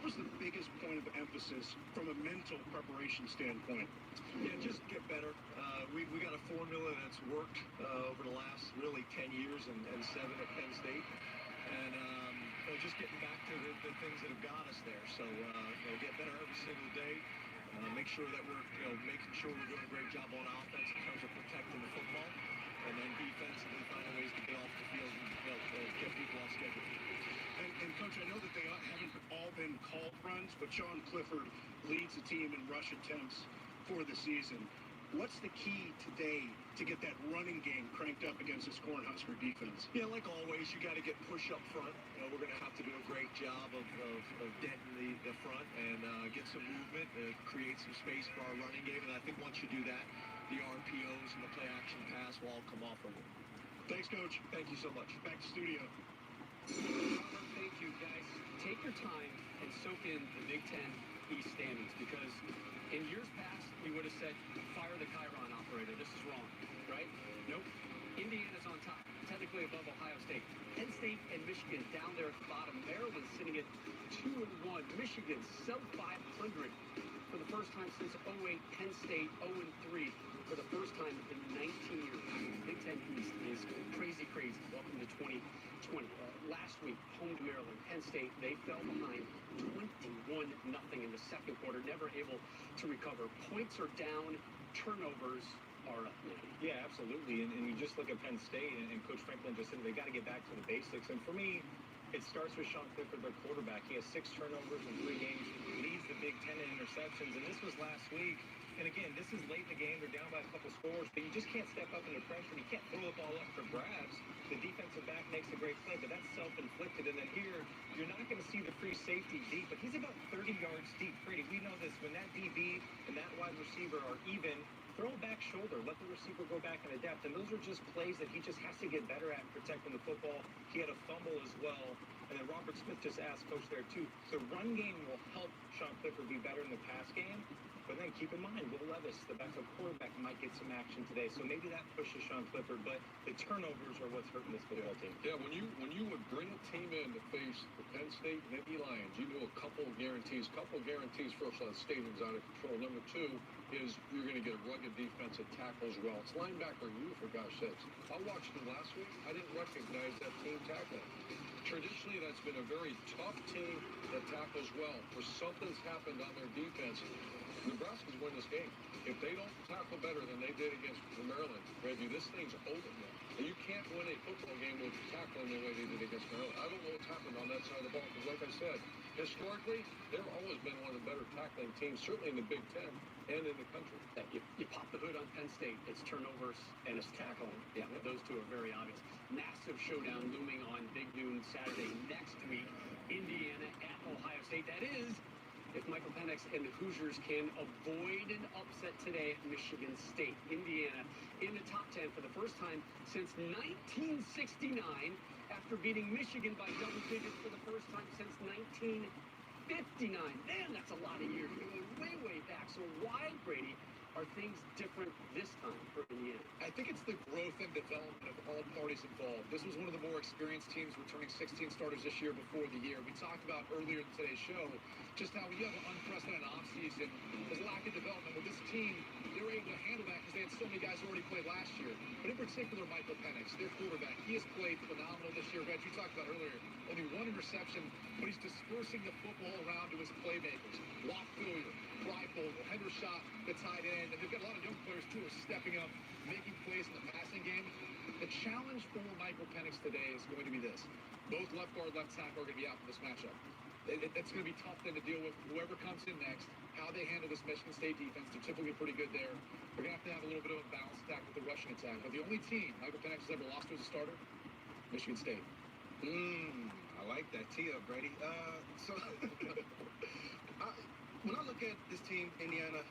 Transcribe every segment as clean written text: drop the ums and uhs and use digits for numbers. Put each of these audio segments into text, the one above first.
was the biggest point of emphasis from a mental preparation standpoint? Yeah, just get better. We got a formula that's worked over the last really 10 years and 7 at Penn State. And just getting back to the things that have got us there. So get better every single day. Make sure that we're making sure we're doing a great job on offense in terms of protecting the football. And then defensively finding ways to get off the field and get people off schedule. And Coach, I know that they haven't all been called runs, but Sean Clifford leads the team in rush attempts for the season. What's the key today to get that running game cranked up against this Cornhusker defense? Yeah, like always, you got to get push up front. We're going to have to do a great job of denting the front and get some movement, create some space for our running game. And I think once you do that, the RPOs and the play action pass will all come off of it. Thanks, Coach. Thank you so much. Back to studio. Thank you, guys. Take your time and soak in the Big Ten East standings, because in years past, we would have said, fire the Chiron operator. This is wrong, right? Nope. Indiana's on top, technically above Ohio State. Penn State and Michigan down there at the bottom. Maryland sitting at 2-1. Michigan sub 500 for the first time since 08. Penn State 0-3 for the first time in 19 years. Big Ten East is crazy, crazy. Welcome to 2020. Last week, home to Maryland, Penn State, they fell behind 21-0 in the second quarter, never able to recover. Points are down, turnovers are up now. Yeah, absolutely. And you just look at Penn State, and Coach Franklin just said they got to get back to the basics. And for me, it starts with Sean Clifford, their quarterback. He has 6 turnovers in 3 games, leads the Big Ten in interceptions. And this was last week. And again, this is late in the game. They're down by a couple scores, but you just can't step up under pressure. You can't throw the ball up for grabs. The defensive back makes a great play, but that's self-inflicted. And then here, you're not going to see the free safety deep, but he's about 30 yards deep. Brady, we know this. When that DB and that wide receiver are even, throw a back shoulder. Let the receiver go back and adapt. And those are just plays that he just has to get better at protecting the football. He had a fumble as well. And then Robert Smith just asked Coach there, too. The run game will help Sean Clifford be better in the pass game. But then keep in mind, Will Levis, the backup quarterback, might get some action today. So maybe that pushes Sean Clifford. But the turnovers are what's hurting this football team. Yeah, when you would bring a team in to face the Penn State Nittany Lions, you knew a couple of guarantees. First, on stadium's out of control. Number 2 is you're going to get a rugged defensive tackle as well. It's linebacker you, for gosh sakes. I watched them last week. I didn't recognize that team tackling. Traditionally, that's been a very tough team that tackles well. For something's happened on their defense. Nebraska's win this game. If they don't tackle better than they did against Maryland, Reggie, this thing's over now. And you can't win a football game with tackling the way they did against Maryland. I don't know what's happened on that side of the ball, because like I said, historically, they've always been one of the better tackling teams, certainly in the Big Ten and in the country. You pop the hood on Penn State, it's turnovers and it's tackling. Yeah, those two are very obvious. Massive showdown looming on Big Noon Saturday next week. Indiana at Ohio State. That is, if Michael Penix and the Hoosiers can avoid an upset today at Michigan State. Indiana in the top 10 for the first time since 1969, after beating Michigan by double digits for the first time since 1959. Man, that's a lot of years. We're going way, way back. So why, Brady, are things different this time for Indiana? I think it's the growth and development of all parties involved. This was one of the more experienced teams, returning 16 starters this year before the year. We talked about earlier in today's show just how when you have an unprecedented offseason, there's a lack of development. With this team, they were able to handle that because they had so many guys who already played last year. But in particular, Michael Penix, their quarterback, he has played phenomenal this year. Reg, you talked about earlier, only 1 interception, but he's dispersing the football around to his playmakers. Block failure, Freifeld, Hendershot, the tight end. And they've got a lot of young players, too, who are stepping up, making plays in the passing game. The challenge for Michael Penix today is going to be this. Both left guard, left tackle are going to be out for this matchup. It's going to be tough then to deal with whoever comes in next, how they handle this Michigan State defense. They're typically pretty good there. They're going to have a little bit of a balanced attack with the rushing attack. But the only team Michael Penix has ever lost to as a starter, Michigan State. I like that tee up, Brady. When I look at this team, Indiana,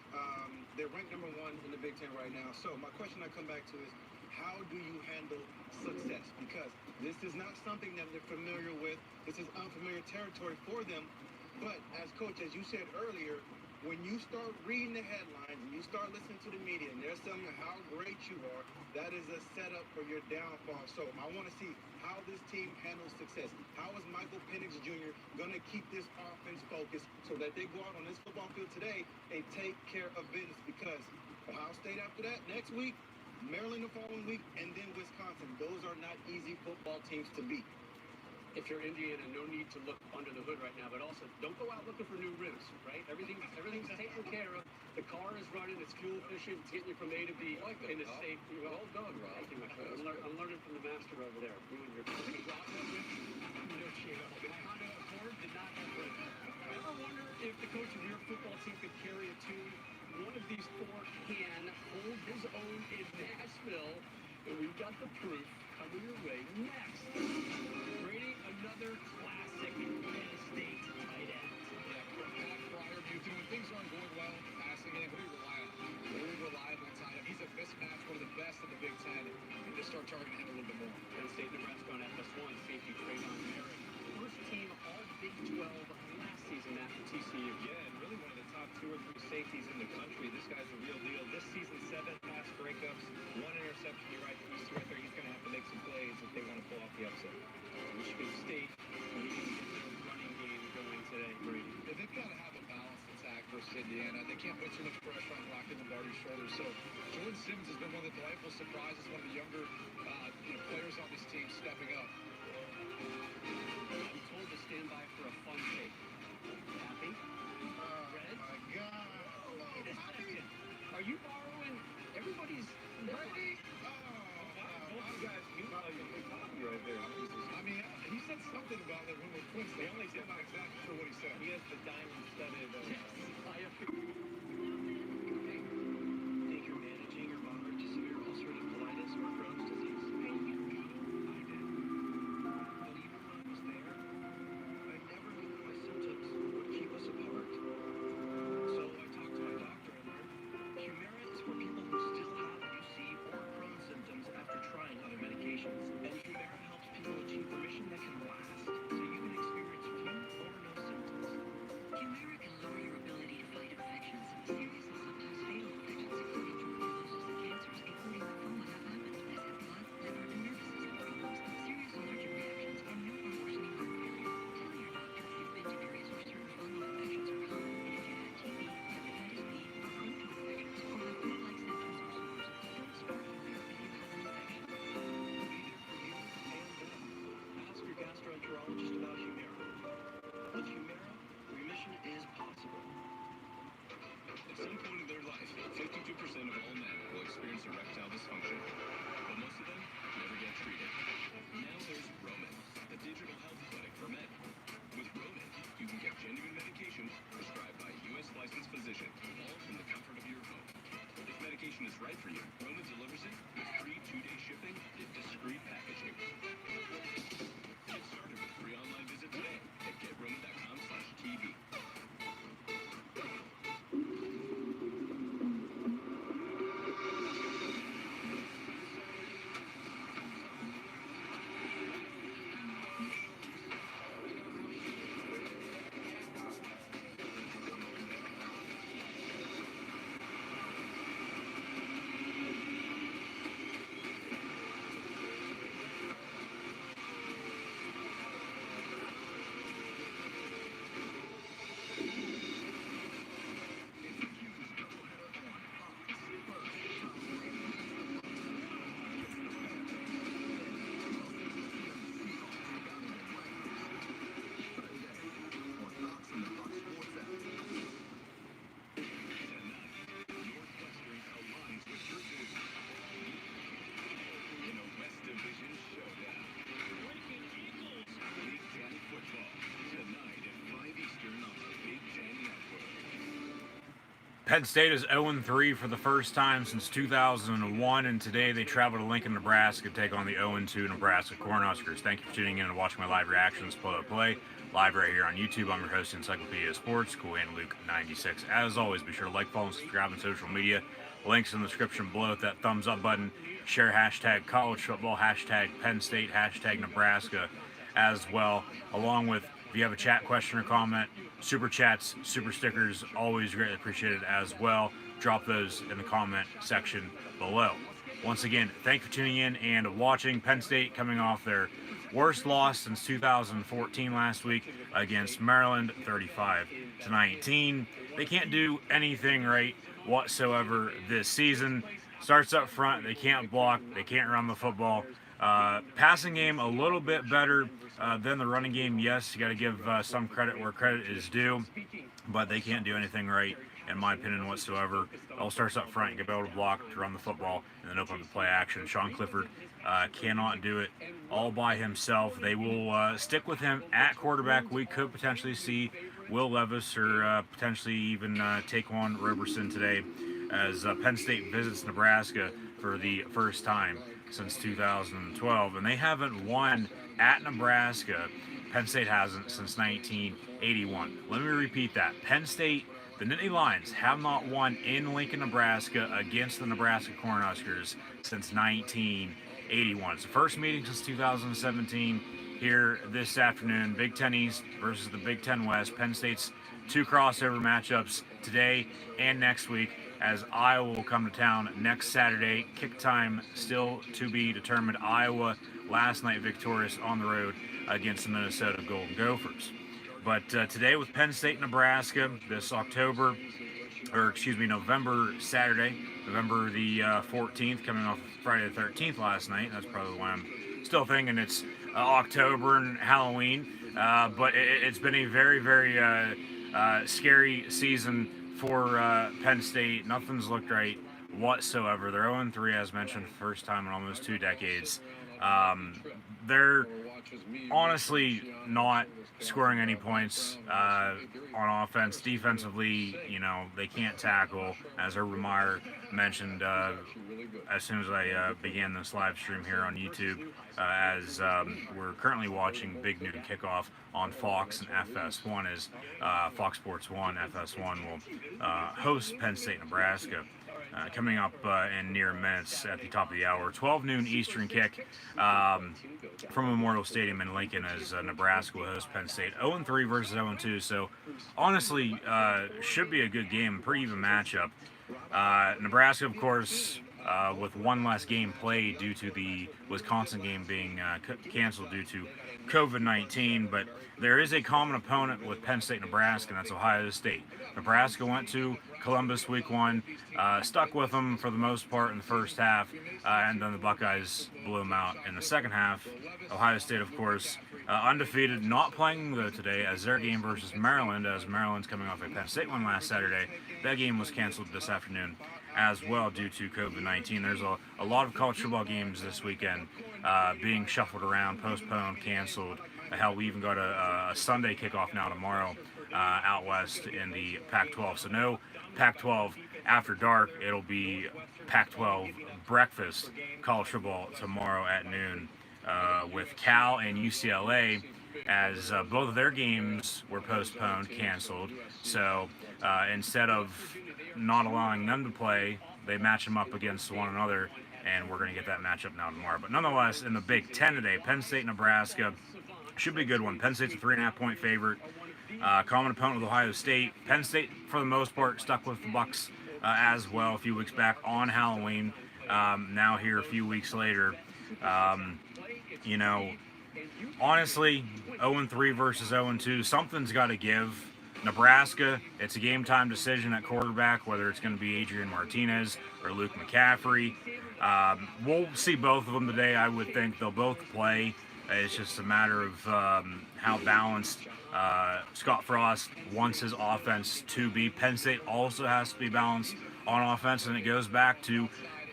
they're ranked number 1 in the Big Ten right now. So my question I come back to is, how do you handle success? Because this is not something that they're familiar with. This is unfamiliar territory for them. But as coach, as you said earlier, when you start reading the headlines and you start listening to the media and they're telling you how great you are, that is a setup for your downfall. So I want to see how this team handles success. How is Michael Penix Jr. going to keep this offense focused so that they go out on this football field today and take care of business? Because Ohio State after that, next week, Maryland the following week, and then Wisconsin. Those are not easy football teams to beat. If you're Indiana, no need to look under the hood right now, but also don't go out looking for new rims, right? Everything's taken care of. The car is running, it's fuel efficient, it's getting you from A to B in a safe. Well done, Rob. Thank you, my friend. I'm learning from the master over there. You and your no shame. My Honda Accord did not have rims. Ever wonder if the coach of your football team could carry a tune? One of these four can hold his own in Nashville, and we've got the proof coming your way next. Brady, another classic Penn State tight end. Pat Fryer, when things aren't going well, passing in, who do you rely on? Very reliable tight end. He's a mismatch, one of the best in the Big Ten, and just start targeting him a little bit more. Penn State, Nebraska on FS1, safety Trayvon Merritt. First team all Big 12 last season after TCU. Yeah, and really one of the top 2 or 3 safeties in the country. This guy's a real deal. This season, 7 pass breakups, 1 interception. You're right there. He's going to have to make some plays if they want to pull off the upset. Michigan State needs a running game going today, Brady. Yeah, they've got to have a balanced attack versus Indiana. They can't put too much pressure on Rocket Lombardi's shoulders. So Jordan Simmons has been one of the delightful surprises, one of the younger players on this team stepping up. I'm told to stand by for a fun take. Happy? Red? My God. Wait a second. Are you borrowing everybody's Brady? Both you guys, meanwhile, you're big copy right there. I mean, he said something about that when we're twins. They only said not exactly sure what he said. He has the diamond-studded. Yes, Think you're managing or moderate to severe ulcerative colitis or Crohn's disease? I did. But even when I was there, I never knew my symptoms would keep us apart. So I talked to my doctor and learned Humira is for people who still have UC or Crohn's symptoms after trying other medications. And Humira helps people achieve remission that can last, so you can experience few or no symptoms. Humira can lower your ability to fight infections. Serious and sometimes fatal infections, including tuberculosis and cancers, including lymphoma, have happened. This has blood, liver, and nervous system problems, serious allergic reactions, and no more worsening heart failure. Tell your doctor if you've been to areas where certain fungal infections are common, and if you have TB, hepatitis B, or chronal infections, or have flu-like symptoms or sores. Don't start Humira if you have an infection. Ask your gastroenterologist about Humira. With Humira, remission is possible. At some point in their life, 52% of all men will experience erectile dysfunction, but most of them never get treated. Now there's Roman, a digital health clinic for men. With Roman, you can get genuine medication prescribed by a U.S. licensed physician, all from the comfort of your home. If medication is right for you, Roman delivers it with free 2-day shipping in discreet packaging. Get started with a free online visit today at GetRoman.com/TV. Penn State is 0-3 for the first time since 2001, and today they travel to Lincoln, Nebraska to take on the 0-2 Nebraska Cornhuskers. Thank you for tuning in and watching my live reactions, play-by-play, live right here on YouTube. I'm your host, Encyclopedia Sports, Cool and Luke 96. As always, be sure to like, follow, and subscribe on social media. Links in the description below. Hit that thumbs up button. Share hashtag college football, hashtag Penn State, hashtag Nebraska as well. Along with, if you have a chat question or comment, super chats, super stickers, always greatly appreciated as well. Drop those in the comment section below. Once again, thank you for tuning in and watching. Penn State coming off their worst loss since 2014 last week against Maryland, 35-19. They can't do anything right whatsoever this season. Starts up front, they can't block, they can't run the football. Passing game a little bit better than the running game. Yes, you got to give some credit where credit is due, but they can't do anything right, in my opinion, whatsoever. All starts up front, you got to be able to block, to run the football, and then open up the play action. Sean Clifford cannot do it all by himself. They will stick with him at quarterback. We could potentially see Will Levis or potentially even Taquan Roberson today as Penn State visits Nebraska for the first time since 2012. And they haven't won at Nebraska. Penn State hasn't since 1981. Let me repeat that. Penn State, the Nittany Lions, have not won in Lincoln, Nebraska against the Nebraska Cornhuskers since 1981. It's the first meeting since 2017 here this afternoon. Big Ten East versus the Big Ten West. Penn State's two crossover matchups today and next week, as Iowa will come to town next Saturday. Kick time still to be determined. Iowa last night victorious on the road against the Minnesota Golden Gophers. But today with Penn State, Nebraska, this November Saturday, November the 14th, coming off Friday the 13th last night. That's probably why I'm still thinking it's October and Halloween. But it's been a very, very scary season for Penn State. Nothing's looked right whatsoever. They're 0-3, as mentioned, first time in almost 2 decades. They're honestly not scoring any points on offense. Defensively, they can't tackle, as Urban Meyer mentioned as soon as I began this live stream here on YouTube, as we're currently watching Big Noon Kickoff on Fox and FS1, as Fox Sports 1, FS1 will host Penn State, Nebraska. Coming up in near minutes at the top of the hour. 12 noon Eastern kick from Memorial Stadium in Lincoln, as Nebraska will host Penn State. 0-3 versus 0-2, so honestly should be a good game, pretty even matchup. Nebraska, of course, with one less game played due to the Wisconsin game being canceled due to COVID-19, but there is a common opponent with Penn State, Nebraska, and that's Ohio State. Nebraska went to Columbus week 1, stuck with them for the most part in the first half, and then the Buckeyes blew them out in the second half. Ohio State, of course, undefeated, not playing though today, as their game versus Maryland, as Maryland's coming off a Penn State one last Saturday. That game was canceled this afternoon as well due to COVID-19. There's a lot of college football games this weekend being shuffled around, postponed, canceled. Hell, we even got a Sunday kickoff now tomorrow out west in the Pac-12. So no Pac-12 after dark. It'll be Pac-12 breakfast college football tomorrow at noon with Cal and UCLA, as both of their games were postponed, canceled. So instead of not allowing them to play, they match them up against one another, and we're going to get that matchup now tomorrow. But nonetheless, in the Big Ten today, Penn State, Nebraska, should be a good one. Penn State's a 3.5-point favorite. Common opponent with Ohio State. Penn State, for the most part, stuck with the Bucks as well a few weeks back on Halloween. Now here a few weeks later. Honestly, 0-3 versus 0-2, something's got to give. Nebraska, it's a game-time decision at quarterback, whether it's going to be Adrian Martinez or Luke McCaffrey. We'll see both of them today. I would think they'll both play. It's just a matter of how balanced Scott Frost wants his offense to be. Penn State also has to be balanced on offense, and it goes back to,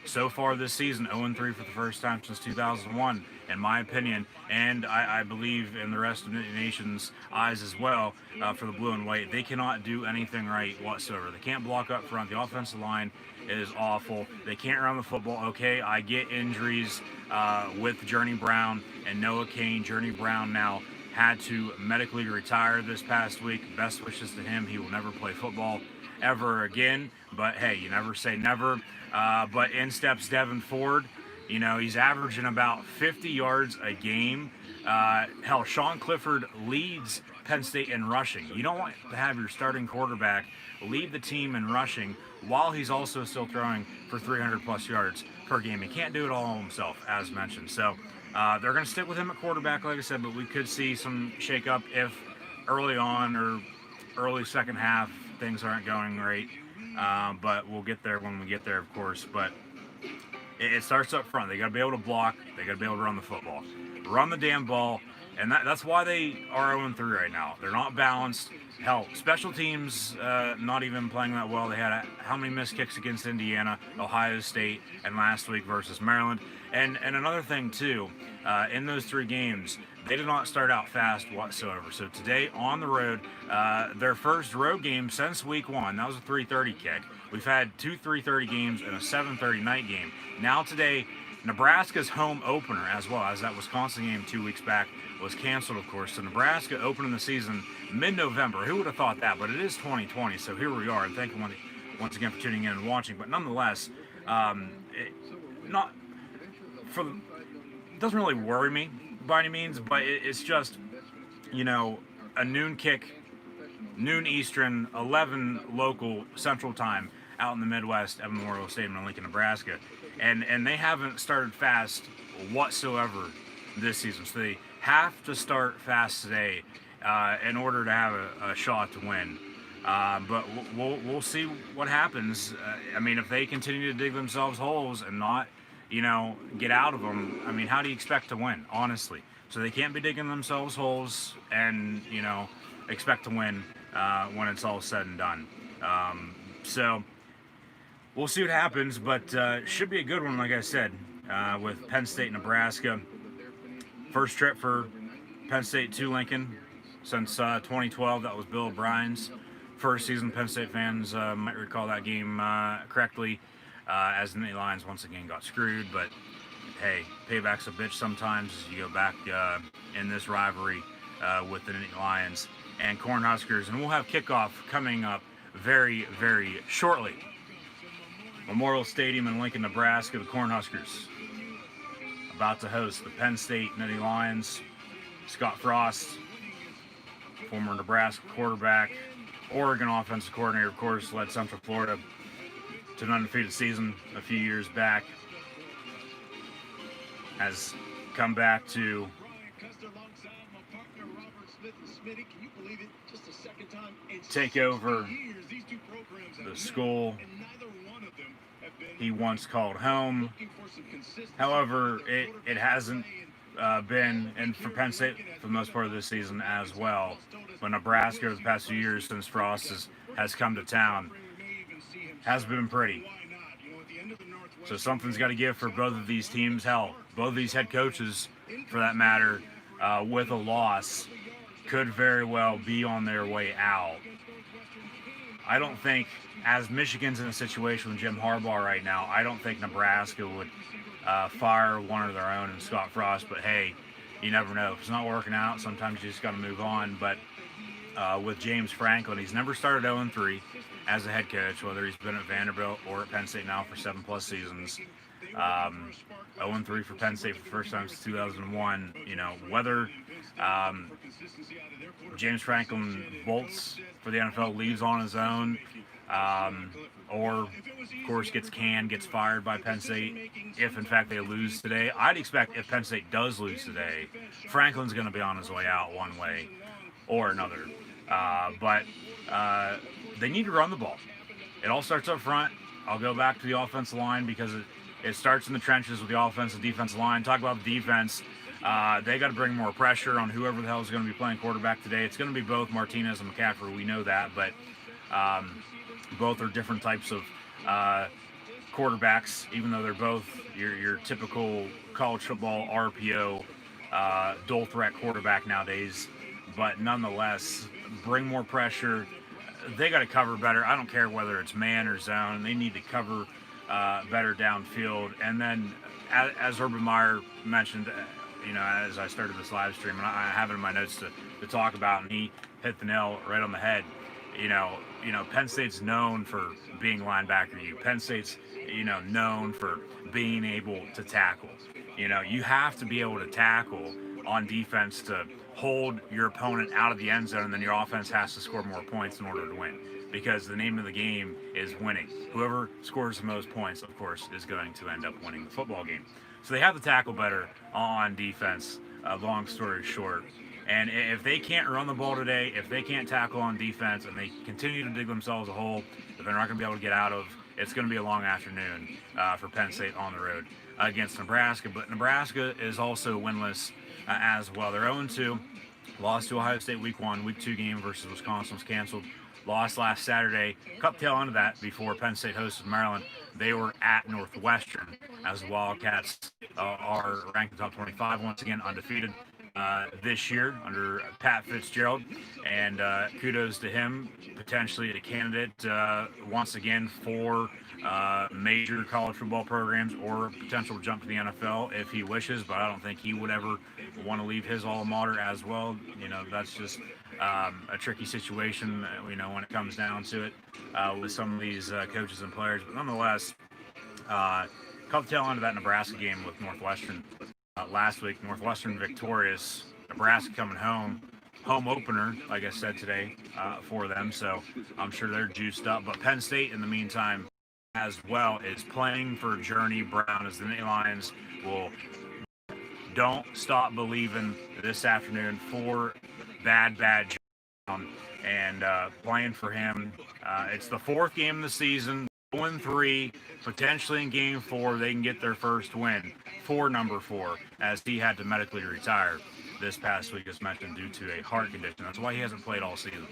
so far this season, 0-3 for the first time since 2001, in my opinion, and I believe in the rest of the nation's eyes as well, for the blue and white. They cannot do anything right whatsoever. They can't block up front. The offensive line is awful. They can't run the football. Okay, I get injuries with Journey Brown and Noah Kane. Journey Brown now had to medically retire this past week. Best wishes to him. He will never play football ever again, but hey, you never say never. But in steps Devin Ford. He's averaging about 50 yards a game. Hell, Sean Clifford leads Penn State in rushing. You don't want to have your starting quarterback lead the team in rushing while he's also still throwing for 300 plus yards per game. He can't do it all himself, as mentioned. So they're going to stick with him at quarterback, like I said, but we could see some shakeup if early on or early second half things aren't going great. But we'll get there when we get there, of course. But it starts up front. They got to be able to block. They got to be able to run the football. Run the damn ball. And that's why they are 0-3 right now. They're not balanced. Hell, special teams not even playing that well. They had how many missed kicks against Indiana, Ohio State, and last week versus Maryland. And another thing, too, in those 3 games, they did not start out fast whatsoever. So today on the road, their first road game since week 1, that was a 3:30 kick. We've had 2 3:30 games and a 7:30 night game. Now today, Nebraska's home opener, as well as that Wisconsin game 2 weeks back, was canceled, of course. So Nebraska opening the season mid-November. Who would have thought that? But it is 2020, so here we are. And thank you once again for tuning in and watching. But nonetheless, it doesn't really worry me by any means, but it's just, a noon kick, noon Eastern, 11 local Central Time out in the Midwest at Memorial Stadium in Lincoln, Nebraska. And they haven't started fast whatsoever this season. So they have to start fast today in order to have a shot to win. But we'll see what happens. If they continue to dig themselves holes and not, get out of them, how do you expect to win, honestly? So they can't be digging themselves holes and, expect to win when it's all said and done. So we'll see what happens, but should be a good one, like I said, with Penn State, Nebraska. First trip for Penn State to Lincoln since 2012. That was Bill O'Brien's first season. Penn State fans might recall that game correctly, as the Nittany Lions once again got screwed. But hey, payback's a bitch sometimes as you go back in this rivalry with the Nittany Lions and Cornhuskers. And we'll have kickoff coming up very, very shortly. Memorial Stadium in Lincoln, Nebraska, the Cornhuskers about to host the Penn State Nittany Lions. Scott Frost, former Nebraska quarterback, Oregon offensive coordinator, of course, led Central Florida to an undefeated season a few years back. Has come back to take over the school he once called home. However, it hasn't been, and for Penn State for the most part of this season as well. But Nebraska over the past few years since Frost has come to town has been pretty. So something's got to give for both of these teams. Hell, both of these head coaches, for that matter, with a loss, could very well be on their way out. I don't think, as Michigan's in a situation with Jim Harbaugh right now, I don't think Nebraska would fire one of their own in Scott Frost. But hey, you never know. If it's not working out, sometimes you just got to move on. But with James Franklin, he's never started 0-3 as a head coach, whether he's been at Vanderbilt or at Penn State now for 7+ seasons. 0-3 for Penn State for the first time since 2001. Whether James Franklin bolts for the NFL, leaves on his own, or, of course, gets fired by Penn State if, in fact, they lose today. I'd expect if Penn State does lose today, Franklin's going to be on his way out one way or another. But they need to run the ball. It all starts up front. I'll go back to the offensive line because it starts in the trenches with the offensive and defensive line. Talk about the defense. They got to bring more pressure on whoever the hell is going to be playing quarterback today. It's going to be both Martinez and McCaffrey. We know that, but both are different types of quarterbacks, even though they're both your typical college football RPO dual threat quarterback nowadays. But nonetheless, bring more pressure. They got to cover better. I don't care whether it's man or zone. They need to cover better downfield. And then, as Urban Meyer mentioned, as I started this live stream, and I have it in my notes to talk about, and he hit the nail right on the head. Penn State's known for being linebacker. Penn State's, known for being able to tackle. You have to be able to tackle on defense to hold your opponent out of the end zone, and then your offense has to score more points in order to win. Because the name of the game is winning. Whoever scores the most points, of course, is going to end up winning the football game. So they have to tackle better on defense, long story short. And if they can't run the ball today, if they can't tackle on defense, and they continue to dig themselves a hole that they're not going to be able to get out of, it's going to be a long afternoon for Penn State on the road against Nebraska. But Nebraska is also winless as well. They're 0-2, lost to Ohio State week 1, week 2 game versus Wisconsin was canceled. Lost last Saturday. Cup tail end of that before Penn State hosted Maryland. They were at Northwestern as the Wildcats are ranked in the top 25 once again, undefeated this year under Pat Fitzgerald. And kudos to him, potentially a candidate once again for major college football programs or potential jump to the NFL if he wishes, but I don't think he would ever want to leave his alma mater as well. You know, that's just a tricky situation, you know, when it comes down to it with some of these coaches and players. But nonetheless, couple tail end of that Nebraska game with Northwestern last week. Northwestern victorious. Nebraska coming home opener, like I said today, for them. So I'm sure they're juiced up. But Penn State, in the meantime, as well, is playing for Journey Brown as the Nittany Lions will don't stop believing this afternoon for bad Journey Brown and playing for him. It's the 4th game of the season. 0-3, potentially in game 4, they can get their first win for number 4, as he had to medically retire this past week, as mentioned, due to a heart condition. That's why he hasn't played all season.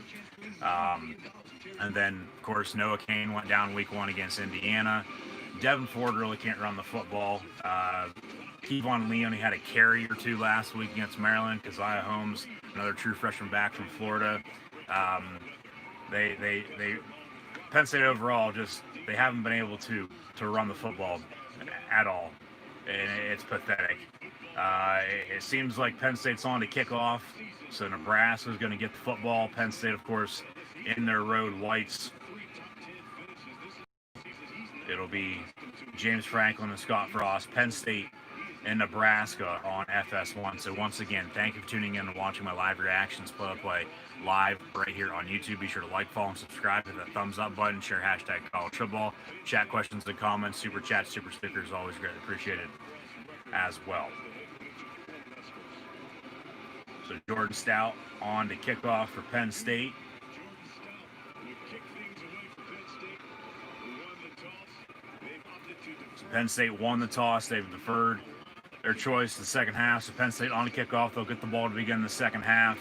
And then, of course, Noah Cain went down week 1 against Indiana. Devin Ford really can't run the football. Kevon Lee only had a carry or 2 last week against Maryland. Keziah Holmes, another true freshman back from Florida. Penn State overall they haven't been able to run the football at all, and it's pathetic. It seems like Penn State's on to kick off, so Nebraska's going to get the football. Penn State, of course, in their road whites. It'll be James Franklin and Scott Frost, Penn State and Nebraska on FS1. So once again, thank you for tuning in and watching my live reactions play live right here on YouTube. Be sure to like, follow, and subscribe. Hit that thumbs up button. Share hashtag college football. Chat questions and comments. Super chats, super stickers, always greatly appreciated as well. So Jordan Stout on to kickoff for Penn State. So Penn State won the toss. They've deferred their choice the second half. So Penn State on to kickoff. They'll get the ball to begin the second half.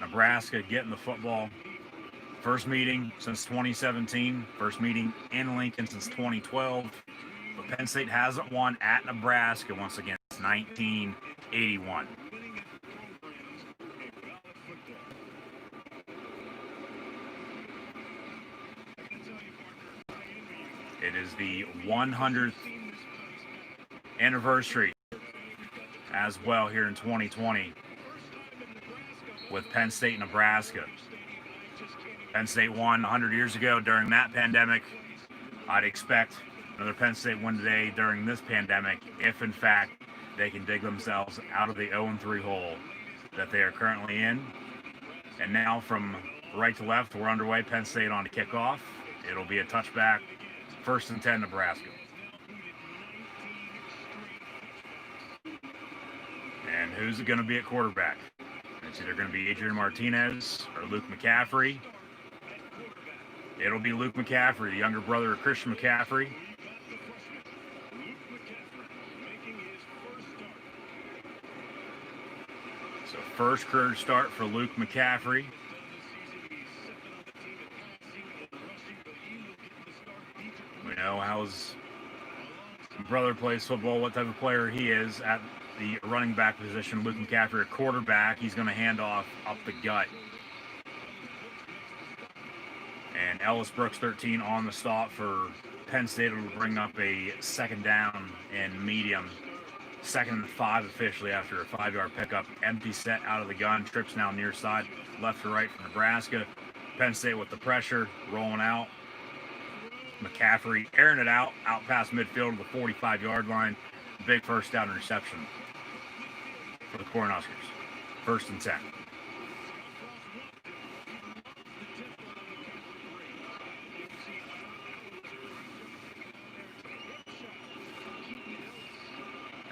Nebraska getting the football. First meeting since 2017. First meeting in Lincoln since 2012. But Penn State hasn't won at Nebraska once again since 1981. It is the 100th anniversary as well here in 2020 with Penn State and Nebraska. Penn State won 100 years ago during that pandemic. I'd expect another Penn State win today during this pandemic if, in fact, they can dig themselves out of the 0-3 hole that they are currently in. And now from right to left, we're underway. Penn State on to kickoff. It'll be a touchback. 1st and 10, Nebraska. And who's it going to be at quarterback? It's either going to be Adrian Martinez or Luke McCaffrey. It'll be Luke McCaffrey, the younger brother of Christian McCaffrey. So first career start for Luke McCaffrey. We know how his brother plays football, what type of player he is at the running back position. Luke McCaffrey, a quarterback. He's going to hand off up the gut. And Ellis Brooks, 13, on the stop for Penn State. Will bring up a second down and medium. 2nd and 5 officially after a 5-yard pickup. Empty set out of the gun. Trips now near side, left to right for Nebraska. Penn State with the pressure, rolling out. McCaffrey airing it out past midfield to the 45-yard line. Big first down reception for the Cornhuskers. First and 10.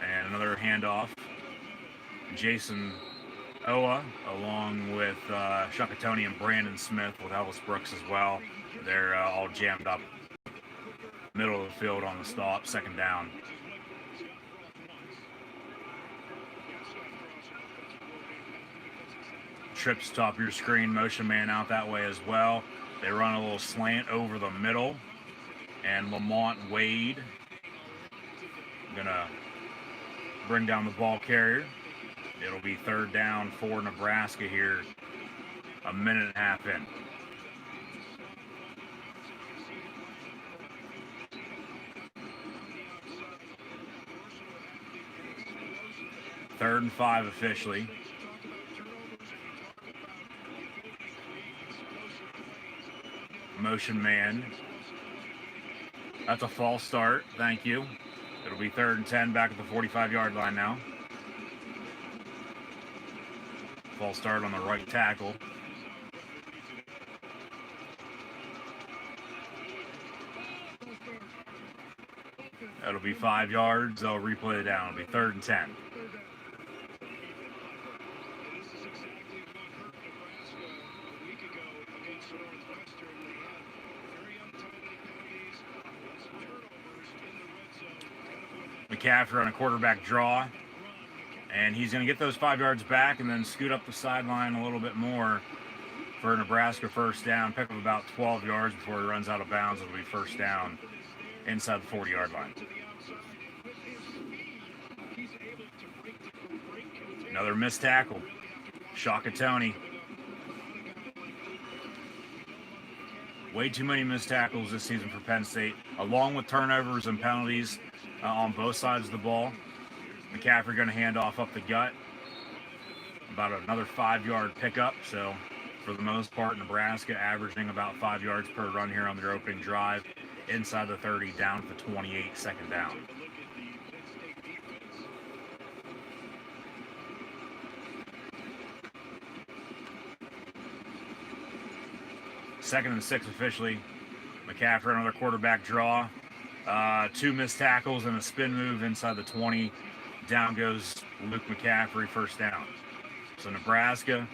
And another handoff. Jason Owa, along with Shakatoni and Brandon Smith with Ellis Brooks as well. They're all jammed up middle of the field on the stop, second down. Trips top of your screen, motion man out that way as well. They run a little slant over the middle, and Lamont Wade gonna bring down the ball carrier. It'll be third down for Nebraska here, a minute and a half in. Third and 5 officially. Motion man. That's a false start. Thank you. It'll be third and 10 back at the 45-yard line now. False start on the right tackle. That'll be 5 yards. They'll replay it down. It'll be third and 10. McCaffrey on a quarterback draw, and he's going to get those 5 yards back and then scoot up the sideline a little bit more for a Nebraska first down. Pick up about 12 yards before he runs out of bounds. It'll be first down inside the 40-yard line. Another missed tackle. Shakatoni. Way too many missed tackles this season for Penn State, along with turnovers and penalties on both sides of the ball. McCaffrey going to hand off up the gut. About another 5-yard pickup. So for the most part, Nebraska averaging about 5 yards per run here on their opening drive. Inside the 30, down to the 28, second down. Second and 6 officially. McCaffrey, another quarterback draw. 2 missed tackles and a spin move inside the 20. Down goes Luke McCaffrey, first down. So Nebraska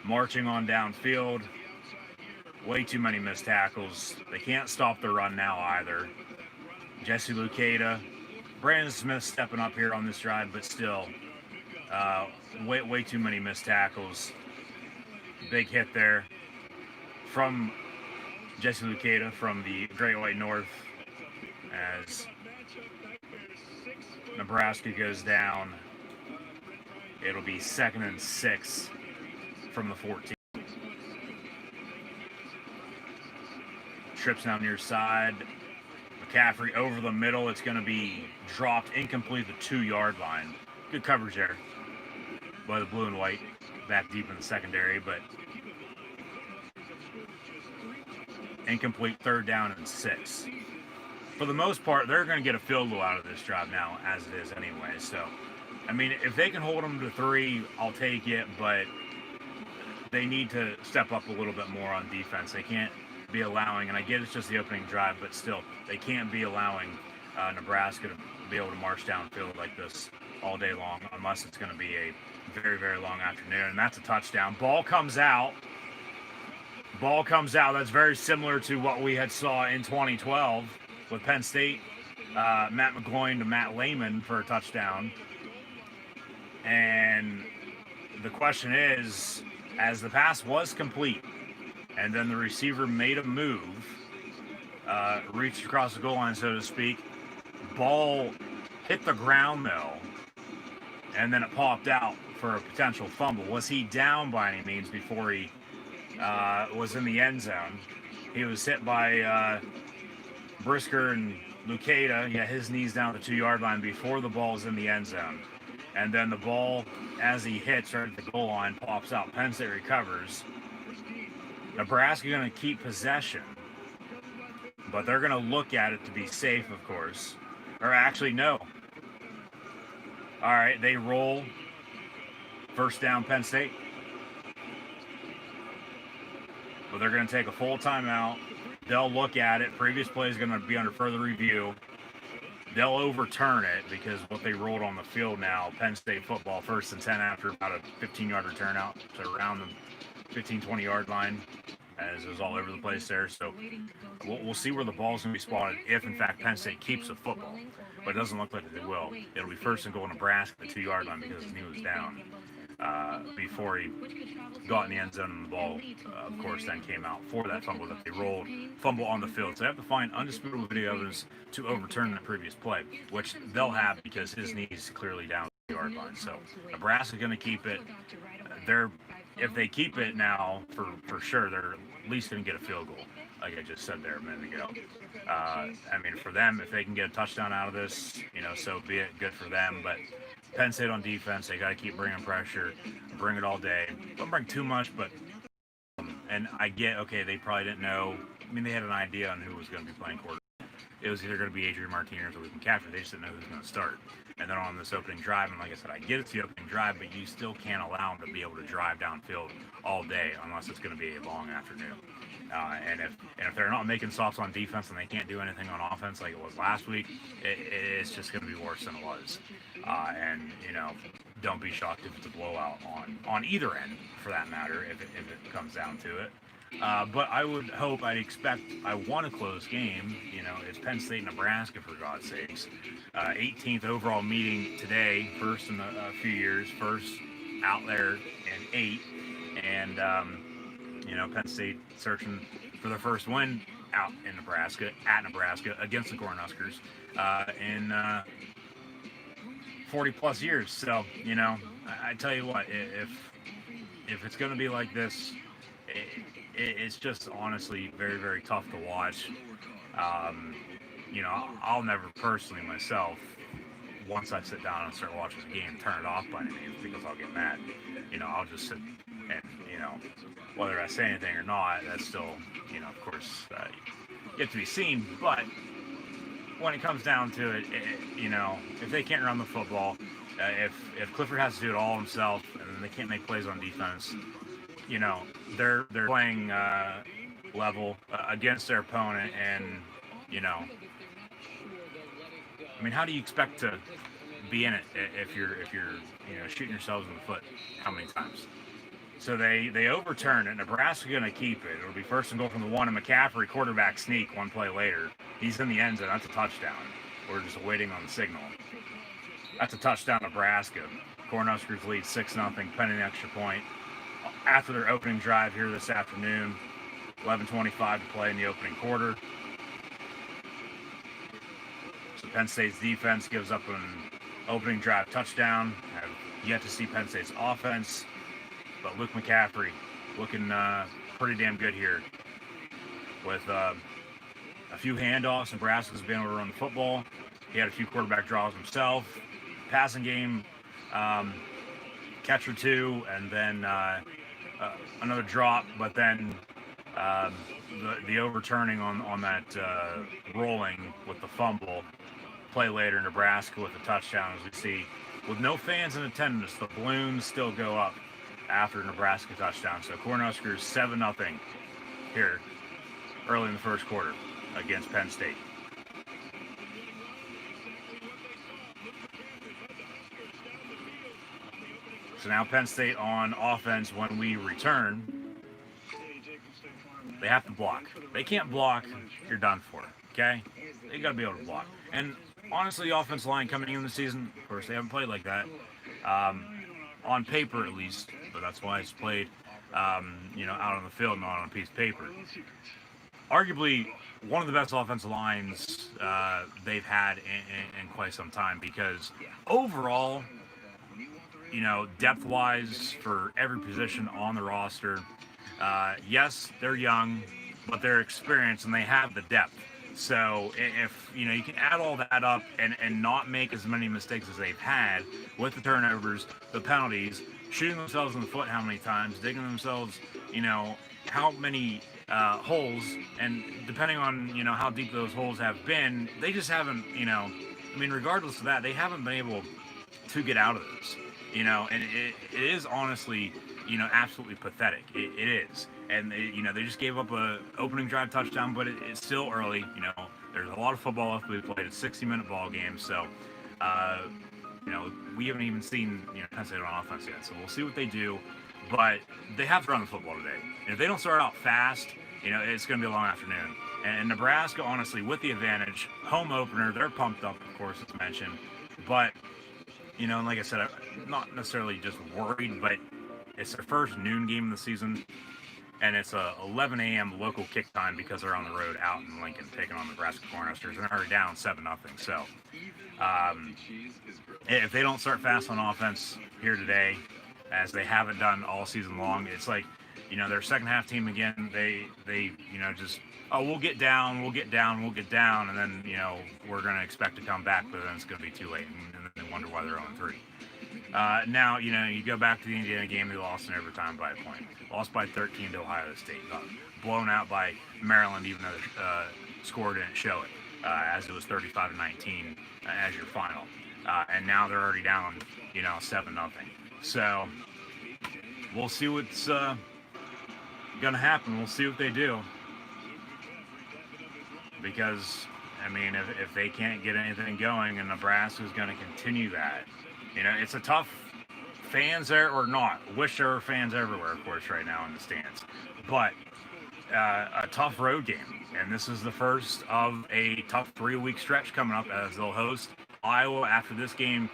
marching on downfield. Way too many missed tackles. They can't stop the run now either. Jesse Luketa, Brandon Smith stepping up here on this drive, but still way too many missed tackles. Big hit there from Jesse Luketa from the Great White North as Nebraska goes down. It'll be second and 6 from the 14. Trips down near side. McCaffrey over the middle. It's going to be dropped incomplete at the 2-yard line. Good coverage there by the blue and white back deep in the secondary, but incomplete, third down and 6. For the most part, they're going to get a field goal out of this drive now, as it is anyway. So, I mean, if they can hold them to 3, I'll take it, but they need to step up a little bit more on defense. They can't be allowing, and I get it's just the opening drive, but still, they can't be allowing Nebraska to be able to march downfield like this all day long, unless it's going to be a very, very long afternoon. And that's a touchdown. Ball comes out. That's very similar to what we had saw in 2012 with Penn State. Matt McGloin to Matt Lehman for a touchdown. And the question is, as the pass was complete, and then the receiver made a move, reached across the goal line, so to speak, ball hit the ground though, and then it popped out for a potential fumble. Was he down by any means before he was in the end zone? He was hit by Brisker and Luketa. Yeah, his knees down at the 2-yard line before the ball is in the end zone. And then the ball, as he hits right at the goal line, pops out. Penn State recovers. Nebraska going to keep possession, but they're going to look at it to be safe, of course. Or actually, no. All right, they roll First down, Penn State. But they're going to take a full timeout. They'll look at it. Previous play is going to be under further review. They'll overturn it because what they rolled on the field now, Penn State football, 1st and 10 after about a 15-yard return out to around the 15, 20-yard line, as it was all over the place there. So we'll see where the ball's going to be spotted if, in fact, Penn State keeps the football. But it doesn't look like they will. It'll be 1st and goal Nebraska at the 2-yard line because his knee was down before he got in the end zone, and the ball, of course, then came out for that fumble that they rolled, fumble on the field. So they have to find undisputable video evidence to overturn the previous play, which they'll have because his knee's clearly down the 2-yard line. So Nebraska's going to keep it. If they keep it now, for sure, they're at least going to get a field goal, like I just said there a minute ago. I mean, for them, if they can get a touchdown out of this, so be it. Good for them. But Penn State on defense, they got to keep bringing pressure, bring it all day. Don't bring too much, but and I get, okay, they probably didn't know. I mean, they had an idea on who was going to be playing quarterback. It was either going to be Adrian Martinez or Luke McCaffrey. They just didn't know who was going to start. And then on this opening drive, and like I said, I get it's the opening drive, but you still can't allow them to be able to drive downfield all day unless it's going to be a long afternoon. And if they're not making stops on defense and they can't do anything on offense like it was last week, it's just going to be worse than it was. And don't be shocked if it's a blowout on either end, for that matter, if it comes down to it. But I would hope, I want a close game. It's Penn State, Nebraska, for God's sakes. 18th overall meeting today, first in a few years, first out there in 8. And, Penn State searching for their first win out in Nebraska, at Nebraska, against the Cornhuskers in 40-plus years. So, I tell you what, if it's going to be like this, it's just honestly very, very tough to watch. I'll never personally myself, once I sit down and start watching the game, turn it off by any means because I'll get mad. I'll just sit and, whether I say anything or not, that's still, of course, yet to be seen. But when it comes down to it, if they can't run the football, if Clifford has to do it all himself and they can't make plays on defense, they're playing level against their opponent, and I mean, how do you expect to be in it if you're shooting yourselves in the foot how many times? So they overturn it. Nebraska going to keep it. It'll be 1st and goal from the 1, and McCaffrey quarterback sneak one play later. He's in the end zone. That's a touchdown. We're just waiting on the signal. That's a touchdown, Nebraska. Cornhuskers lead 6-0, pending an extra point. After their opening drive here this afternoon, 11:25 to play in the opening quarter. So Penn State's defense gives up an opening drive touchdown. Have yet to see Penn State's offense, but Luke McCaffrey looking pretty damn good here with a few handoffs. Nebraska's been able to run the football. He had a few quarterback draws himself. Passing game, catch or two, and then another drop, but then the overturning on that rolling with the fumble. Play later, Nebraska with a touchdown, as we see. With no fans in attendance, the balloons still go up after Nebraska touchdown. So Cornhuskers 7-0 here early in the first quarter against Penn State. So now Penn State on offense when we return. They have to block. They can't block, you're done for, okay? They got to be able to block. And honestly, the offensive line coming in the season, of course, they haven't played like that. On paper, at least, but that's why it's played, out on the field, not on a piece of paper. Arguably, one of the best offensive lines they've had in quite some time, because overall, depth-wise for every position on the roster, yes, they're young, but they're experienced and they have the depth. So if you can add all that up and not make as many mistakes as they've had with the turnovers, the penalties, shooting themselves in the foot how many times, digging themselves, how many holes, and depending on how deep those holes have been, they just haven't, regardless of that, they haven't been able to get out of this. And it is honestly, absolutely pathetic. It is. And they just gave up a opening drive touchdown, but it's still early. There's a lot of football left to be played. It's a 60-minute ball game, so uh, we haven't even seen Penn State on offense yet. So we'll see what they do, but they have to run the football today. And if they don't start out fast, it's going to be a long afternoon. And Nebraska, honestly, with the advantage, home opener, they're pumped up, of course, as mentioned. But and like I said, I'm not necessarily just worried, but it's their first noon game of the season, and it's a 11 a.m. local kick time because they're on the road out in Lincoln taking on the Nebraska Cornhuskers, and they're already down 7-0. So if they don't start fast on offense here today, as they haven't done all season long, it's like, their second half team again, they just, we'll get down, and then, we're going to expect to come back, but then it's going to be too late, and then they wonder why they're 0-3. Now, you go back to the Indiana game, they lost in overtime by a point. Lost by 13 to Ohio State. Got blown out by Maryland, even though the score didn't show it, as it was 35-19 as your final. And now they're already down, 7-0. So we'll see what's going to happen. We'll see what they do. Because, if they can't get anything going, and Nebraska's going to continue that, it's a tough, fans there or not. Wish there were fans everywhere, of course, right now in the stands. But a tough road game. And this is the first of a tough 3-week stretch coming up, as they'll host Iowa after this game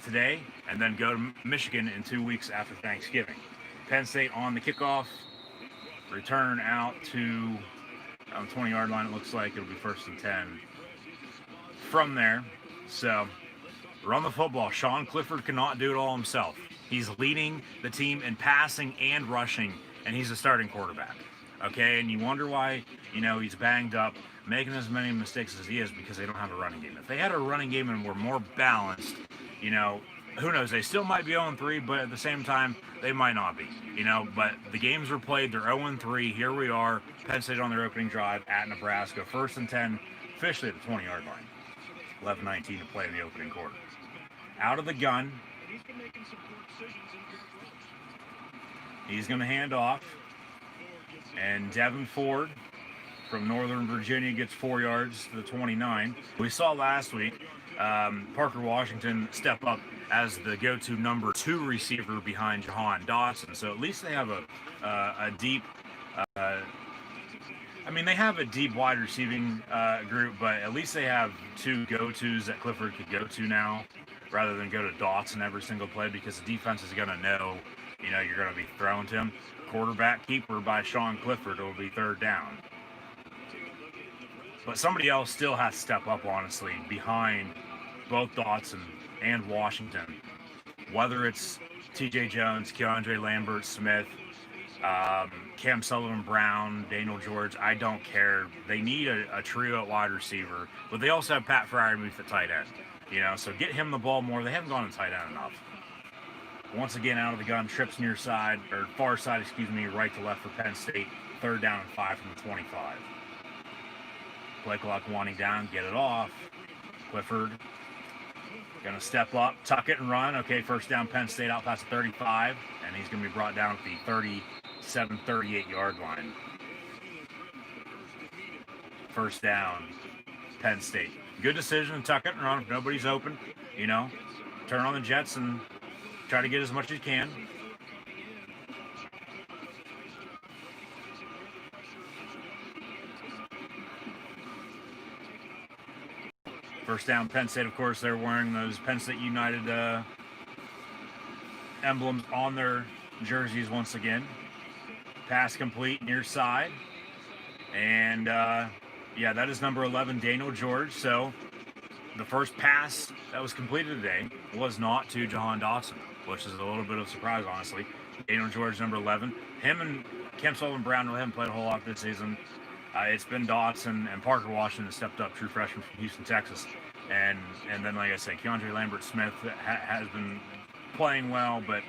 today, and then go to Michigan in 2 weeks after Thanksgiving. Penn State on the kickoff, return out to on the 20-yard line. It looks like it'll be 1st and 10 from there. So run the football. Sean Clifford cannot do it all himself. He's leading the team in passing and rushing, and he's a starting quarterback. Okay, and you wonder why, he's banged up, making as many mistakes as he is, because they don't have a running game. If they had a running game and were more balanced, who knows? They still might be 0-3, but at the same time, they might not be. But the games were played. They're 0-3. Here we are. Penn State on their opening drive at Nebraska. 1st and 10, officially at the 20-yard line. 11:19 to play in the opening quarter. Out of the gun. He's going to hand off. And Devin Ford from Northern Virginia gets 4 yards to the 29. We saw last week Parker Washington step up as the go-to number 2 receiver behind Jahan Dotson. So at least they have a deep, they have a deep wide receiving group, but at least they have 2 go-tos that Clifford could go to now, rather than go to Dotson every single play, because the defense is going to know, you're going to be throwing to him. Quarterback keeper by Sean Clifford will be 3rd down. But somebody else still has to step up, honestly, behind both Dotson and Washington. Whether it's TJ Jones, Keandre Lambert Smith, Cam Sullivan-Brown, Daniel George, I don't care. They need a trio at wide receiver, but they also have Pat Fryermuth at tight end. So get him the ball more. They haven't gone to tight end enough. Once again, out of the gun, trips near side, or far side, right to left for Penn State. 3rd down and 5 from the 25. Play clock winding down, get it off. Clifford going to step up, tuck it and run. Okay, 1st down, Penn State out past the 35, and he's going to be brought down at the 37, 38-yard line. 1st down, Penn State. Good decision, tuck it and run if nobody's open. Turn on the jets and try to get as much as you can. First down, Penn State, of course, they're wearing those Penn State United emblems on their jerseys once again. Pass complete, near side. And, that is number 11, Daniel George. So the first pass that was completed today was not to Jahan Dotson, which is a little bit of a surprise, honestly. Daniel George, number 11. Him and Cam Sullivan-Brown haven't played a whole lot this season. It's been Dotson and Parker Washington stepped up, true freshman from Houston, Texas. And then, like I said, Keandre Lambert Smith has been playing well, but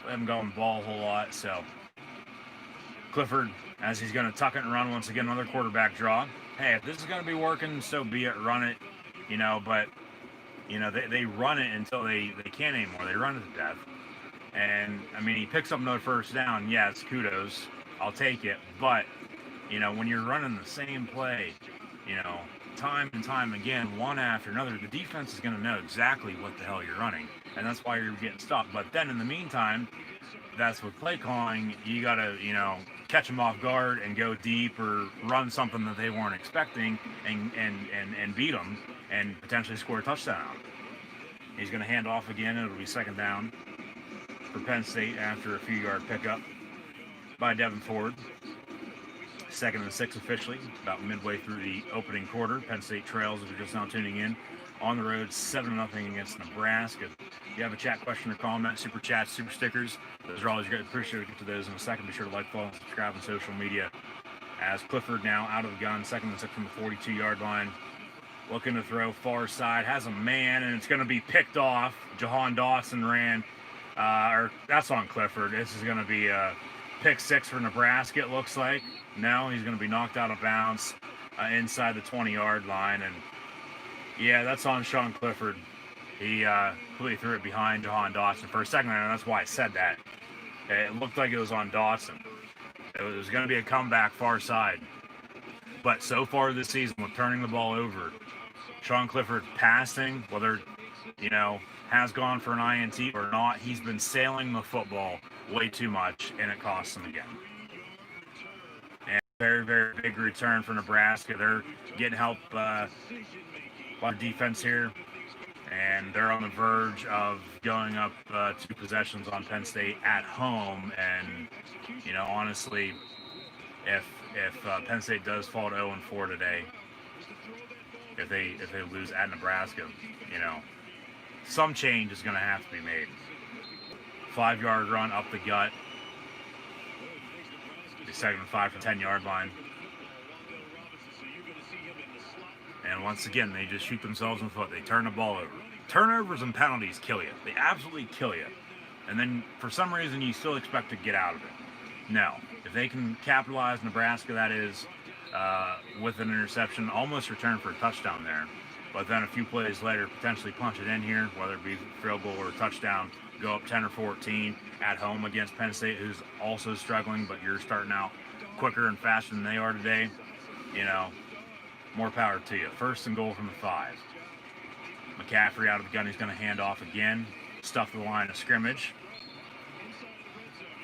haven't gone the ball a whole lot. So Clifford, as he's going to tuck it and run once again, another quarterback draw. Hey, if this is going to be working, so be it. Run it, but You know, they run it until they can't anymore. They run it to death. And, I mean, he picks up another first down. Yes, kudos. I'll take it. But, you know, when you're running the same play, you know, time and time again, one after another, the defense is going to know exactly what the hell you're running. And that's why you're getting stopped. But then in the meantime, that's with play calling, you got to, you know, catch them off guard and go deep or run something that they weren't expecting and beat them and potentially score a touchdown. He's going to hand off again. It'll be second down for Penn State after a few yard pickup by Devin Ford. 2nd and 6 officially, about midway through the opening quarter. Penn State trails, if you're just now tuning in, on the road 7-0 against Nebraska. If you have a chat, question, or comment, super chats, super stickers, those are always great. Appreciate it. Get to those in a second. Be sure to like, follow, and subscribe on social media. As Clifford now out of the gun, 2nd and 6 from the 42-yard line. Looking to throw far side, has a man, and it's going to be picked off. Jahan Dawson ran, or that's on Clifford. This is going to be a pick 6 for Nebraska, it looks like. No, he's going to be knocked out of bounds inside the 20-yard line. And, yeah, that's on Sean Clifford. He completely threw it behind Jahan Dawson for a second, and that's why I said that. It looked like it was on Dawson. It was going to be a comeback far side. But so far this season, with turning the ball over, Sean Clifford passing, whether, you know, has gone for an INT or not, he's been sailing the football way too much, and it costs him again. And very, very big return for Nebraska. They're getting help by the defense here, and they're on the verge of going up 2 possessions on Penn State at home. And, you know, honestly, if Penn State does fall to 0-4 today, if they lose at Nebraska, you know, some change is going to have to be made. 5-yard run up the gut. The 2nd and 5 from 10-yard line. And once again, they just shoot themselves in the foot. They turn the ball over. Turnovers and penalties kill you. They absolutely kill you. And then for some reason, you still expect to get out of it. No. If they can capitalize, Nebraska, that is, with an interception, almost return for a touchdown there. But then a few plays later, potentially punch it in here, whether it be field goal or a touchdown, go up 10 or 14 at home against Penn State, who's also struggling, but you're starting out quicker and faster than they are today. You know, more power to you. 1st and goal from the 5. McCaffrey out of the gun. He's going to hand off again. Stuff the line of scrimmage.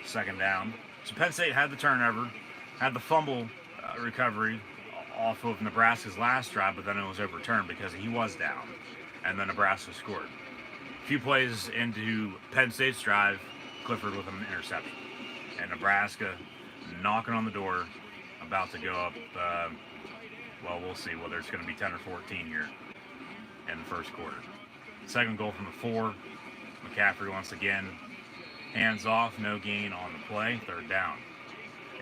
2nd down. So Penn State had the turnover, had the fumble recovery off of Nebraska's last drive, but then it was overturned because he was down, and then Nebraska scored. A few plays into Penn State's drive, Clifford with an interception, and Nebraska knocking on the door, about to go up. Well, we'll see whether it's going to be 10 or 14 here in the first quarter. 2nd goal from the 4. McCaffrey once again hands off, no gain on the play. 3rd down,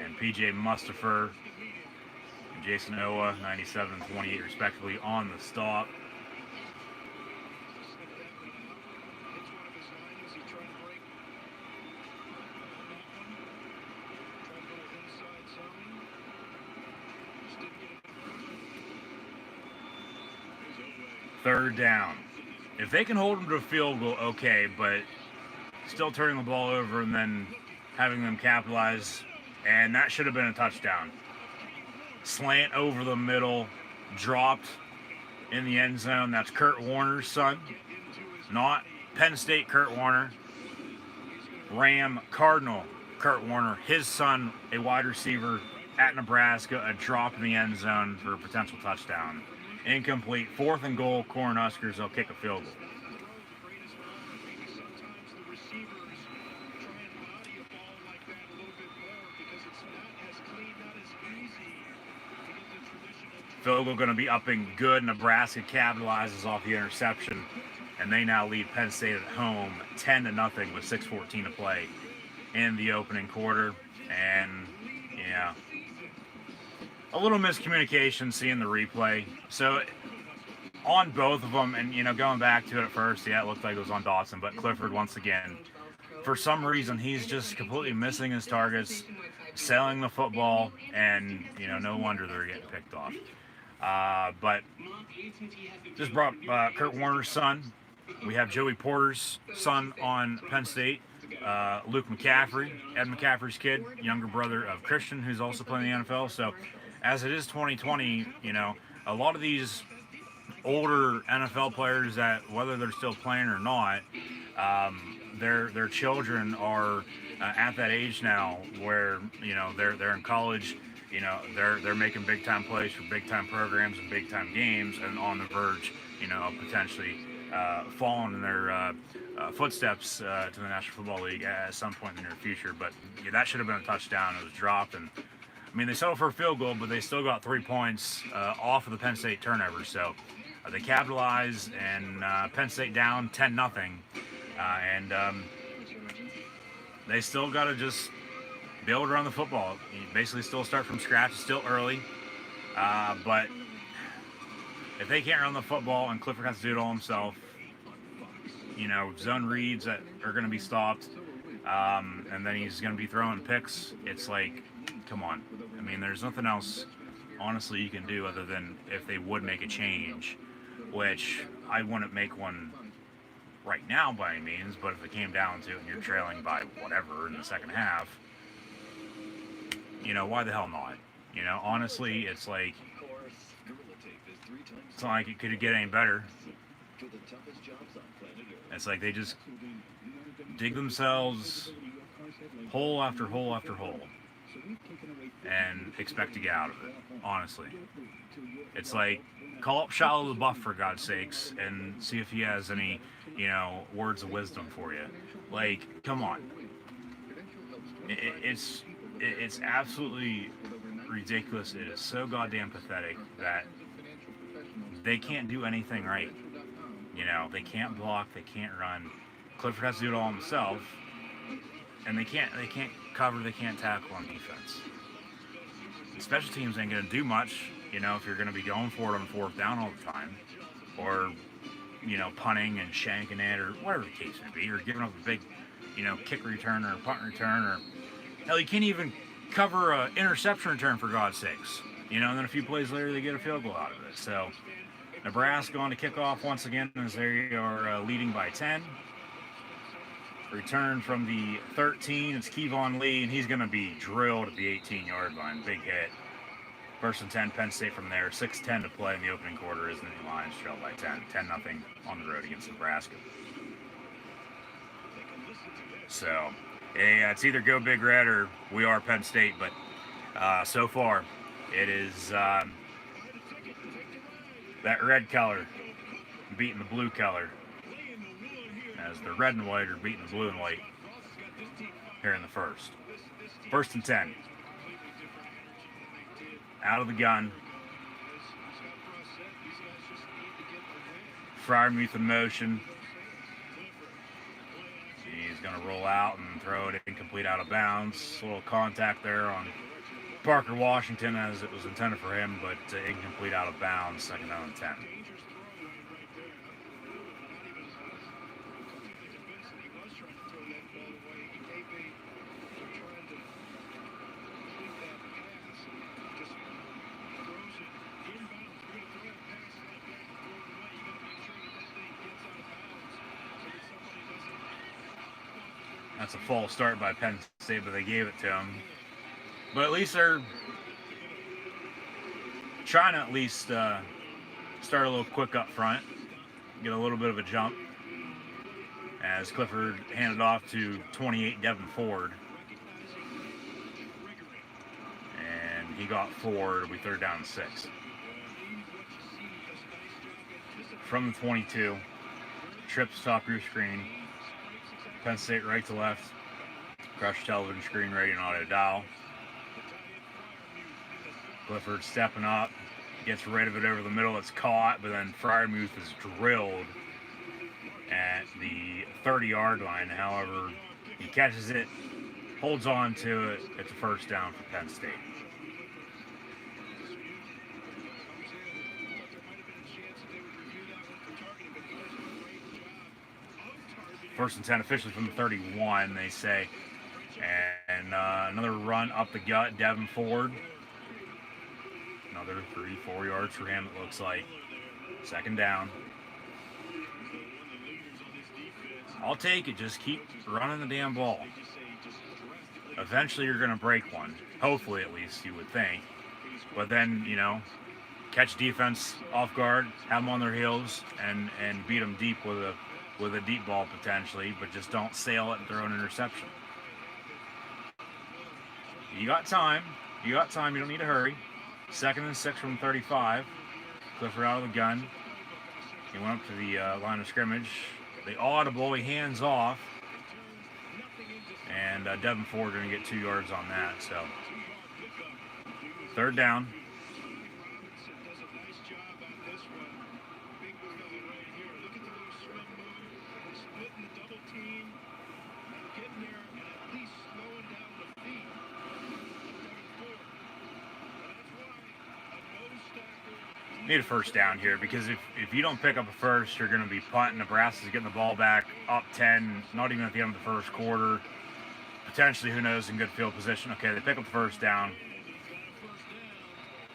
and PJ Mustipher and Jason Owa, 97 and 28 respectively, on the stop. Third down. If they can hold them to a field goal, okay, but still turning the ball over and then having them capitalize, and that should have been a touchdown. Slant over the middle, dropped in the end zone. That's Kurt Warner's son, not Penn State Kurt Warner. Ram Cardinal Kurt Warner, his son, a wide receiver at Nebraska, a drop in the end zone for a potential touchdown. Incomplete. 4th and goal, Cornhuskers. They'll kick a field goal. Field goal going to be up and good. Nebraska capitalizes off the interception, and they now lead Penn State at home 10-0 with 6:14 to play in the opening quarter. And yeah, a little miscommunication seeing the replay. So on both of them, and, you know, going back to it at first, yeah, it looked like it was on Dawson, but Clifford, once again, for some reason, he's just completely missing his targets, sailing the football, and, you know, no wonder they're getting picked off. But just brought Kurt Warner's son. We have Joey Porter's son on Penn State. Luke McCaffrey, Ed McCaffrey's kid, younger brother of Christian, who's also playing in the NFL. So, as it is 2020, a lot of these older NFL players that, whether they're still playing or not, their children are at that age now where they're in college. They're making big time plays for big time programs and big time games, and on the verge, of potentially following in their footsteps to the National Football League at some point in the near future. But that should have been a touchdown. It was dropped, and they settled for a field goal, but they still got 3 points off of the Penn State turnover. So they capitalized, and Penn State down 10-0, and they still got to just be able to run the football. You basically still start from scratch. It's still early, but if they can't run the football and Clifford has to do it all himself, zone reads that are going to be stopped, and then he's going to be throwing picks. It's like, come on. There's nothing else, honestly, you can do other than if they would make a change, which I wouldn't make one right now by any means, but if it came down to it and you're trailing by whatever in the second half, why the hell not? Honestly, it's like, it's not like it could get any better. It's like they just dig themselves hole after hole after hole and expect to get out of it, honestly. It's like, call up Shia LaBeouf, for God's sakes, and see if he has any, words of wisdom for you. Like, come on. It's absolutely ridiculous. It is so goddamn pathetic that they can't do anything right. They can't block, they can't run. Clifford has to do it all himself, and they can't cover, they can't tackle on defense. Special teams ain't going to do much, if you're going to be going for it on fourth down all the time, or, punting and shanking it, or whatever the case may be, or giving up a big, kick return or punt return, or hell, you can't even cover an interception return, for God's sakes. And then a few plays later, they get a field goal out of it. So, Nebraska on to kick off once again as they are leading by 10. Return from the 13, it's Kevon Lee, and he's going to be drilled at the 18-yard line. Big hit. First and 10, Penn State from there. 6:10 to play in the opening quarter as the Lions trail by 10. 10-0 on the road against Nebraska. So, it's either go Big Red or we are Penn State, but so far it is that red color beating the blue color, as the red and white are beating the blue and white here in the first. First and 10. Out of the gun. Fryermuth in motion. He's going to roll out and throw it incomplete out of bounds. A little contact there on Parker Washington as it was intended for him, but incomplete out of bounds. Second down and 10. That's a false start by Penn State, but they gave it to him. But at least they're trying to at least start a little quick up front, get a little bit of a jump, as Clifford handed off to 28 Devin Ford. And he got 4. It'll be third down and 6. From the 22, trips top of your screen. Penn State right to left. Crush television screen ready and auto dial. Clifford stepping up, gets rid of it over the middle. It's caught, but then Fryermuth is drilled at the 30-yard line. However, he catches it, holds on to it. It's a first down for Penn State. First and 10 officially from the 31, they say. And another run up the gut, Devin Ford. Another 3-4 yards for him, it looks like. Second down. I'll take it. Just keep running the damn ball. Eventually you're going to break one. Hopefully, at least, you would think. But then, you know, catch defense off guard, have them on their heels, and beat them deep with a deep ball potentially, but just don't sail it and throw an interception. You got time. You got time. You don't need to hurry. 2nd and 6 from 35. Clifford out of the gun. He went up to the line of scrimmage. The audible, he hands off. And Devin Ford going to get 2 yards on that. So, 3rd down. Need a first down here, because if you don't pick up a first, you're going to be punting. Nebraska's getting the ball back up 10, not even at the end of the first quarter. Potentially, who knows, in good field position. Okay, they pick up the first down.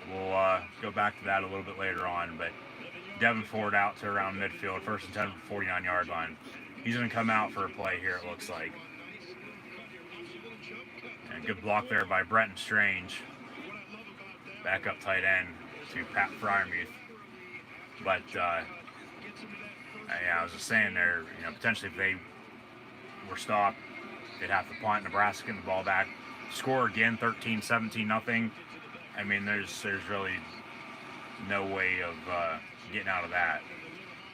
We'll go back to that a little bit later on, but Devin Ford out to around midfield, 1st and 10 from the 49-yard line. He's going to come out for a play here, it looks like. And good block there by Brenton Strange. Backup tight end to Pat Fryermuth. But, yeah, I was just saying there, you know, potentially if they were stopped, they'd have to punt. Nebraska getting the ball back. Score again, 13-17, nothing. I mean, there's really no way of getting out of that,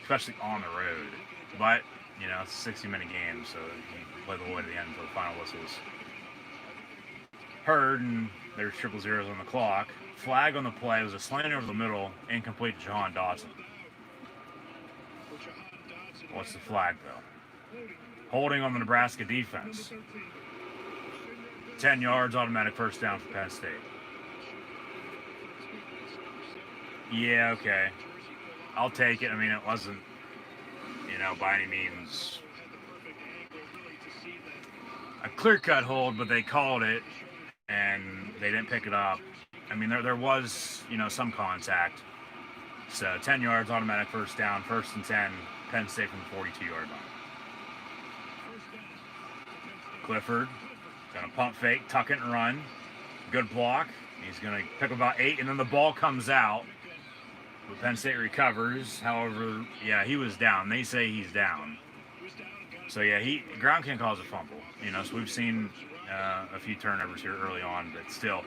especially on the road. But, you know, it's a 60-minute game, so you play the way to the end until the final whistles heard, and there's 0-0 on the clock. Flag on the play. It was a slant over the middle, incomplete to Jahan Dotson. What's the flag, though? Holding on the Nebraska defense. 10 yards, automatic first down for Penn State. Yeah, okay. I'll take it. I mean, it wasn't, you know, by any means a clear-cut hold, but they called it, and they didn't pick it up. I mean, there was, you know, some contact. So 10 yards, automatic first down, 1st and 10, Penn State from the 42-yard line. Clifford gonna pump fake, tuck it and run. Good block. He's gonna pick about 8, and then the ball comes out. But Penn State recovers. However, yeah, he was down. They say he's down. So yeah, ground can cause a fumble. You know, so we've seen a few turnovers here early on, but still,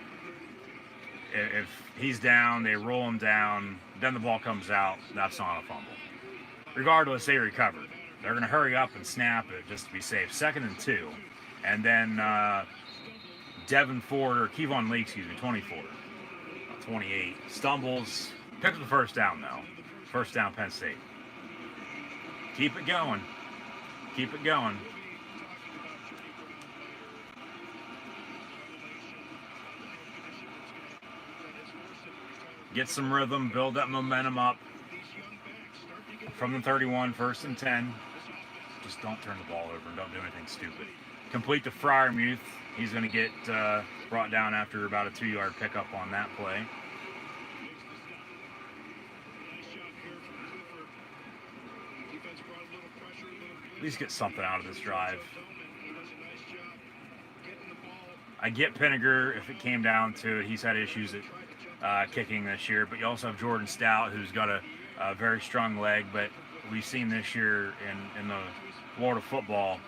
if he's down, they roll him down, then the ball comes out, that's not a fumble. Regardless, they recovered. They're going to hurry up and snap it just to be safe. 2nd and 2. And then Devin Ford, or Kevon Lee, 24, 28, stumbles, picks up the first down, though. First down, Penn State. Keep it going. Keep it going. Get some rhythm, build that momentum up. From the 31, 1st and 10. Just don't turn the ball over and don't do anything stupid. Complete to Fryermuth. He's going to get brought down after about a 2-yard pickup on that play. At least get something out of this drive. I get Pinniger if it came down to it. He's had issues at kicking this year, but you also have Jordan Stout, who's got a very strong leg. But we've seen this year in the world of football,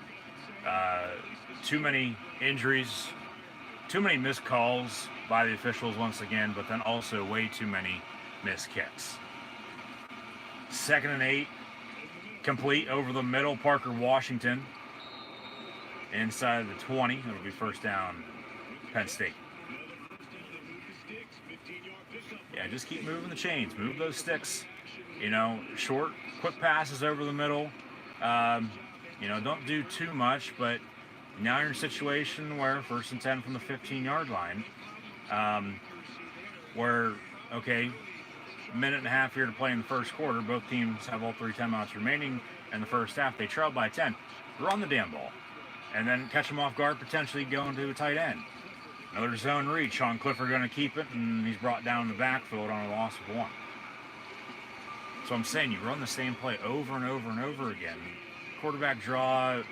too many injuries, too many missed calls by the officials once again, but then also way too many missed kicks. 2nd and 8, complete over the middle, Parker Washington. Inside of the 20, it'll be first down, Penn State. Yeah, just keep moving the chains, move those sticks. You know, short, quick passes over the middle. You know, don't do too much, but now you're in a situation where 1st and 10 from the 15-yard line, where, okay, minute and a half here to play in the first quarter. Both teams have all 3 timeouts remaining in the first half. They trail by 10. Run the damn ball. And then catch them off guard, potentially going to a tight end. Another zone read. Sean Clifford going to keep it, and he's brought down in the backfield on a loss of 1. So I'm saying you run the same play over and over and over again. Quarterback draw,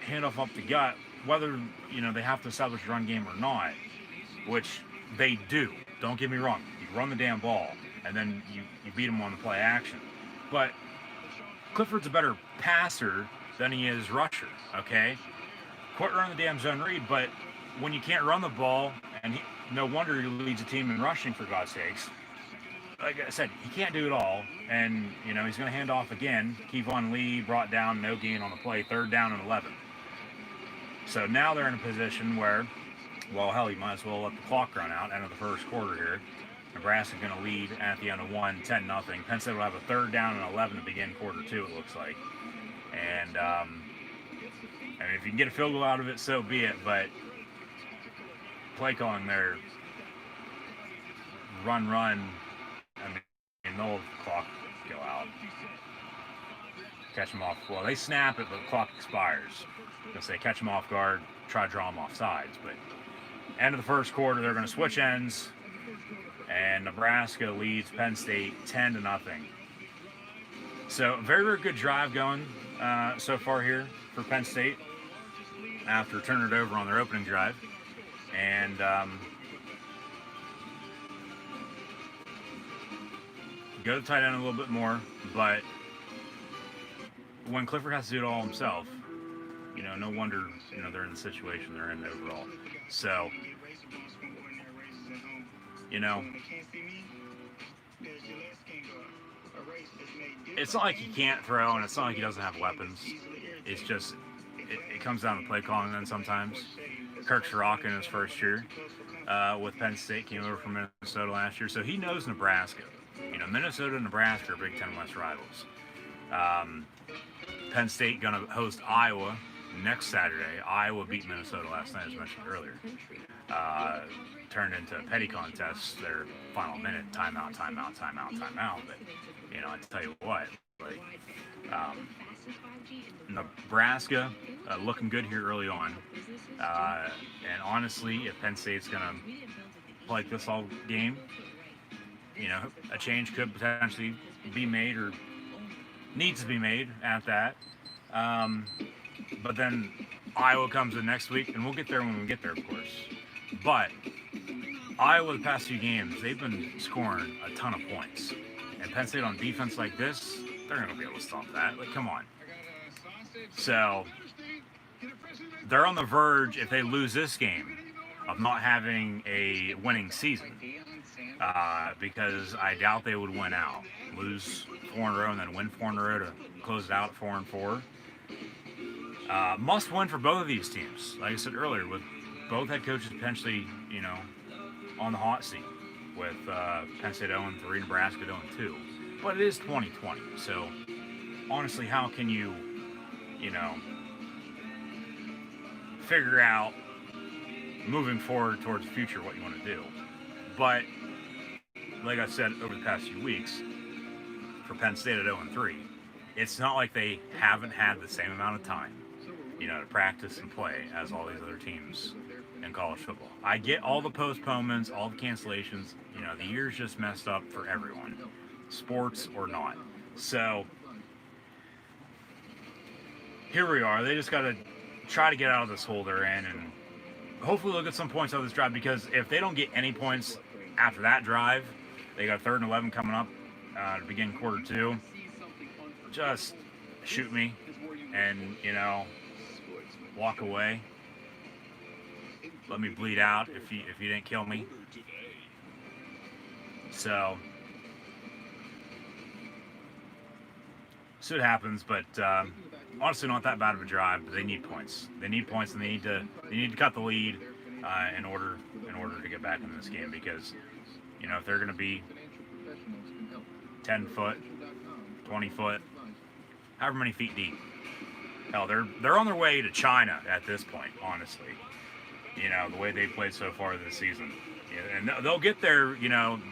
handoff up the gut, whether they have to establish a run game or not, which they do. Don't get me wrong. You run the damn ball, and then you beat them on the play action. But Clifford's a better passer than he is rusher, okay? Quit running the damn zone read, but when you can't run the ball, and no wonder he leads a team in rushing, for God's sakes. Like I said, he can't do it all, and he's going to hand off again. Kevon Lee brought down, no gain on the play, 3rd down and 11. So now they're in a position where, well, hell, you might as well let the clock run out. End of the first quarter here. Nebraska going to lead at the end of 1, 10-0. Penn State will have a 3rd down and 11 to begin quarter 2, it looks like. And if you can get a field goal out of it, so be it. But play calling there, run. They'll the clock go out. Catch them off. Well, they snap it, but the clock expires. They'll say catch them off guard, try to draw them off sides. But end of the first quarter, they're going to switch ends, and Nebraska leads Penn State 10-0. So very, very good drive going so far here for Penn State after turning it over on their opening drive. And go to tight end a little bit more, but when Clifford has to do it all himself, no wonder, they're in the situation they're in overall. So, it's not like he can't throw, and it's not like he doesn't have weapons. It's just, it comes down to play calling then sometimes. Kirk Soroka in his first year with Penn State came over from Minnesota last year, so he knows Nebraska. Minnesota and Nebraska are Big Ten West rivals. Penn State going to host Iowa next Saturday. Iowa beat Minnesota last night, as mentioned earlier. Turned into a petty contest, their final minute, timeout. But, I tell you what, Nebraska looking good here early on. And honestly, if Penn State's going to play like this all game, a change could potentially be made or needs to be made at that. But then Iowa comes in next week, and we'll get there when we get there, of course. But Iowa, the past 2 games, they've been scoring a ton of points. And Penn State on defense like this, they're not going to be able to stop that. Come on. So they're on the verge, if they lose this game, of not having a winning season. Because I doubt they would win out. Lose 4 in a row and then win 4 in a row to close it out at 4-4. Must win for both of these teams. Like I said earlier, with both head coaches potentially, on the hot seat. With Penn State 0-3, Nebraska 0-2. But it is 2020, so honestly, how can you, figure out moving forward towards the future what you want to do? But like I said over the past few weeks, for Penn State at 0-3, it's not like they haven't had the same amount of time, to practice and play as all these other teams in college football. I get all the postponements, all the cancellations. The year's just messed up for everyone, sports or not. So here we are. They just got to try to get out of this hole they're in, and hopefully they'll get some points out of this drive, because if they don't get any points after that drive, they got 3rd and 11 coming up to begin quarter 2. Just shoot me and, walk away. Let me bleed out if you didn't kill me. So, see what happens, but honestly not that bad of a drive, but they need points. They need points, and they need to cut the lead in order to get back in this game, because if they're going to be 10 foot, 20 foot, however many feet deep, hell, they're on their way to China at this point, honestly. The way they've played so far this season. And they'll get there,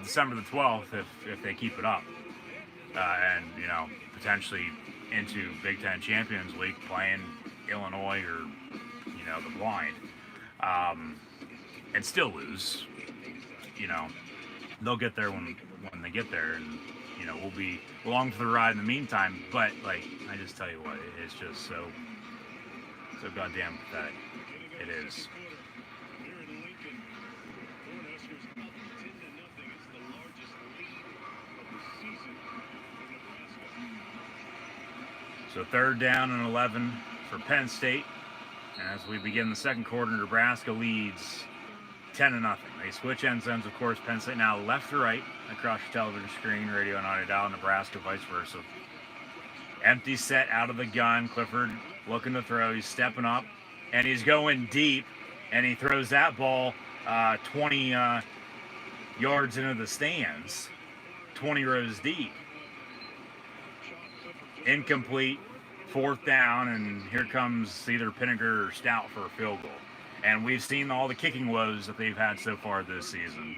December the 12th if they keep it up. And, potentially into Big Ten Champions League playing Illinois or, the blind. and still lose, you know, they'll get there when they get there, and you know, we'll be along for the ride in the meantime. But like, I just tell you what, it's just so goddamn pathetic. It is. So 3rd down and 11 for Penn State. And as we begin the second quarter, Nebraska leads 10-0. They switch end zones, of course. Penn State now left to right across your television screen, radio and audio dial. Nebraska vice versa. Empty set out of the gun. Clifford looking to throw. He's stepping up, and he's going deep, and he throws that ball 20 yards into the stands, 20 rows deep. Incomplete, 4th down, and here comes either Pinniger or Stout for a field goal. And we've seen all the kicking woes that they've had so far this season.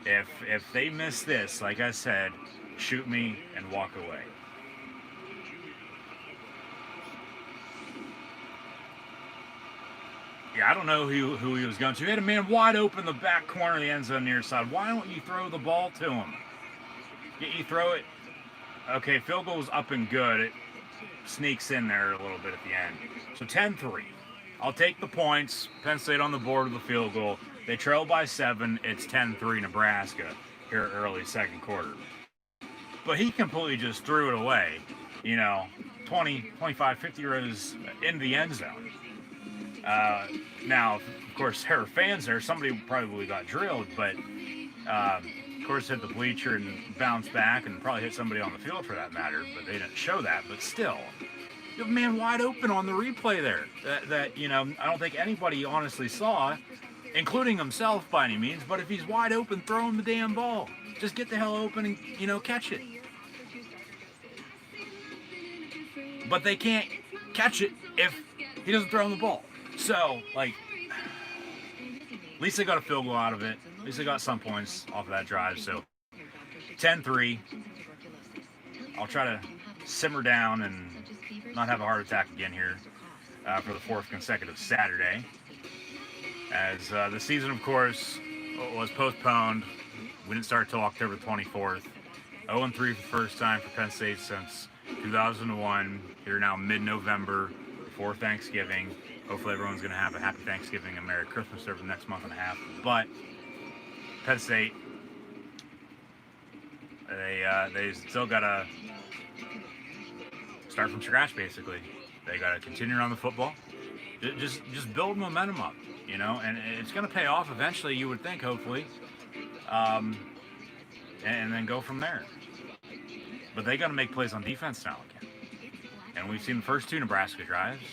If they miss this, like I said, shoot me and walk away. Yeah, I don't know who he was going to. He had a man wide open in the back corner of the end zone near side. Why don't you throw the ball to him? You throw it. Okay, field goal was up and good. It sneaks in there a little bit at the end. So 10-3. I'll take the points. Penn State on the board with the field goal. They trail by 7. It's 10-3 Nebraska here early second quarter. But he completely just threw it away. You know, 20, 25, 50 rows into the end zone. Now, of course, there are fans there. Somebody probably got drilled, but of course hit the bleacher and bounced back and probably hit somebody on the field for that matter, but they didn't show that. But still, you have a man wide open on the replay there that you know, I don't think anybody honestly saw, including himself by any means. But if he's wide open, throw him the damn ball. Just get the hell open and, you know, catch it. But they can't catch it if he doesn't throw him the ball. So, like, at least they got a field goal out of it. At least they got some points off of that drive. So 10-3. I'll try to simmer down and not have a heart attack again here for the 4th consecutive Saturday. As the season, of course, was postponed. We didn't start until October 24th. 0-3 for the first time for Penn State since 2001. Here now mid-November before Thanksgiving. Hopefully everyone's going to have a happy Thanksgiving and Merry Christmas over the next month and a half. But Penn State, they still got to start from scratch, basically. They got to continue on the football. Just build momentum up, you know, and it's going to pay off eventually, you would think, hopefully. And then go from there. But they got to make plays on defense now again. And we've seen the first 2 Nebraska drives.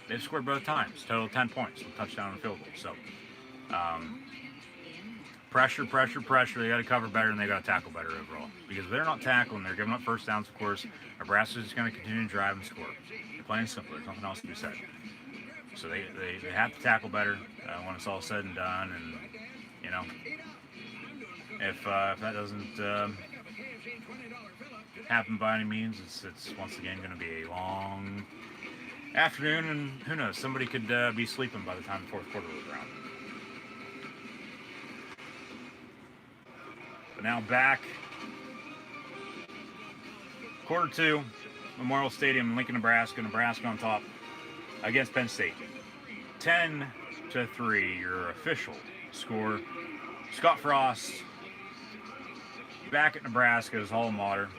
They've scored both times. Total 10 points. A touchdown and a field goal. So, pressure. They got to cover better and they got to tackle better overall. Because if they're not tackling, they're giving up first downs, of course. Nebraska's just going to continue to drive and score. Plain and simple. There's nothing else to be said. So they have to tackle better when it's all said and done. And, you know, if that doesn't happen by any means, it's once again going to be a long afternoon, and who knows, somebody could be sleeping by the time the 4th quarter was around. But now back, quarter 2, Memorial Stadium, Lincoln, Nebraska. Nebraska on top against Penn State. 10-3, your official score. Scott Frost back at Nebraska's alma mater.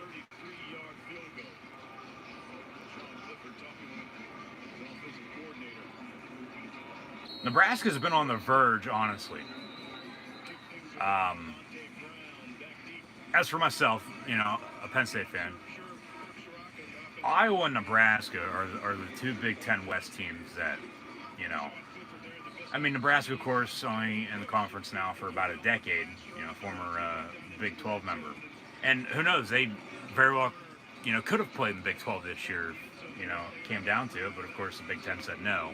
Nebraska's been on the verge, honestly. As for myself, you know, a Penn State fan, Iowa and Nebraska are the 2 Big Ten West teams that, you know, I mean, Nebraska, of course, only in the conference now for about a decade, you know, former Big 12 member. And who knows, they very well, you know, could have played in the Big 12 this year, you know, it came down to it, but of course the Big Ten said no.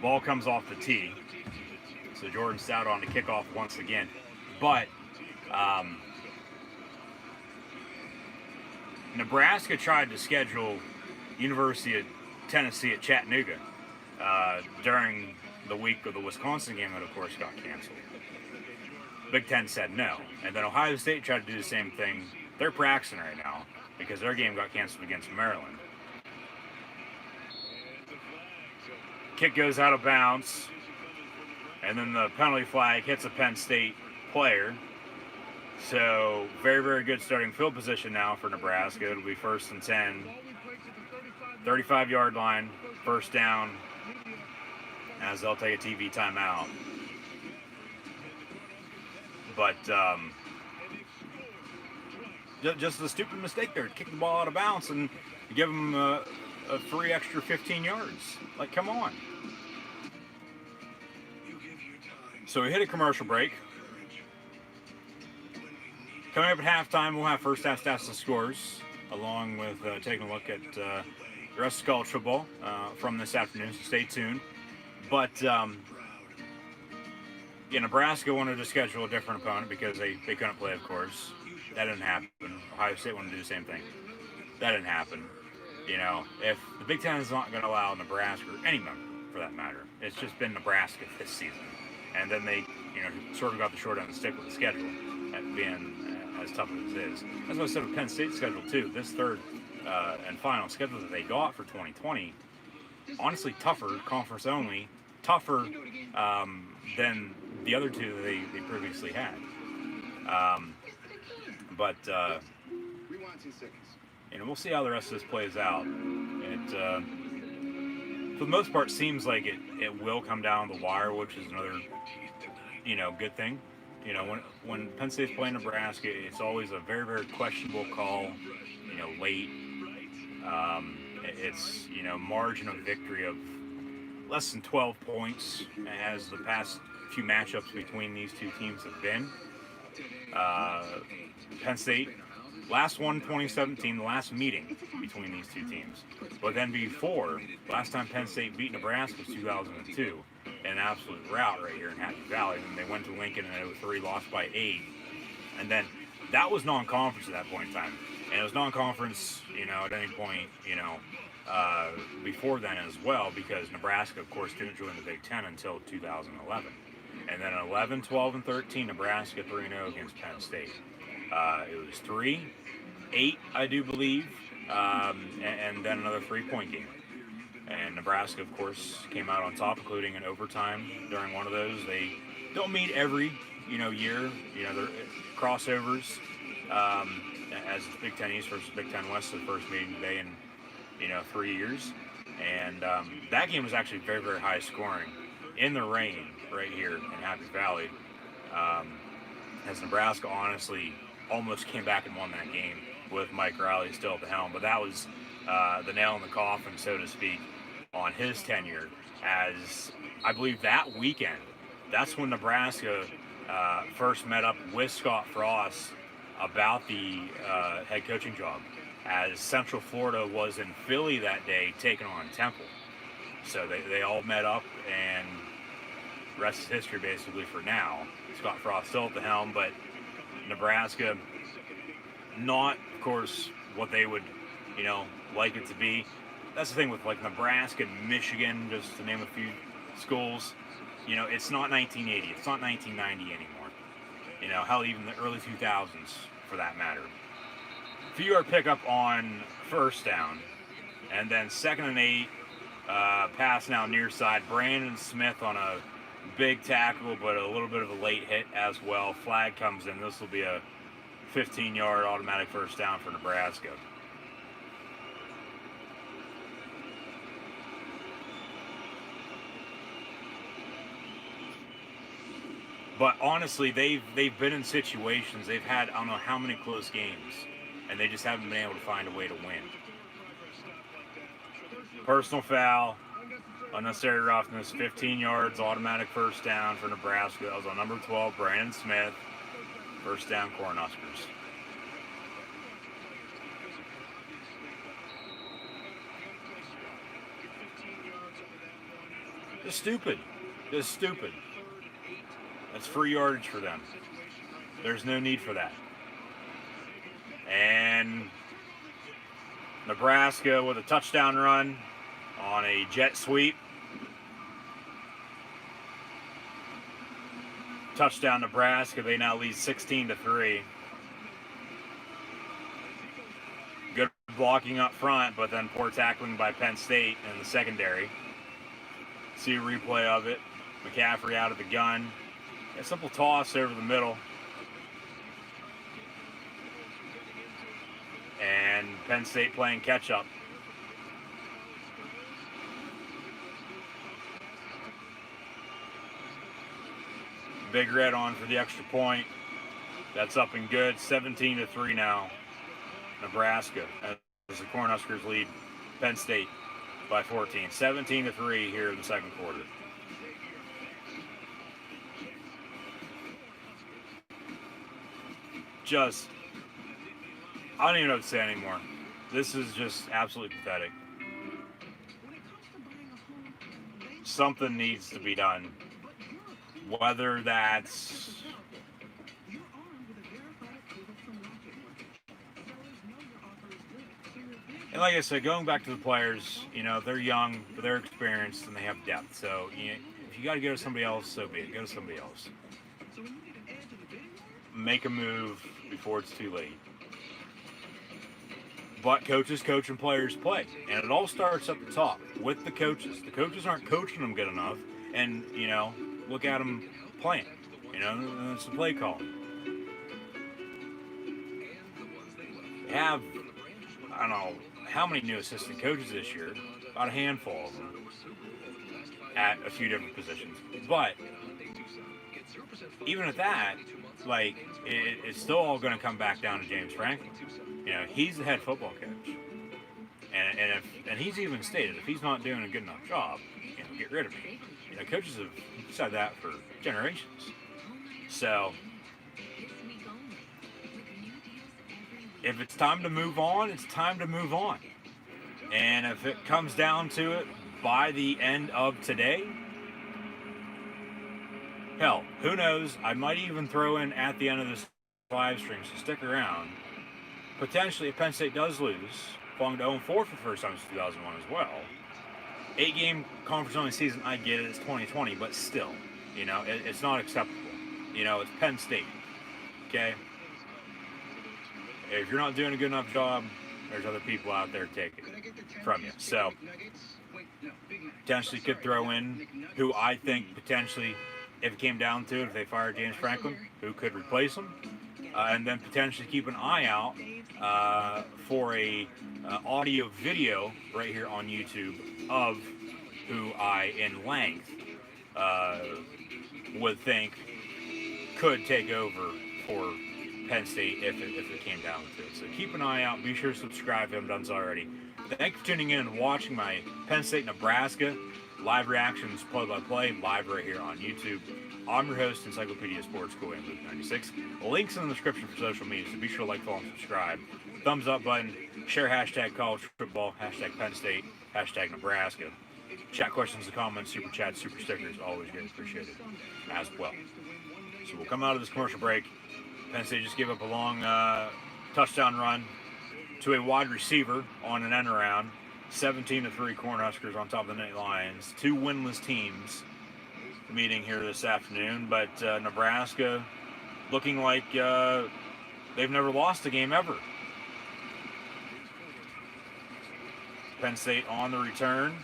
Ball comes off the tee. So Jordan Stout on to kick off once again. But Nebraska tried to schedule University of Tennessee at Chattanooga during the week of the Wisconsin game that, of course, got canceled. Big Ten said no. And then Ohio State tried to do the same thing. They're practicing right now because their game got canceled against Maryland. Kick goes out of bounds, and then the penalty flag hits a Penn State player. So very, very good starting field position now for Nebraska. It'll be 1st and 10. 35-yard line, first down, as they'll take a TV timeout. But just a stupid mistake there. Kick the ball out of bounds and give them a free extra 15 yards. Like, come on. So we hit a commercial break. Coming up at halftime, we'll have first half stats and scores, along with taking a look at the rest of college football from this afternoon, so stay tuned. But, Nebraska wanted to schedule a different opponent because they couldn't play, of course. That didn't happen. Ohio State wanted to do the same thing. That didn't happen. If the Big Ten is not going to allow Nebraska, or any member for that matter, it's just been Nebraska this season. And then they, sort of got the short end of the stick with the schedule, at being as tough as it is. That's what I said with Penn State's schedule, too. This third and final schedule that they got for 2020, honestly tougher, conference only, tougher than the other two that they previously had. But we'll see how the rest of this plays out. It, for the most part, seems like it will come down the wire, which is another, good thing. When Penn State's playing Nebraska, it's always a very, very questionable call, late. It's, margin of victory of less than 12 points, as the past few matchups between these two teams have been. Penn State, last one, 2017, the last meeting between these two teams. But then before, last time Penn State beat Nebraska was 2002. An absolute rout right here in Happy Valley. And they went to Lincoln in 03, lost by 8. And then that was non-conference at that point in time. And it was non-conference, at any point, before then as well, because Nebraska, of course, didn't join the Big Ten until 2011. And then 11, 12, and 13, Nebraska 3-0 against Penn State. It was 3, 8, I do believe, and then another 3-point game. And Nebraska, of course, came out on top, including an overtime during one of those. They don't meet every, year. They're crossovers, as it's Big Ten East versus Big Ten West, the first meeting today in, 3 years. And that game was actually very, very high scoring in the rain right here in Happy Valley. As Nebraska honestly almost came back and won that game with Mike Riley still at the helm. But that was the nail in the coffin, so to speak, on his tenure, as I believe that weekend, that's when Nebraska first met up with Scott Frost about the head coaching job, as Central Florida was in Philly that day taking on Temple. So they all met up, and rest is history basically for now. Scott Frost still at the helm, but Nebraska, not, of course, what they would, like it to be. That's the thing with, Nebraska and Michigan, just to name a few schools. It's not 1980. It's not 1990 anymore. Hell, even the early 2000s, for that matter. 3-yard pickup on first down. And then 2nd and 8, pass now near side. Brandon Smith on a big tackle, but a little bit of a late hit as well. Flag comes in. This will be a 15-yard automatic first down for Nebraska. But honestly, they've been in situations, they've had, I don't know how many close games, and they just haven't been able to find a way to win. Personal foul, unnecessary roughness, 15 yards, automatic first down for Nebraska. That was on number 12, Brandon Smith. First down, Cornhuskers. Just stupid. Just stupid. That's free yardage for them. There's no need for that. And Nebraska with a touchdown run on a jet sweep. Touchdown Nebraska. They now lead 16-3. Good blocking up front, but then poor tackling by Penn State in the secondary. See a replay of it. McCaffrey out of the gun. A simple toss over the middle. And Penn State playing catch up. Big Red on for the extra point. That's up and good. 17-3 now. Nebraska as the Cornhuskers lead Penn State by 14. 17-3 here in the second quarter. Just, I don't even know what to say anymore. This is just absolutely pathetic. Something needs to be done. Whether that's and like I said, going back to the players, you know, they're young, but they're experienced and they have depth. So you know, if you got to go to somebody else, so be it. Go to somebody else. Make a move before it's too late. But coaches coach and players play. And it all starts at the top with the coaches. The coaches aren't coaching them good enough. And, you know, look at them playing. You know, it's the play call. They have, I don't know, how many new assistant coaches this year? About a handful of them at a few different positions. But even at that, like, it's still all going to come back down to James Franklin. You know, he's the head football coach, and he's even stated if he's not doing a good enough job, you know, get rid of him. You know, coaches have said that for generations. So if it's time to move on, it's time to move on. And if it comes down to it by the end of today, hell, who knows? I might even throw in at the end of this live stream, so stick around. Potentially, if Penn State does lose, falling to 0-4 for the first time since 2001 as well. 8-game conference-only season, I get it, it's 2020, but still, you know, it's not acceptable. You know, it's Penn State, okay? If you're not doing a good enough job, there's other people out there taking it from you. So, potentially could throw in who I think potentially, if it came down to it, if they fired James Franklin, who could replace him. And then potentially keep an eye out for a audio video right here on YouTube of who I, in length, would think could take over for Penn State if it came down to it. So keep an eye out. Be sure to subscribe if you haven't done so already. Thank you for tuning in and watching my Penn State Nebraska live reactions play-by-play live right here on YouTube. I'm your host, Encyclopedia Sports Cool and Luke 96. Links in the description for social media, so be sure to like, follow, and subscribe. Thumbs up button, share hashtag college football, hashtag Penn State, hashtag Nebraska. Chat questions and comments, super chats, super stickers, always get appreciated as well. So we'll come out of this commercial break. Penn State just gave up a long touchdown run to a wide receiver on an end around. 17-3 Cornhuskers on top of the Nittany Lions. Two winless teams meeting here this afternoon, but Nebraska looking like they've never lost a game ever. Penn State on the return.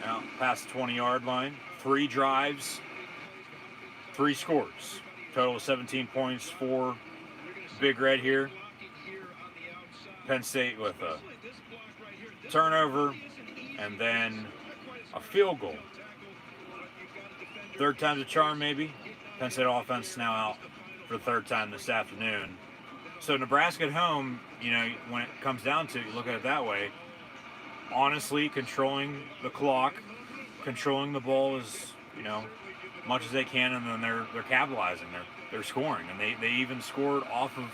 Now past the 20-yard line. 3 drives, 3 scores. Total of 17 points for Big Red here. Penn State with a turnover and then a field goal. Third time's a charm, maybe. Penn State offense now out for the third time this afternoon. So Nebraska at home, you know, when it comes down to it, you look at it that way, honestly controlling the clock, controlling the ball as, you know, much as they can, and then they're capitalizing, they're scoring, and they even scored off of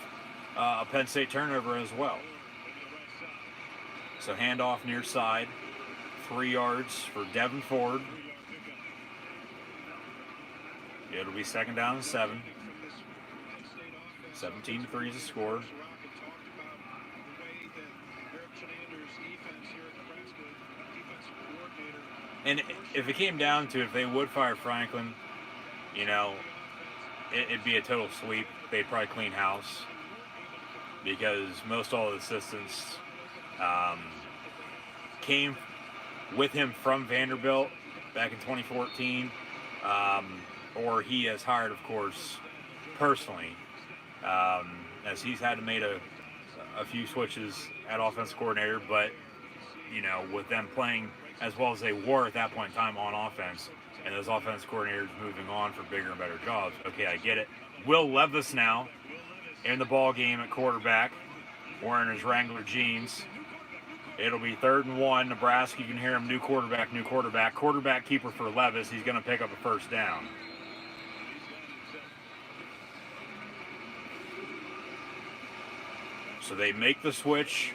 a Penn State turnover as well. So handoff near side, 3 yards for Devin Ford. It'll be second down and 7. 17-3 is the score. And if it came down to it, if they would fire Franklin, you know, it'd be a total sweep. They'd probably clean house because most all the assistants came with him from Vanderbilt back in 2014, or he has hired, of course, personally, as he's had to make a few switches at offensive coordinator, but, you know, with them playing as well as they were at that point in time on offense, and those offensive coordinators moving on for bigger and better jobs. Okay, I get it. Will Levis now in the ball game at quarterback, wearing his Wrangler jeans. It'll be 3rd and 1. Nebraska, you can hear him, new quarterback, new quarterback. Quarterback keeper for Levis. He's going to pick up a first down. So they make the switch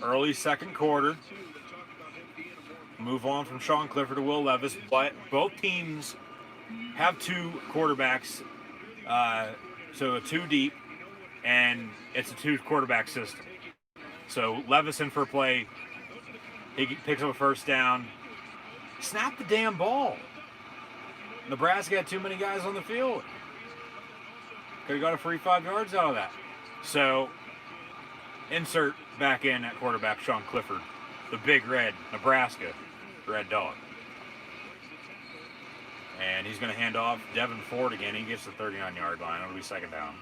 early second quarter. Move on from Sean Clifford to Will Levis, but both teams have 2 quarterbacks, so a 2 deep, and it's a 2 quarterback system. So Levis in for a play, he picks up a first down. Snap the damn ball. Nebraska had too many guys on the field. Could have got a free 5 yards out of that. So insert back in at quarterback Sean Clifford, the big red, Nebraska red dog. And he's going to hand off Devin Ford again. He gets the 39-yard line. It'll be second down.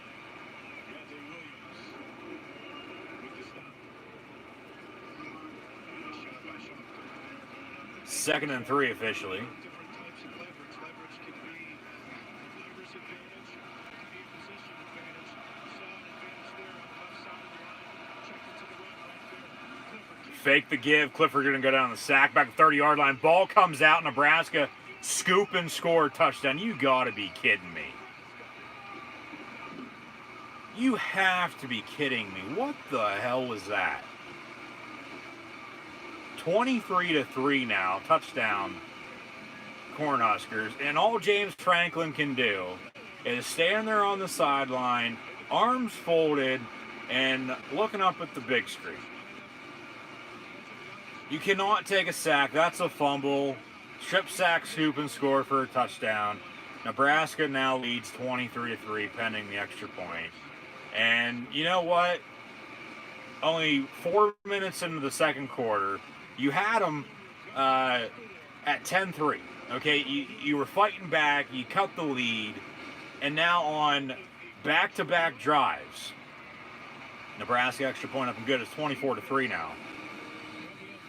Second and 3 officially. Fake the give. Clifford going to go down the sack. Back to 30-yard line. Ball comes out. Nebraska scoop and score, touchdown. You got to be kidding me. You have to be kidding me. What the hell was that? 23-3 now. Touchdown, Cornhuskers. And all James Franklin can do is stand there on the sideline, arms folded, and looking up at the big screen. You cannot take a sack. That's a fumble. Strip sack, scoop, and score for a touchdown. Nebraska now leads 23-3, pending the extra point. And you know what? Only 4 minutes into the second quarter, you had them at 10-3. Okay, you were fighting back. You cut the lead, and now on back-to-back drives, Nebraska extra point up and good. It's 24-3 now.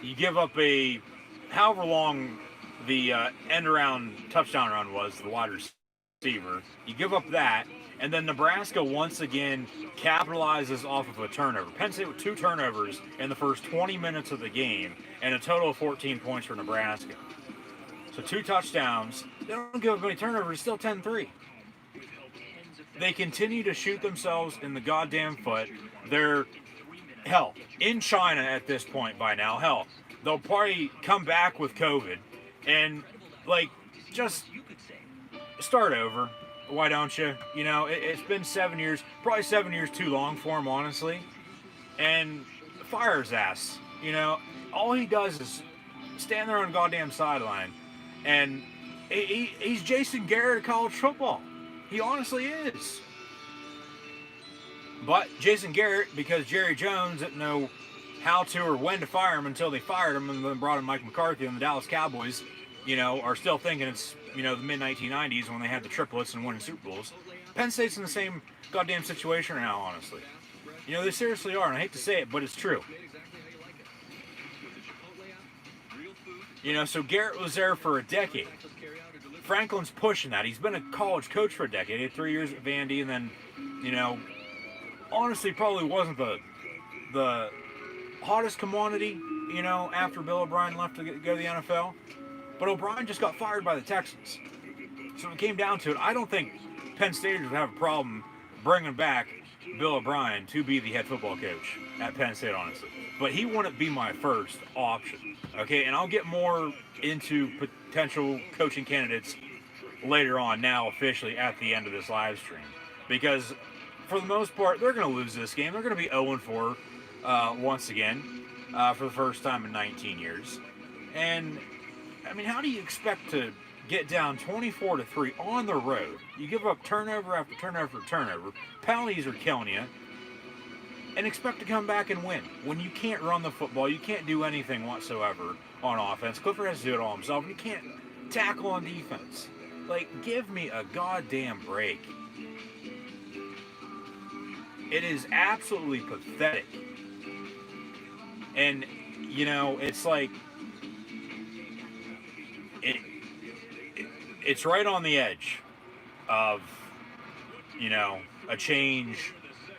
You give up a however long the end-around touchdown run was, the wide receiver. You give up that, and then Nebraska once again capitalizes off of a turnover. Penn State with 2 turnovers in the first 20 minutes of the game, and a total of 14 points for Nebraska. So 2 touchdowns. They don't give up any turnovers. It's still 10-3. They continue to shoot themselves in the goddamn foot. They're, hell, in China at this point by now. Hell, they'll probably come back with COVID and, like, just start over. Why don't you? You know, it's been 7 years, probably 7 years too long for him, honestly. And fire his ass. You know, all he does is stand there on the goddamn sideline. And he's Jason Garrett of college football. He honestly is. But Jason Garrett, because Jerry Jones didn't know how to or when to fire him until they fired him and then brought in Mike McCarthy, and the Dallas Cowboys, you know, are still thinking it's, you know, the mid-1990s when they had the triplets and winning Super Bowls. Penn State's in the same goddamn situation right now, honestly. You know, they seriously are, and I hate to say it, but it's true. You know, so Garrett was there for a decade. Franklin's pushing that. He's been a college coach for a decade. He had 3 years at Vandy, and then, you know, honestly probably wasn't the hottest commodity, you know, after Bill O'Brien left to go to the NFL. But O'Brien just got fired by the Texans. So it came down to it. I don't think Penn State would have a problem bringing back Bill O'Brien to be the head football coach at Penn State, honestly. But he wouldn't be my first option. Okay, and I'll get more into potential coaching candidates later on, now officially at the end of this live stream. Because for the most part, they're going to lose this game. They're going to be 0-4 once again for the first time in 19 years. And, I mean, how do you expect to get down 24-3 on the road. You give up turnover after turnover after turnover. Penalties are killing you. And expect to come back and win. When you can't run the football, you can't do anything whatsoever on offense. Clifford has to do it all himself, and you can't tackle on defense. Like, give me a goddamn break. It is absolutely pathetic. And, you know, it's like, it's right on the edge of, you know, a change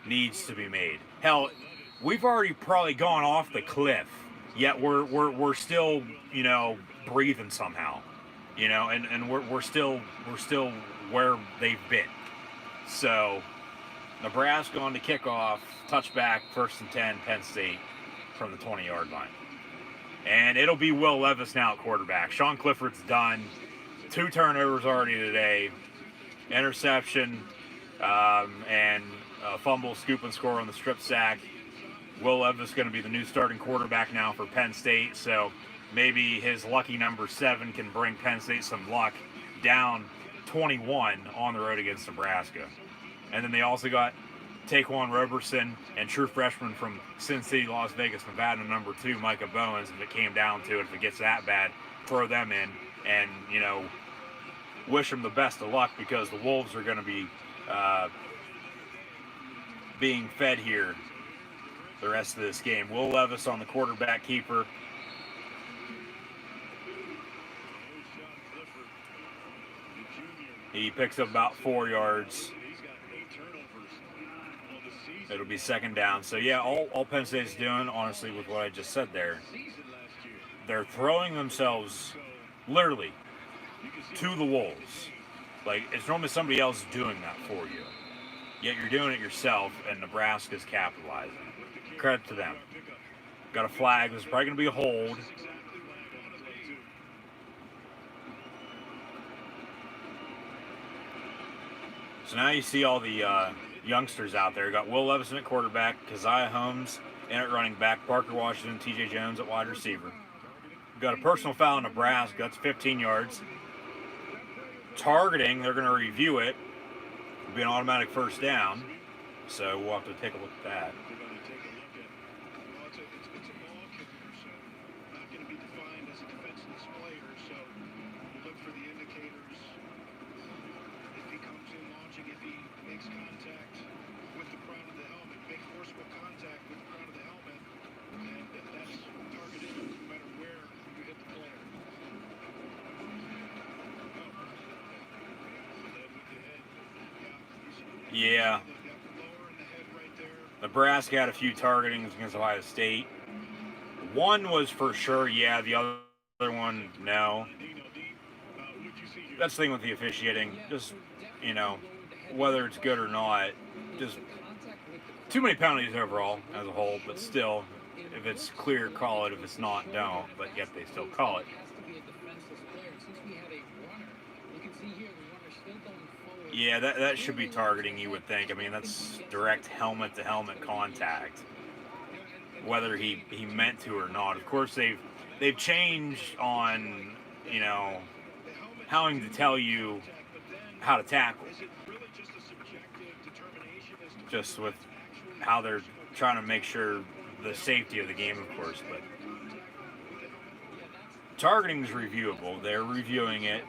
needs to be made. Hell, we've already probably gone off the cliff, yet we're still, you know, breathing somehow, you know, and we're still where they've been. So Nebraska on the kickoff, touchback, 1st and 10, Penn State from the 20-yard line. And it'll be Will Levis now at quarterback. Sean Clifford's done. 2 turnovers already today. Interception, and a fumble, scoop, and score on the strip sack. Will Levis is going to be the new starting quarterback now for Penn State, so maybe his lucky number 7 can bring Penn State some luck down 21 on the road against Nebraska. And then they also got Taquan Roberson and true freshman from Sin City, Las Vegas, Nevada, number 2, Micah Bowens. If it came down to it, if it gets that bad, throw them in and, you know, wish them the best of luck, because the Wolves are going to be being fed here the rest of this game. Will Levis on the quarterback keeper. He picks up about 4 yards. It'll be 2nd down. So, yeah, all Penn State's doing, honestly, with what I just said there, they're throwing themselves literally to the wolves. Like, it's normally somebody else doing that for you. Yet you're doing it yourself, and Nebraska's capitalizing. Credit to them. Got a flag. There's probably going to be a hold. So now you see all the youngsters out there. You got Will Levis at quarterback, Keziah Holmes in at running back, Parker Washington, T.J. Jones at wide receiver. We've got a personal foul in Nebraska. That's 15 yards. Targeting, they're going to review it. It'll be an automatic 1st down. So we'll have to take a look at that. Yeah. Nebraska had a few targetings against Ohio State. One was for sure, yeah. The other one, no. That's the thing with the officiating. Just, you know, whether it's good or not, just too many penalties overall as a whole. But still, if it's clear, call it. If it's not, don't. But yet they still call it. Yeah, that should be targeting, you would think. I mean, that's direct helmet-to-helmet contact, whether he meant to or not. Of course, they've changed on, you know, having to tell you how to tackle, just with how they're trying to make sure the safety of the game, of course. But targeting is reviewable. They're reviewing it.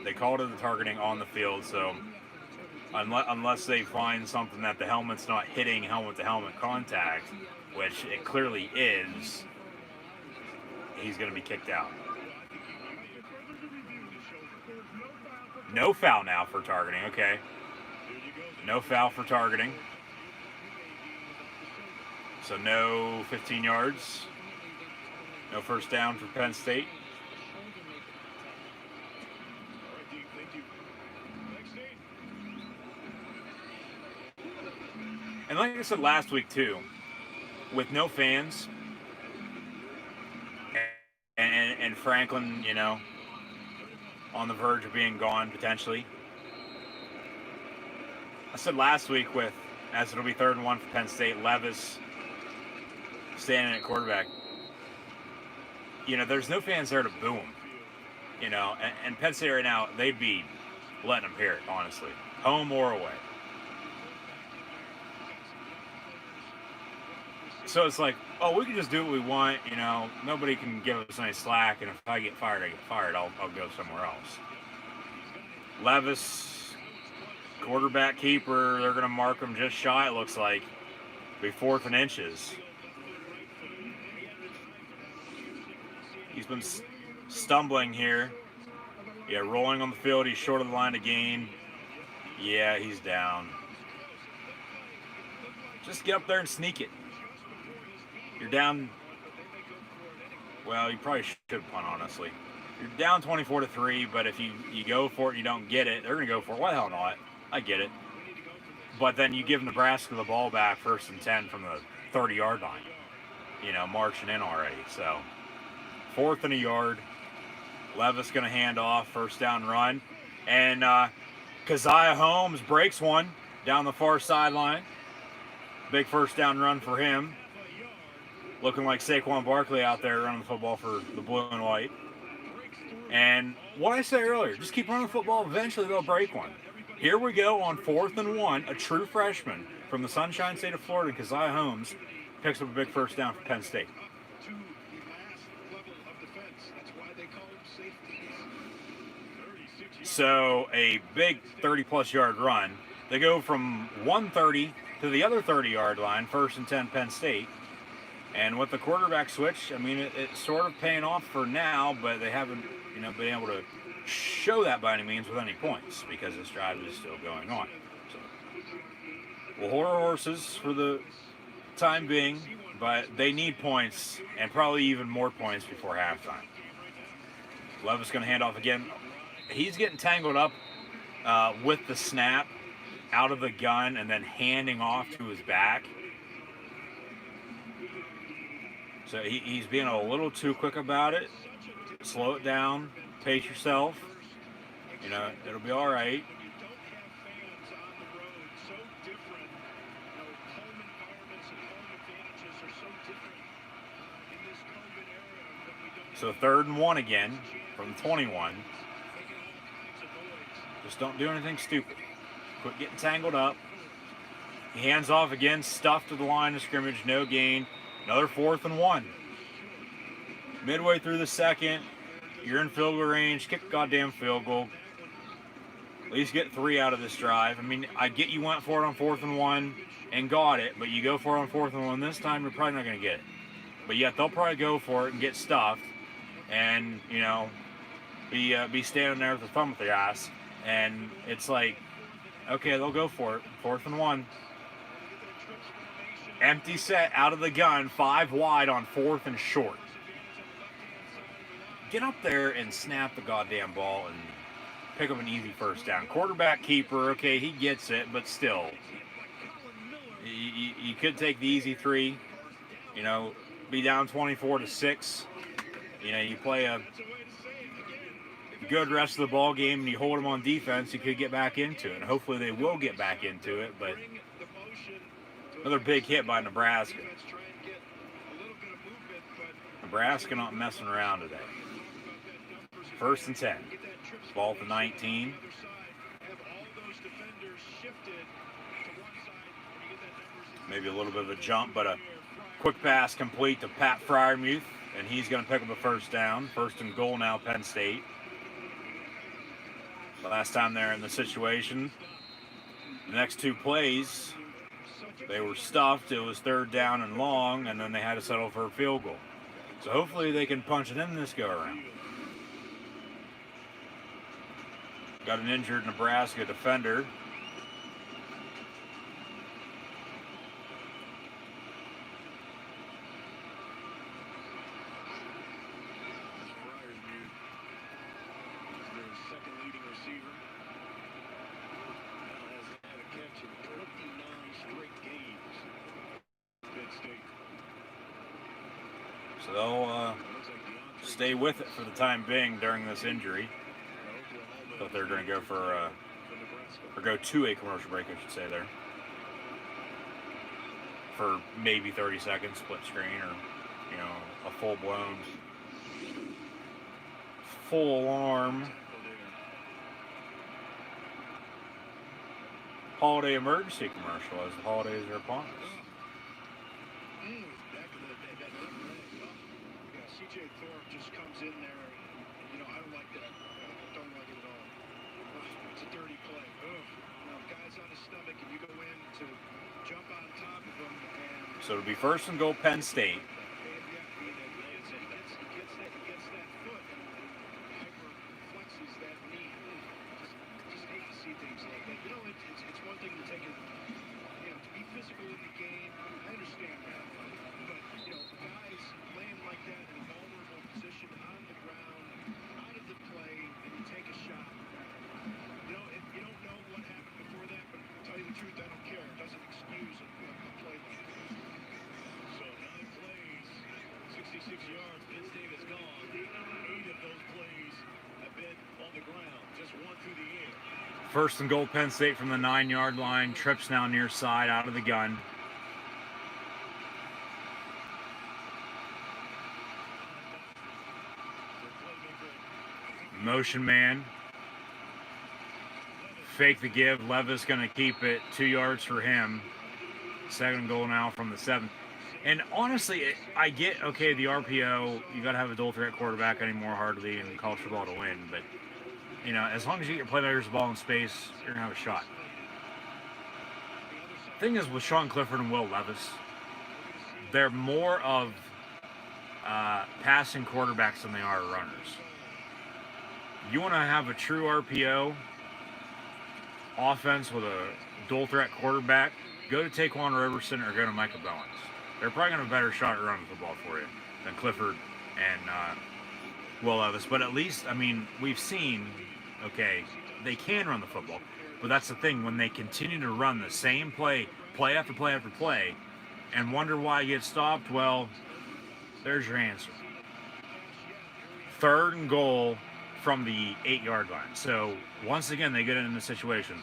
They called it the targeting on the field, so unless they find something that the helmet's not hitting helmet-to-helmet contact, which it clearly is, he's going to be kicked out. No foul now for targeting, okay. No foul for targeting. So no 15 yards. No 1st down for Penn State. And like I said last week too, with no fans and Franklin, you know, on the verge of being gone potentially. I said last week as it'll be 3rd and 1 for Penn State, Levis standing at quarterback. You know, there's no fans there to boo him. You know, and Penn State right now, they'd be letting them hear it, honestly, home or away. So it's like, oh, we can just do what we want. You know, nobody can give us any slack, and if I get fired, I get fired. I'll go somewhere else. Levis, quarterback keeper, they're going to mark him just shy, it looks like. Be 4th and inches. He's been stumbling here. Yeah, rolling on the field. He's short of the line to gain. Yeah, he's down. Just get up there and sneak it. You're down. Well, you probably should punt, honestly. You're down 24-3, but if you go for it and you don't get it, they're going to go for it. Why the hell not? I get it. But then you give Nebraska the ball back 1st and 10 from the 30-yard line. You know, marching in already. So, 4th and a yard. Levis going to hand off, 1st down run. And Keziah Holmes breaks one down the far sideline. Big 1st down run for him. Looking like Saquon Barkley out there running the football for the blue and white. And what I said earlier, just keep running the football. Eventually they'll break one. Here we go on 4th and 1. A true freshman from the Sunshine State of Florida, Keziah Holmes, picks up a big 1st down for Penn State. So a big 30-plus yard run. They go from 130 to the other 30-yard line, 1st and 10 Penn State. And with the quarterback switch, I mean, it's sort of paying off for now, but they haven't, you know, been able to show that by any means with any points because this drive is still going on. So we'll hold our horses for the time being, but they need points and probably even more points before halftime. Levis going to hand off again. He's getting tangled up with the snap out of the gun and then handing off to his back. So he's being a little too quick about it. Slow it down. Pace yourself. You know, it'll be all right. So 3rd and 1 again from 21. Just don't do anything stupid. Quit getting tangled up. He hands off again, stuffed to the line of scrimmage, no gain. Another 4th and 1. Midway through the 2nd, you're in field goal range. Kick a goddamn field goal. At least get 3 out of this drive. I mean, I get you went for it on 4th and 1 and got it, but you go for it on 4th and 1 this time, you're probably not going to get it. But yet they'll probably go for it and get stuffed, and you know, be standing there with a thumb with their ass, and it's like, okay, they'll go for it. 4th and 1. Empty set out of the gun, 5 wide on 4th and short. Get up there and snap the goddamn ball and pick up an easy 1st down. Quarterback keeper, okay, he gets it, but still. You could take the easy 3, you know, be down 24-6. You know, you play a good rest of the ball game and you hold them on defense, you could get back into it. And hopefully they will get back into it, but another big hit by Nebraska. Nebraska not messing around today. 1st and 10. Ball to 19. Maybe a little bit of a jump, but a quick pass complete to Pat Fryermuth, and he's going to pick up a 1st down. 1st and goal now, Penn State. Last time they're in the situation, the next 2 plays, they were stuffed. It was 3rd down and long, and then they had to settle for a field goal. So hopefully they can punch it in this go-around. Got an injured Nebraska defender. So they'll stay with it for the time being during this injury. But they're going to go or go to a commercial break, I should say, there. For maybe 30 seconds, split screen, or, you know, a full-blown full alarm holiday emergency commercial as the holidays are upon us. CJ Thorpe just comes in there, and I don't like that. I don't like it at all. It's a dirty play. Guy's on his stomach, and you go in to jump on top of him, and So it'll be first and goal, Penn State. It's one thing to take it, to be physical in the game. I understand that, but guys laying like that in a vulnerable position on the ground, out of the play, and you take a shot. If you don't know what happened before that, but to tell you the truth, I don't care. It doesn't excuse a play like that. So 9 plays, 66 yards. Penn State is gone. 8 of those plays have been on the ground. Just 1 through the air. First and goal, Penn State from the 9-yard line. Trips now near side, out of the gun. Motion man. Fake the give. Levis going to keep it. 2 yards for him. Second goal now from the 7. And honestly, I get, okay, the RPO, you got to have a dual threat quarterback anymore hardly in college football to win, but as long as you get your playmakers the ball in space, you're going to have a shot. Thing is, with Sean Clifford and Will Levis, they're more of passing quarterbacks than they are runners. You want to have a true RPO offense with a dual threat quarterback, go to Taquan Roberson or go to Micah Bowens. They're probably going to have a better shot at running the football for you than Clifford and Will Levis. But at least, we've seen, okay, they can run the football. But that's the thing, when they continue to run the same play after play after play, and wonder why it gets stopped, well, there's your answer. Third and goal from the 8-yard line. So, once again, they get in the situation.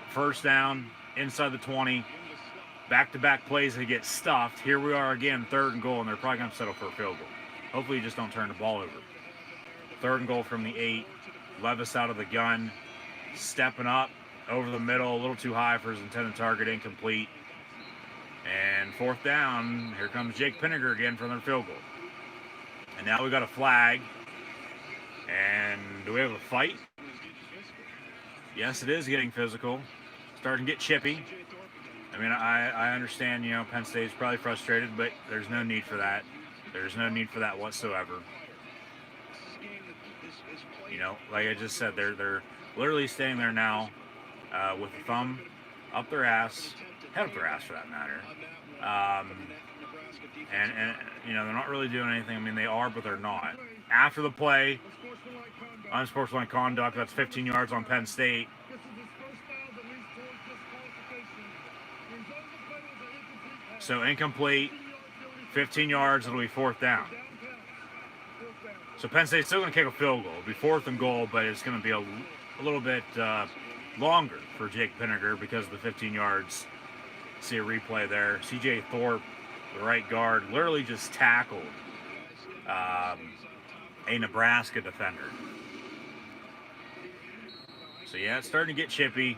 First down, inside the 20, back-to-back plays, they get stuffed. Here we are again, third and goal, and they're probably going to settle for a field goal. Hopefully you just don't turn the ball over. Third and goal from the 8. Levis out of the gun. Stepping up over the middle, a little too high for his intended target, incomplete. And fourth down, here comes Jake Pinniger again for another field goal. And now we got a flag. And do we have a fight? Yes, it is getting physical. Starting to get chippy. I understand, Penn State's probably frustrated, but there's no need for that. There's no need for that whatsoever. Like I just said, they're literally standing there now with the thumb up their ass, head up their ass for that matter. And they're not really doing anything. They are, but they're not. After the play, unsportsmanlike conduct, that's 15 yards on Penn State. So incomplete, 15 yards, it'll be fourth down. So Penn State's still going to kick a field goal. It'll be fourth and goal, but it's going to be a little bit longer for Jake Pinniger because of the 15 yards. See a replay there. CJ Thorpe, the right guard, literally just tackled a Nebraska defender. So yeah, it's starting to get chippy.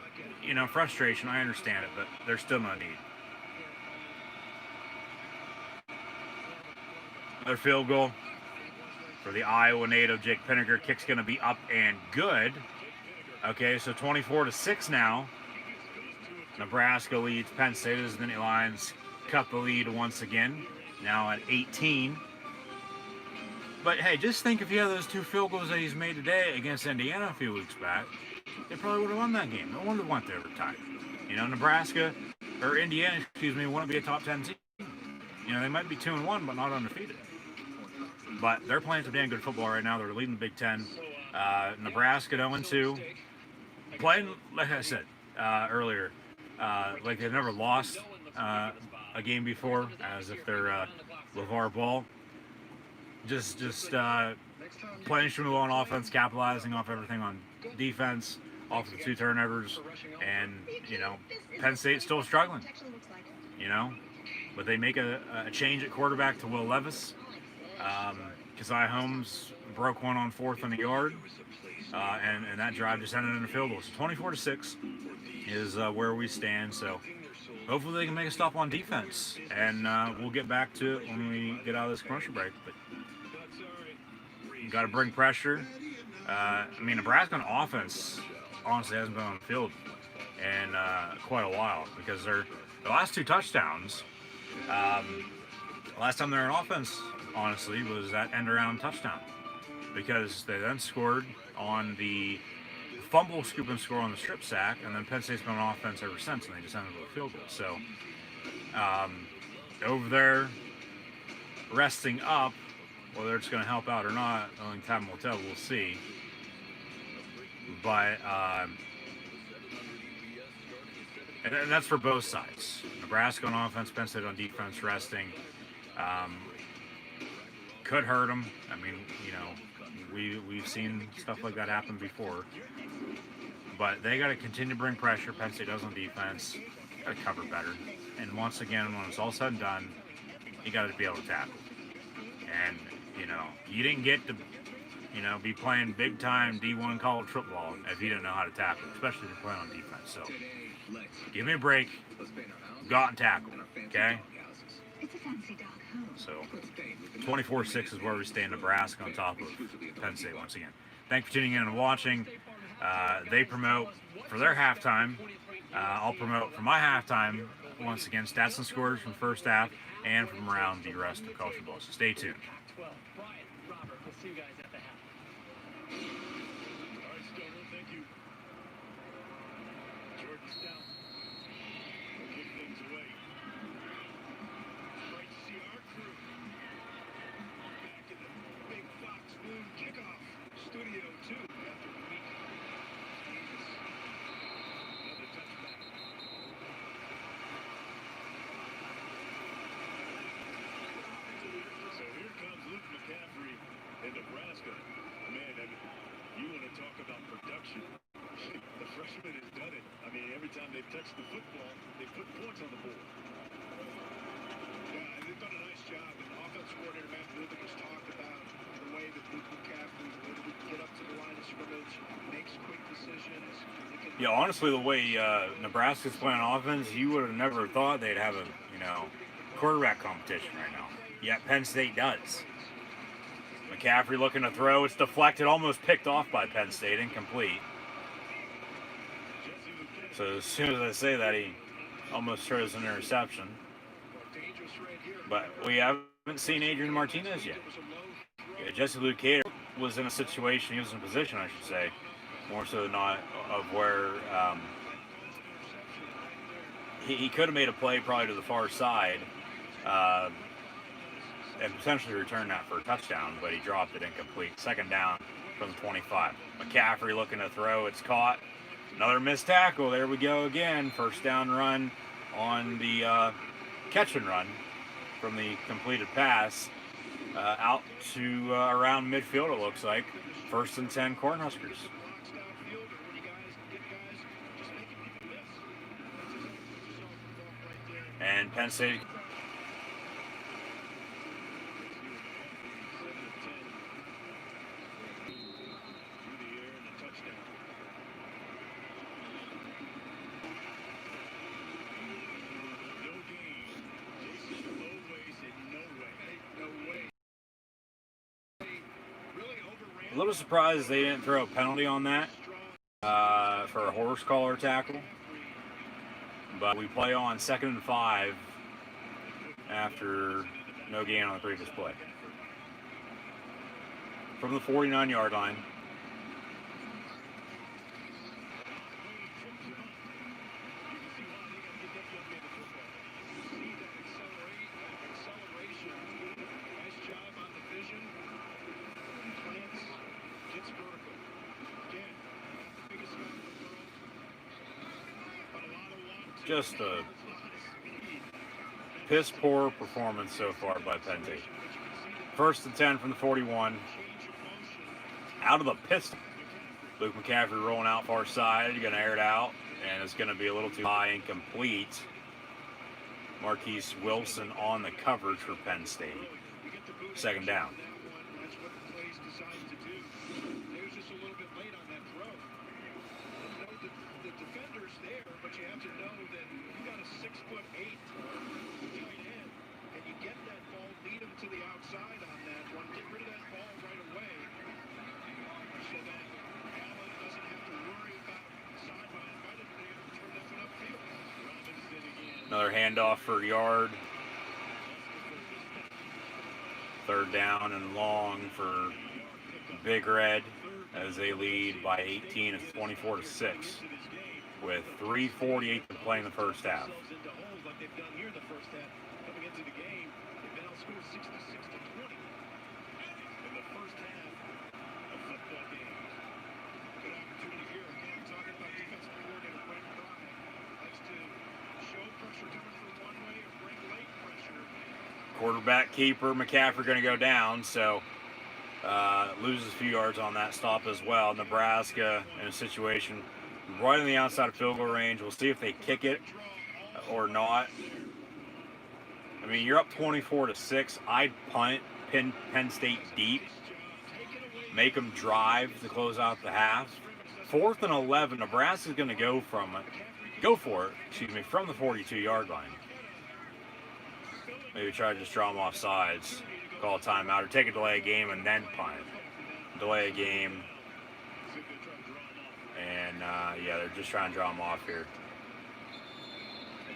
Frustration, I understand it, but there's still no need. Another field goal for the Iowa native. Jake Pinniger. Kick's going to be up and good. Okay, so 24-6 now. Nebraska leads Penn State as the Nittany Lions cut the lead once again. Now at 18. But hey, just think if he had those 2 field goals that he's made today against Indiana a few weeks back, they probably would have won that game. No one would have went to overtime. Nebraska, or Indiana, wouldn't be a top 10 team. They might be 2-1, but not undefeated. But they're playing some damn good football right now. They're leading the Big Ten. Nebraska 0-2. Playing, like I said earlier, like they've never lost a game before, as if they're LeVar Ball. Just playing extremely well on offense, capitalizing off everything on defense, off of the 2 turnovers. And, Penn State's still struggling. But they make a change at quarterback to Will Levis. Keziah Holmes broke one on 4th and a yard, and that drive just ended in a field goal. So 24-6 is where we stand. So hopefully they can make a stop on defense, and we'll get back to it when we get out of this commercial break. But got to bring pressure. I mean, Nebraska on offense honestly hasn't been on the field in quite a while, because the last 2 touchdowns, last time they were in offense, honestly, was that end-around touchdown, because they then scored on the fumble, scoop and score on the strip sack, and then Penn State's been on offense ever since, and they just ended with a field goal. So over there resting up, whether it's going to help out or not, only time will tell. We'll see. But and that's for both sides. Nebraska on offense, Penn State on defense, resting. Could hurt them. I mean, you know, we've seen stuff like that happen before. But they got to continue to bring pressure. Penn State does on defense. Got to cover better. And once again, when it's all said and done, you got to be able to tackle. And, you know, you didn't get to, you know, be playing big-time D1 college football if you didn't know how to tackle, especially if you're playing on defense. So, give me a break. Go out and tackle, okay? So, 24-6 is where we stay in Nebraska on top of Penn State once again. Thanks for tuning in and watching. They promote for their halftime. I'll promote for my halftime, once again, stats and scores from first half and from around the rest of college football. So stay tuned. See you guys at the half. All right, Stover, thank you. Jordan Stout will kick things away. Great to see our crew back in the Big Fox Moon Kickoff Studio 2 after the week. Jesus. Another touchback. So here comes Luke McCaffrey in Nebraska. Man, and you want to talk about production. The freshman has done it. I mean, every time they've touched the football, they put points on the board. Yeah, they've done a nice job. And offensive coordinator Matt Rubin has talked about the way that Luke McCaffrey is able to get up to the line of scrimmage, makes quick decisions. Yeah, honestly, the way Nebraska's playing offense, you would have never thought they'd have a, you know, quarterback competition right now. Yet Penn State does. McCaffrey looking to throw. It's deflected, almost picked off by Penn State, incomplete. So as soon as I say that, he almost throws an interception. But we haven't seen Adrian Martinez yet. Yeah, Jesse Lucader was in a situation, he was in a position, I should say, more so than not, of where he could have made a play probably to the far side, and potentially return that for a touchdown, but he dropped it incomplete. Second down from the 25. McCaffrey looking to throw. It's caught. Another missed tackle. There we go again. First down run on the catch and run from the completed pass out to around midfield, it looks like. 1st and 10 Cornhuskers. And Penn State. A little surprised they didn't throw a penalty on that for a horse collar tackle. But we play on 2nd and 5 after no gain on the previous play. From the 49-yard line. Just a piss poor performance so far by Penn State. 1st and 10 from the 41. Out of the pistol. Luke McCaffrey rolling out far side. You're going to air it out. And it's going to be a little too high, incomplete. Marquise Wilson on the coverage for Penn State. Second down. you have to know that you got a 6'8" tight end, and you get that ball, lead him to the outside on that one, get rid of that ball right away, so that Allen doesn't have to worry about sideline right if they ever turn that one upfield. Robinson again. Another handoff for a yard. Third down and long for Big Red as they lead by 18. It's 24-6 with 3:48 to play in the first half. Like they've done here in the first half, coming into the game, they've been outscored 66-20 in the first half of football games. Good opportunity here again, talking about defensive coordinator Brent Pry. Likes to show pressure coming from one way or bring late pressure. Quarterback keeper McCaffrey going to go down, so loses a few yards on that stop as well. Nebraska in a situation right on the outside of field goal range. We'll see if they kick it or not. I mean, you're up 24-6. I'd punt Penn State deep, make them drive to close out the half. 4th and 11. Nebraska's going to go for it, from the 42-yard line. Maybe try to just draw them off sides, call a timeout, or take a delay game and then punt. Delay a game. And, yeah, they're just trying to draw them off here.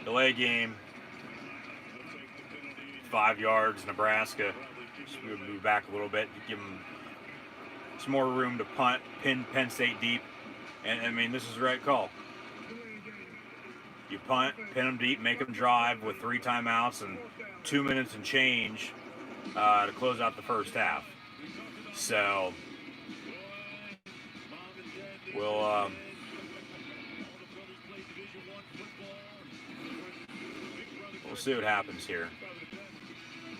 Delay game. 5 yards, Nebraska. Just move back a little bit, give them some more room to punt, pin Penn State deep. And, I mean, this is the right call. You punt, pin them deep, make them drive with 3 timeouts and 2 minutes and change to close out the first half. So we'll see what happens here.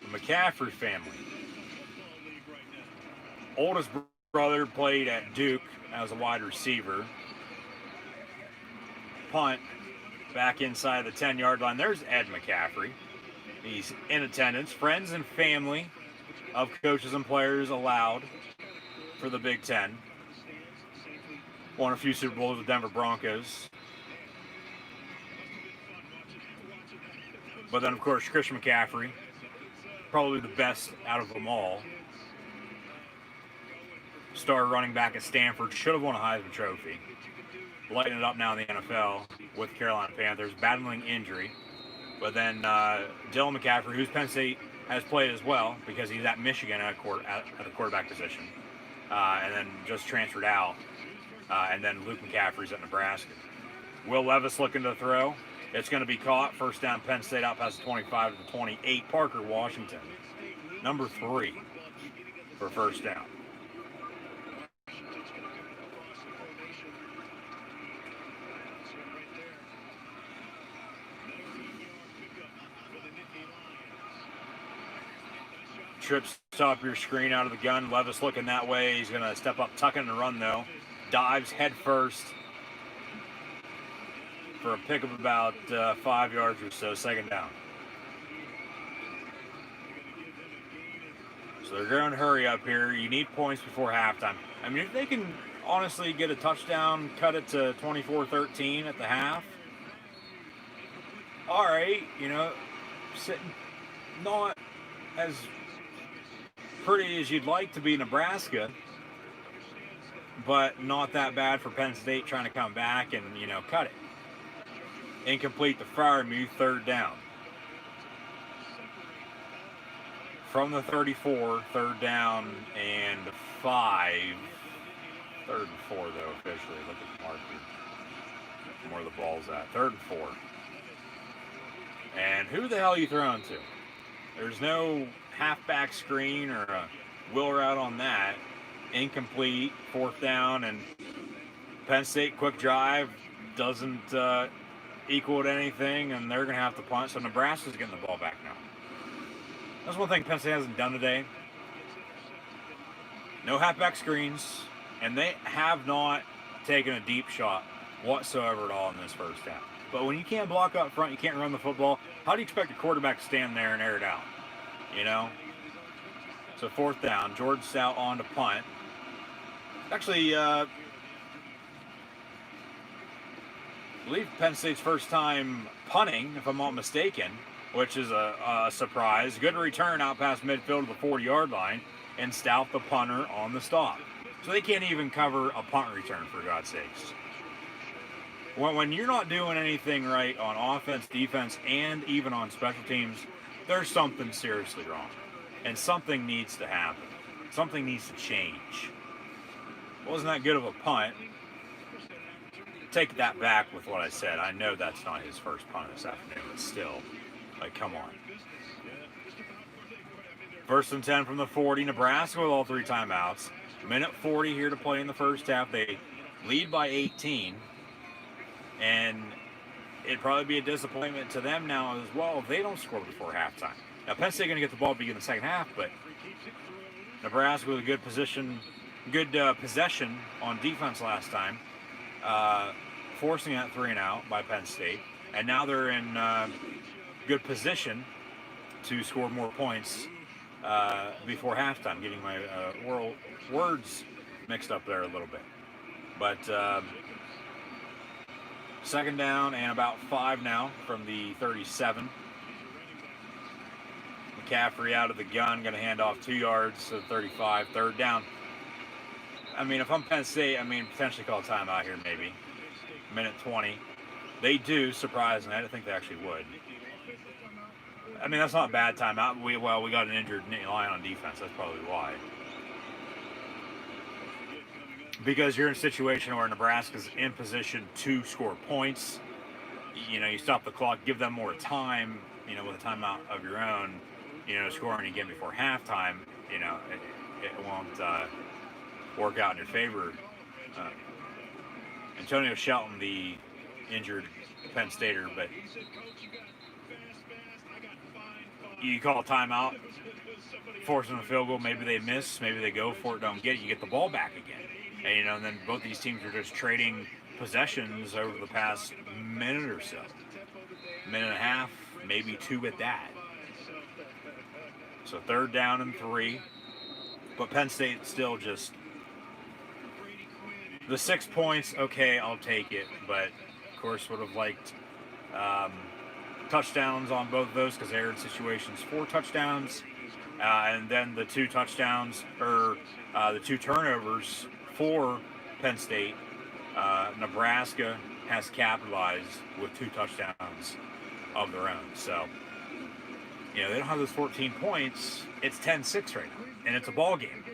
The McCaffrey family. Oldest brother played at Duke as a wide receiver. Punt back inside the 10-yard line. There's Ed McCaffrey. He's in attendance. Friends and family of coaches and players allowed for the Big Ten. Won a few Super Bowls with Denver Broncos. But then, of course, Christian McCaffrey, probably the best out of them all. Star running back at Stanford, should have won a Heisman Trophy. Lighting it up now in the NFL with the Carolina Panthers, battling injury. But then Dylan McCaffrey, who's Penn State has played as well because he's at Michigan at the quarterback position, and then just transferred out. And then Luke McCaffrey's at Nebraska. Will Levis looking to throw. It's going to be caught. First down, Penn State out past the 25 to the 28. Parker Washington, number 3 for first down. Trips top your screen out of the gun. Levis looking that way. He's going to step up, tuck in and run though. Dives head first for a pick of about 5 yards or so. Second down. So they're going to hurry up here. You need points before halftime. I mean, if they can honestly get a touchdown, cut it to 24-13 at the half. All right, you know, sitting not as pretty as you'd like to be Nebraska, but not that bad for Penn State trying to come back and, you know, cut it. Incomplete to Freiermuth, third down. From the 34, third down and 5. Third and 4, though, officially. Look at the marker from where the ball's at. Third and 4. And who the hell are you throwing to? There's no halfback screen or a wheel route on that. Incomplete, fourth down, and Penn State quick drive doesn't equal to anything, and they're going to have to punt, so Nebraska's getting the ball back now. That's one thing Penn State hasn't done today. No halfback screens, and they have not taken a deep shot whatsoever at all in this first half. But when you can't block up front, you can't run the football, how do you expect a quarterback to stand there and air it out? You know? So fourth down, George Stout on to punt. Actually, believe Penn State's first time punting, if I'm not mistaken, which is a surprise. Good return out past midfield to the 40-yard line, and Stout the punter on the stop. So they can't even cover a punt return, for God's sakes. When you're not doing anything right on offense, defense, and even on special teams, there's something seriously wrong. And something needs to happen. Something needs to change. Wasn't that good of a punt. Take that back with what I said. I know that's not his first punt this afternoon, but still, like, come on. First and 10 from the 40. Nebraska with all 3 timeouts. Minute 40 here to play in the first half. They lead by 18. And it'd probably be a disappointment to them now as well if they don't score before halftime. Now, Penn State going to get the ball begin the second half, but Nebraska with a good possession on defense last time, forcing that 3 and out by Penn State. And now they're in good position to score more points before halftime, getting my words mixed up there a little bit. But second down and about 5 now from the 37. McCaffrey out of the gun, going to hand off 2 yards to the 35. Third down. I mean, if I'm Penn State, potentially call a timeout here maybe. Minute 20. They do, surprisingly. I didn't think they actually would. That's not a bad timeout. We got an injured line on defense. That's probably why. Because you're in a situation where Nebraska's in position to score points. You stop the clock, give them more time, with a timeout of your own, scoring again before halftime, it won't work out in your favor. Antonio Shelton, the injured Penn Stater, but you call a timeout, forcing a field goal, maybe they miss, maybe they go for it, don't get it, you get the ball back again. And then both these teams are just trading possessions over the past minute or so. Minute and a half, maybe 2 at that. So third down and 3. But Penn State still just... The 6 points, okay, I'll take it. But, of course, would have liked touchdowns on both of those because they were in situations for touchdowns. And then the 2 touchdowns, or the 2 turnovers for Penn State, Nebraska has capitalized with 2 touchdowns of their own. So, they don't have those 14 points. It's 10-6 right now, and it's a ball game.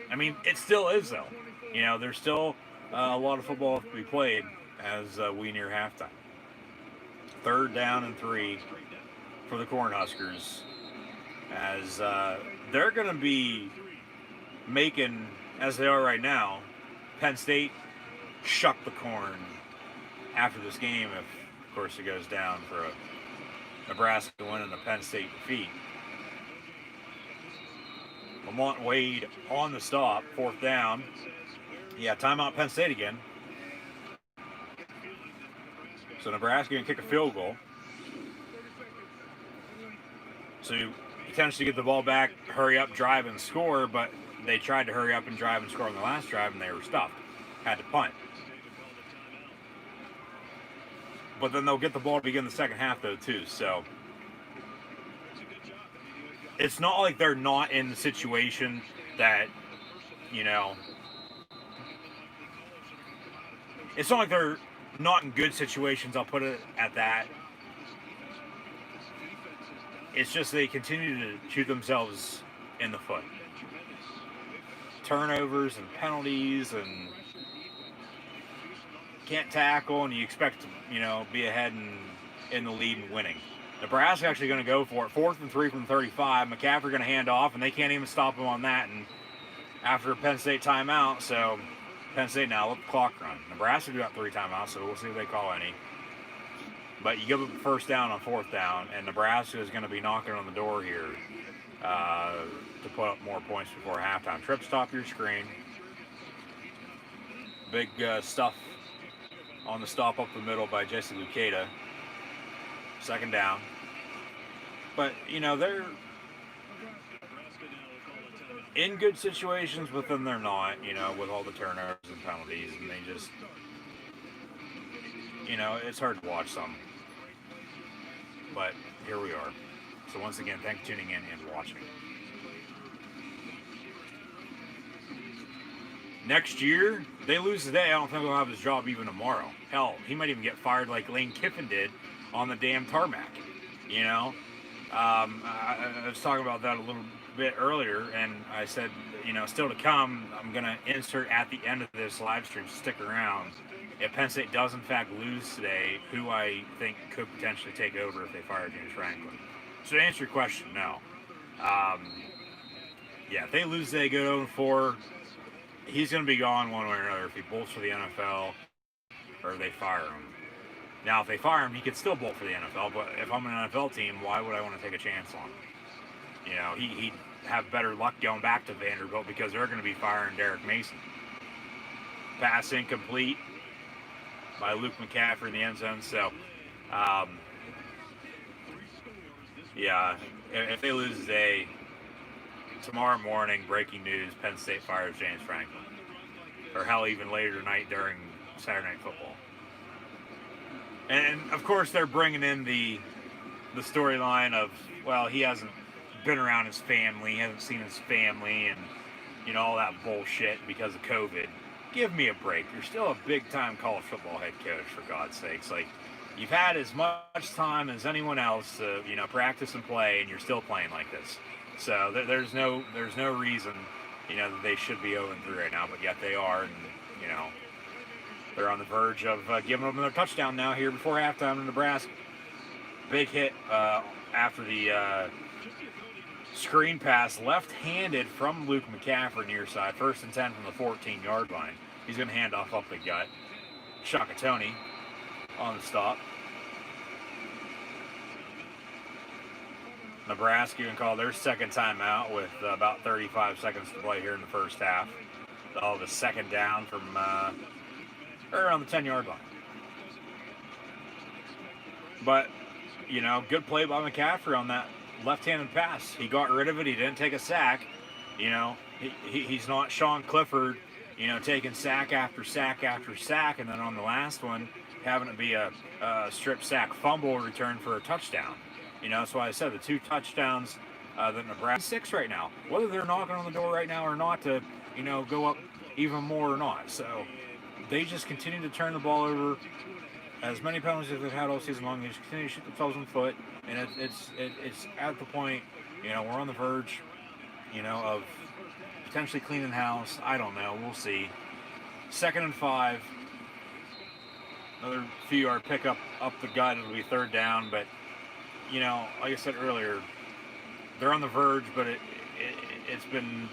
It still is, though. There's still a lot of football to be played as we near halftime. Third down and 3 for the Cornhuskers, as they're going to be making, as they are right now, Penn State shuck the corn after this game if, of course, it goes down for a Nebraska win and a Penn State defeat. Lamont Wade on the stop, 4th down. Yeah, timeout Penn State again. So Nebraska going to kick a field goal. So you potentially get the ball back, hurry up, drive, and score, but they tried to hurry up and drive and score on the last drive, and they were stuffed. Had to punt. But then they'll get the ball to begin the second half, though, too. So it's not like they're not in the situation that, it's not like they're not in good situations, I'll put it at that. It's just they continue to shoot themselves in the foot. Turnovers and penalties, and can't tackle, and you expect to, be ahead and in the lead and winning. Nebraska actually going to go for it. 4th and 3 from 35. McCaffrey going to hand off, and they can't even stop him on that. And after a Penn State timeout, so Penn State now let the clock run. Nebraska got 3 timeouts, so we'll see if they call any. But you give up the first down on 4th down, and Nebraska is going to be knocking on the door here to put up more points before halftime. Trip, stop your screen. Big stuff on the stop up the middle by Jesse Luketa. Second down. But, they're in good situations, but then they're not, with all the turnovers and penalties, and they just... it's hard to watch some. But here we are. So once again, thanks for tuning in and watching. Next year, they lose today. I don't think he'll have his job even tomorrow. Hell, he might even get fired like Lane Kiffin did on the damn tarmac. I was talking about that a little bit earlier, and I said, still to come, I'm going to insert at the end of this live stream, stick around. If Penn State does in fact lose today, who I think could potentially take over if they fire James Franklin. So to answer your question, no. If they lose today, go 0-4, he's going to be gone one way or another if he bolts for the NFL or they fire him. Now, if they fire him, he could still bolt for the NFL, but if I'm an NFL team, why would I want to take a chance on him? He'd have better luck going back to Vanderbilt because they're going to be firing Derek Mason. Pass incomplete by Luke McCaffrey in the end zone. So, if they lose today, tomorrow morning, breaking news, Penn State fires James Franklin. Or hell, even later tonight during Saturday Night Football. And, of course, they're bringing in the storyline of, well, he hasn't been around his family, he hasn't seen his family, and, all that bullshit because of COVID. Give me a break. You're still a big-time college football head coach, for God's sakes. Like, you've had as much time as anyone else to, practice and play, and you're still playing like this. So there's no reason, that they should be 0-3 right now, but yet they are, and, they're on the verge of giving them their touchdown now here before halftime in Nebraska. Big hit after the screen pass, left-handed from Luke McCaffrey near side. 1st and 10 from the 14-yard line. He's going to hand off up the gut. Shakatoni on the stop. Nebraska can call their second timeout with about 35 seconds to play here in the first half. They'll have a second down from around the 10-yard line. But, good play by McCaffrey on that left-handed pass. He got rid of it. He didn't take a sack. He's not Sean Clifford, taking sack after sack after sack, and then on the last one, having it be a strip sack fumble return for a touchdown. That's why I said the 2 touchdowns that Nebraska 6 right now. Whether they're knocking on the door right now or not to, go up even more or not. So they just continue to turn the ball over. As many penalties as they've had all season long, they just continue to shoot themselves in the foot, and it's at the point, we're on the verge, of potentially cleaning house. I don't know. We'll see. 2nd and 5. Another few-yard pickup up the gut. It'll be 3rd down, but like I said earlier, they're on the verge, but it's been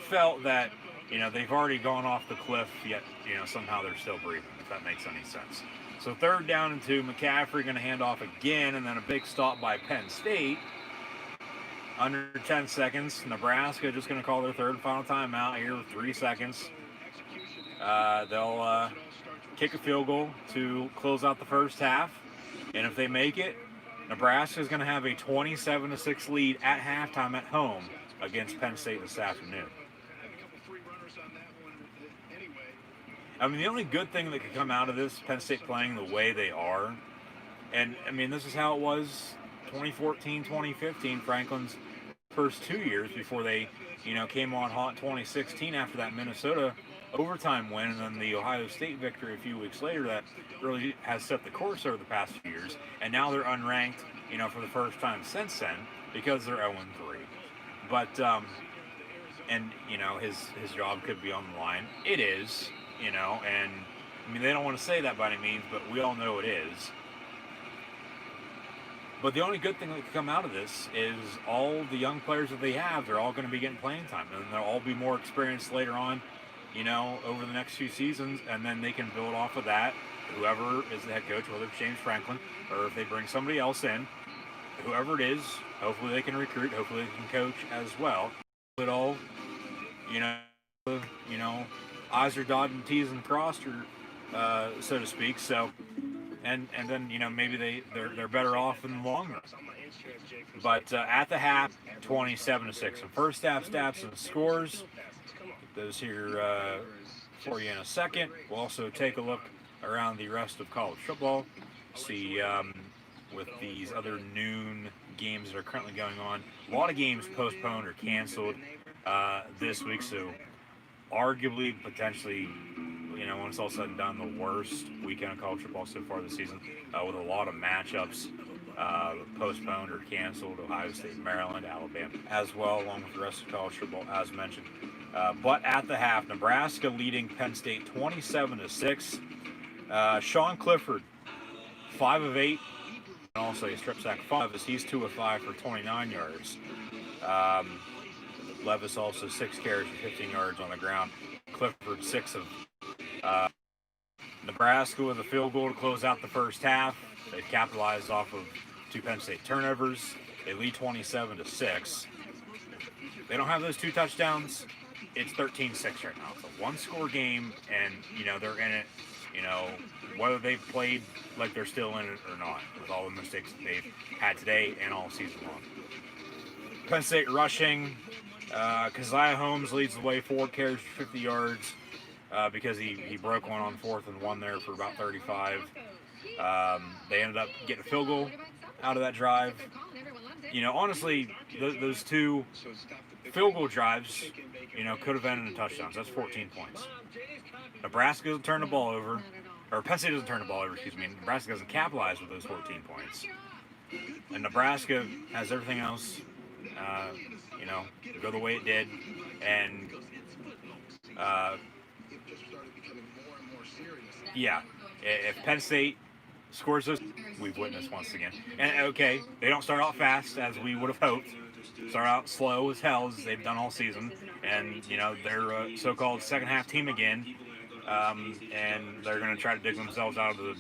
felt that they've already gone off the cliff, yet somehow they're still breathing, if that makes any sense. So 3rd down and 2, McCaffrey going to hand off again, and then a big stop by Penn State. Under 10 seconds, Nebraska just going to call their 3rd and final timeout here with 3 seconds. They'll kick a field goal to close out the first half, and if they make it, Nebraska is going to have a 27-6 lead at halftime at home against Penn State this afternoon. I mean, the only good thing that could come out of this, Penn State playing the way they are, and I mean, this is how it was 2014, 2015, Franklin's first 2 years before they, came on hot in 2016 after that Minnesota overtime win, and then the Ohio State victory a few weeks later that really has set the course over the past few years, and now they're unranked, for the first time since then because they're 0-3. But, and, his job could be on the line. It is. And I mean, they don't want to say that by any means, but we all know it is. But the only good thing that can come out of this is all the young players that they have, they're all going to be getting playing time, and they'll all be more experienced later on, over the next few seasons, and then they can build off of that. Whoever is the head coach, whether it's James Franklin or if they bring somebody else in, whoever it is, hopefully they can recruit, hopefully they can coach as well. It all, I's are dotted and T's and crossed, or so to speak. So, and then maybe they're better off in the long run. But at the half, 27-6. Some first half stats and scores. Those here for you in a second. We'll also take a look around the rest of college football, see with these other noon games that are currently going on. A lot of games postponed or canceled this week, so arguably, potentially, you know, when it's all said and done, the worst weekend of college football so far this season, with a lot of matchups postponed or canceled. Ohio State, Maryland, Alabama as well, along with the rest of college football, as mentioned. But at the half, Nebraska leading Penn State 27-6. Sean Clifford, 5 of 8, and also a strip sack 5, as he's 2 of 5 for 29 yards. Levis also 6 carries for 15 yards on the ground. Clifford 6 of Nebraska with a field goal to close out the first half. They've capitalized off of 2 Penn State turnovers. They lead 27-6. They don't have those 2 touchdowns. It's 13-6 right now. It's a 1-score game, and you know they're in it. You know, whether they've played like they're still in it or not, with all the mistakes that they've had today and all season long. Penn State rushing. Keziah Holmes leads the way, 4 carries for 50 yards because he broke one on 4th and 1 there for about 35. They ended up getting a field goal out of that drive. You know, honestly, those 2 field goal drives, you know, could have ended in touchdowns. That's 14 points. Nebraska doesn't turn the ball over, or Penn State doesn't turn the ball over, excuse me. Nebraska doesn't capitalize with those 14 points. And Nebraska has everything else, you know, go the way it did. And, yeah, if Penn State scores those, we've witnessed once again. And, okay, they don't start out fast, as we would have hoped. Start out slow as hell, as they've done all season. And, you know, they're a so-called second-half team again. And they're going to try to dig themselves out of the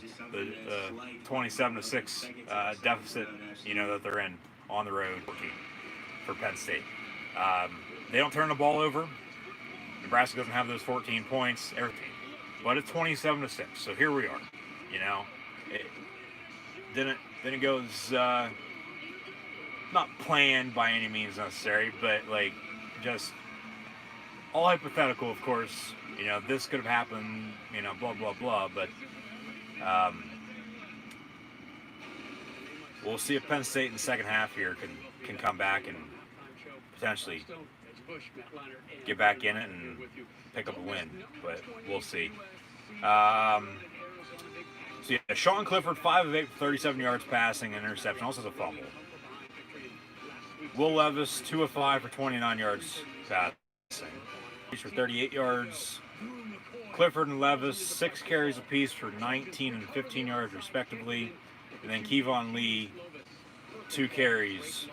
27-6 deficit, you know, that they're in on the road for Penn State. They don't turn the ball over. Nebraska doesn't have those 14 points, everything. But it's 27-6, so here we are. You know, it didn't go as not planned by any means necessary, but like just all hypothetical, of course. You know, this could have happened, you know, blah, blah, blah, but we'll see if Penn State in the second half here can come back and potentially get back in it and pick up a win, but we'll see. So yeah, Sean Clifford, 5 of 8 for 37 yards passing and interception, also has a fumble. Will Levis, 2 of 5 for 29 yards passing. Each for 38 yards. Clifford and Levis, 6 carries apiece for 19 and 15 yards respectively. And then Kevon Lee, 2 carries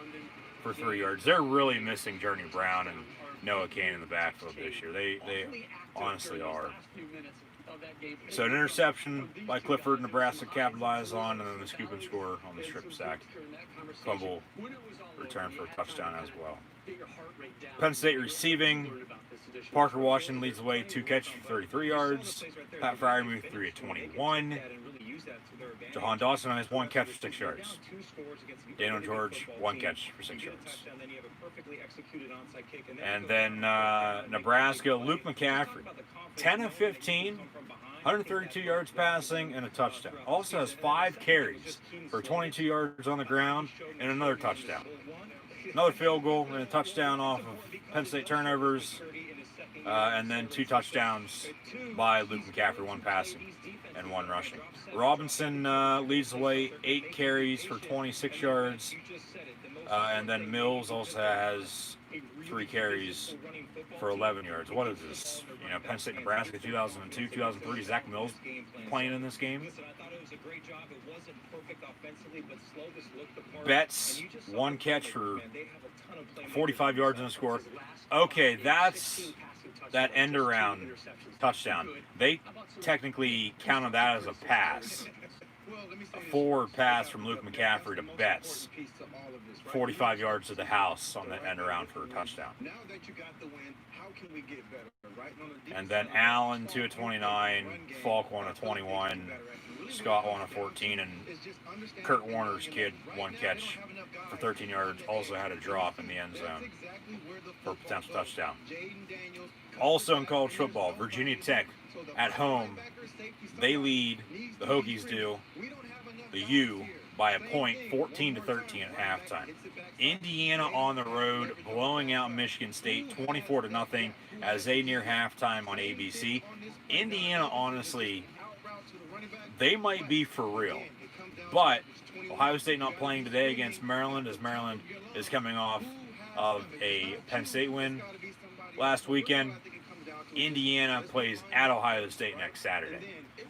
for 3 yards. They're really missing Journey Brown and Noah Kane in the backfield this year. They honestly are. So an interception by Clifford, Nebraska capitalized on, and then the scoop and score on the strip sack. Fumble return for a touchdown as well. Penn State receiving. Parker Washington leads the way, 2 catches for 33 yards. Pat Fryermuth 3 of 21. Jahan Dawson has 1 catch for 6 yards. Daniel George, 1 catch for 6 yards. And then Nebraska, Luke McCaffrey, 10 of 15, 132 yards passing and a touchdown. Also has 5 carries for 22 yards on the ground and another touchdown. Another field goal and a touchdown off of Penn State turnovers. And then 2 touchdowns by Luke McCaffrey, 1 passing and 1 rushing. Robinson leads the way, 8 carries for 26 yards. And then Mills also has 3 carries for 11 yards. What is this? You know, Penn State, Nebraska, 2002, 2003. Zach Mills playing in this game. Betts, 1 catch for 45 yards in the score. Okay, that's that end around touchdown. They technically counted that as a pass. A forward pass from Luke McCaffrey to Betts. 45 yards to the house on the end around for a touchdown. And then Allen, 2 of 29, Falk, 1 of 21. Scott 1 of 14, and Kurt Warner's kid, 1 catch for 13 yards, also had a drop in the end zone for a potential touchdown. Also in college football, Virginia Tech at home, they lead, the Hokies do, the U by a point, 14-13 at halftime. Indiana on the road, blowing out Michigan State 24-0 as they near halftime on ABC. Indiana, honestly, they might be for real. But Ohio State not playing today against Maryland, as Maryland is coming off of a Penn State win last weekend. Indiana plays at Ohio State next Saturday,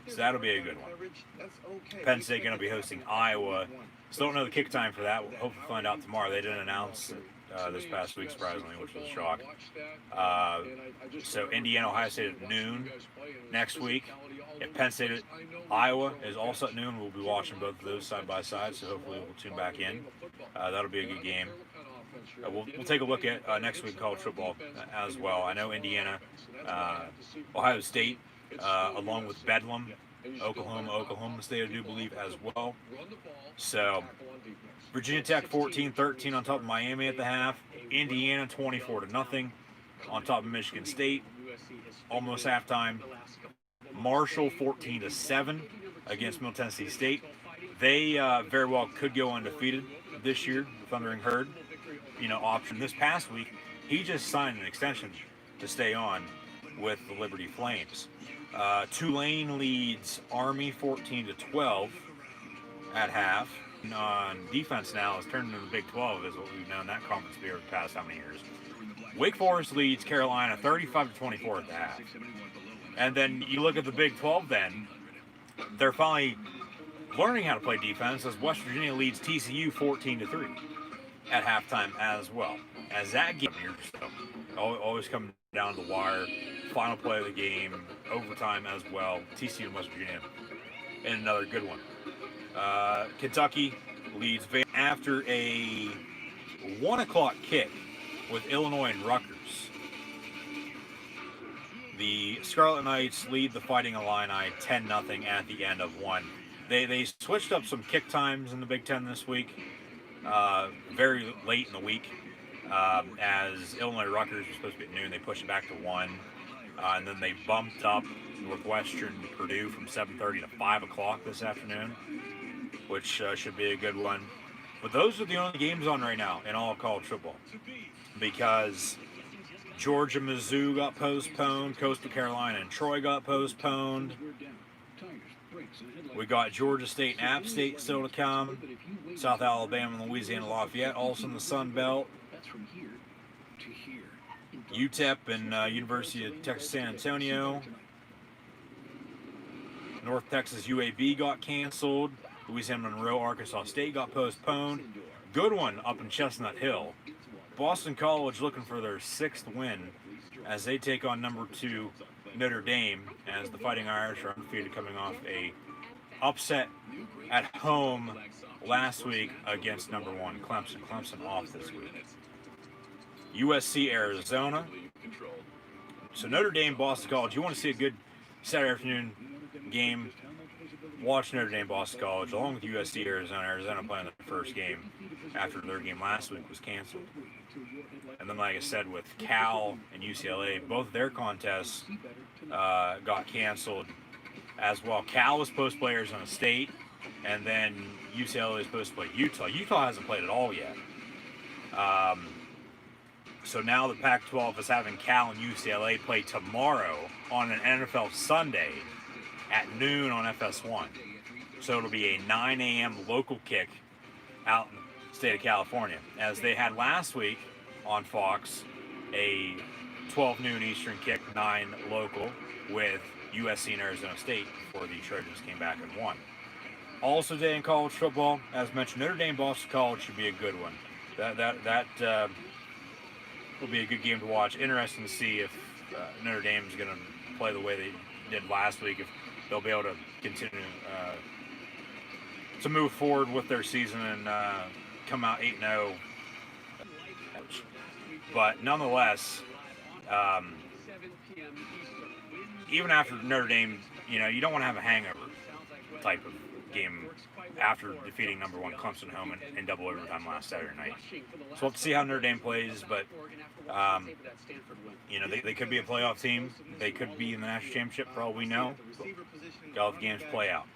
so that'll be a good one. Penn State going to be hosting Iowa. Still don't know the kick time for that. We'll hope to find out tomorrow. They didn't announce it this past week, surprisingly, which was a shock. So Indiana, Ohio State at noon next week. If Penn State at Iowa is also at noon, we'll be watching both of those side by side, so hopefully we'll tune back in. That'll be a good game. We'll take a look at next week college football as well. I know Indiana, Ohio State, along with Bedlam, Oklahoma State, I do believe, as well. So Virginia Tech 14-13 on top of Miami at the half. Indiana 24-0 on top of Michigan State, almost halftime. Marshall 14-7 against Middle Tennessee State. They very well could go undefeated this year. The Thundering Herd, option this past week. He just signed an extension to stay on with the Liberty Flames. Tulane leads Army 14-12 at half. On defense now is turned into the Big 12, is what we've known that conference to be over the past how many years. Wake Forest leads Carolina 35-24 at the half. And then you look at the Big 12 then, they're finally learning how to play defense as West Virginia leads TCU 14-3 at halftime as well. As that game here, so always come down to the wire, final play of the game, overtime as well, TCU and West Virginia, and another good one. Kentucky leads after a 1 o'clock kick with Illinois and Rutgers. The Scarlet Knights lead the Fighting Illini 10-0 at the end of one. They switched up some kick times in the Big Ten this week, very late in the week. As Illinois Rutgers was supposed to be at noon, they pushed it back to 1. And then they bumped up Northwestern Purdue from 7:30 to 5 o'clock this afternoon, which should be a good one. But those are the only games on right now in all of college football, because Georgia, Mizzou got postponed, Coastal Carolina and Troy got postponed. We got Georgia State and App State still to come. South Alabama and Louisiana Lafayette also in the Sun Belt. UTEP and University of Texas San Antonio. North Texas UAB got canceled. Louisiana Monroe, Arkansas State got postponed. Good one up in Chestnut Hill. Boston College looking for their 6th win as they take on number 2 Notre Dame, as the Fighting Irish are undefeated, coming off a upset at home last week against number 1 Clemson. Clemson off this week. USC, Arizona. So Notre Dame, Boston College. You want to see a good Saturday afternoon game, watch Notre Dame, Boston College, along with USC, Arizona. Arizona playing the first game after their game last week was canceled. And then, like I said, with Cal and UCLA, both their contests got canceled as well. Cal was supposed to play Arizona State, and then UCLA is supposed to play Utah. Utah hasn't played at all yet. So now the Pac-12 is having Cal and UCLA play tomorrow on an NFL Sunday at noon on FS1. So it'll be a 9 a.m. local kick out in the state of California, as they had last week on Fox a 12 noon Eastern kick, 9 local, with USC and Arizona State before the Trojans came back and won. Also today in college football, as mentioned, Notre Dame, Boston College should be a good one. That will be a good game to watch. Interesting to see if Notre Dame is going to play the way they did last week, if they'll be able to continue to move forward with their season and come out 8-0. But nonetheless, even after Notre Dame, you don't want to have a hangover type of game after defeating number 1 Clemson home in double overtime last Saturday night. So we'll have to see how Notre Dame plays, but you know, they could be a playoff team. They could be in the national championship for all we know. All the games play out.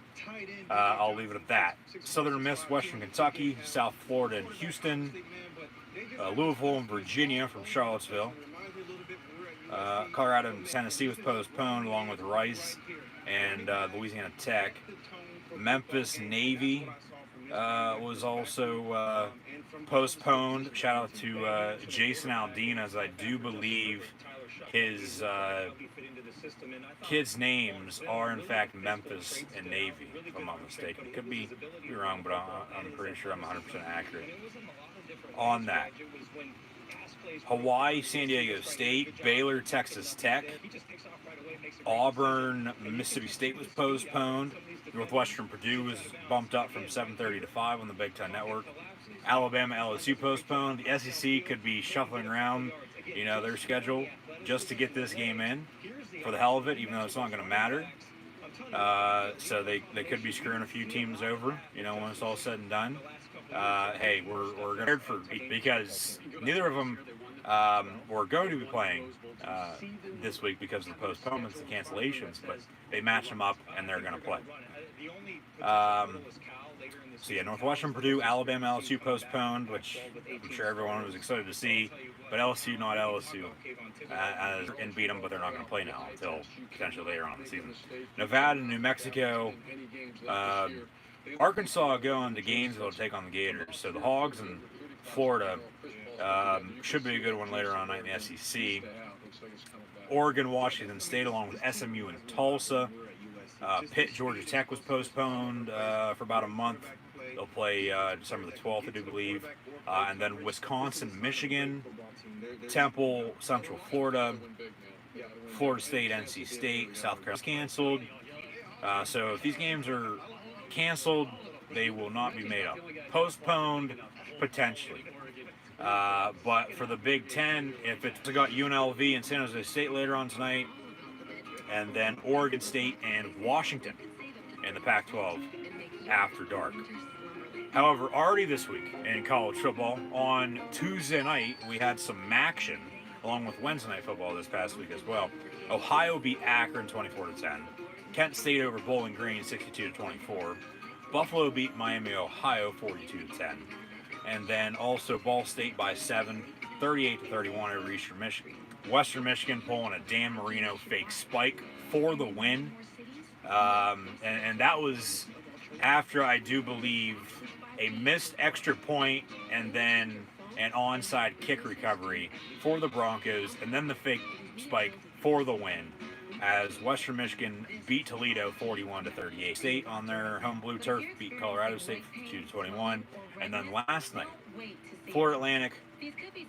I'll leave it at that. Southern Miss, Western Kentucky, South Florida and Houston, Louisville and Virginia from Charlottesville. Colorado and Tennessee was postponed along with Rice and Louisiana Tech. Memphis Navy was also postponed. Shout out to Jason Aldean, as I do believe his kids' names are in fact Memphis and Navy, if I'm not mistaken. Could be wrong, but I'm pretty sure I'm 100% accurate on that. Hawaii, San Diego State, Baylor, Texas Tech, Auburn, Mississippi State was postponed. Northwestern, Purdue was bumped up from 7:30 to 5 on the Big Ten Network. Alabama, LSU postponed. The SEC could be shuffling around, you know, their schedule just to get this game in for the hell of it, even though it's not going to matter. So they could be screwing a few teams over, you know, when it's all said and done. Hey, we're going for, because neither of them were going to be playing this week because of the postponements and cancellations, but they matched them up and they're going to play. So yeah, Northwestern, Purdue, Alabama, LSU postponed, which I'm sure everyone was excited to see, but LSU not LSU, and beat them, but they're not going to play now until potentially later on in the season. Nevada and New Mexico, Arkansas going to Gainesville to take on the Gators. So the Hogs and Florida should be a good one later on tonight in the SEC. Oregon, Washington State, along with SMU and Tulsa. Pitt, Georgia Tech was postponed for about a month. They'll play December the 12th, I do believe. And then Wisconsin, Michigan, Temple, Central Florida, Florida State, NC State, South Carolina canceled. So if these games are canceled, they will not be made up. Postponed, potentially. But for the Big Ten, if it's got UNLV and San Jose State later on tonight, and then Oregon State and Washington in the Pac-12 after dark. However, already this week in college football, on Tuesday night, we had some action, along with Wednesday night football this past week as well. Ohio beat Akron 24-10. Kent State over Bowling Green 62-24. Buffalo beat Miami, Ohio 42-10. And then also Ball State by 7, 38-31 over Eastern Michigan. Western Michigan pulling a Dan Marino fake spike for the win. And that was after, I do believe, a missed extra point and then an onside kick recovery for the Broncos, and then the fake spike for the win, as Western Michigan beat Toledo 41-38. State on their home blue turf beat Colorado State 52-21. And then last night, Florida Atlantic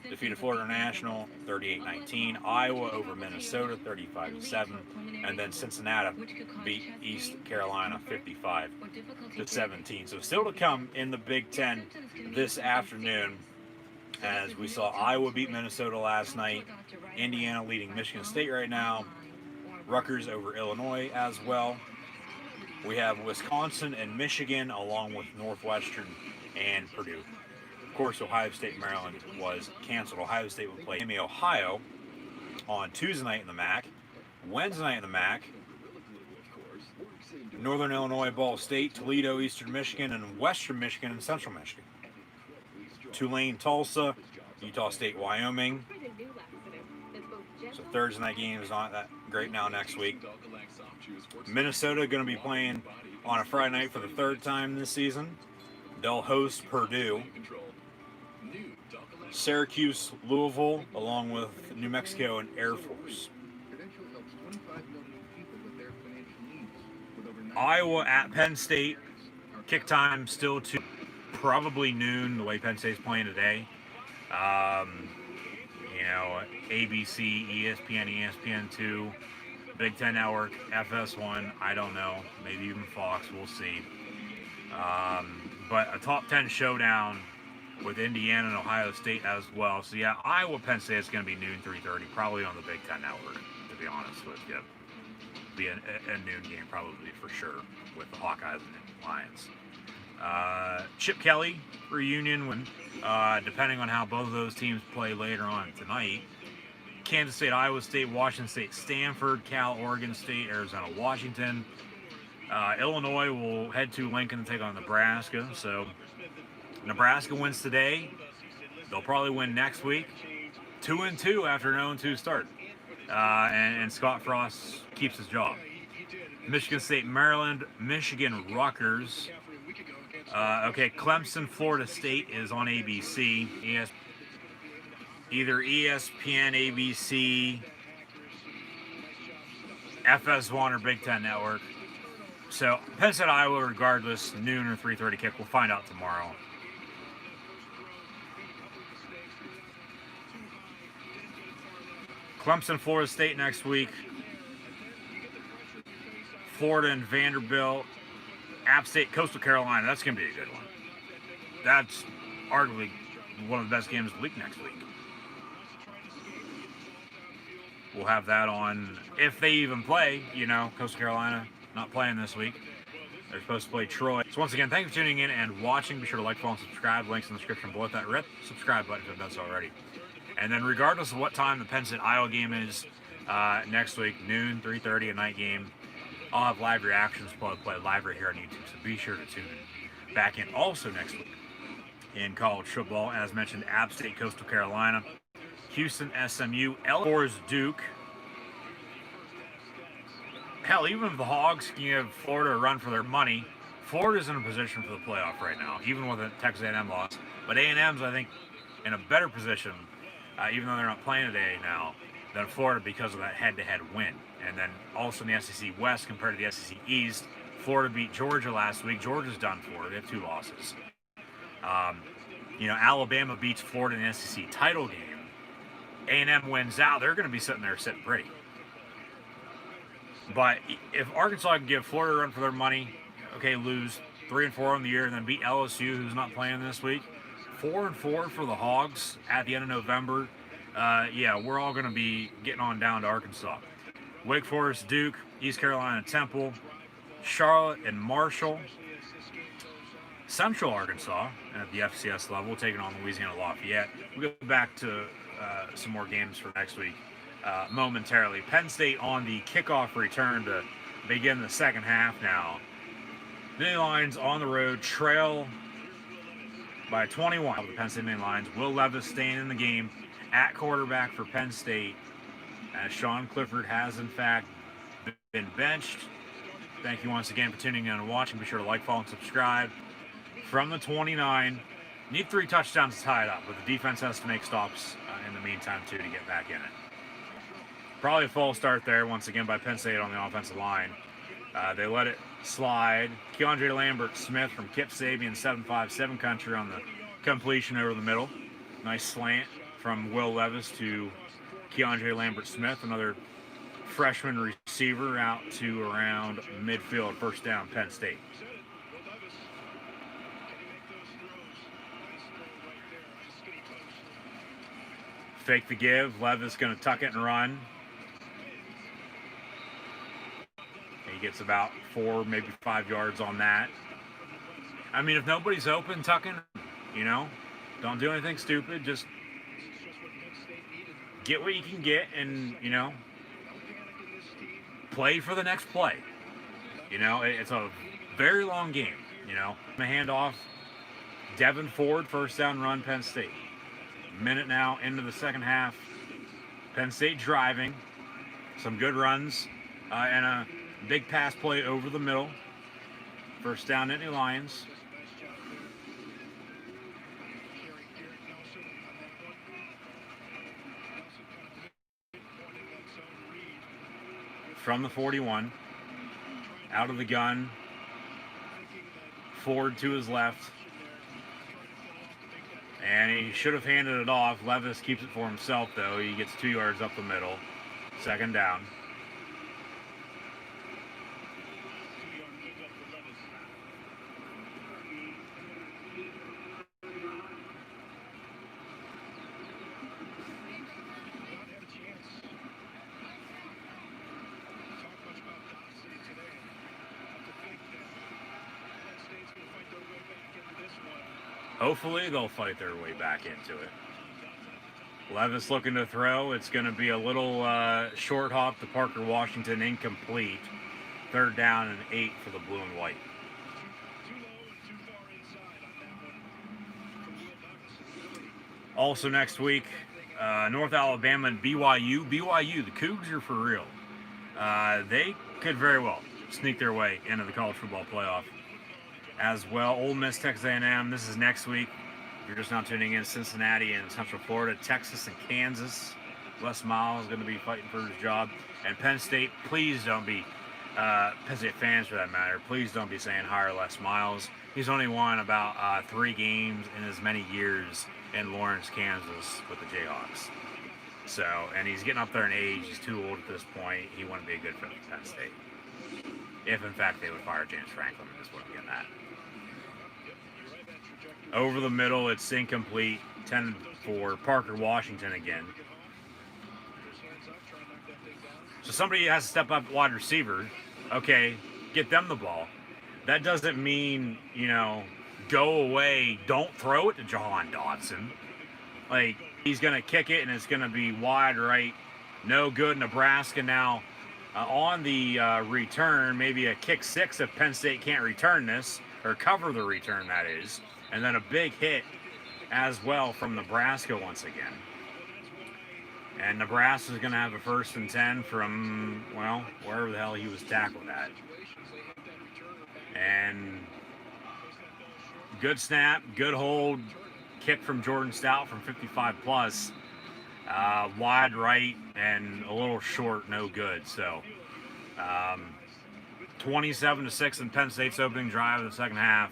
defeated Florida National 38-19. Iowa over Minnesota 35-7. And then Cincinnati beat East Carolina 55-17. So still to come in the Big Ten this afternoon, as we saw Iowa beat Minnesota last night, Indiana leading Michigan State right now, Rutgers over Illinois as well. We have Wisconsin and Michigan, along with Northwestern and Purdue. Of course, Ohio State and Maryland was canceled. Ohio State will play Miami, Ohio on Tuesday night in the MAC. Wednesday night in the MAC, Northern Illinois, Ball State, Toledo, Eastern Michigan, and Western Michigan and Central Michigan. Tulane, Tulsa, Utah State, Wyoming. So Thursday night game is not that great now next week. Minnesota going to be playing on a Friday night for the third time this season. They'll host Purdue. Syracuse, Louisville, along with New Mexico and Air Force. Iowa at Penn State. Kick time still to probably noon, the way Penn State's playing today. You know, ABC, ESPN, ESPN2, Big Ten Network, FS1, I don't know. Maybe even Fox, we'll see. But a top 10 showdown with Indiana and Ohio State as well. So yeah, Iowa, Penn State is going to be noon, 3:30, probably on the Big Ten Network, to be honest with you. be a noon game probably for sure with the Hawkeyes and Lions. Chip Kelly reunion when depending on how both of those teams play later on tonight. Kansas State, Iowa State, Washington State, Stanford, Cal, Oregon State, Arizona, Washington. Illinois will head to Lincoln to take on Nebraska. So Nebraska wins today. They'll probably win next week. 2-2 after an 0-2 start. And Scott Frost keeps his job. Michigan State, Maryland, Michigan, Rutgers. Okay, Clemson, Florida State is on ABC. Either ESPN, ABC, FS1, or Big Ten Network. So Penn State, Iowa, regardless, noon or 3:30 kick. We'll find out tomorrow. Clemson, Florida State next week. Florida and Vanderbilt. App State, Coastal Carolina. That's going to be a good one. That's arguably one of the best games of the week next week. We'll have that on, if they even play, Coastal Carolina not playing this week. They're supposed to play Troy. So once again, thank you for tuning in and watching. Be sure to like, follow, and subscribe. Links in the description below that red subscribe button if you haven't done so already. And then regardless of what time the Penn State Iowa game is next week, noon, 3:30, a night game, I'll have live reactions, play live right here on YouTube. So be sure to tune back in also next week in college football. As mentioned, App State, Coastal Carolina, Houston, SMU, LSU, Duke. Hell, even if the Hogs can give Florida a run for their money, Florida's in a position for the playoff right now, even with a Texas A&M loss. But A&M's, I think, in a better position, even though they're not playing today now, than Florida because of that head-to-head win. And then also in the SEC West compared to the SEC East, Florida beat Georgia last week. Georgia's done for. They have 2 losses. Alabama beats Florida in the SEC title game. A&M wins out. They're going to be sitting there sitting pretty. But if Arkansas can give Florida a run for their money, okay, lose 3-4 on the year, and then beat LSU, who's not playing this week, 4-4 for the Hogs at the end of November. We're all going to be getting on down to Arkansas. Wake Forest, Duke, East Carolina, Temple, Charlotte, and Marshall. Central Arkansas at the FCS level, taking on Louisiana Lafayette. We'll go back to some more games for next week momentarily. Penn State on the kickoff return to begin the second half now. Nittany Lions on the road, trail by 21 of the Penn State Nittany Lions. Will Levis staying in the game at quarterback for Penn State, as Sean Clifford has in fact been benched. Thank you once again for tuning in and watching. Be sure to like, follow, and subscribe. From the 29, need 3 touchdowns to tie it up, but the defense has to make stops in the meantime too to get back in it. Probably a false start there once again by Penn State on the offensive line. They let it slide. Keandre Lambert-Smith from Kip Sabian 757 country on the completion over the middle. Nice slant from Will Levis to Keandre Lambert-Smith, another freshman receiver, out to around midfield. First down, Penn State. Fake the give. Levis going to tuck it and run. He gets about 4, maybe 5 yards on that. I mean, if nobody's open, tuck in. Don't do anything stupid. Just get what you can get and, play for the next play. It's a very long game, A handoff. Devin Ford, first down run, Penn State. Minute now into the second half. Penn State driving. Some good runs and a big pass play over the middle. First down, Nittany Lions. From the 41. Out of the gun. Ford to his left. And he should have handed it off. Levis keeps it for himself, though. He gets 2 yards up the middle. Second down. Hopefully they'll fight their way back into it. Levis looking to throw. It's going to be a little short hop to Parker Washington, incomplete. 3rd down and 8 for the blue and white. Also next week, North Alabama and BYU. BYU, the Cougs are for real. They could very well sneak their way into the college football playoff as well. Ole Miss, Texas A&M. This is next week. If you're just not tuning in, Cincinnati and Central Florida, Texas and Kansas. Les Miles is going to be fighting for his job. And Penn State, please don't be, Penn State fans for that matter, please don't be saying hire Les Miles. He's only won about 3 games in as many years in Lawrence, Kansas with the Jayhawks. So, and he's getting up there in age. He's too old at this point. He wouldn't be a good fit for Penn State. If, in fact, they would fire James Franklin, is what I'm getting at. Over the middle, it's incomplete. 10 for Parker Washington again. So somebody has to step up at wide receiver. Okay, get them the ball. That doesn't mean, go away, don't throw it to Jahan Dotson. Like, he's going to kick it, and it's going to be wide right. No good. Nebraska now on the return, maybe a kick 6 if Penn State can't return this, or cover the return, that is. And then a big hit as well from Nebraska once again. And Nebraska's going to have a 1st and 10 from, well, wherever the hell he was tackled at. And good snap, good hold, kick from Jordan Stout from 55 plus. Wide right and a little short, no good. So 27-6 in Penn State's opening drive of the second half.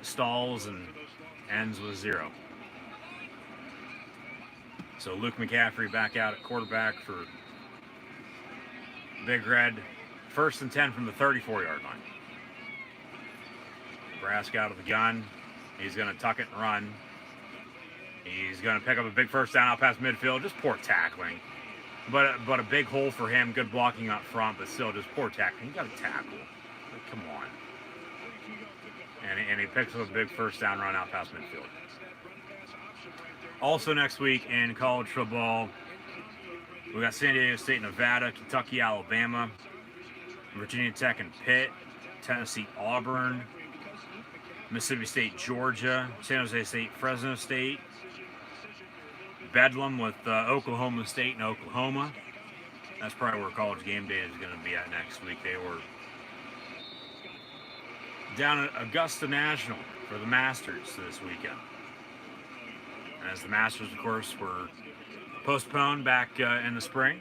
Stalls and ends with 0. So Luke McCaffrey back out at quarterback for Big Red. 1st and 10 from the 34-yard line. Nebraska out of the gun. He's going to tuck it and run. He's going to pick up a big 1st down out past midfield. Just poor tackling. But a big hole for him. Good blocking up front, but still just poor tackling. You got to tackle. Like, come on. And he picks up a big 1st down run out past midfield. Also next week in college football, we got San Diego State, Nevada, Kentucky, Alabama, Virginia Tech and Pitt, Tennessee, Auburn, Mississippi State, Georgia, San Jose State, Fresno State, Bedlam with Oklahoma State and Oklahoma. That's probably where College Game Day is going to be at next week. They were down at Augusta National for the Masters this weekend. As the Masters, of course, were postponed back in the spring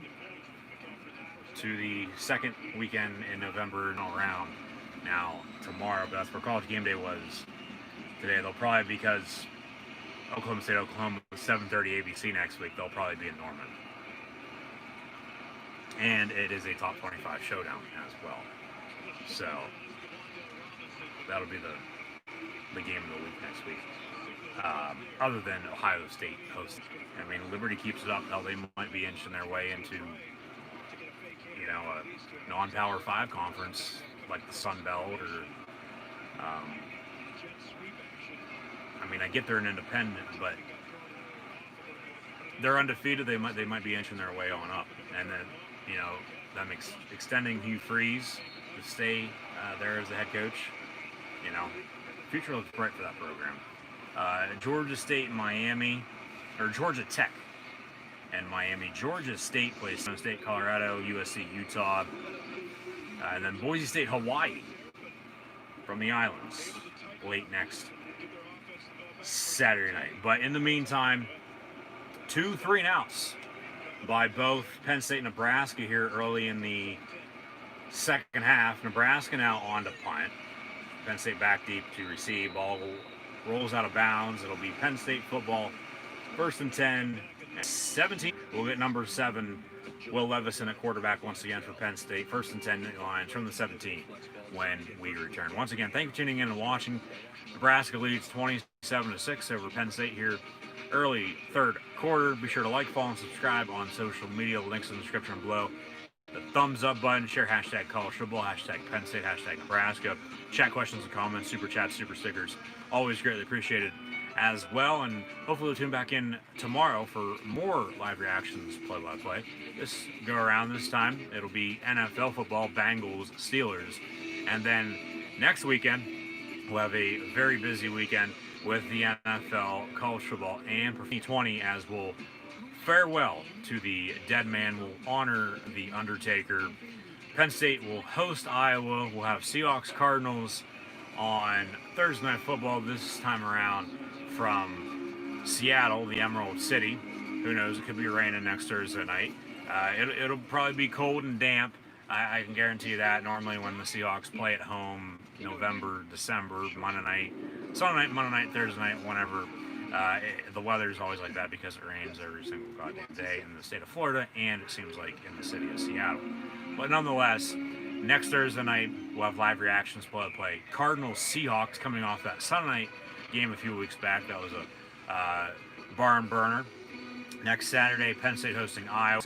to the 2nd weekend in November and all around now tomorrow. But that's where College Game Day was today. They'll probably, because Oklahoma State, Oklahoma, 7:30 ABC next week, they'll probably be in Norman. And it is a top 25 showdown as well. So that'll be the game of the week next week. Other than Ohio State hosting. I mean, Liberty keeps it up. Hell, they might be inching their way into, a non-Power 5 conference like the Sun Belt or, I get they're an independent, but they're undefeated. They might be inching their way on up. And then, them extending Hugh Freeze to stay there as the head coach, future looks bright for that program. Georgia State and Miami, or Georgia Tech and Miami. Georgia State plays San State, Colorado, USC, Utah, and then Boise State, Hawaii from the islands late next Saturday night. But in the meantime, 2 3-and-outs by both Penn State and Nebraska here early in the second half. Nebraska now on to punt. Penn State back deep to receive. Ball rolls out of bounds. It'll be Penn State football. 1st and 10, 17. We'll get number 7, Will Levison at quarterback once again for Penn State. 1st and 10 Lions from the 17 when we return. Once again, thank you for tuning in and watching. Nebraska leads 27-6 over Penn State here early 3rd quarter. Be sure to like, follow, and subscribe on social media. The links in the description below. the thumbs up button, share hashtag college football, hashtag Penn State, hashtag Nebraska. Chat questions and comments, super chats, super stickers. Always greatly appreciated as well. And hopefully we'll tune back in tomorrow for more live reactions, play-by-play. This go around this time, it'll be NFL football, Bengals, Steelers. And then next weekend, we'll have a very busy weekend with the NFL, college football, and 2020 as we'll farewell to the dead man. We'll honor the Undertaker. Penn State will host Iowa. We'll have Seahawks Cardinals on Thursday Night Football this time around from Seattle, the Emerald City. Who knows? It could be raining next Thursday night. It'll probably be cold and damp. I can guarantee you that. Normally when the Seahawks play at home, November, December, Monday night, Sunday night, Monday night, Thursday night, whenever, the weather's always like that because it rains every single goddamn day in the state of Florida, and it seems like in the city of Seattle. But nonetheless, next Thursday night, we'll have live reactions, play. Cardinals, Seahawks coming off that Sunday night game a few weeks back. That was a barn burner. Next Saturday, Penn State hosting Iowa.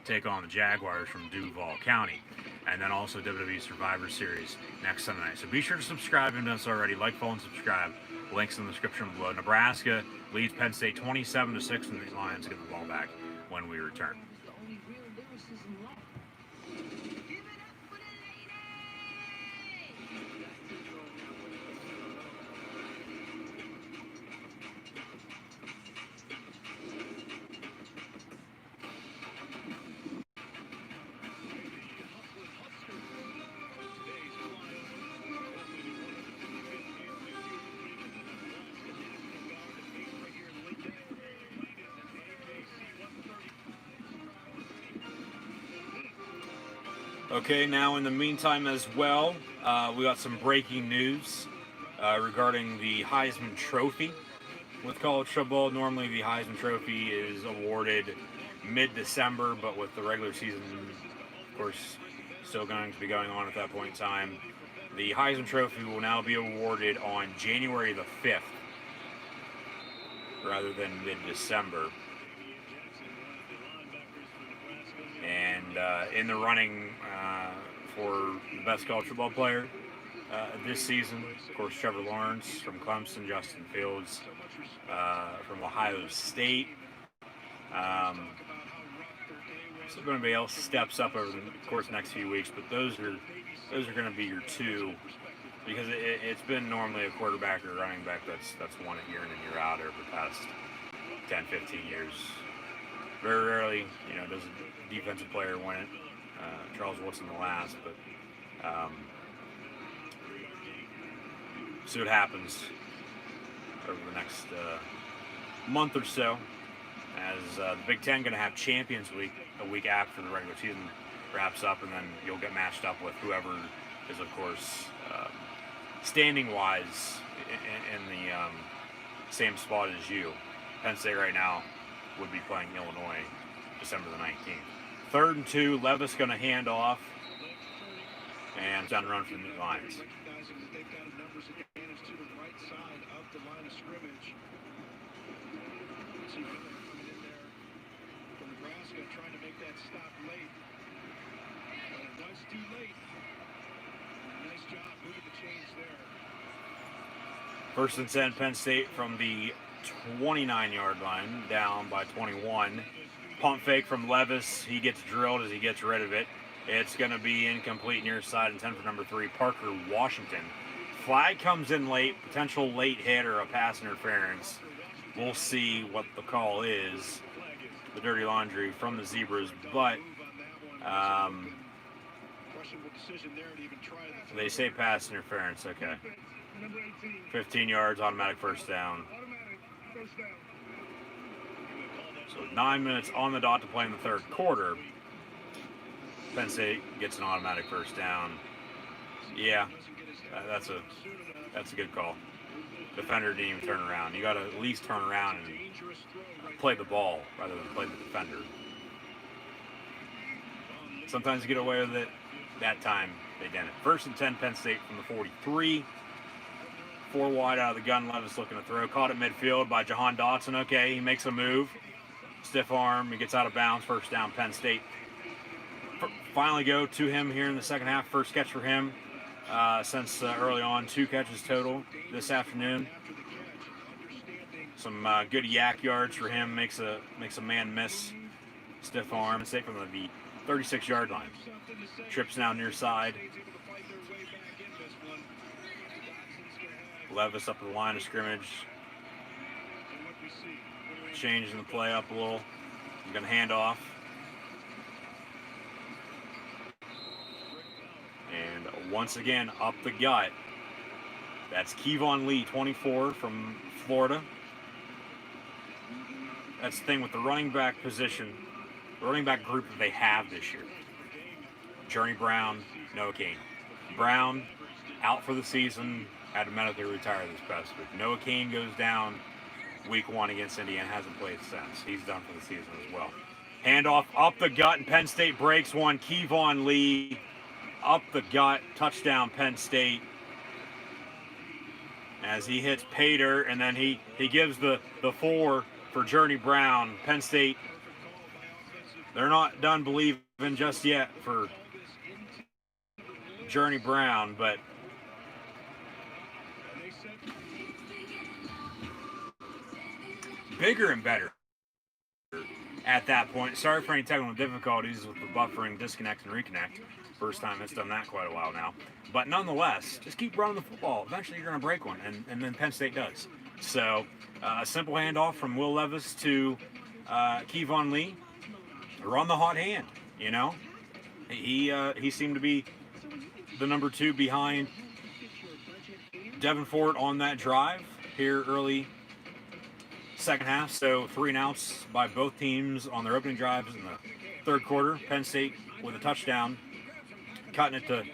Take on the Jaguars from Duval County. And then also WWE Survivor Series next Sunday night. So be sure to subscribe if you haven't done so already. Like, follow, and subscribe. Links in the description below. Nebraska leads Penn State 27-6, and the Lions get the ball back when we return. Okay, now in the meantime as well, we got some breaking news regarding the Heisman Trophy with college football. Normally the Heisman Trophy is awarded mid-December, but with the regular season, of course, still going to be going on at that point in time, the Heisman Trophy will now be awarded on January the 5th rather than mid-December. And in the running for the best college football player this season, of course, Trevor Lawrence from Clemson, Justin Fields from Ohio State. So if anybody else steps up over the course next few weeks, but those are going to be your two, because it's been normally a quarterback or running back that's won it year in and year out over the past 10, 15 years. Very rarely, does a defensive player win it. Charles Woodson the last, but see what happens over the next month or so, as the Big Ten going to have Champions Week a week after the regular season wraps up, and then you'll get matched up with whoever is, of course, standing-wise in the same spot as you. Penn State right now would be playing Illinois December the 19th. 3rd and 2, Levis going to hand off, and down run from the Lions. Recognizing that they've got a numbers advantage to the right side of the line of scrimmage. See Miller coming in there for Nebraska, trying to make that stop late. But it was too late. Nice job moving the chains there. 1st and 10, Penn State from the 29-yard line, down by 21. Pump fake from Levis. He gets drilled as he gets rid of it. It's going to be incomplete near side, and 10 for number 3, Parker Washington. Flag comes in late, potential late hit or a pass interference. We'll see what the call is. The dirty laundry from the Zebras, but they say pass interference. Okay. 15 yards, automatic first down. So 9 minutes on the dot to play in the 3rd quarter. Penn State gets an automatic first down. Yeah, that's a good call. Defender didn't even turn around. You got to at least turn around and play the ball rather than play the defender. Sometimes you get away with it. That time they didn't. 1st and 10, Penn State from the 43. 4 wide out of the gun. Levis looking to throw. Caught at midfield by Jahan Dotson. Okay, he makes a move. Stiff arm. He gets out of bounds. 1st down, Penn State. finally go to him here in the second half. First catch for him since early on. 2 catches total this afternoon. Some good yak yards for him. Makes a man miss. Stiff arm. Safe from the 36-yard line. Trips now near side. Levis up to the line of scrimmage. Changing the play up a little. I'm going to hand off. And once again, up the gut. That's Kevon Lee, 24 from Florida. That's the thing with the running back position, the running back group that they have this year. Journey Brown, Noah Cain. Brown, out for the season, had to medically retire this past week. Noah Cain goes down week 1 against Indiana, hasn't played since. He's done for the season as well. Handoff up the gut, and Penn State breaks one. Kevon Lee up the gut, touchdown Penn State. As he hits Pater, and then he gives the 4 for Journey Brown. Penn State, they're not done believing just yet for Journey Brown, but bigger and better at that point. Sorry for any technical difficulties with the buffering, disconnect, and reconnect. First time it's done that quite a while now. But nonetheless, just keep running the football. Eventually you're going to break one, and then Penn State does. So a simple handoff from Will Levis to Kevon Lee. Run the hot hand, you know. He seemed to be the number 2 behind Devin Ford on that drive here early second half. So 3 and outs by both teams on their opening drives in the third quarter. Penn State with a touchdown, cutting it to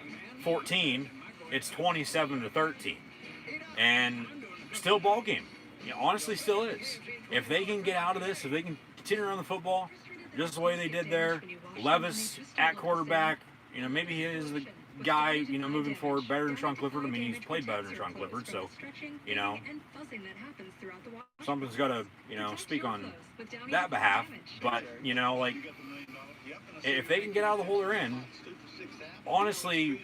14. It's 27-13, and still ball game. You know, honestly, still is. If they can get out of this, if they can continue to run the football just the way they did there, Levis at quarterback, you know, maybe he is the guy, you know, moving forward better than Sean Clifford. I mean, he's played better than Sean Clifford, so, you know, something's got to, you know, speak on that behalf. But, you know, like, if they can get out of the hole they're in, honestly,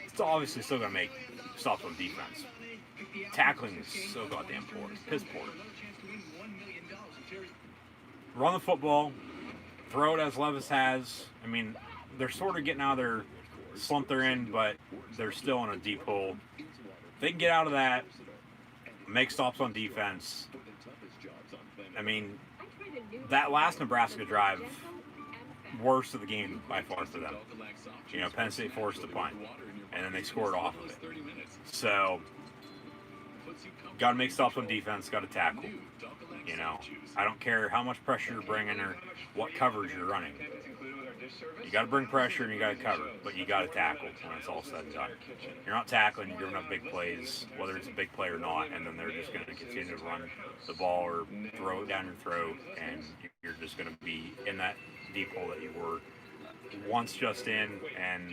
it's obviously still going to make stops on defense. Tackling is so goddamn poor. Piss poor. Run the football. Throw it as Levis has. I mean, they're sort of getting out of their slump they're in, but they're still in a deep hole. If they can get out of that, make stops on defense. I mean, that last Nebraska drive, worst of the game by far for them. You know, Penn State forced a punt, and then they scored off of it. So, got to make stops on defense, got to tackle. You know, I don't care how much pressure you're bringing or what coverage you're running. You got to bring pressure and you got to cover, but you got to tackle when it's all said and done. You're not tackling, you're giving up big plays, whether it's a big play or not, and then they're just going to continue to run the ball or throw it down your throat, and you're just going to be in that deep hole that you were once just in, and,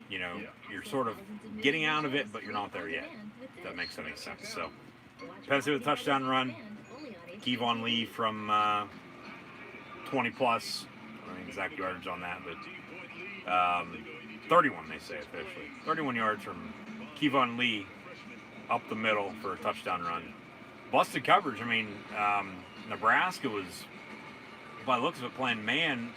you know, you're sort of getting out of it, but you're not there yet. If that makes any sense. So, Penn State with a touchdown run. Kevon Lee from 20 plus. I don't know exact yardage on that, but 31 they say officially. 31 yards from Kevon Lee up the middle for a touchdown run. Busted coverage. I mean, Nebraska was, by the looks of it, playing man,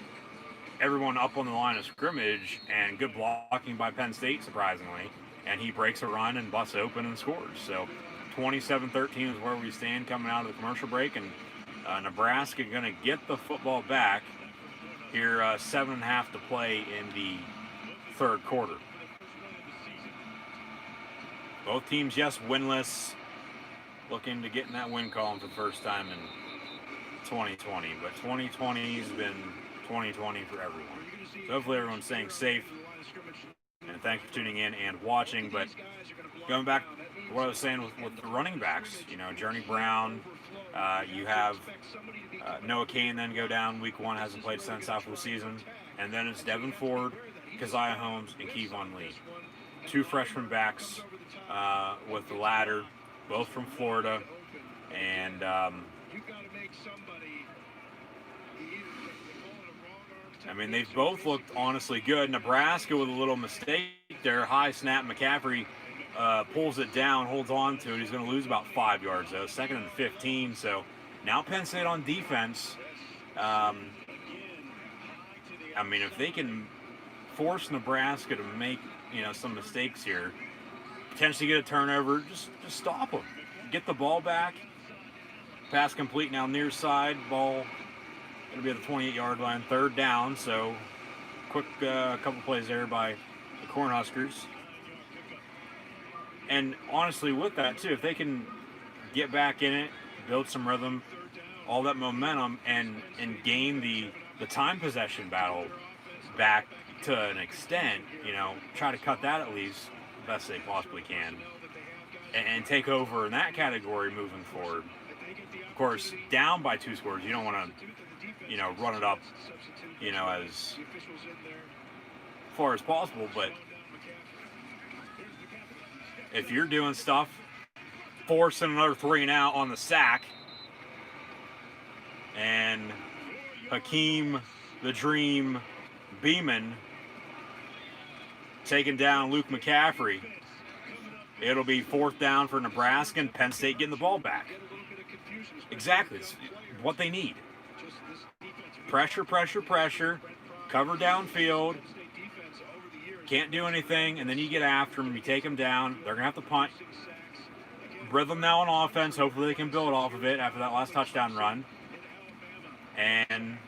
everyone up on the line of scrimmage, and good blocking by Penn State, surprisingly. And he breaks a run and busts open and scores. So 27-13 is where we stand coming out of the commercial break, and Nebraska going to get the football back here, 7.5 to play in the third quarter. Both teams, yes, winless, looking to get in that win column for the first time in 2020, but 2020 has been 2020 for everyone. So hopefully everyone's staying safe, and thanks for tuning in and watching. But going back to what I was saying with the running backs, you know, Journey Brown, you have Noah Cain then go down week 1, hasn't played since after the season, and then it's Devin Ford, Keziah Holmes, and Kevon Lee. 2 freshman backs with the latter, both from Florida, and I mean, they've both looked honestly good. Nebraska with a little mistake there. High snap. McCaffrey pulls it down, holds on to it. He's going to lose about 5 yards, though. 2nd and 15. So now Penn State on defense. I mean, if they can force Nebraska to make, some mistakes here, potentially get a turnover, just stop them. Get the ball back. Pass complete now near side. Ball going to be at the 28-yard line. 3rd down. So quick couple plays there by the Cornhuskers. And honestly, with that too, if they can get back in it, build some rhythm, all that momentum, and gain the time possession battle back to an extent, try to cut that at least best they possibly can, and take over in that category moving forward. Of course, down by 2 scores, you don't want to, run it up, as far as possible, but if you're doing stuff, forcing another 3 and out on the sack, and Hakeem the Dream Beeman taking down Luke McCaffrey, it'll be 4th down for Nebraska and Penn State getting the ball back. Exactly. It's what they need. Pressure, pressure, pressure. Cover downfield. Can't do anything, and then you get after them, you take them down. They're going to have to punt. Rhythm now on offense. Hopefully they can build off of it after that last touchdown run. And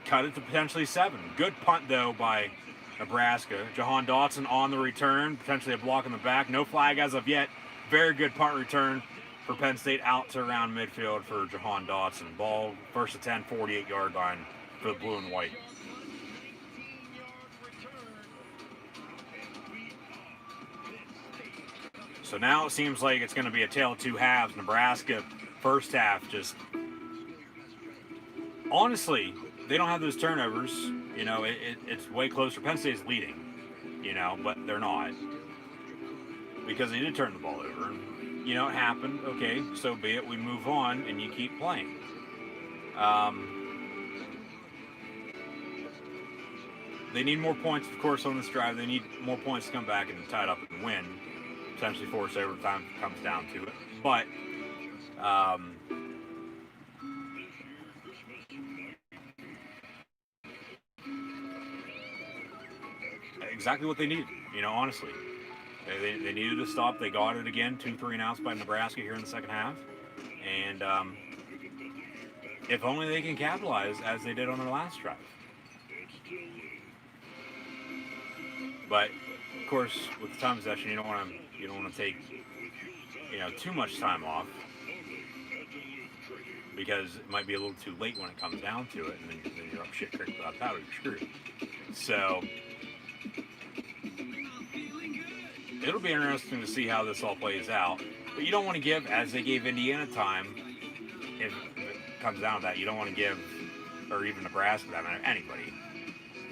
cut it to potentially 7. Good punt, though, by Nebraska. Jahan Dotson on the return. Potentially a block in the back. No flag as of yet. Very good punt return for Penn State out to around midfield for Jahan Dotson. Ball, 1st and 10, 48-yard line for the blue and white. So now it seems like it's going to be a tale of 2 halves. Nebraska, first half, just honestly, they don't have those turnovers. It's way closer. Penn State's leading, but they're not, because they did turn the ball over. It happened. Okay, so be it. We move on, and you keep playing. They need more points, of course, on this drive. They need more points to come back and tie it up and win. Potentially force overtime comes down to it. But exactly what they needed, honestly. They needed to stop. They got it again. 2 3 and outs by Nebraska here in the second half. And if only they can capitalize as they did on their last drive. But of course, with the time possession, you don't want to take too much time off, because it might be a little too late when it comes down to it, and then you're up shit creek without powder, you're screwed. So it'll be interesting to see how this all plays out. But you don't want to give, as they gave Indiana time, if it comes down to that, you don't want to give, or even Nebraska, that matter, anybody,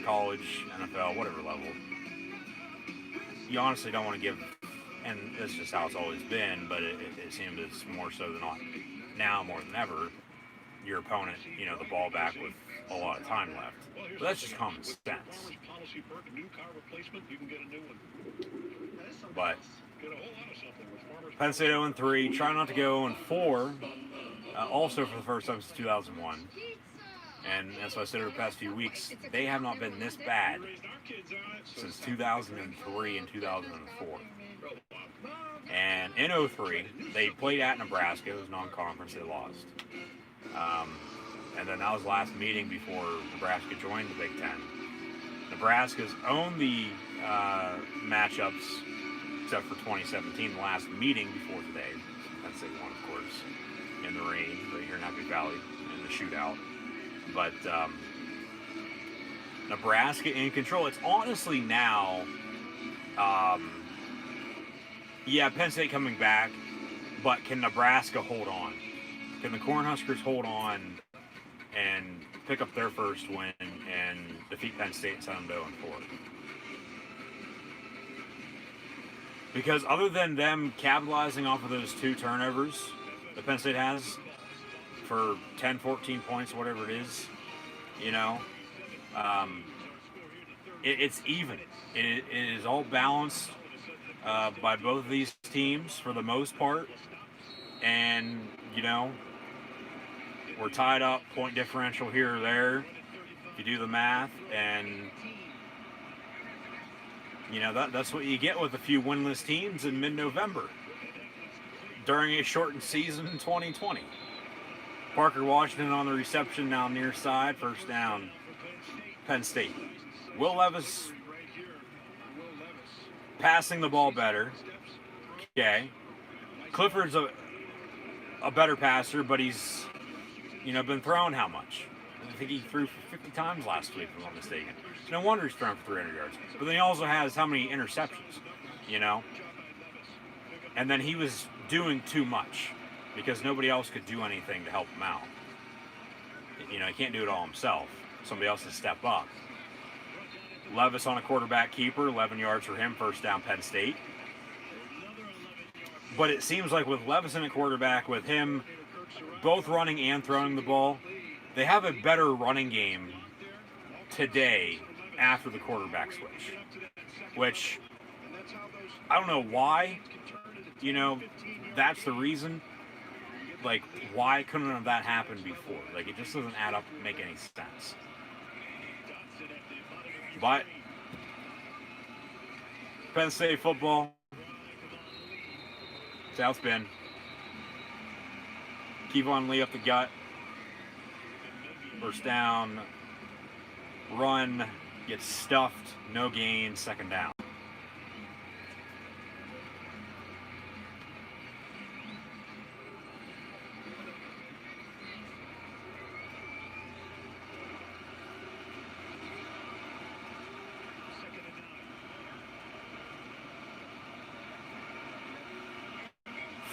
college, NFL, whatever level, you honestly don't want to give, and this is just how it's always been, but it seems it's more so than not now more than ever, your opponent, the ball back with a lot of time left. But that's just common sense. But Penn State 0-3, try not to go 0-4, also for the first time since 2001. And as I said over the past few weeks, they have not been this bad since 2003 and 2004. And in 03, they played at Nebraska. It was non-conference. They lost. And then that was the last meeting before Nebraska joined the Big Ten. Nebraska's owned the matchups, except for 2017, the last meeting before today. Penn State won, of course, in the rain right here in Happy Valley in the shootout. But Nebraska in control. It's honestly now, Penn State coming back, but can Nebraska hold on? Can the Cornhuskers hold on and pick up their first win and defeat Penn State 7-0-4? Because other than them capitalizing off of those 2 turnovers that Penn State has for 10, 14 points, whatever it is, It's even. It is all balanced by both of these teams for the most part. And, we're tied up, point differential here or there, if you do the math. And, that's what you get with a few winless teams in mid-November during a shortened season in 2020. Parker Washington on the reception now near side, first down, Penn State. Will Levis passing the ball better. Okay. Clifford's a better passer, but he's, been thrown how much? I think he threw for 50 times last week, if I'm not mistaken. No wonder he's thrown for 300 yards. But then he also has how many interceptions, And then he was doing too much because nobody else could do anything to help him out. He can't do it all himself. Somebody else has to step up. Levis on a quarterback keeper, 11 yards for him, first down Penn State. But it seems like with Levis in a quarterback, with him both running and throwing the ball, they have a better running game today after the quarterback switch. Which, I don't know why, that's the reason. Like, why couldn't have that happened before? Like, it just doesn't add up and make any sense. But Penn State football, South Bend. Kevon Lee up the gut. First down. Run. Gets stuffed. No gain. Second down.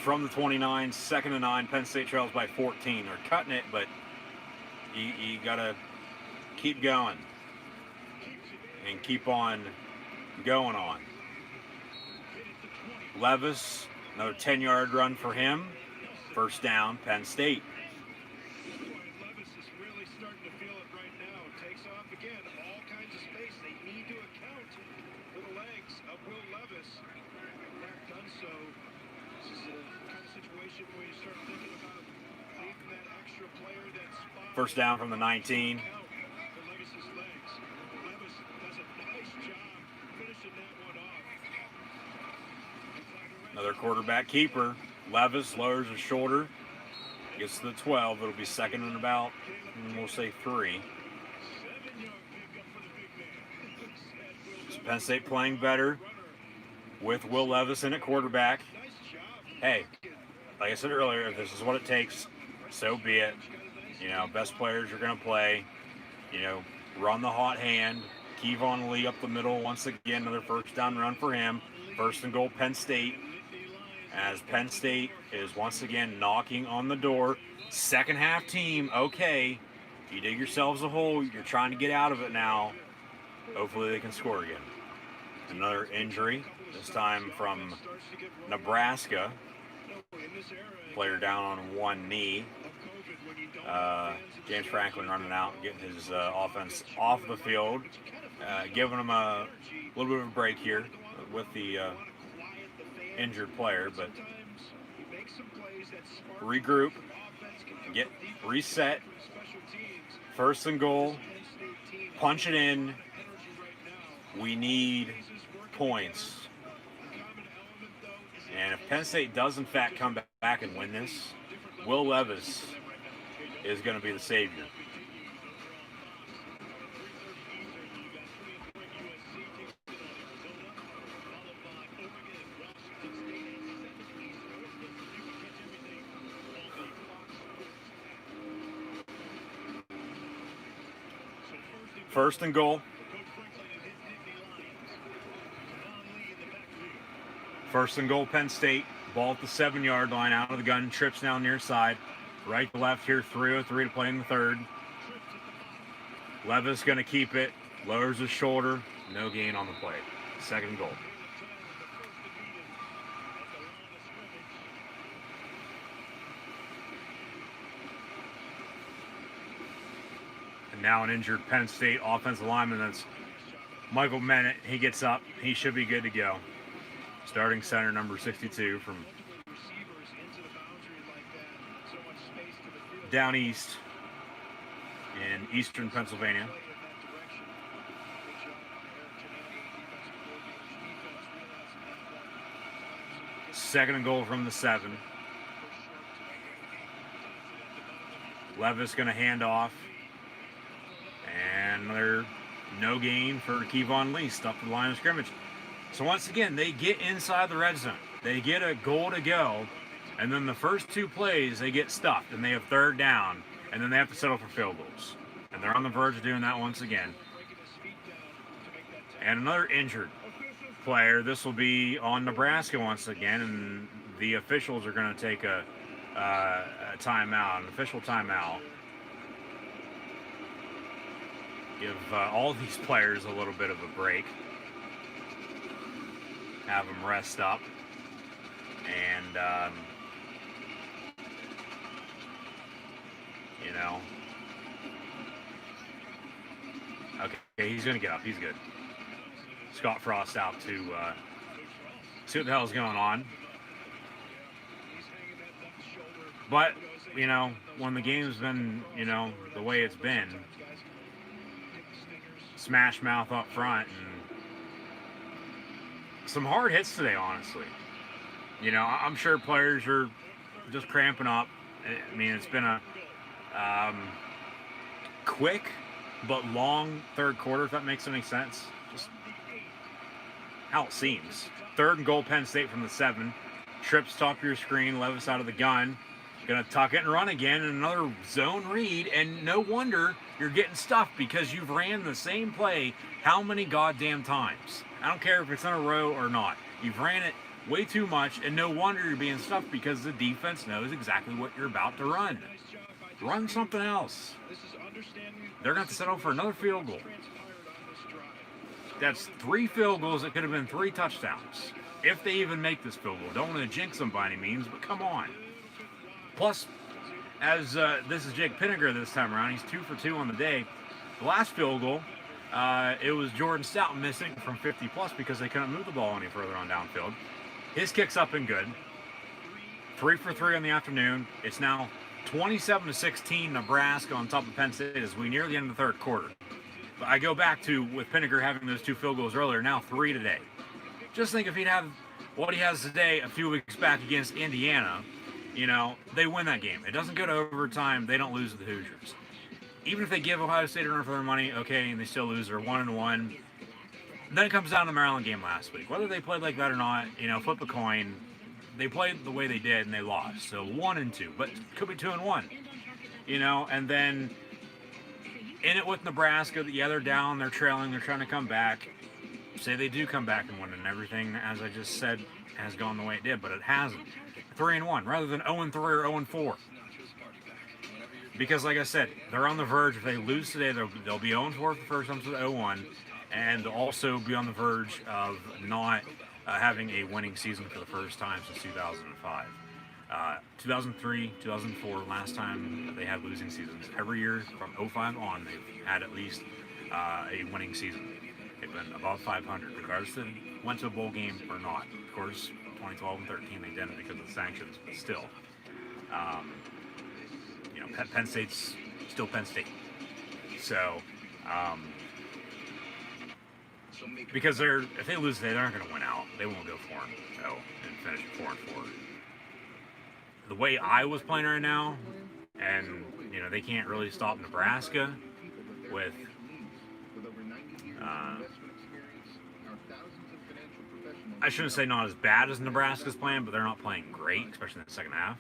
From the 29, 2nd and 9, Penn State trails by 14. They're cutting it, but you got to keep going and keep on going on. Levis, another 10-yard run for him. First down, Penn State. Levis is really starting to feel it right now. Takes off again, all kinds of space. They need to account for the legs of Will Levis. They've done so. This is a kind of situation where you start thinking about leaving that extra player that spot. First down from the 19. For Levis's legs. Levis does a nice job finishing that one off. Another quarterback keeper. Levis lowers his shoulder. Gets to the 12. It'll be second and about, we'll say 3. So Penn State playing better with Will Levis in at quarterback. Hey, like I said earlier, if this is what it takes, so be it. Best players are going to play. Run the hot hand. Kevon Lee up the middle once again. Another first down run for him. First and goal, Penn State. As Penn State is once again knocking on the door. Second half team, okay. You dig yourselves a hole. You're trying to get out of it now. Hopefully they can score again. Another injury, this time from Nebraska. Player down on one knee. James Franklin running out, getting his offense off the field, giving him a little bit of a break here with the injured player, but regroup, get reset, first and goal, punch it in. We need points. And if Penn State does in fact come back and win this, Will Levis is going to be the savior. First and goal. First and goal, Penn State. Ball at the 7-yard line, out of the gun, trips down near side. Right to left here, 3:03 to play in the third. Levis going to keep it. Lowers his shoulder. No gain on the play. Second and goal. Now an injured Penn State offensive lineman, that's Michael Bennett. He gets up. He should be good to go. Starting center number 62 from down east in eastern Pennsylvania. Second and goal from the 7. Levis going to hand off. And another no gain for Kevon Lee, stuck to the line of scrimmage. So once again, they get inside the red zone. They get a goal to go. And then the first 2 plays, they get stuffed. And they have third down. And then they have to settle for field goals. And they're on the verge of doing that once again. And another injured player. This will be on Nebraska once again. And the officials are going to take a timeout, an official timeout. Give all these players a little bit of a break. Have them rest up. And, you know. Okay, he's going to get up. He's good. Scott Frost out to see what the hell's going on. But, you know, when the game's been, you know, the way it's been, smash mouth up front, and some hard hits today, honestly. You know, I'm sure players are just cramping up. I mean, it's been a quick but long third quarter, if that makes any sense. Just how it seems. Third and goal, Penn State from the 7. Trips top of your screen, Levis out of the gun. Gonna tuck it and run again, and another zone read, and no wonder you're getting stuffed because you've ran the same play how many goddamn times? I don't care if it's in a row or not. You've ran it way too much, and no wonder you're being stuffed because the defense knows exactly what you're about to run. Run something else. They're gonna have to settle for another field goal. That's 3 field goals that could have been 3 touchdowns. If they even make this field goal. Don't want to jinx them by any means, but come on. Plus, as this is Jake Pinniger this time around, he's 2 for 2 on the day. The last field goal, it was Jordan Stout missing from 50 plus because they couldn't move the ball any further on downfield. His kick's up and good. 3 for 3 on the afternoon. It's now 27-16 Nebraska on top of Penn State as we near the end of the third quarter. But I go back to with Pinniger having those 2 field goals earlier, now 3 today. Just think if he'd have what he has today a few weeks back against Indiana, you know, they win that game. It doesn't go to overtime. They don't lose to the Hoosiers. Even if they give Ohio State a run for their money, okay, and they still lose, they're 1-1. Then it comes down to the Maryland game last week. Whether they played like that or not, you know, flip a coin. They played the way they did, and they lost. So 1-2, but it could be 2-1. You know, and then in it with Nebraska, yeah, they're down, they're trailing, they're trying to come back. Say they do come back and win, and everything, as I just said, has gone the way it did, but it hasn't. 3-1 rather than 0-3 or 0-4. Because, like I said, they're on the verge. If they lose today, they'll be 0-4 for the first time to the 0-1, and they'll also be on the verge of not having a winning season for the first time since 2005. 2003, 2004, last time they had losing seasons. Every year from 05 on, they've had at least a winning season. They've been above 500, regardless if they went to a bowl game or not. Of course, 2012 and 13 they didn't because of the sanctions, but still. You know, Penn State's still Penn State. So, because if they lose today, they're not going to win out. They won't go 4-0 and finish 4-4. The way Iowa's playing right now, and you know they can't really stop Nebraska with. I shouldn't say not as bad as Nebraska's playing, but they're not playing great, especially in the second half.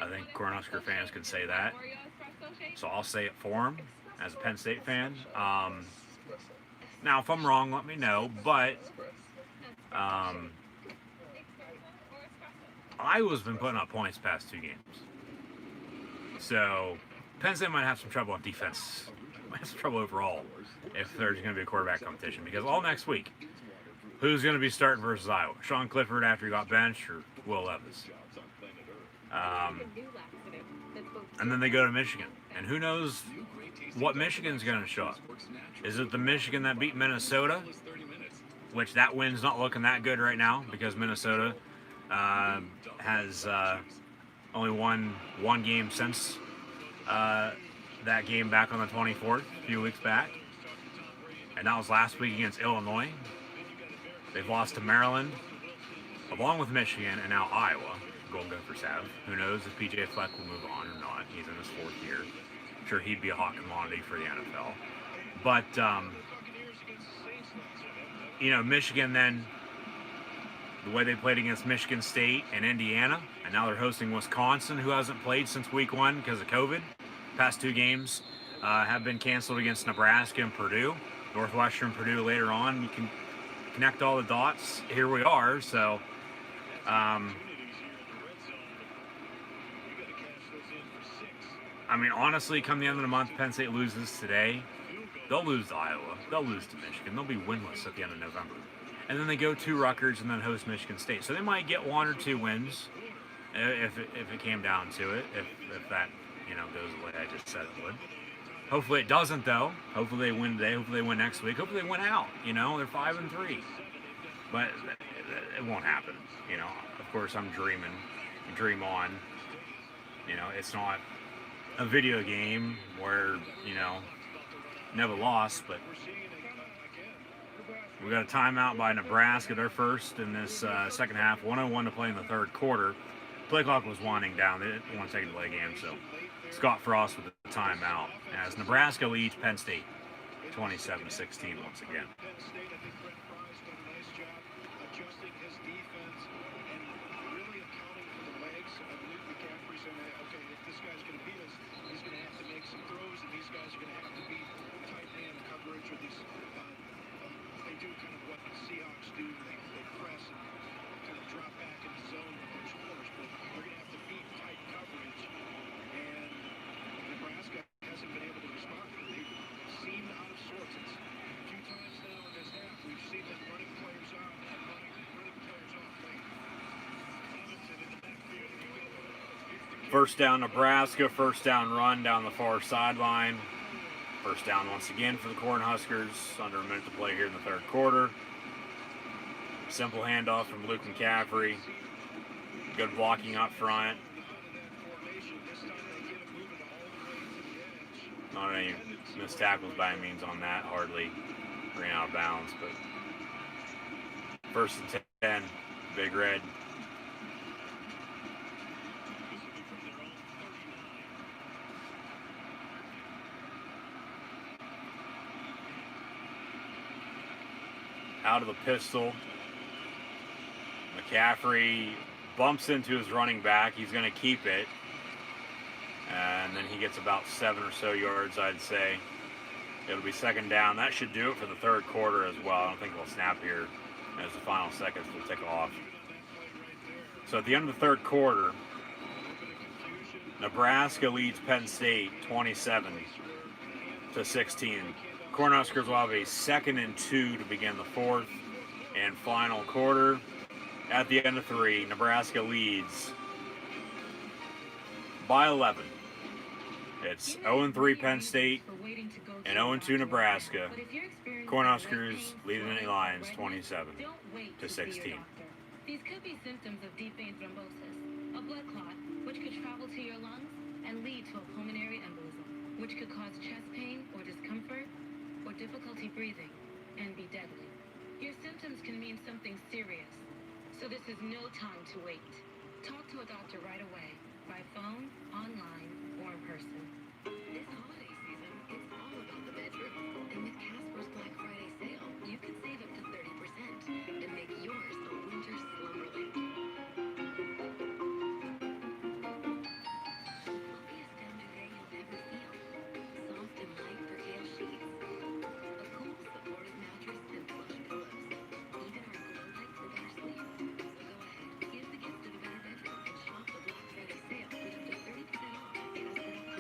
I think Cornhusker fans can say that. So I'll say it for them as a Penn State fan. Now, if I'm wrong, let me know. But Iowa's been putting up points past 2 games. So Penn State might have some trouble on defense. Might have some trouble overall if there's going to be a quarterback competition. Because all next week, who's going to be starting versus Iowa? Sean Clifford after he got benched, or Will Levis? And then they go to Michigan. And who knows what Michigan's going to show up. Is it the Michigan that beat Minnesota? Which that win's not looking that good right now because Minnesota has only won one game since that game back on the 24th, a few weeks back. And that was last week against Illinois. They've lost to Maryland, along with Michigan, and now Iowa. Golden Gophers have. Who knows if PJ Fleck will move on or not. He's in his 4th year. I'm sure he'd be a hot commodity for the NFL. But, Michigan then, the way they played against Michigan State and Indiana, and now they're hosting Wisconsin, who hasn't played since week 1 because of COVID. Past 2 games have been canceled against Nebraska and Purdue. Northwestern, Purdue later on. You can connect all the dots. Here we are. So, honestly, come the end of the month, Penn State loses today. They'll lose to Iowa. They'll lose to Michigan. They'll be winless at the end of November. And then they go to Rutgers and then host Michigan State. So they might get 1 or 2 wins if it came down to it. If that goes the way I just said it would. Hopefully it doesn't, though. Hopefully they win today. Hopefully they win next week. Hopefully they win out. They're 5-3. But it won't happen. Of course I'm dreaming. Dream on. It's not a video game where, never lost, but we got a timeout by Nebraska. They're first in this second half. 1:01 to play in the 3rd quarter. Play clock was winding down. They didn't want to take a delay game, so Scott Frost with the timeout as Nebraska leads Penn State 27-16 once again. First down Nebraska, first down run down the far sideline. First down once again for the Cornhuskers. Under a minute to play here in the 3rd quarter. Simple handoff from Luke McCaffrey. Good blocking up front. Not any missed tackles by any means on that. Hardly ran out of bounds, but 1st and 10, Big Red. Out of the pistol. McCaffrey bumps into his running back. He's going to keep it. And then he gets about 7 or so yards, I'd say. It'll be 2nd down. That should do it for the 3rd quarter as well. I don't think we'll snap here as the final seconds will tick off. So at the end of the 3rd quarter, Nebraska leads Penn State 27-16. Cornhuskers will have a 2nd and 2 to begin the 4th and final quarter. At the end of 3, Nebraska leads by 11. It's 0-3 Penn State and 0-2 Nebraska. Cornhuskers leading the Lions 27-16. These could be symptoms of deep vein thrombosis, a blood clot, which could travel to your lungs and lead to a pulmonary embolism, which could cause chest pain or discomfort or difficulty breathing and be deadly. Your symptoms can mean something serious, so this is no time to wait. Talk to a doctor right away, by phone, online, or in person. This holiday season, it's all about the bedroom. And with Casper's Black Friday sale, you can save up to 30% and make yours a winter slumberland. Fluffy down duvet you'll never feel. Soft and light percale sheets. A cool, supportive mattress and plush pillows. Even our glow light for better sleep. So go ahead, give the gift of a better bedroom and shop the Black Friday sale with up to 30% off at Casper.com.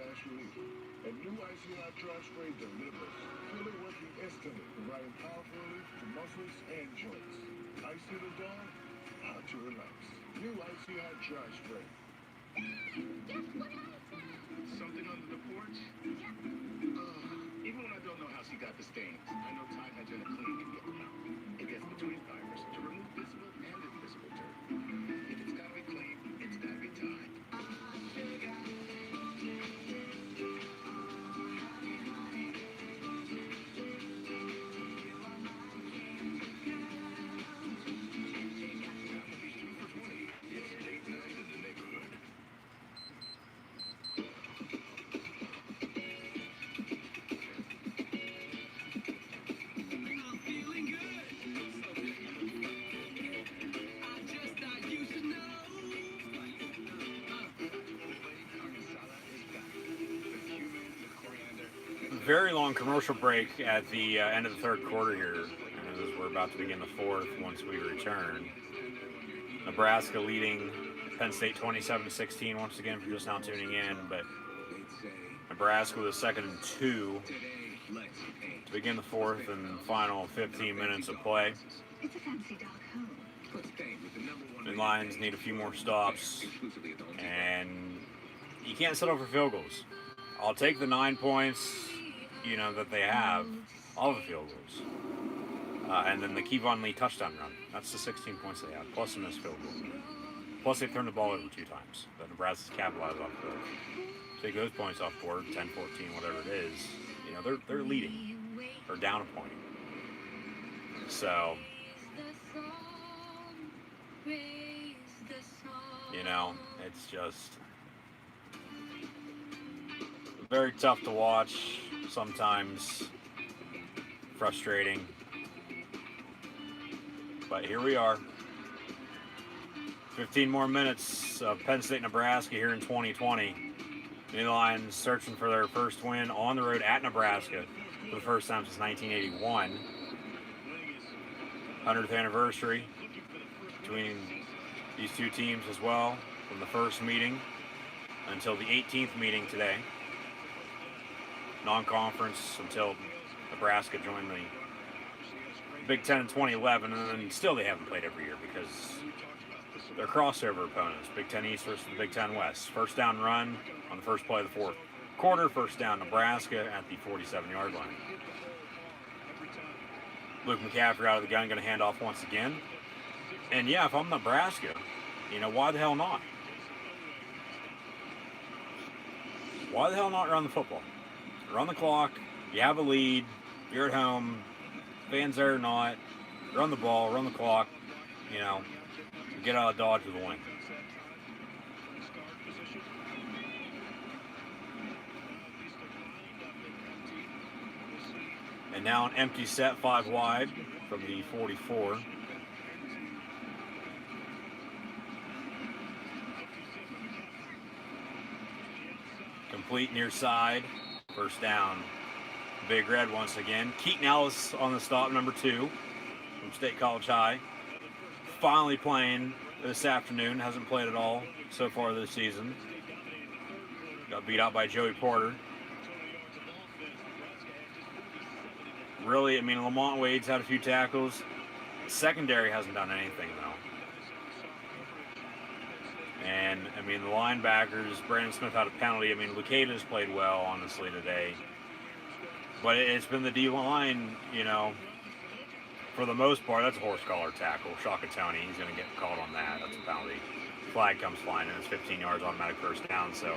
fast relief. And new Icy Hot Dry Spray delivers. Feel it working instantly, providing powerful relief to muscles and joints. Icy the dawn, how to relax. New Icy Hot Dry Spray. Something under the porch? Even when I don't know how she got the stains, I know Tide Hygienic Clean can get them out. It gets between fibers to remove visible and invisible dirt. If it's gotta be clean, it's gotta be Tide. Very long commercial break at the end of the third quarter here, and as we're about to begin the fourth once we return. Nebraska leading Penn State 27-16 once again for just now tuning in, but Nebraska with a 2nd and 2 to begin the fourth and final 15 minutes of play. The Lions need a few more stops, and you can't settle for field goals. I'll take the 9 points, that they have, all the field goals. And then the Kevon Lee touchdown run. That's the 16 points they have, plus a missed field goal. Plus they've turned the ball over 2 times. That Nebraska's capitalized off of those. Take those points off board, 10, 14, whatever it is. They're leading. Or down a point. So, it's just very tough to watch. Sometimes frustrating. But here we are. 15 more minutes of Penn State, Nebraska here in 2020. The Lions searching for their first win on the road at Nebraska for the first time since 1981. 100th anniversary between these two teams as well, from the first meeting until the 18th meeting today. Non-conference until Nebraska joined the Big Ten in 2011, and then still they haven't played every year because they're crossover opponents. Big Ten East versus the Big Ten West. First down run on the first play of the fourth quarter. First down Nebraska at the 47-yard line. Luke McCaffrey out of the gun, going to hand off once again. And yeah, if I'm Nebraska, why the hell not? Why the hell not run the football? Run the clock. You have a lead. You're at home. Fans there or not. Run the ball. Run the clock. Get out of Dodge with a win. And now an empty set 5 wide from the 44. Complete near side. First down. Big Red once again. Keaton Ellis on the stop, number 2 from State College High. Finally playing this afternoon. Hasn't played at all so far this season. Got beat out by Joey Porter. Really, Lamont Wade's had a few tackles. Secondary hasn't done anything, though. And, the linebackers, Brandon Smith had a penalty. Lucado's played well, honestly, today. But it's been the D-line, for the most part. That's a horse collar tackle. Shaka Tony, he's going to get called on that. That's a penalty. Flag comes flying, and it's 15 yards, automatic first down. So,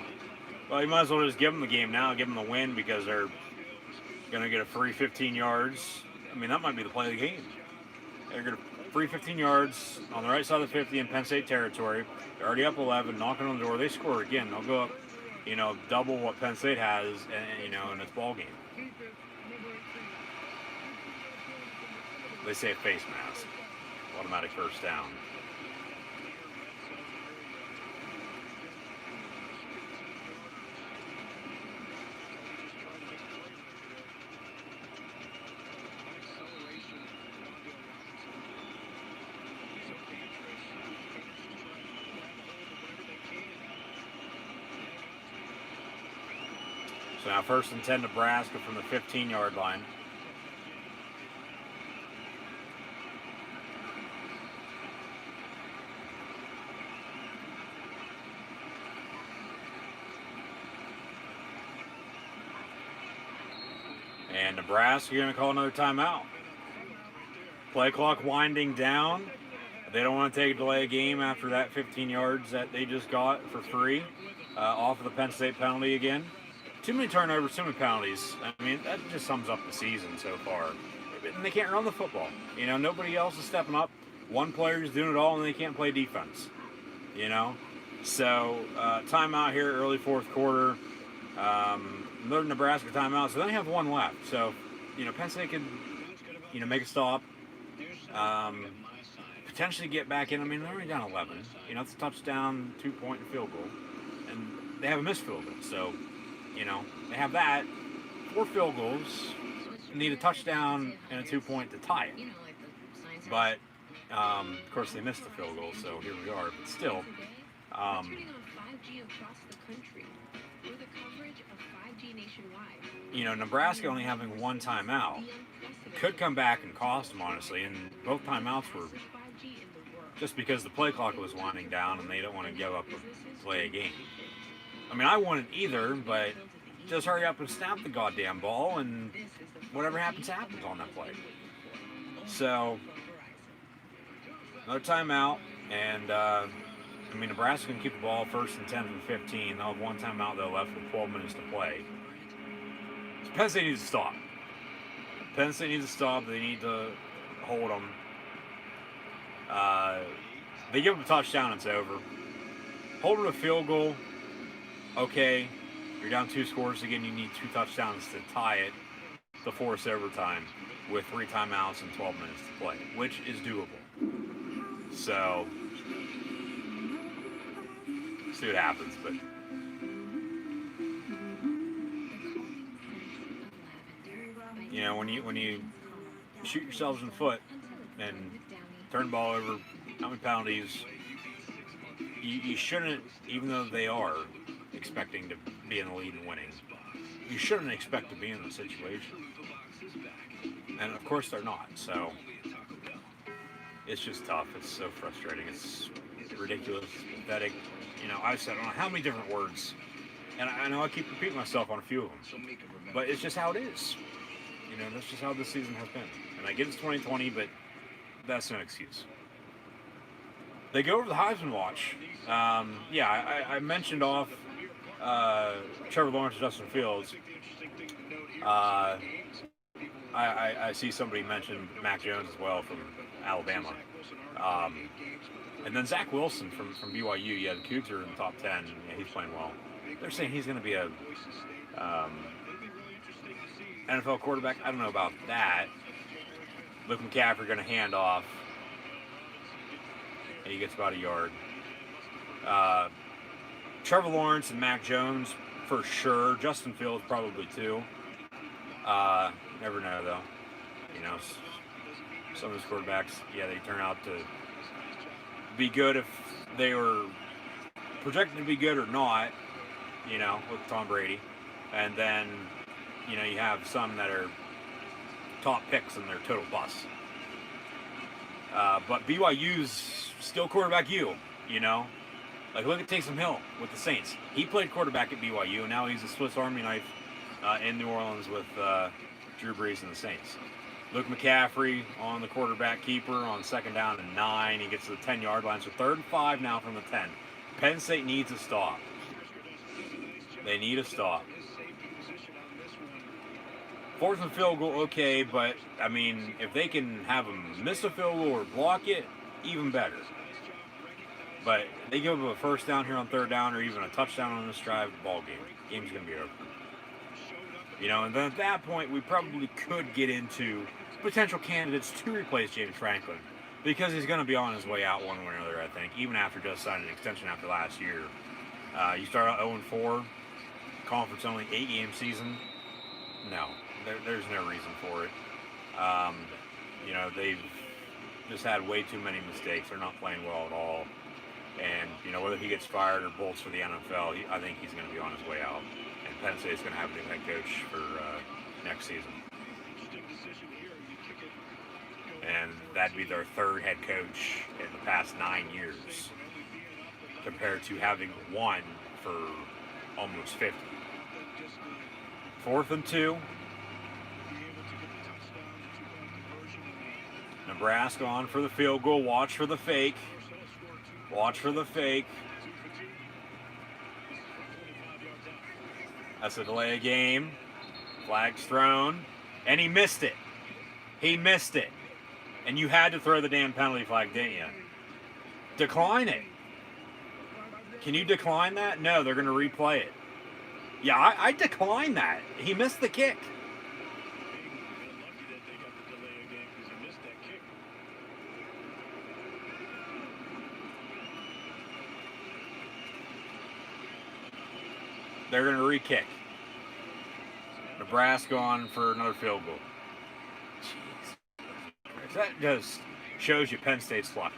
well, you might as well just give them the game now, give them the win, because they're going to get a free 15 yards. That might be the play of the game. They're going to free 15 yards on the right side of the 50 in Penn State territory. They're already up 11, knocking on the door. They score again. They'll go up, double what Penn State has, in its ball game. They say face mask. Automatic first down. So now 1st and 10 Nebraska from the 15-yard line. And Nebraska going to call another timeout. Play clock winding down. They don't want to take a delay game after that 15 yards that they just got for free off of the Penn State penalty again. Too many turnovers, too many penalties. I mean, that just sums up the season so far. And they can't run the football. You know, nobody else is stepping up. One player is doing it all, and they can't play defense. You know? So, timeout here, early 4th quarter. Another Nebraska timeout, so they only have one left. So, you know, Penn State can, you know, make a stop. Potentially get back in. I mean, they're already down 11. You know, it's a touchdown, 2-point field goal. And they have a missed field goal. So, you know, they have that. 4 field goals. Need a touchdown and a 2-point to tie it. But, of course, they missed the field goal, so here we are. But still, you know, Nebraska only having one timeout could come back and cost them, honestly. And both timeouts were just because the play clock was winding down and they don't want to give up a play a game. I mean, I wouldn't either, but just hurry up and snap the goddamn ball, and whatever happens on that play. So, another timeout, and I mean, Nebraska can keep the ball 1st and 10 from 15. They'll have one timeout though left with 12 minutes to play. So Penn State needs to stop. Penn State needs to stop. They need to hold them. They give them a touchdown, it's over. Hold them to a field goal. Okay, you're down 2 scores again. You need 2 touchdowns to tie it to force overtime with 3 timeouts and 12 minutes to play, which is doable. So, see what happens. But you know, when you shoot yourselves in the foot and turn the ball over, how many penalties? You shouldn't, even though they are expecting to be in the lead and winning, you shouldn't expect to be in the situation. And of course they're not. So it's just tough. It's so frustrating. It's ridiculous, pathetic. You know, I've said I don't know how many different words, and I know I keep repeating myself on a few of them, but it's just how it is. You know, that's just how this season has been. And I get it's 2020, but that's no excuse. They go over the Heisman watch. I mentioned off Trevor Lawrence and Justin Fields. I see somebody mention Mac Jones as well from Alabama. And then Zach Wilson from BYU. Yeah, the Cougs are in the top 10. Yeah, he's playing well. They're saying he's going to be a NFL quarterback. I don't know about that. Luke McCaffrey going to hand off. And he gets about a yard. Trevor Lawrence and Mac Jones for sure. Justin Fields probably too. Never know though. You know, some of those quarterbacks, yeah, they turn out to be good if they were projected to be good or not. You know, with Tom Brady, and then you know you have some that are top picks and they're total busts. But BYU's still quarterback you know. Like, look at Taysom Hill with the Saints. He played quarterback at BYU, and now he's a Swiss Army knife in New Orleans with Drew Brees and the Saints. Luke McCaffrey on the quarterback keeper on 2nd down and 9. He gets to the 10-yard line, so 3rd and 5 now from the 10. Penn State needs a stop. They need a stop. 4th and field goal, okay, but, I mean, if they can have them miss a field goal or block it, even better. But they give them a 1st down here on 3rd down or even a touchdown on this drive, ball game. Game's going to be over. You know, and then at that point, we probably could get into potential candidates to replace James Franklin because he's going to be on his way out one way or another, I think, even after just signing an extension after last year. You start out 0-4, conference only 8-game season. No, there's no reason for it. You know, they've just had way too many mistakes. They're not playing well at all. And, you know, whether he gets fired or bolts for the NFL, I think he's going to be on his way out. And Penn State's going to have a new head coach for next season. And that'd be their third head coach in the past 9 years, compared to having one for almost 50. 4th and 2. Nebraska on for the field goal. Watch for the fake. Watch for the fake. That's a delay of game. Flag's thrown. And he missed it. He missed it. And you had to throw the damn penalty flag, didn't you? Decline it. Can you decline that? No, they're going to replay it. Yeah, I decline that. He missed the kick. They're going to re-kick. Nebraska on for another field goal. Jeez. That just shows you Penn State's luck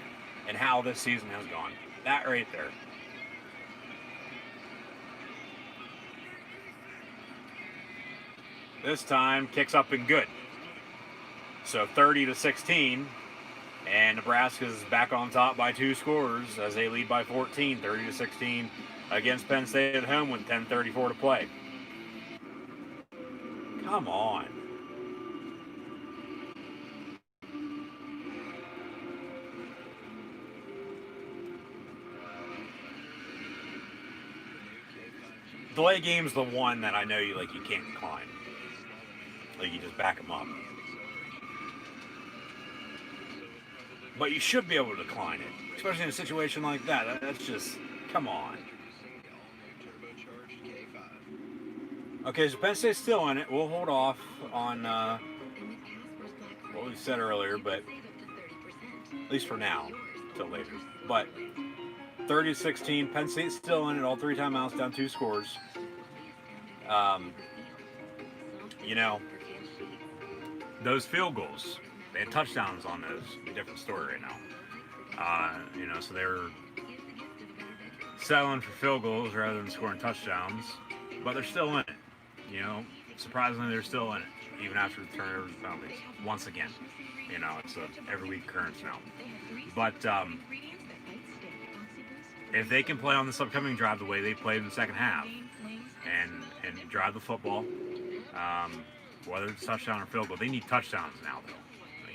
and how this season has gone. That right there. This time, kicks up and good. So 30-16, and Nebraska's back on top by 2 scores as they lead by 14, 30-16 against Penn State at home with 10:34 to play. Come on. Delay game's the one that I know you can't decline. Like, you just back them up. But you should be able to decline it, especially in a situation like that. That's just, come on. Okay, so Penn State's still in it. We'll hold off on what we said earlier, but at least for now, till later. But 30-16, Penn State's still in it. All 3 timeouts, down 2 scores. You know, those field goals, they had touchdowns on those. A different story right now. You know, so they're settling for field goals rather than scoring touchdowns, but they're still in it. You know, surprisingly, they're still in it, even after the turnovers and penalties. Once again, you know, it's a every week occurrence now. But if they can play on this upcoming drive the way they played in the second half, and drive the football, whether it's touchdown or field goal, they need touchdowns now, though.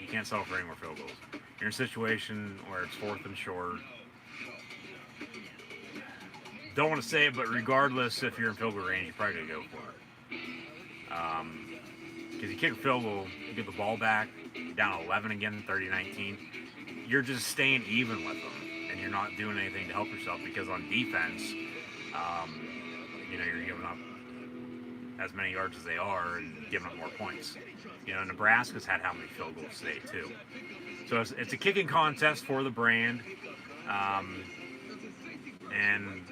You can't settle for any more field goals. You're in a situation where it's 4th and short. Don't want to say it, but regardless, if you're in field goal range, you're probably going to go for it. Because you kick a field goal, you get the ball back, down 11 again, 30-19. You're just staying even with them, and you're not doing anything to help yourself, because on defense, you know, you're giving up as many yards as they are and giving up more points. You know, Nebraska's had how many field goals today, too. So it's a kicking contest for the brand. And,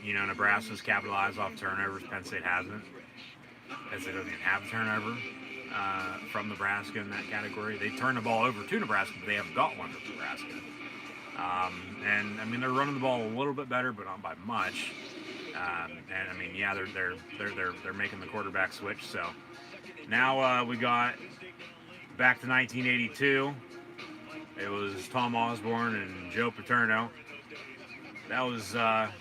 you know, Nebraska's capitalized off turnovers. Penn State hasn't, as they don't even have a turnover from Nebraska in that category. They turn the ball over to Nebraska, but they haven't got one from Nebraska. And I mean, they're running the ball a little bit better, but not by much. And I mean, yeah, they're making the quarterback switch. So now we got back to 1982. It was Tom Osborne and Joe Paterno. That was a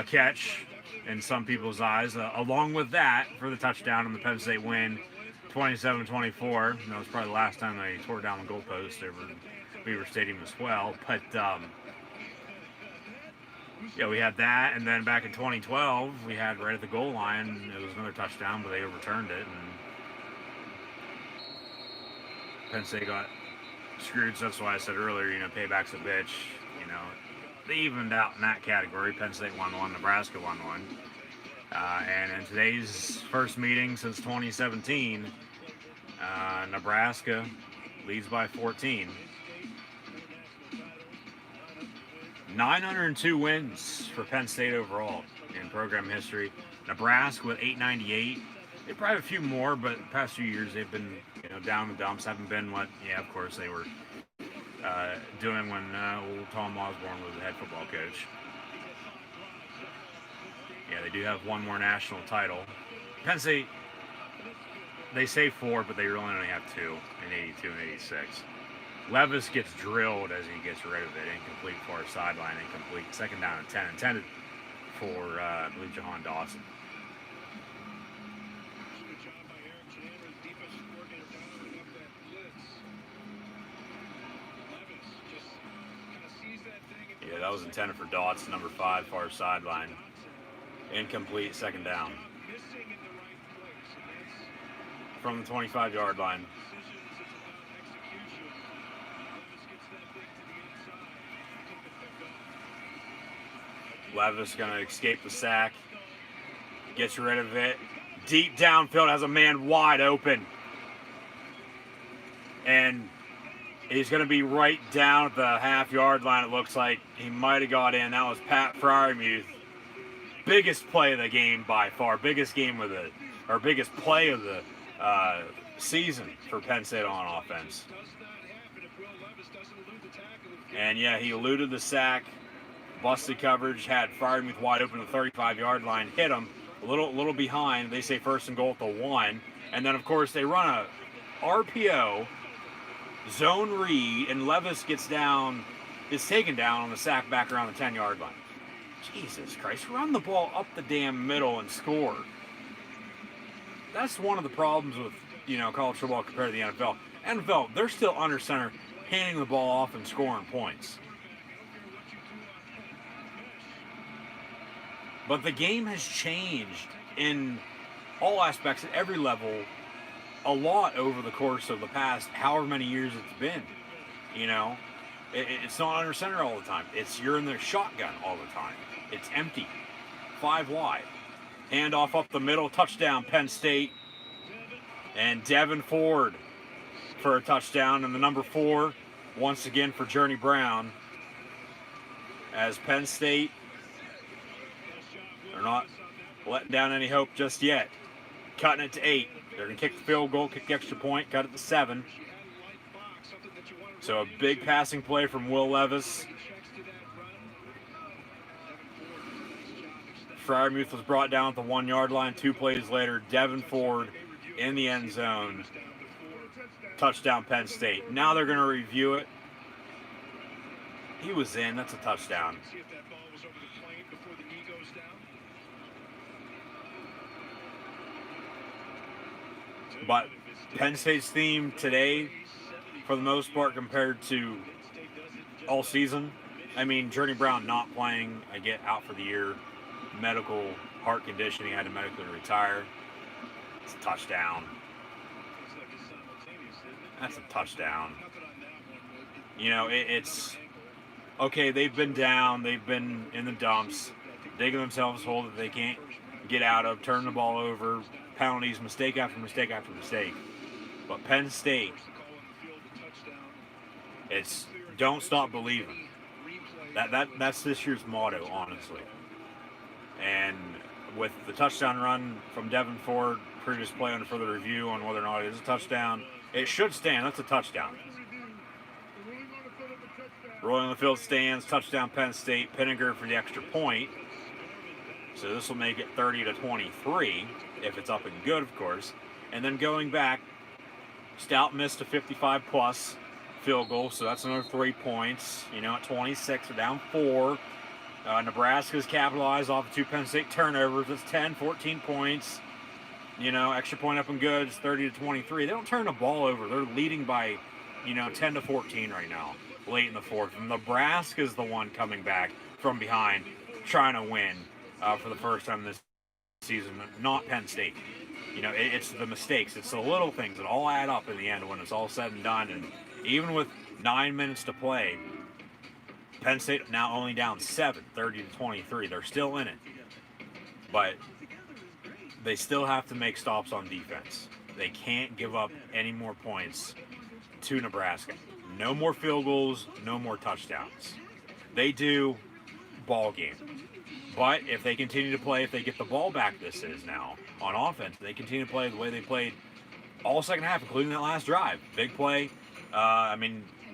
catch in some people's eyes. Along with that, for the touchdown and the Penn State win, 27-24. That was probably the last time they tore down the goalpost over Beaver Stadium as well. But yeah, we had that, and then back in 2012, we had right at the goal line, it was another touchdown, but they overturned it, and Penn State got screwed. So that's why I said earlier, you know, payback's a bitch. You know, they evened out in that category. Penn State won one, Nebraska won one. And in today's first meeting since 2017, Nebraska leads by 14. 902 wins for Penn State overall in program history. Nebraska with 898. They probably have a few more, but the past few years they've been, you know, down in the dumps. Haven't been what, yeah, of course they were doing when old Tom Osborne was the head football coach. Yeah, they do have one more national title. Penn State, they say 4, but they really only have 2 in 82 and 86. Levis gets drilled as he gets rid of it. Incomplete far sideline, incomplete. Second down and 10. Intended for, I believe, Jahan Dawson. Good job by Eric Chandler, the defensive coordinator, dialing up that blitz. Levis just kind of sees that thing. Yeah, that was intended for Dawson, number 5, far sideline. Incomplete, second down. Missing in the right place, and that's From the 25-yard line. decisions. It's about execution. Levis gets that thing to the inside. Keep it picked off. Levis going to escape the sack. Gets rid of it. Deep downfield, has a man wide open. And he's going to be right down at the half-yard line, it looks like. He might have got in. That was Pat Fryermuth. Biggest play of the game by far. Biggest play of the season for Penn State on offense. Does not happen if Will Levis doesn't elude the tackle. And yeah, he eluded the sack. Busted coverage, had Fryermuth wide open at the 35-yard line, hit him a little behind. They say first and goal at the 1. And then, of course, they run a RPO, zone read, and Levis is taken down on the sack back around the 10-yard line. Jesus Christ, run the ball up the damn middle and score. That's one of the problems with, college football compared to the NFL. NFL, they're still under center, handing the ball off and scoring points. But the game has changed in all aspects at every level a lot over the course of the past however many years it's been. It's not under center all the time. You're in the shotgun all the time. It's empty. 5 wide. Handoff up the middle. Touchdown, Penn State. And Devin Ford for a touchdown. And the number 4, once again for Journey Brown. As Penn State, they're not letting down any hope just yet. Cutting it to 8. They're going to kick the field goal, kick the extra point, cut it to 7. So a big passing play from Will Levis. Fryermuth was brought down at the 1-yard line. 2 plays later, Devin Ford in the end zone. Touchdown, Penn State. Now they're going to review it. He was in. That's a touchdown. See if that ball was over the plane before the knee goes down. But Penn State's theme today, for the most part, compared to all season, Journey Brown not playing, I get out for the year, medical heart condition, he had to medically retire. It's a touchdown. That's a touchdown. It's okay, they've been down, they've been in the dumps, digging themselves a hole that they can't get out of, turn the ball over, penalties, mistake after mistake after mistake. But Penn State, it's don't stop believing. That's this year's motto, honestly. And with the touchdown run from Devin Ford, previous play under further review on whether or not it is a touchdown, it should stand. That's a touchdown. Rolling the field stands, touchdown Penn State. Pinniger for the extra point. So this will make it 30-23, if it's up and good, of course. And then going back, Stout missed a 55-plus field goal, so that's another 3 points. At 26, they're down 4. Nebraska's capitalized off of 2 Penn State turnovers. It's 10, 14 points. Extra point up and good. It's 30-23. They don't turn the ball over. They're leading by, 10-14 right now, late in the 4th. And Nebraska's the one coming back from behind, trying to win for the first time this season, not Penn State. It's the mistakes. It's the little things that all add up in the end when it's all said and done. And even with 9 minutes to play, Penn State now only down 7, 30-23. They're still in it. But they still have to make stops on defense. They can't give up any more points to Nebraska. No more field goals, no more touchdowns. They do, ball game. But if they continue to play, if they get the ball back, this is now, on offense, they continue to play the way they played all second half, including that last drive. Big play.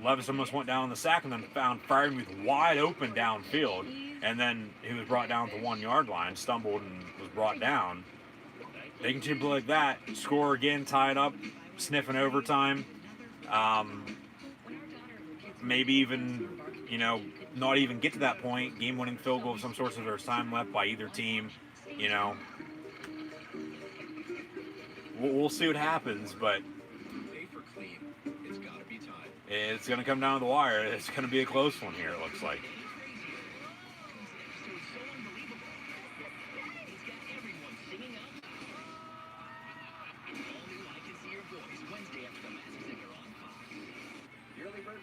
Levis almost went down on the sack and then found Freiermuth wide open downfield. And then he was brought down at the 1 yard line, stumbled and was brought down. They continue to play like that, score again, tie it up, sniffing overtime. Maybe even, not even get to that point. Game-winning field goal of some sort, so there's time left by either team. We'll see what happens, but it's going to come down to the wire. It's going to be a close one here, it looks like.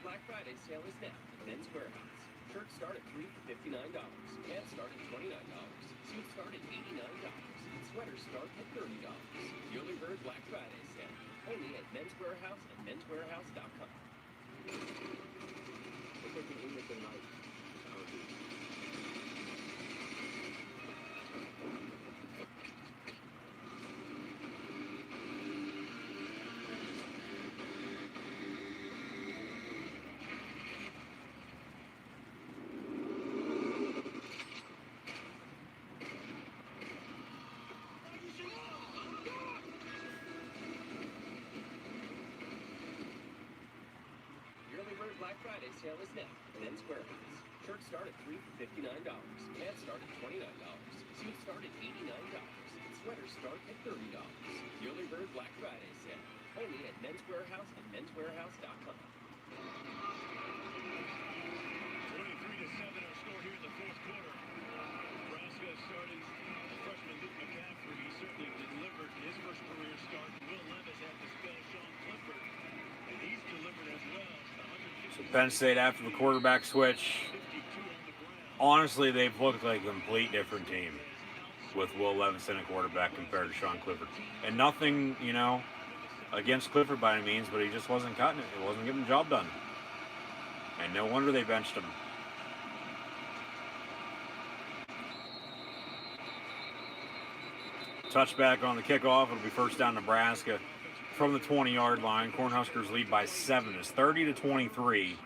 Black Friday sale is now at Men's Warehouse. Shirts start at $3 for $59. Pants start at $29. Suits start at $89. And sweaters start at $30. Early Bird Black Friday sale. Only at Men's Warehouse and menswarehouse.com. Black Friday sale is now at Men's Warehouse. Shirts start at $3 for $59. Pants start at $29. Suits start at $89. And sweaters start at $30. Early Bird Black Friday sale. Only at Men's Warehouse and menswarehouse.com. 23-7 our score here in the fourth quarter. Nebraska starting freshman Luke McCaffrey. He certainly delivered his first career start. Will Levis had to spell Sean Clifford, and he's delivered as well. So Penn State, after the quarterback switch, honestly, they've looked like a complete different team with Will Levis in a quarterback compared to Sean Clifford. And nothing, against Clifford by any means, but he just wasn't cutting it. He wasn't getting the job done. And no wonder they benched him. Touchback on the kickoff. It'll be first down Nebraska. From the 20-yard line, Cornhuskers lead by 7. It's 30-23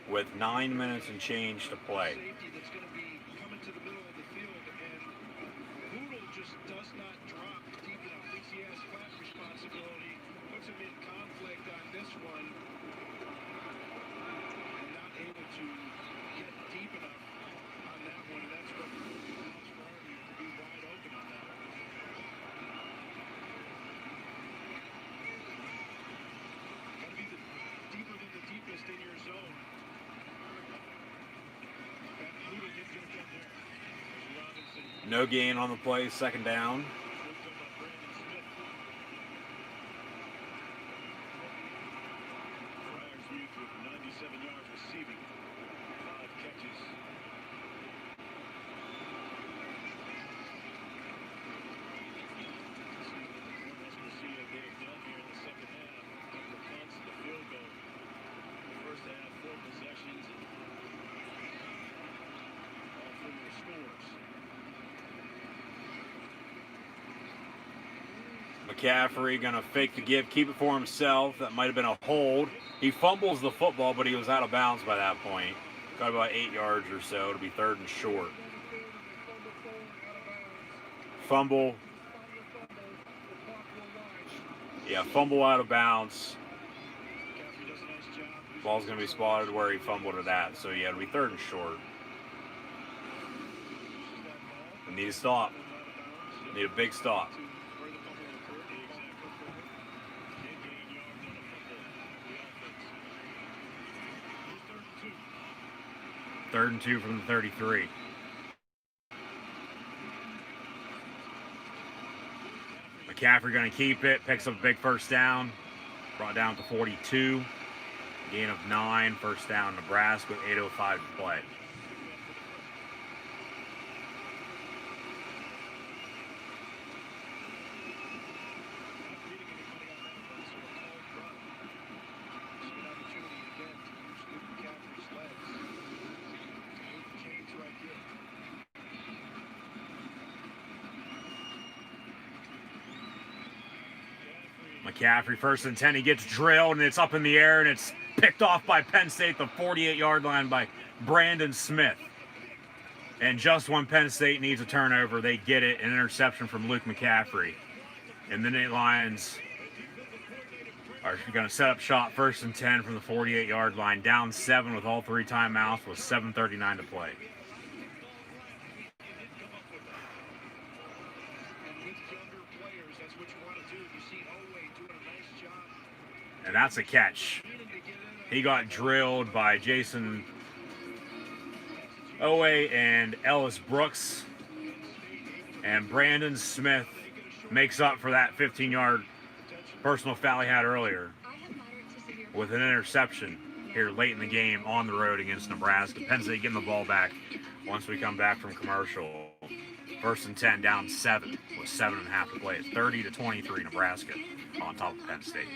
with 9 minutes and change to play. That's going to be coming to the middle of the field, and Boodle just does not drop deep enough. Thinks he has flat responsibility, puts him in conflict on this one, and not able to get deep enough on that one, and that's what allows Freiermuth to be wide open on that one. Deeper than the deepest in your zone. No gain on the play, second down. Freiermuth with 97 yards receiving, 5 catches. We'll see what they've done here in the second half. The punts, the field goal. The first half, 4 possessions, and all 4 scores. McCaffrey gonna fake the give, keep it for himself. That might have been a hold. He fumbles the football, but he was out of bounds by that point. Got about 8 yards or so. It'll be 3rd and short. Fumble. Yeah, fumble out of bounds. Ball's gonna be spotted where he fumbled it at. So yeah, it'll be 3rd and short. Need a stop. Need a big stop. 3rd and 2 from the 33. McCaffrey going to keep it. Picks up a big first down. Brought down to 42. Gain of 9. First down Nebraska with 8:05 to play. McCaffrey 1st and 10. He gets drilled and it's up in the air and it's picked off by Penn State, the 48-yard line by Brandon Smith. And just when Penn State needs a turnover, they get it, an interception from Luke McCaffrey. And the Nittany Lions are going to set up shop 1st and 10 from the 48-yard line, down 7 with all 3 timeouts with 7:39 to play. And that's a catch. He got drilled by Jason Owe and Ellis Brooks. And Brandon Smith makes up for that 15-yard personal foul he had earlier with an interception here late in the game on the road against Nebraska. Penn State getting the ball back once we come back from commercial. 1st and 10, down 7 with 7.5 to play. It's 30-23 Nebraska on top of Penn State.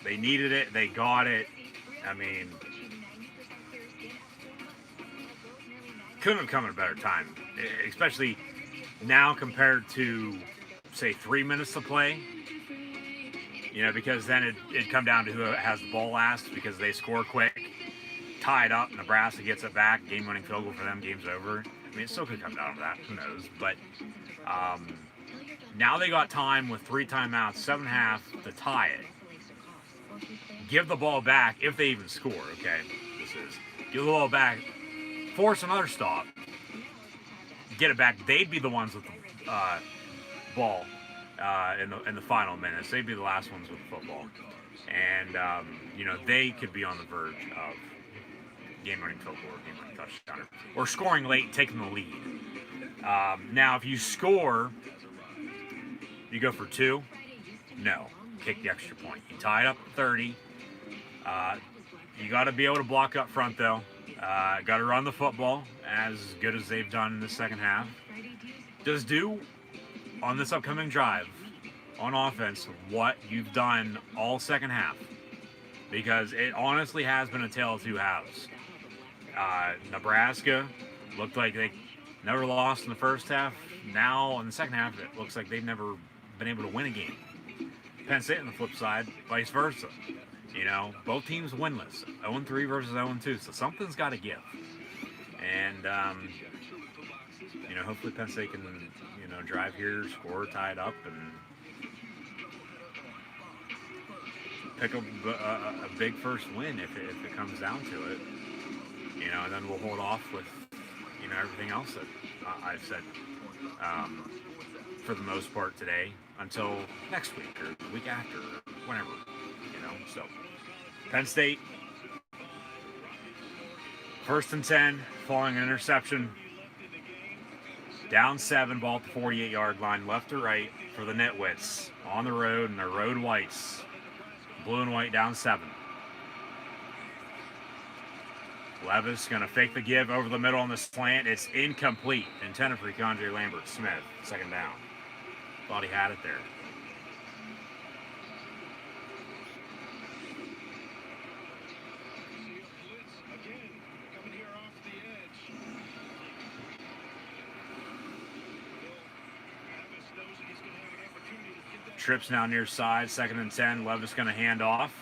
They needed it. They got it. I mean, couldn't have come at a better time, especially now compared to, say, 3 minutes to play. You know, because then it'd come down to who has the ball last because they score quick, tie it up, Nebraska gets it back, game-winning field goal for them, game's over. I mean, it still could come down to that. Who knows? But now they got time with 3 timeouts, 7.5 to tie it. Give the ball back if they even score, okay? Give the ball back, force another stop, get it back. They'd be the ones with the ball in the final minutes. They'd be the last ones with the football. And, you know, they could be on the verge of game-winning field goal or game-winning touchdown or scoring late and taking the lead. Now, if you score, you go for 2? No. Kick the extra point. You tie it up at 30. You got to be able to block up front, though. Got to run the football as good as they've done in the second half. Just do, on this upcoming drive, on offense, what you've done all second half. Because it honestly has been a tale of 2 halves. Nebraska looked like they never lost in the first half. Now, in the second half, it looks like they've never been able to win a game. Penn State on the flip side, vice versa. You know, both teams winless. 0-3 versus 0-2, so something's got to give. And, you know, hopefully Penn State can, you know, drive here, score, tie it up, and pick up a big first win if it comes down to it. You know, and then we'll hold off with, you know, everything else that I've said for the most part today until next week or the week after or whenever, you know. So Penn State, 1st and 10, following an interception, down 7, ball at the 48-yard line, left to right for the Nitwits on the road in their road whites, blue and white, down 7. Levis going to fake the give over the middle on the slant. It's incomplete. Intended for Condre Lambert Smith. 2nd down. Thought he had it there. Trips now near side. 2nd and 10. Levis going to hand off.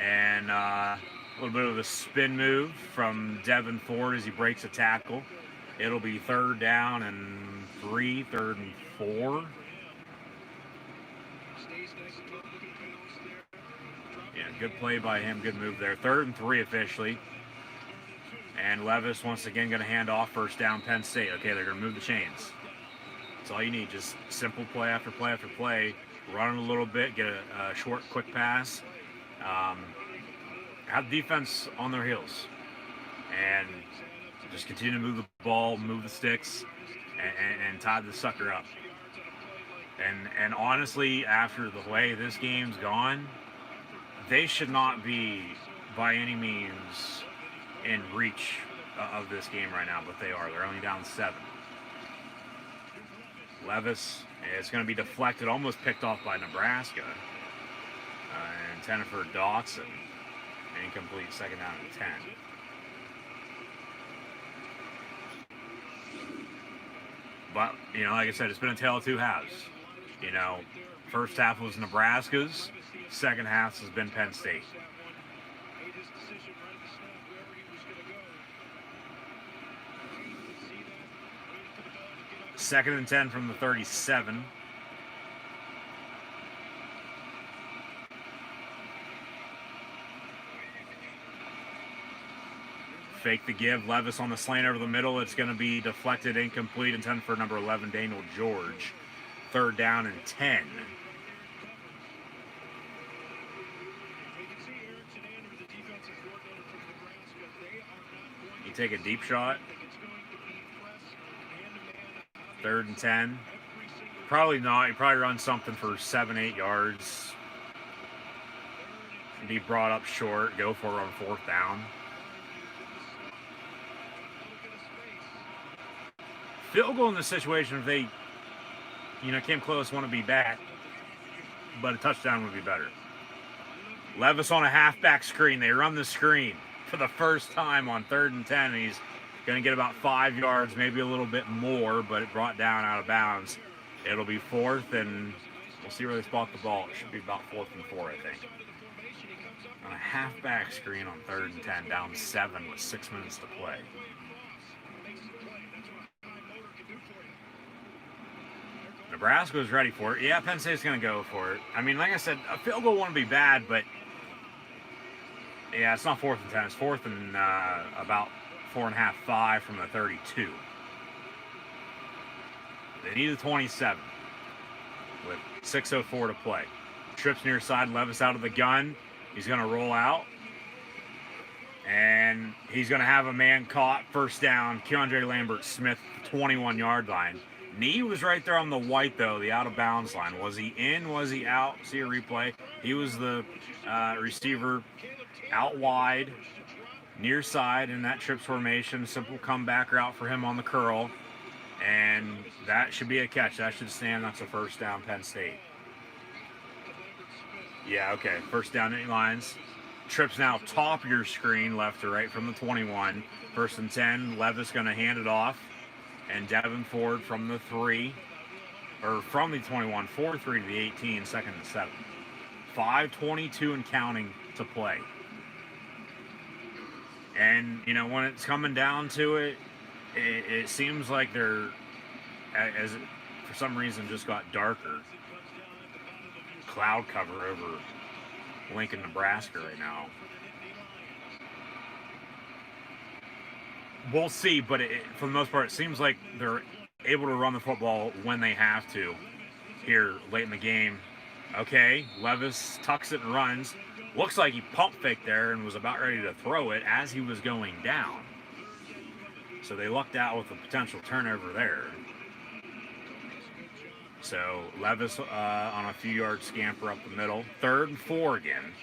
And a little bit of a spin move from Devin Ford as he breaks a tackle. It'll be 3rd down and 3, 3rd and 4. Yeah, good play by him, good move there. 3rd and 3 officially. And Levis once again going to hand off, 1st down Penn State. Okay, they're going to move the chains. That's all you need, just simple play after play after play. Run it a little bit, get a short, quick pass. Have the defense on their heels. And just continue to move the ball, move the sticks, and tie the sucker up. And honestly, after the way this game's gone, they should not be by any means in reach of this game right now, but they are. They're only down 7. Levis is going to be deflected, almost picked off by Nebraska. Intended for Dawson. Incomplete, 2nd down and 10. But, you know, like I said, it's been a tale of 2 halves. You know, First half was Nebraska's. Second half has been Penn State. Made his decision right at the snap where he was going to go. You could see that. Waited for the ball to get up. Second and 10 from the 37. Fake the give. Levis on the slant over the middle. It's going to be deflected, incomplete, intended for number 11, Daniel George. Third down and 10. You take a deep shot. Third and 10. Probably not. You probably run something for 7-8 yards. Be brought up short. Go for it on fourth down. Field goal in this situation, if they, came close, want to be back, but a touchdown would be better. Levis on a halfback screen. They run the screen for the first time on 3rd and 10. He's going to get about 5 yards, maybe a little bit more, but it brought down out of bounds. It'll be 4th, and we'll see where they spot the ball. It should be about 4th and 4, I think. On a halfback screen on 3rd and 10, down 7 with 6 minutes to play. Nebraska was ready for it. Yeah, Penn State's going to go for it. I mean, like I said, a field goal wouldn't be bad, but yeah, it's not 4th and 10. It's 4th and about 4.5, 5 from the 32. They need a 27 with 6:04 to play. Trips near side, Levis out of the gun. He's going to roll out. And he's going to have a man caught, first down. Keandre Lambert-Smith, 21-yard line. Knee was right there on the white, though, the out-of-bounds line. Was he in? Was he out? See a replay. He was the receiver out wide, near side in that trips formation. Simple comeback route for him on the curl. And that should be a catch. That should stand. That's a first down, Penn State. Yeah, okay. First down, 8 lines. Trips now top of your screen, left to right from the 21. 1st and 10. Levis going to hand it off. And Devin Ford from the 3, or from the 21, 4-3 to the 18, 2nd and 7. 5:22 and counting to play. And, when it's coming down to it, it seems like they're, as it, for some reason, just got darker. Cloud cover over Lincoln, Nebraska right now. We'll see, but for the most part, it seems like they're able to run the football when they have to here late in the game. Okay, Levis tucks it and runs. Looks like he pump faked there and was about ready to throw it as he was going down. So they lucked out with a potential turnover there. So Levis on a few yard scamper up the middle. 3rd and 4 again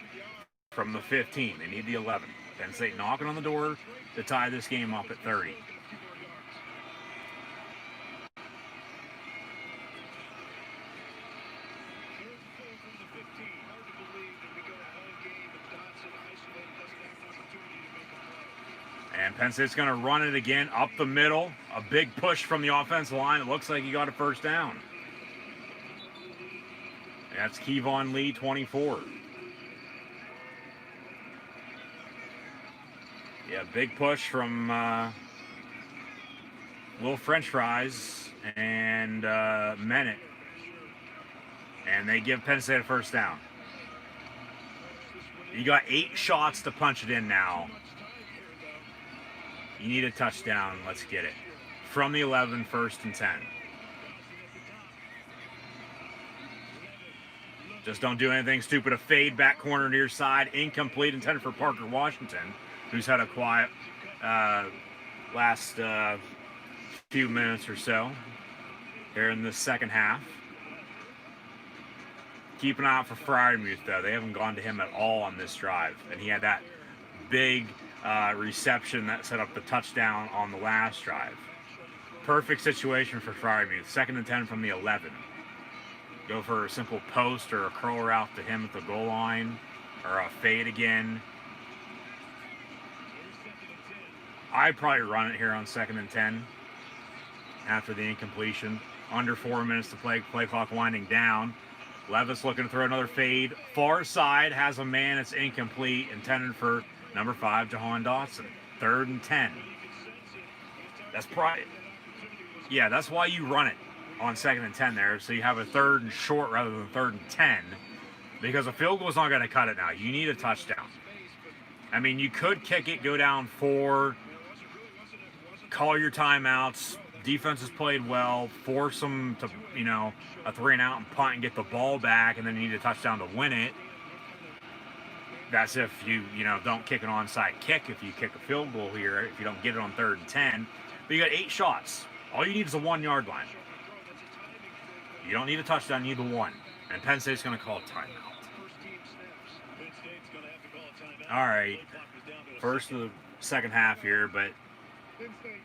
from the 15. They need the 11. Penn State knocking on the door to tie this game up at 30. And Penn State's going to run it again up the middle. A big push from the offensive line. It looks like he got a first down. That's Kevon Lee, 24. Yeah, big push from Little French Fries and Mennett. And they give Penn State a first down. You got 8 shots to punch it in now. You need a touchdown. Let's get it. From the 11, 1st and 10. Just don't do anything stupid. A fade back corner near side. Incomplete, intended for Parker Washington, who's had a quiet last few minutes or so here in the second half. Keep an eye out for Fryermuth, though. They haven't gone to him at all on this drive. And he had that big reception that set up the touchdown on the last drive. Perfect situation for Fryermuth. 2nd and 10 from the 11. Go for a simple post or a curl route to him at the goal line, or a fade again. I'd probably run it here on 2nd and 10 after the incompletion. Under 4 minutes to play, play clock winding down. Levis looking to throw another fade. Far side has a man. It's incomplete. Intended for number 5, Jahan Dotson. 3rd and 10. That's probably... Yeah, that's why you run it on 2nd and 10 there. So you have a 3rd and short rather than 3rd and 10. Because a field goal is not going to cut it now. You need a touchdown. I mean, you could kick it, go down 4, call your timeouts. Defense has played well. Force them to, a 3-and-out and punt and get the ball back, and then you need a touchdown to win it. That's if you, don't kick an onside kick. If you kick a field goal here, if you don't get it on 3rd and 10. But you got 8 shots. All you need is a 1-yard line. You don't need a touchdown, you need the 1. And Penn State's going to call a timeout. All right, first of the second half here, but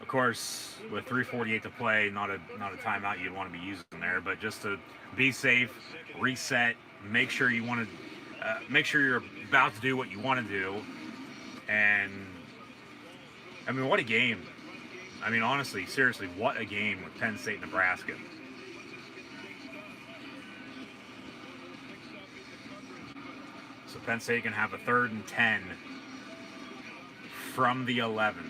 of course with 3:48 to play, not a timeout you'd want to be using there, but just to be safe, reset, make sure you're about to do what you want to do, and I mean, what a game! I mean, honestly, seriously, what a game with Penn State, Nebraska. So Penn State can have a 3rd and 10 from the 11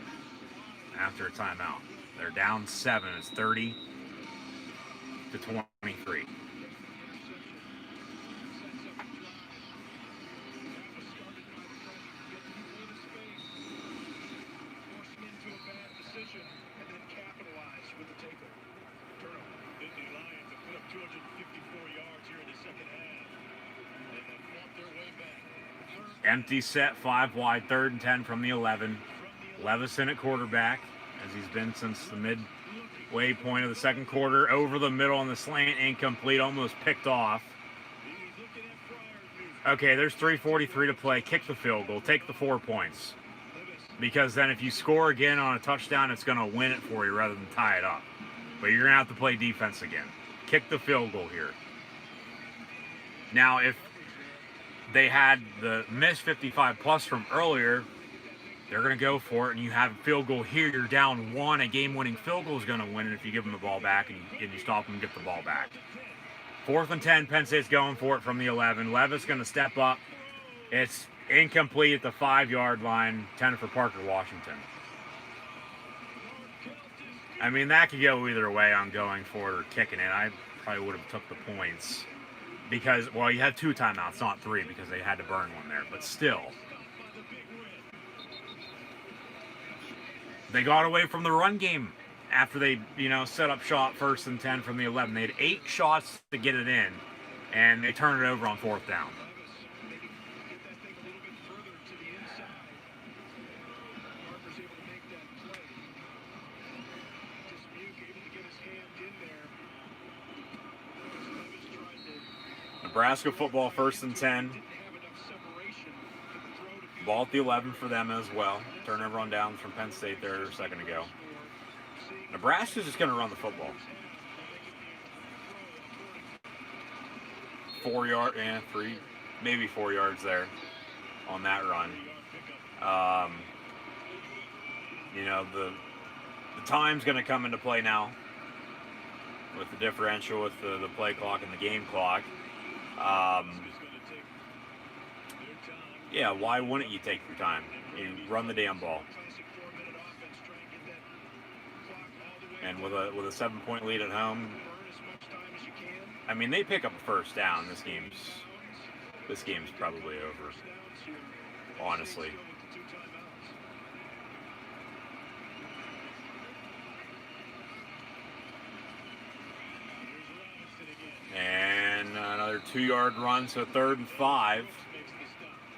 after a timeout. They're down 7. It's 30 to 23. Empty set, 5 wide, 3rd and 10 from the 11. Levis in at quarterback, as he's been since the midway point of the second quarter. Over the middle on the slant, incomplete, almost picked off. Okay, there's 3:43 to play. Kick the field goal, take the 4 points. Because then if you score again on a touchdown, it's going to win it for you rather than tie it up. But you're going to have to play defense again. Kick the field goal here. Now, if they had the missed 55 plus from earlier, they're going to go for it, and you have a field goal here. You're down 1. A game-winning field goal is going to win it if you give them the ball back and you stop them and get the ball back. 4th and 10, Penn State's going for it from the 11. Levis going to step up. It's incomplete at the 5-yard line, 10 for Parker Washington. I mean, that could go either way on going for it or kicking it. I probably would have took the points. Because, well, you had 2 timeouts, not 3, because they had to burn one there. But still, they got away from the run game after they, set up shot 1st and 10 from the 11. They had 8 shots to get it in, and they turned it over on 4th down. Nebraska football, 1st and 10. Ball at the 11 for them as well. Turnover on downs from Penn State there a second ago. Nebraska's just going to run the football. 4 yard and 3, maybe 4 yards there on that run. The time's going to come into play now with the differential with the play clock and the game clock. Yeah, why wouldn't you take your time? You run the damn ball. And with a 7-point lead at home, I mean, they pick up a 1st down. This game's probably over, honestly. And another 2-yard run, so 3rd and 5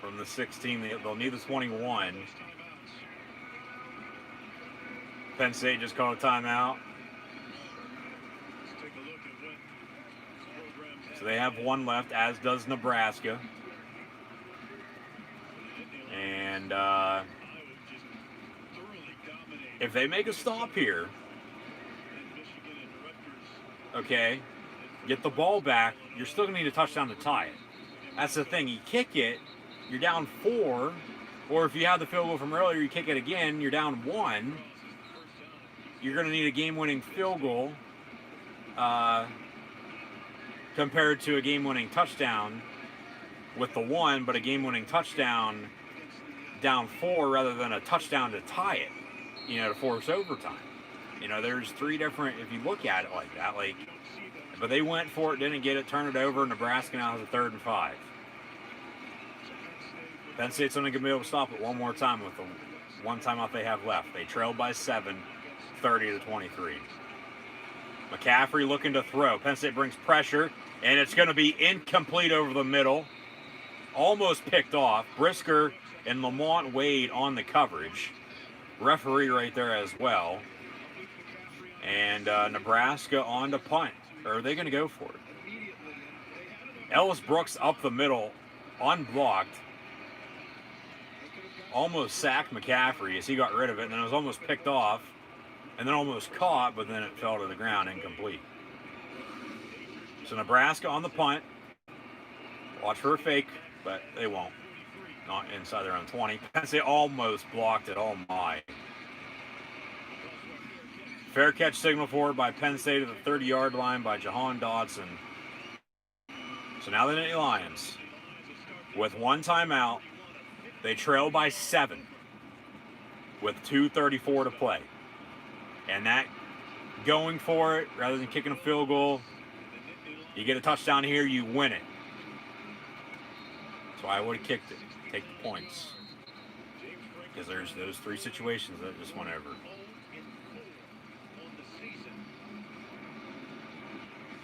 from the 16. They'll need the 21. Penn State just called a timeout. So they have 1 left, as does Nebraska. And if they make a stop here, okay, get the ball back, you're still going to need a touchdown to tie it. That's the thing. You kick it, you're down 4, or if you have the field goal from earlier, you kick it again, you're down 1. You're going to need a game-winning field goal. compared to a game-winning touchdown with the 1, but a game-winning touchdown down 4 rather than a touchdown to tie it, to force overtime. There's 3 different, if you look at it like that, but they went for it, didn't get it, turned it over. Nebraska now has a 3rd and 5. Penn State's only going to be able to stop it one more time with the one timeout they have left. They trailed by 7, 30-23. McCaffrey looking to throw. Penn State brings pressure, and it's going to be incomplete over the middle. Almost picked off. Brisker and Lamont Wade on the coverage. Referee right there as well. And Nebraska on to punt. Or are they going to go for it? Ellis Brooks up the middle, unblocked. Almost sacked McCaffrey as he got rid of it, and then it was almost picked off, and then almost caught, but then it fell to the ground, incomplete. So Nebraska on the punt. Watch for a fake, but they won't. Not inside their own 20. Penn State almost blocked it. Oh my. Fair catch signal forward by Penn State at the 30-yard line by Jahan Dodson. So now the Nittany Lions, with 1 timeout, they trail by 7 with 2:34 to play. And that going for it, rather than kicking a field goal, you get a touchdown here, you win it. So I would have kicked it. Take the points. Because there's those 3 situations that just went over.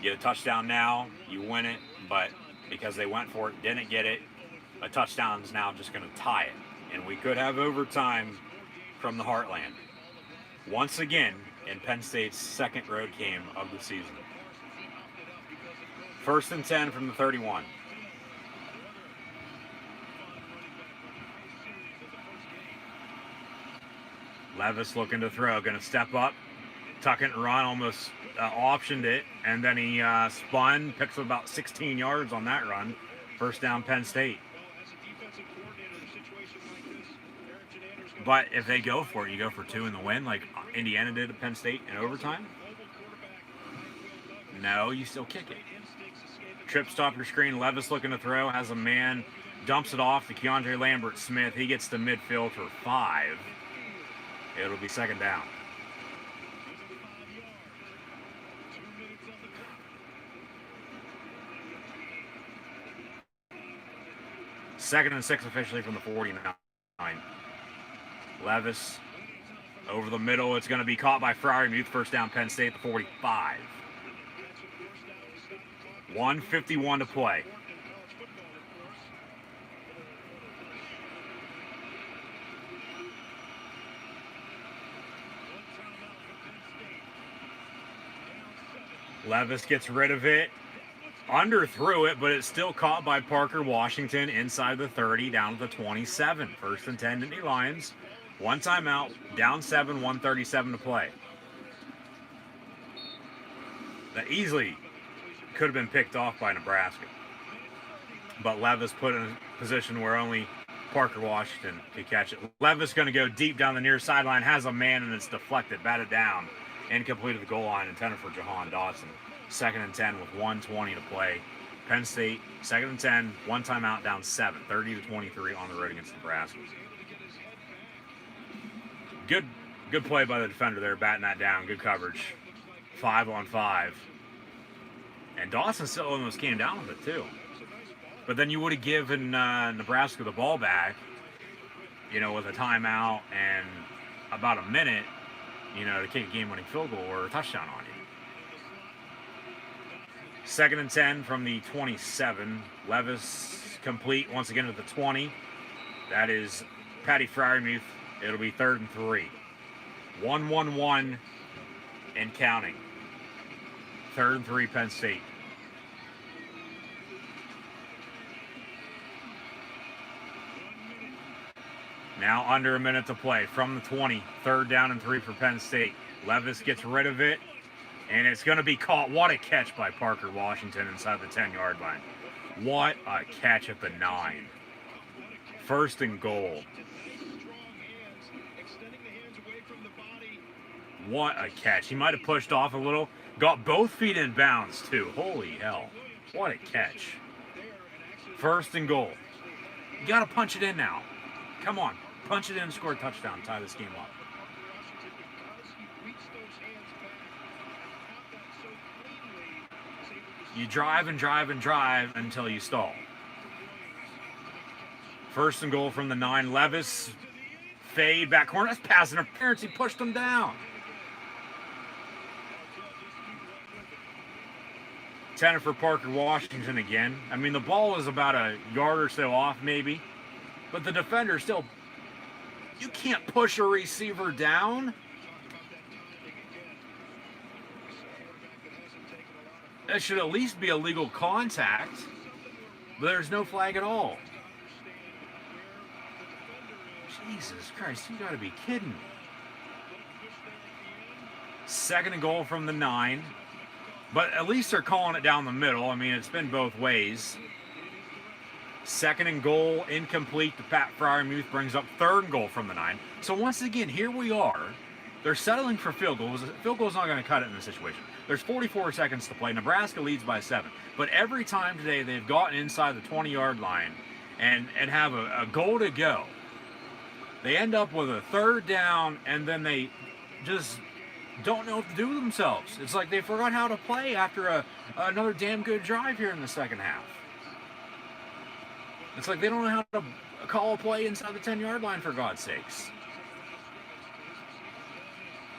Get a touchdown now, you win it, but because they went for it, didn't get it, a touchdown's now just going to tie it. And we could have overtime from the Heartland. Once again, in Penn State's 2nd road game of the season. 1st and 10 from the 31. Levis looking to throw, going to step up, tuck it and run, almost optioned it, and then he spun, picks up about 16 yards on that run. 1st down, Penn State. But if they go for it, you go for 2 in the win, like Indiana did at Penn State in overtime? No, you still kick it. Trip stop your screen. Levis looking to throw, has a man, dumps it off to Keandre Lambert-Smith. He gets to midfield for 5. It'll be 2nd down. Second and 6 officially from the 49. Levis over the middle. It's going to be caught by Freiermuth. 1st down, Penn State, the 45. 1:51 to play. Levis gets rid of it. Underthrew it, but it's still caught by Parker Washington inside the 30, down to the 27. 1st and 10 Nittany Lions. 1 timeout, down 7, 1:37 to play. That easily could have been picked off by Nebraska. But Levis put in a position where only Parker Washington could catch it. Levis going to go deep down the near sideline, has a man, and it's deflected, batted down, incomplete at the goal line, intended for Jahan Dodson. 2nd and 10 with 1:20 to play. Penn State, 2nd and 10, 1 timeout, down 7, 30-23 on the road against Nebraska. Good play by the defender there, batting that down. Good coverage. 5 on 5. And Dawson still almost came down with it too. But then you would have given Nebraska the ball back, with a timeout and about a minute, to kick a game-winning field goal or a touchdown on you. 2nd and 10 from the 27. Levis complete once again at the 20. That is Patty Freiermuth. It'll be 3rd and 3. 1-1-1 and counting. 3rd and 3 Penn State. Now under a minute to play from the 20. 3rd down and 3 for Penn State. Levis gets rid of it, and it's going to be caught. What a catch by Parker Washington inside the 10-yard line. What a catch at the 9. 1st and goal. What a catch. He might have pushed off a little. Got both feet in bounds, too. Holy hell. What a catch. First and goal. You got to punch it in now. Come on. Punch it in and score a touchdown. Tie this game up. You drive and drive and drive until you stall. First and goal from the 9. Levis. Fade back corner. That's pass interference. He pushed him down. 10 for Parker Washington again. I mean, the ball was about a yard or so off maybe. But the defender still... You can't push a receiver down. That should at least be a legal contact. But there's no flag at all. Jesus Christ, you gotta be kidding me. Second and goal from the 9. But at least they're calling it down the middle. I mean, it's been both ways. Second and goal, incomplete to Pat Fryermuth, brings up third and goal from the 9. So once again, here we are. They're settling for field goals. Field goal's not going to cut it in this situation. There's 44 seconds to play. Nebraska leads by 7. But every time today they've gotten inside the 20-yard line and have a goal to go, they end up with a third down, and then they just don't know what to do with themselves. It's like they forgot how to play after another damn good drive here in the second half. It's like they don't know how to call a play inside the 10-yard line, for God's sakes.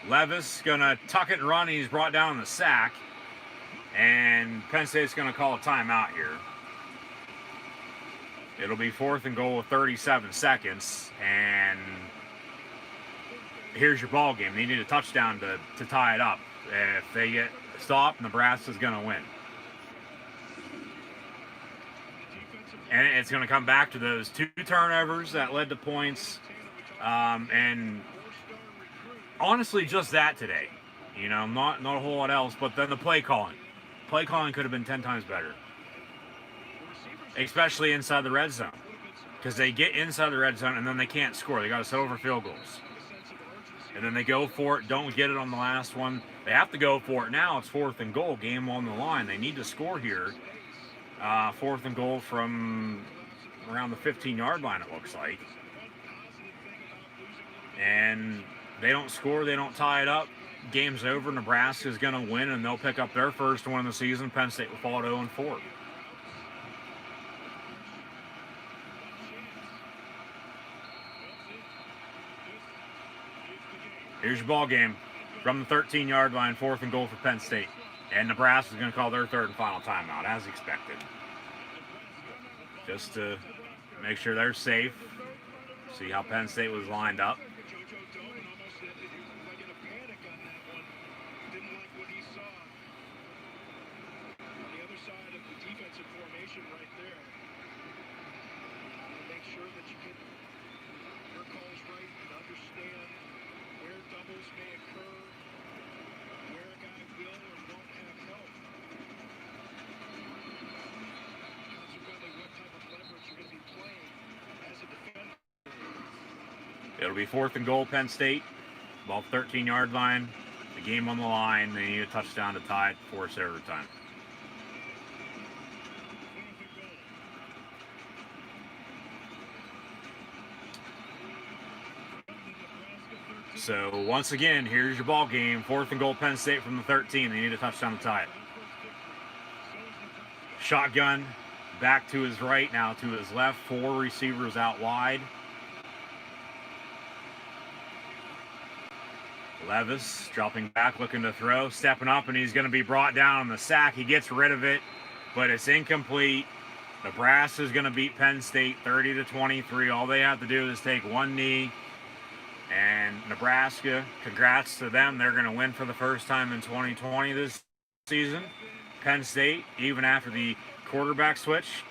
Levis gonna tuck it and run. He's brought down in the sack, and Penn State's gonna call a timeout here. It'll be fourth and goal with 37 seconds, and here's your ball game. They need a touchdown to tie it up. If they get stopped, Nebraska's going to win. And it's going to come back to those 2 turnovers that led to points. And honestly, just that today. You know, not a whole lot else, but then the play calling. Play calling could have been 10 times better. Especially inside the red zone. Because they get inside the red zone and then they can't score. They got to settle for field goals. And then they go for it, don't get it on the last one. They have to go for it now. It's fourth and goal, game on the line. They need to score here. Fourth and goal from around the 15-yard line, it looks like. And they don't score, they don't tie it up. Game's over. Nebraska's going to win, and they'll pick up their first one of the season. Penn State will fall at 0-4. Here's your ball game from the 13-yard line, fourth and goal for Penn State. And Nebraska's going to call their third and final timeout, as expected. Just to make sure they're safe. See how Penn State was lined up. It'll be fourth and goal, Penn State. Ball 13-yard line. The game on the line. They need a touchdown to tie it, force overtime. So once again, here's your ball game. Fourth and goal, Penn State from the 13. They need a touchdown to tie it. Shotgun back to his right, now to his left. 4 receivers out wide. Levis dropping back, looking to throw, stepping up, and he's going to be brought down on the sack. He gets rid of it, but it's incomplete. Nebraska's going to beat Penn State 30-23. All they have to do is take one knee. And Nebraska, congrats to them. They're going to win for the first time in 2020 this season. Penn State, even after the quarterback switch,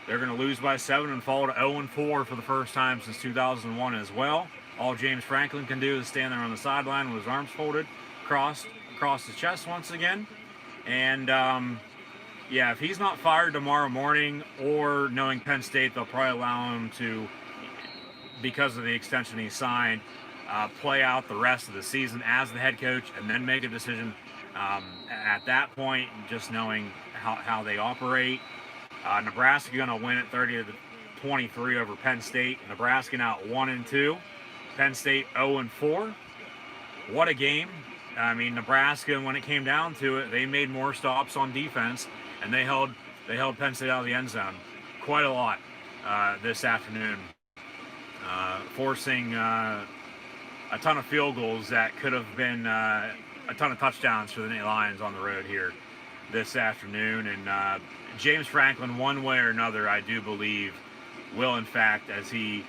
they're going to lose by 7 and fall to 0-4 for the first time since 2001 as well. All James Franklin can do is stand there on the sideline with his arms folded, across his chest once again. And, yeah, if he's not fired tomorrow morning, or knowing Penn State, they'll probably allow him to, because of the extension he signed, play out the rest of the season as the head coach and then make a decision at that point, just knowing how they operate. Nebraska going to win it 30-23 over Penn State. Nebraska now 1-2. Penn State 0-4. What a game! I mean, Nebraska, when it came down to it, they made more stops on defense, and they held Penn State out of the end zone quite a lot this afternoon, forcing a ton of field goals that could have been a ton of touchdowns for the Nittany Lions on the road here this afternoon. And James Franklin, one way or another, I do believe, will in fact, as he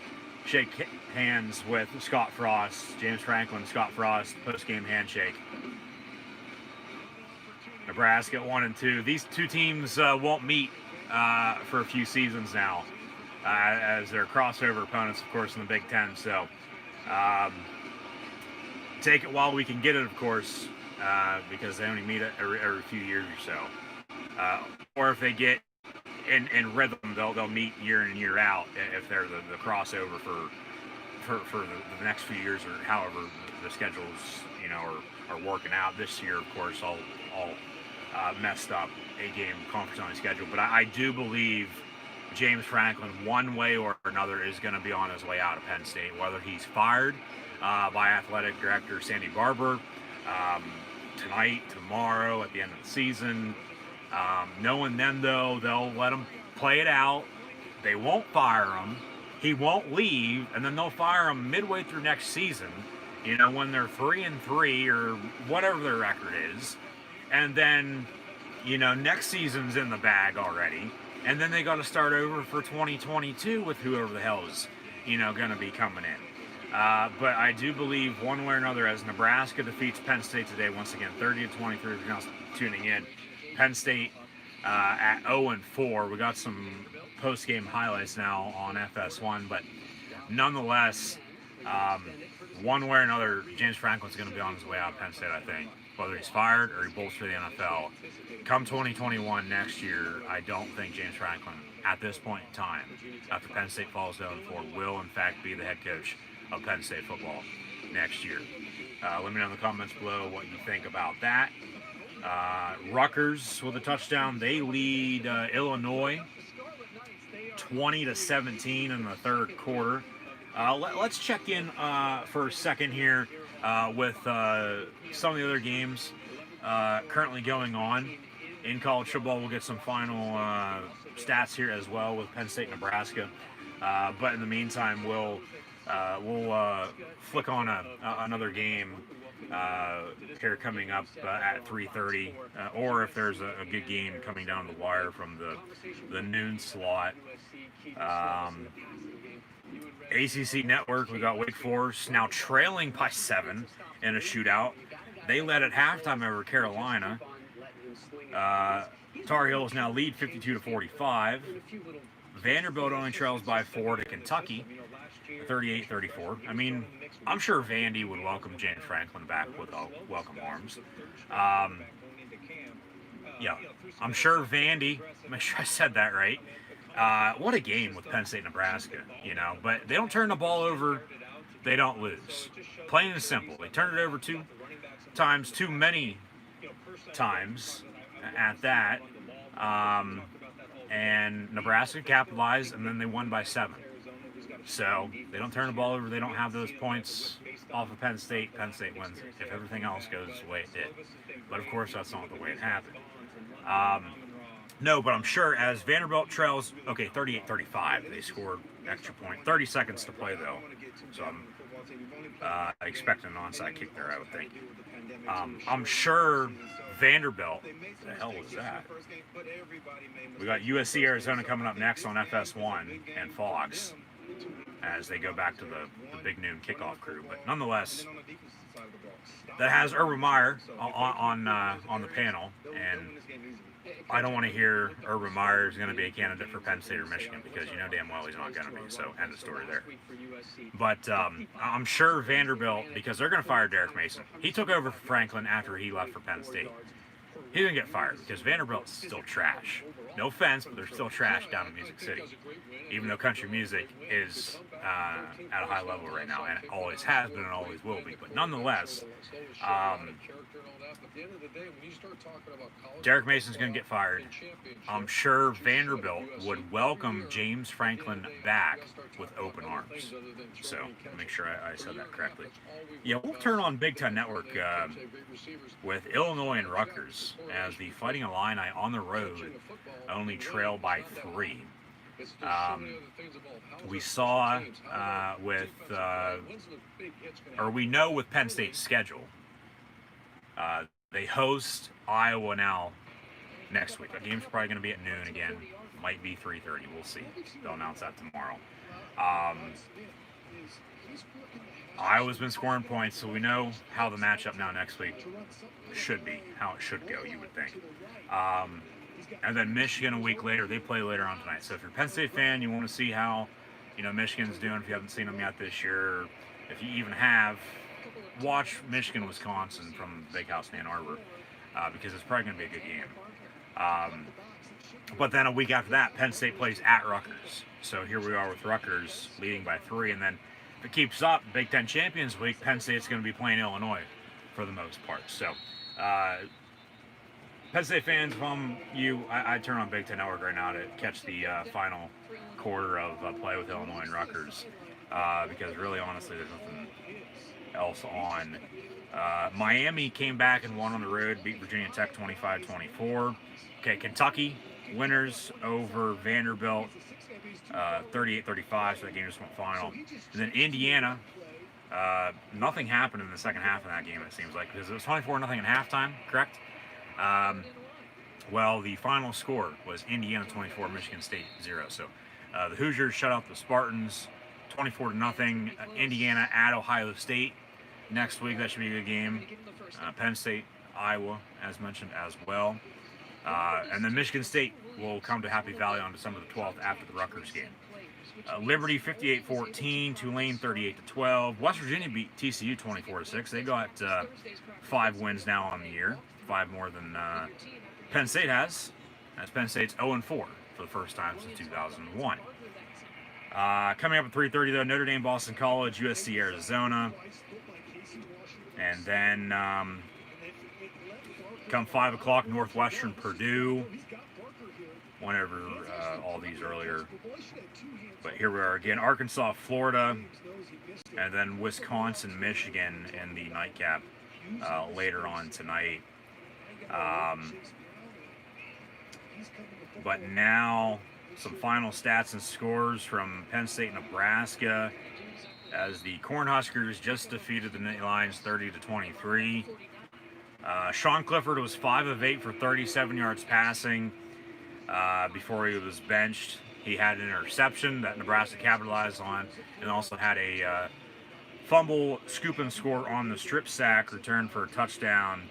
shake hands with Scott Frost, James Franklin, Scott Frost, post-game handshake. Nebraska at 1-2. These two teams won't meet for a few seasons now, as they're crossover opponents, of course, in the Big Ten. So take it while we can get it, of course, because they only meet every few years or so. Or if they get in rhythm, they'll meet year in and year out if they're the crossover for the next few years, or however the schedules are working out. This year, of course, all messed up 8-game conference only schedule. But I do believe James Franklin, one way or another, is going to be on his way out of Penn State, whether he's fired by athletic director Sandy Barber tonight, tomorrow, at the end of the season. Knowing them, though, they'll let him play it out. They won't fire him. He won't leave, and then they'll fire him midway through next season, when they're 3-3 or whatever their record is. And then, next season's in the bag already. And then they got to start over for 2022 with whoever the hell is, going to be coming in. But I do believe one way or another, as Nebraska defeats Penn State today, once again, 30-23, if you're now tuning in. Penn State at 0-4. We got some post-game highlights now on FS1, but nonetheless, one way or another, James Franklin's going to be on his way out of Penn State, I think. Whether he's fired or he bolts for the NFL. Come 2021 next year, I don't think James Franklin, at this point in time, after Penn State falls 0-4, will in fact be the head coach of Penn State football next year. Let me know in the comments below what you think about that. Rutgers with a touchdown. They lead Illinois 20-17 in the third quarter. Let's check in for a second here with some of the other games currently going on in college football. We'll get some final stats here as well with Penn State, Nebraska. But in the meantime, we'll flick on another game here coming up at 3:30, or if there's a good game coming down the wire from the noon slot. ACC Network, we got Wake Forest now trailing by 7 in a shootout. They led at halftime over Carolina. Tar Heels now lead 52-45. Vanderbilt only trails by 4 to Kentucky, 38-34. I mean, I'm sure Vandy would welcome James Franklin back with welcome arms. Yeah, I'm sure Vandy, make sure I said that right. What a game with Penn State, Nebraska, but they don't turn the ball over, they don't lose. Plain and simple. They turned it over 2 times, too many times at that. And Nebraska capitalized, and then they won by 7. So they don't turn the ball over. They don't have those points off of Penn State. Penn State wins if everything else goes the way it did. But of course, that's not the way it happened. No, but I'm sure as Vanderbilt trails, 38-35, they scored extra point. 30 seconds to play, though. So I'm expecting an onside kick there, I would think. I'm sure Vanderbilt, the hell was that? We got USC Arizona coming up next on FS1 and Fox as they go back to the big noon kickoff crew. But nonetheless, that has Urban Meyer on the panel, and I don't want to hear Urban Meyer is going to be a candidate for Penn State or Michigan, because you know damn well he's not going to be. So end of story there. But I'm sure Vanderbilt, because they're going to fire Derek Mason. He took over for Franklin after he left for Penn State. He didn't get fired because Vanderbilt's still trash. No offense, but they're still trash down in Music City. Even though country music is at a high level right now, and it always has been and always will be. But nonetheless, Derek Mason's going to get fired. I'm sure Vanderbilt would welcome James Franklin back with open arms. So make sure I said that correctly. Yeah, we'll turn on Big Ten Network with Illinois and Rutgers as the Fighting Illini on the road only trail by 3. We saw we know with Penn State's schedule, they host Iowa now next week. That game's probably going to be at noon again. Might be 3:30. We'll see. They'll announce that tomorrow. Iowa's been scoring points, so we know how the matchup now next week should be, how it should go, you would think. And then Michigan a week later, they play later on tonight. So if you're a Penn State fan, you want to see how, Michigan's doing if you haven't seen them yet this year, or if you even have, watch Michigan-Wisconsin from Big House in Ann Arbor, because it's probably going to be a good game. But then a week after that, Penn State plays at Rutgers. So here we are with Rutgers leading by 3, and then if it keeps up, Big Ten Champions Week, Penn State's going to be playing Illinois for the most part. So, Penn State fans, if I'm you, I turn on Big Ten Network right now to catch the final quarter of play with Illinois and Rutgers, because really, honestly, there's nothing else on. Miami came back and won on the road, beat Virginia Tech 25-24. Okay, Kentucky winners over Vanderbilt 38-35, so that game just went final. And then Indiana, nothing happened in the second half of that game, it seems like, because it was 24-0 at halftime, correct? Well, the final score was Indiana 24, Michigan State 0. So the Hoosiers shut out the Spartans 24-0. Indiana at Ohio State next week. That should be a good game. Penn State, Iowa, as mentioned, as well. And then Michigan State will come to Happy Valley on December the 12th after the Rutgers game. Liberty 58-14, Tulane 38-12. West Virginia beat TCU 24-6. They got 5 wins now on the year, 5 more than Penn State has. That's Penn State's 0-4 for the first time since 2001. Coming up at 3:30 though, Notre Dame, Boston College, USC, Arizona, and then come 5 o'clock, Northwestern, Purdue. Went over all these earlier, but here we are again. Arkansas, Florida, and then Wisconsin, Michigan in the nightcap later on tonight. But now some final stats and scores from Penn State, Nebraska, as the Cornhuskers just defeated the Nittany Lions 30-23. Sean Clifford was 5 of 8 for 37 yards passing before he was benched. He had an interception that Nebraska capitalized on, and also had a fumble, scoop and score on the strip sack, return for a touchdown.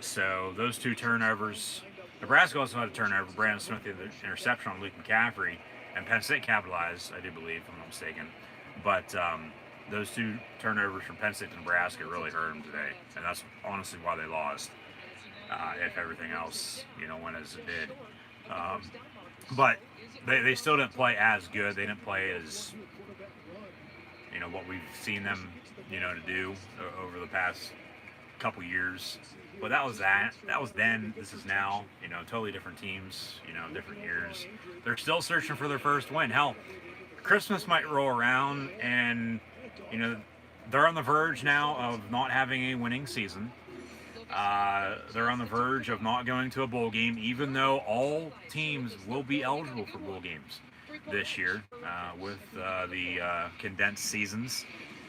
So those 2 turnovers. Nebraska also had a turnover. Brandon Smith had the interception on Luke McCaffrey, and Penn State capitalized, I do believe, if I'm not mistaken. But those 2 turnovers from Penn State to Nebraska really hurt them today, and that's honestly why they lost. If everything else, went as it did. But they still didn't play as good. They didn't play as, what we've seen them, to do over the past couple years. But that was that. That was then. This is now. Totally different teams. Different years. They're still searching for their first win. Hell, Christmas might roll around, and they're on the verge now of not having a winning season. They're on the verge of not going to a bowl game, even though all teams will be eligible for bowl games this year with the condensed seasons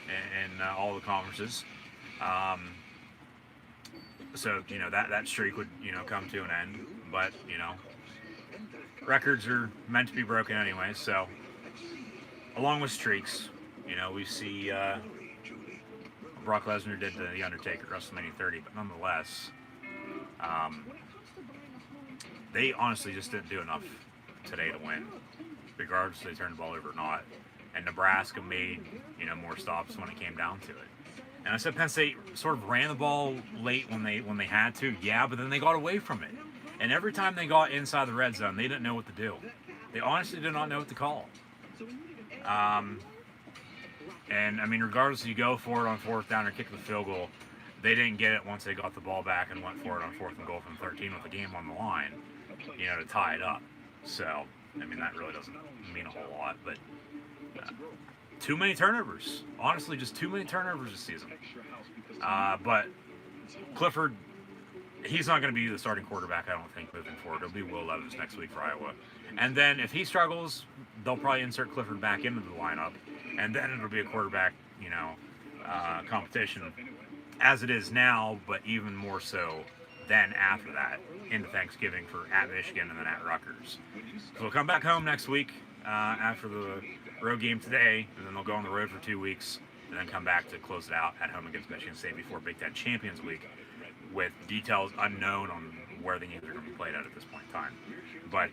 and all the conferences. So, that streak would, come to an end. But, records are meant to be broken anyway. So, along with streaks, we see Brock Lesnar did The Undertaker at WrestleMania 30. But nonetheless, they honestly just didn't do enough today to win, regardless if they turned the ball over or not. And Nebraska made, more stops when it came down to it. And I said Penn State sort of ran the ball late when they had to, yeah, but then they got away from it. And every time they got inside the red zone, they didn't know what to do. They honestly did not know what to call. And I mean, regardless if you go for it on 4th down or kick the field goal, they didn't get it once they got the ball back and went for it on 4th and goal from 13 with the game on the line, to tie it up. So, I mean, that really doesn't mean a whole lot, but too many turnovers. Honestly, just too many turnovers this season. But Clifford, he's not going to be the starting quarterback, I don't think, moving forward. It'll be Will Levis next week for Iowa. And then if he struggles, they'll probably insert Clifford back into the lineup, and then it'll be a quarterback, competition as it is now, but even more so then after that into Thanksgiving for at Michigan and then at Rutgers. So we'll come back home next week after the road game today, and then they'll go on the road for 2 weeks, and then come back to close it out at home against Michigan State before Big Ten Champions Week, with details unknown on where the games are going to be played at this point in time. But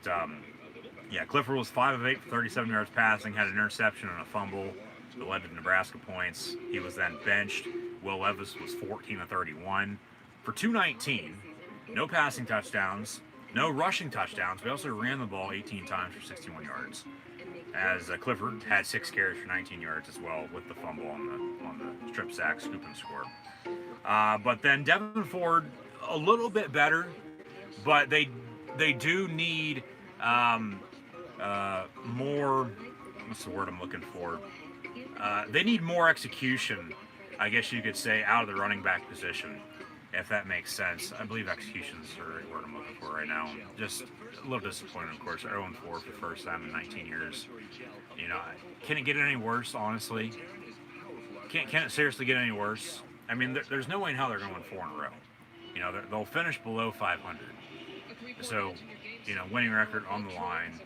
Clifford was 5 of 8 for 37 yards passing, had an interception and a fumble that led to Nebraska points. He was then benched. Will Levis was 14 of 31 for 219, no passing touchdowns, no rushing touchdowns. We also ran the ball 18 times for 61 yards. As Clifford had 6 carries for 19 yards as well, with the fumble on the strip sack, scoop and score. But then Devin Ford, a little bit better, but they do need more. What's the word I'm looking for? They need more execution, I guess you could say, out of the running back position, if that makes sense. I believe execution is the right word I'm looking for right now. Just a little disappointed, of course. 0-4 for the first time in 19 years. Can it get any worse, honestly? Can it seriously get any worse? I mean, there's no way in hell they're going to win 4 in a row. They'll finish below 500. So, winning record on the line,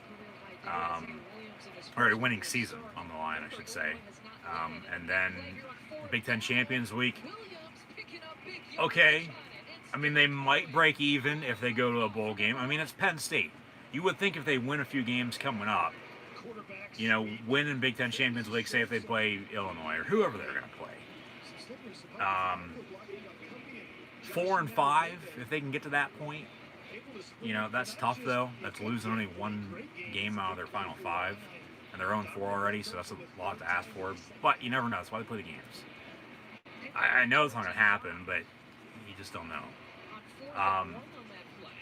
or a winning season on the line, I should say. And then Big Ten Champions Week. Okay. I mean, they might break even if they go to a bowl game. I mean, it's Penn State. You would think if they win a few games coming up, win in Big Ten Champions League, say if they play Illinois or whoever they're going to play. 4 and 5, if they can get to that point. That's tough, though. That's losing only 1 game out of their final 5. And they're 0-4 already, so that's a lot to ask for. But you never know. That's why they play the games. I know it's not going to happen, but you just don't know.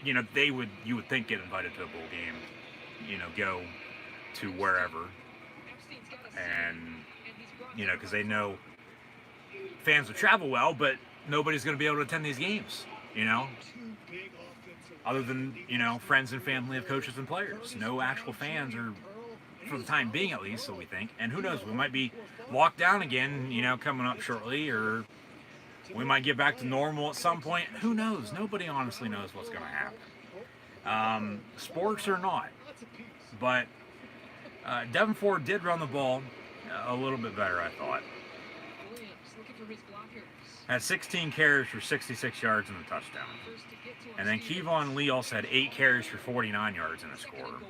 You would think get invited to a bowl game, go to wherever. And, because they know fans would travel well, but nobody's going to be able to attend these games, other than, friends and family of coaches and players. No actual fans, or for the time being at least, so we think. And who knows, we might be locked down again, coming up shortly, or we might get back to normal at some point. Who knows? Nobody honestly knows what's going to happen. Sports or not. But Devin Ford did run the ball a little bit better, I thought. Had 16 carries for 66 yards and a touchdown. And then Kevon Lee also had 8 carries for 49 yards and a score.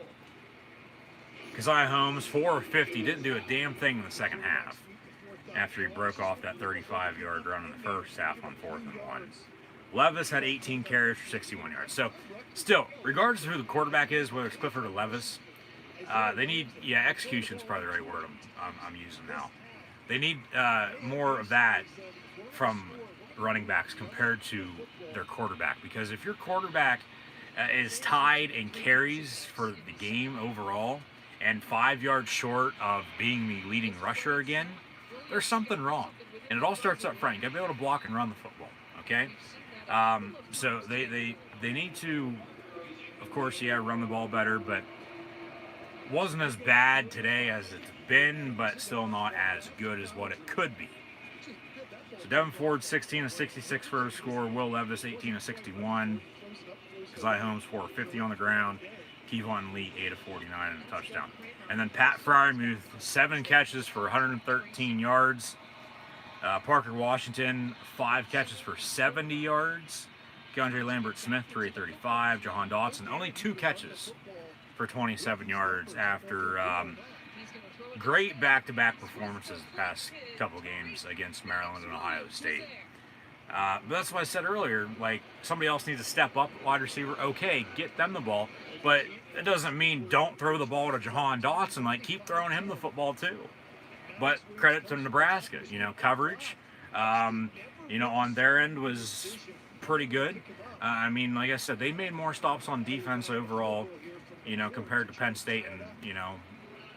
Keziah Holmes, 4 of 50, didn't do a damn thing in the second half after he broke off that 35-yard run in the first half on 4th and 1. Levis had 18 carries for 61 yards. So, still, regardless of who the quarterback is, whether it's Clifford or Levis, they need, execution's probably the right word I'm using now. They need more of that from running backs compared to their quarterback. Because if your quarterback is tied in carries for the game overall and 5 yards short of being the leading rusher again, there's something wrong. And it all starts up front. You got to be able to block and run the football, okay? So they need to, of course, run the ball better, but wasn't as bad today as it's been, but still not as good as what it could be. So Devin Ford, 16 of 66 for a score. Will Levis, 18 of 61. Keziah Holmes, 4 of 50 on the ground. Kevon Lee, 8 of 49 and a touchdown. And then Pat Fryermuth, 7 catches for 113 yards. Parker Washington, 5 catches for 70 yards. Keandre Lambert-Smith, 3 of 35. Jahan Dotson, only 2 catches for 27 yards after great back-to-back performances the past couple games against Maryland and Ohio State. But that's what I said earlier, like, somebody else needs to step up, wide receiver, okay, get them the ball, but It doesn't mean don't throw the ball to Jahan Dotson. Like, keep throwing him the football too. But credit to Nebraska. Coverage, on their end was pretty good. I mean, like I said, they made more stops on defense overall, compared to Penn State. And,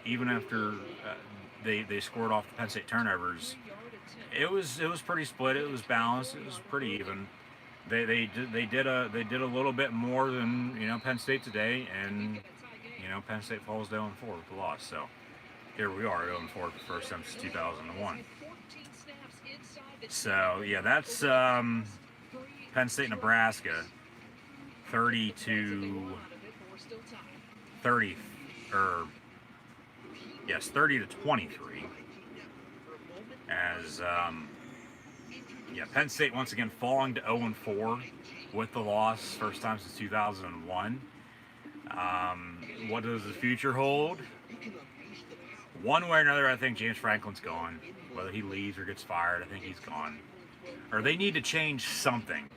even after they scored off the Penn State turnovers, it was pretty split. It was balanced. It was pretty even. They did a little bit more than Penn State today, and Penn State falls to 0-4 with the loss. So here we are, 0-4 for the first time since 2001. So yeah, that's Penn State, Nebraska, 30 to 23. As Penn State once again falling to 0-4 with the loss, first time since 2001. What does the future hold? One way or another, I think James Franklin's gone. Whether he leaves or gets fired, I think he's gone. Or they need to change something.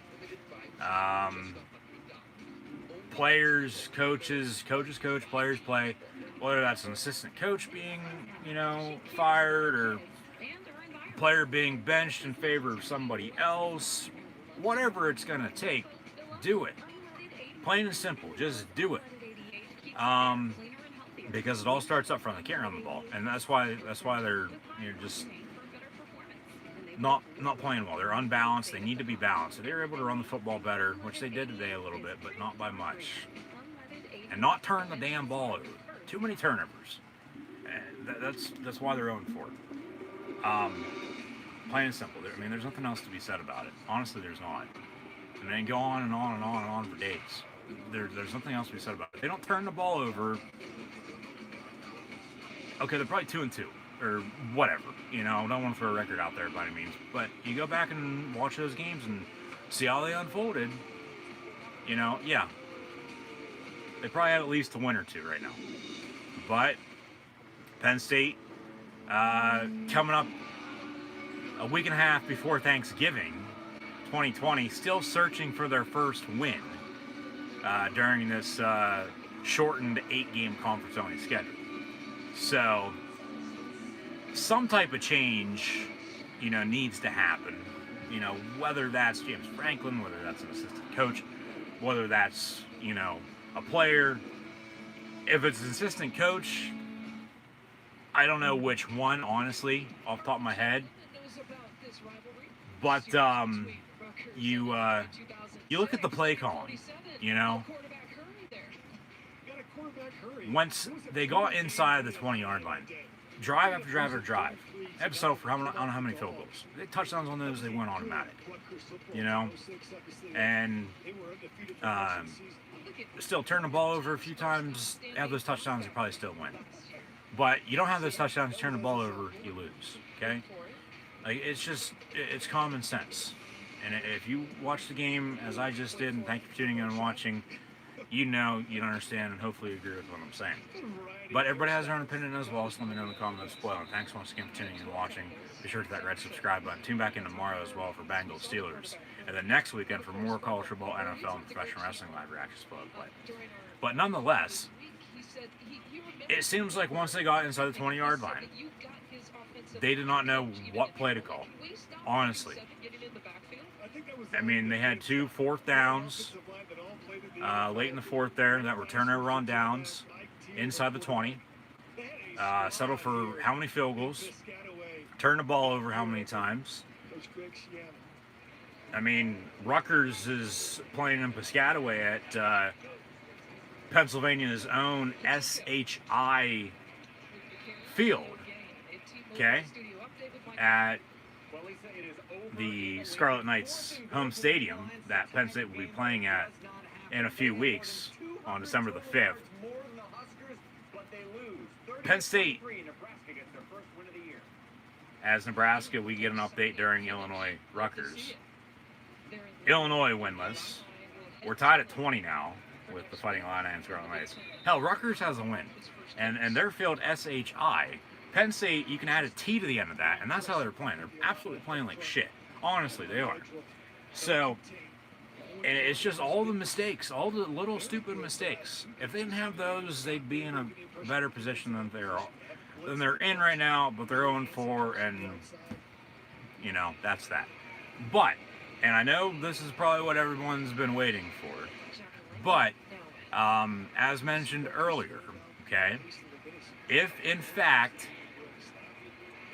Players, coaches coach, players play. Whether that's an assistant coach being, fired, or player being benched in favor of somebody else, whatever it's gonna take, do it. Plain and simple, just do it. Because it all starts up front. They can't run the ball, and that's why they're just not playing well. They're unbalanced. They need to be balanced. So they were able to run the football better, which they did today a little bit, but not by much. And not turn the damn ball over. Too many turnovers. That's why they're 0-4. Plain and simple. I mean, there's nothing else to be said about it. Honestly, there's not. And they go on and on and on and on for days. There's nothing else to be said about it. If they don't turn the ball over, okay, they're probably 2-2 or whatever. I don't want to throw a record out there by any means, but you go back and watch those games and see how they unfolded. Yeah, they probably have at least a win or two right now. But Penn State, coming up a week and a half before Thanksgiving 2020, still searching for their first win during this shortened 8-game conference-only schedule. So some type of change, needs to happen. Whether that's James Franklin, whether that's an assistant coach, whether that's, a player. If it's an assistant coach, I don't know which one, honestly, off the top of my head. But you look at the play calling, Once they got inside the 20-yard line, drive after drive after drive, episode for I don't know how many field goals. They touchdowns on those, they went automatic, and still turn the ball over a few times, have those touchdowns, you probably still win. But you don't have those touchdowns, turn the ball over, you lose, okay? Like, it's common sense. And if you watch the game as I just did, and thank you for tuning in and watching, you understand and hopefully agree with what I'm saying. But everybody has their own opinion as well, so let me know in the comments below. And thanks once again for tuning in and watching. Be sure to hit that red subscribe button. Tune back in tomorrow as well for Bengals Steelers. And then next weekend for more college football, NFL, and professional wrestling live reactions play. But nonetheless, it seems like once they got inside the 20-yard line, they did not know what play to call. Honestly. I mean, they had 2 fourth downs late in the fourth there that were turnover on downs inside the 20. Settled for how many field goals? Turned the ball over how many times? I mean, Rutgers is playing in Piscataway at Pennsylvania's own SHI field. Okay? At the Scarlet Knights home stadium that Penn State will be playing at in a few weeks on December the 5th. Penn State, as Nebraska, we get an update during Illinois-Rutgers. Illinois winless. We're tied at 20 now with the Fighting Illini and Scarlet Knights. Hell, Rutgers has a win. And their field, SHI. Penn State, you can add a T to the end of that, and that's how they're playing. They're absolutely playing like shit. Honestly, they are. So, And it's just all the mistakes, all the little stupid mistakes. If they didn't have those, they'd be in a better position than they're in right now. But they're 0-4, and you know that's that. But, and I know this is probably what everyone's been waiting for. But as mentioned earlier, okay, if in fact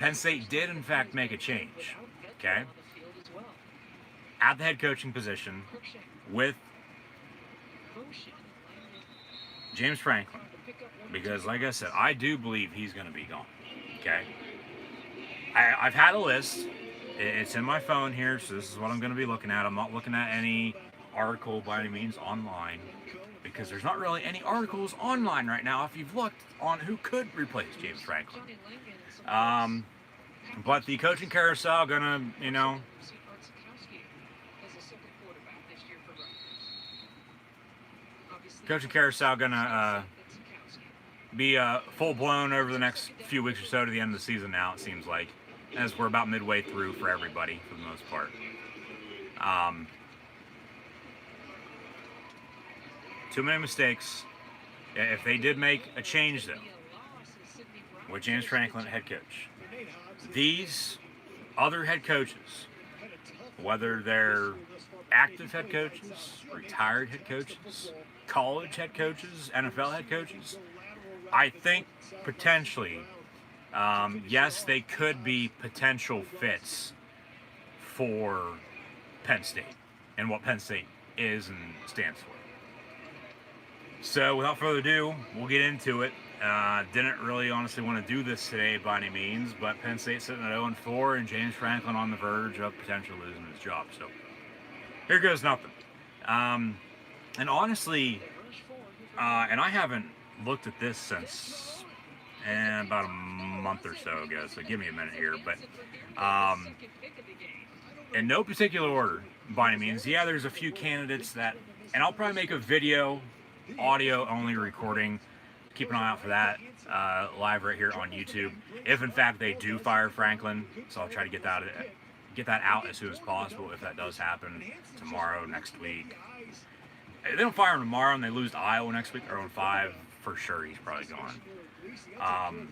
Penn State did in fact make a change, okay, at the head coaching position with James Franklin, because like I said, I do believe he's going to be gone, okay? I've had a list. It's in my phone here, so this is what I'm going to be looking at. I'm not looking at any article by any means online, because there's not really any articles online right now if you've looked on who could replace James Franklin. But the coaching carousel gonna, you know, be full blown over the next few weeks or so to the end of the season now, it seems like, as we're about midway through for everybody for the most part. Too many mistakes. If they did make a change, though, with James Franklin head coach, these other head coaches, whether they're active head coaches, retired head coaches, college head coaches, NFL head coaches, I think potentially, yes, they could be potential fits for Penn State and what Penn State is and stands for. So without further ado, we'll get into it. Didn't really honestly want to do this today by any means, but Penn State sitting at 0-4 and James Franklin on the verge of potentially losing his job. So here goes nothing. And honestly, and I haven't looked at this since about a month or so ago, so give me a minute here. But in no particular order by any means, yeah, there's a few candidates that, and I'll probably make a video, audio only recording. Keep an eye out for that live right here on YouTube. If in fact they do fire Franklin, so I'll try to get that out as soon as possible. If that does happen tomorrow, next week. If they don't fire him tomorrow and they lose to Iowa next week, they're 0-5 for sure. He's probably gone.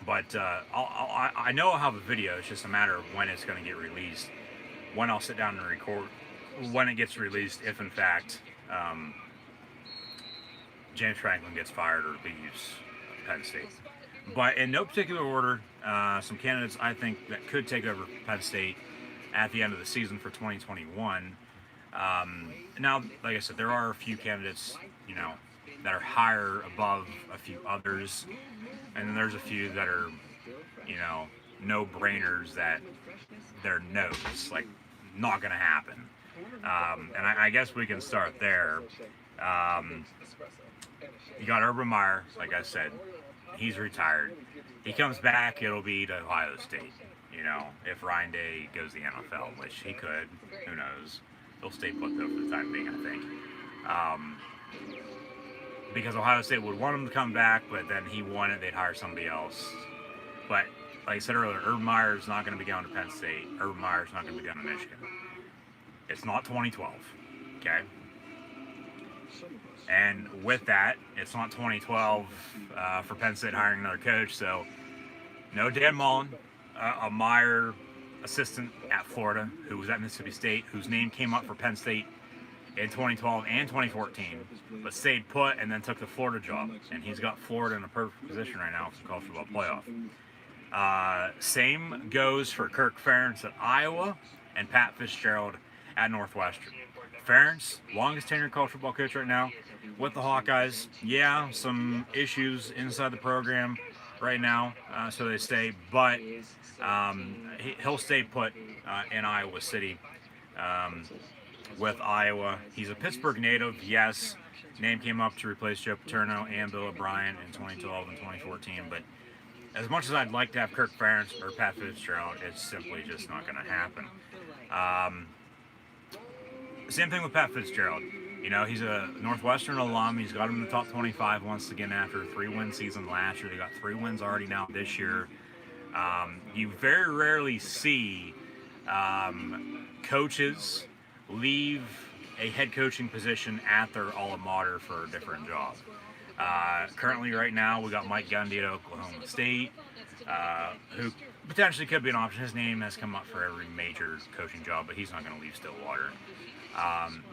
But I know I'll have a video. It's just a matter of when it's going to get released. When I'll sit down and record when it gets released. If in fact James Franklin gets fired or leaves Penn State. But in no particular order, some candidates I think that could take over Penn State at the end of the season for 2021. Now, like I said, there are a few candidates, you know, that are higher above a few others. And then there's a few that are, you know, no-brainers that they're no's, like, not going to happen. And I guess we can start there. You got Urban Meyer, like I said, he's retired. He comes back, it'll be to Ohio State. You know, if Ryan Day goes to the NFL, which he could, who knows. He'll stay put though for the time being, I think. Because Ohio State would want him to come back, but then he wanted, they'd hire somebody else. But like I said earlier, Urban Meyer's not going to be going to Penn State. Urban Meyer's not going to be going to Michigan. It's not 2012, okay? And with that, it's not 2012 for Penn State hiring another coach, so no Dan Mullen, a Meyer assistant at Florida who was at Mississippi State, whose name came up for Penn State in 2012 and 2014, but stayed put and then took the Florida job. And he's got Florida in a perfect position right now for the college football playoff. Same goes for Kirk Ferentz at Iowa and Pat Fitzgerald at Northwestern. Ferentz, longest tenured college football coach right now with the Hawkeyes. Yeah, some issues inside the program right now, so they stay, but he'll stay put in Iowa City with Iowa. He's a Pittsburgh native, yes. Name came up to replace Joe Paterno and Bill O'Brien in 2012 and 2014, but as much as I'd like to have Kirk Ferentz or Pat Fitzgerald, it's simply just not going to happen. Same thing with Pat Fitzgerald. You know, he's a Northwestern alum. He's got him in the top 25 once again after a 3-win season last year. They got 3 wins already now this year. You very rarely see coaches leave a head coaching position at their alma mater for a different job. Currently, right now, we got Mike Gundy at Oklahoma State, who potentially could be an option. His name has come up for every major coaching job, but he's not going to leave Stillwater.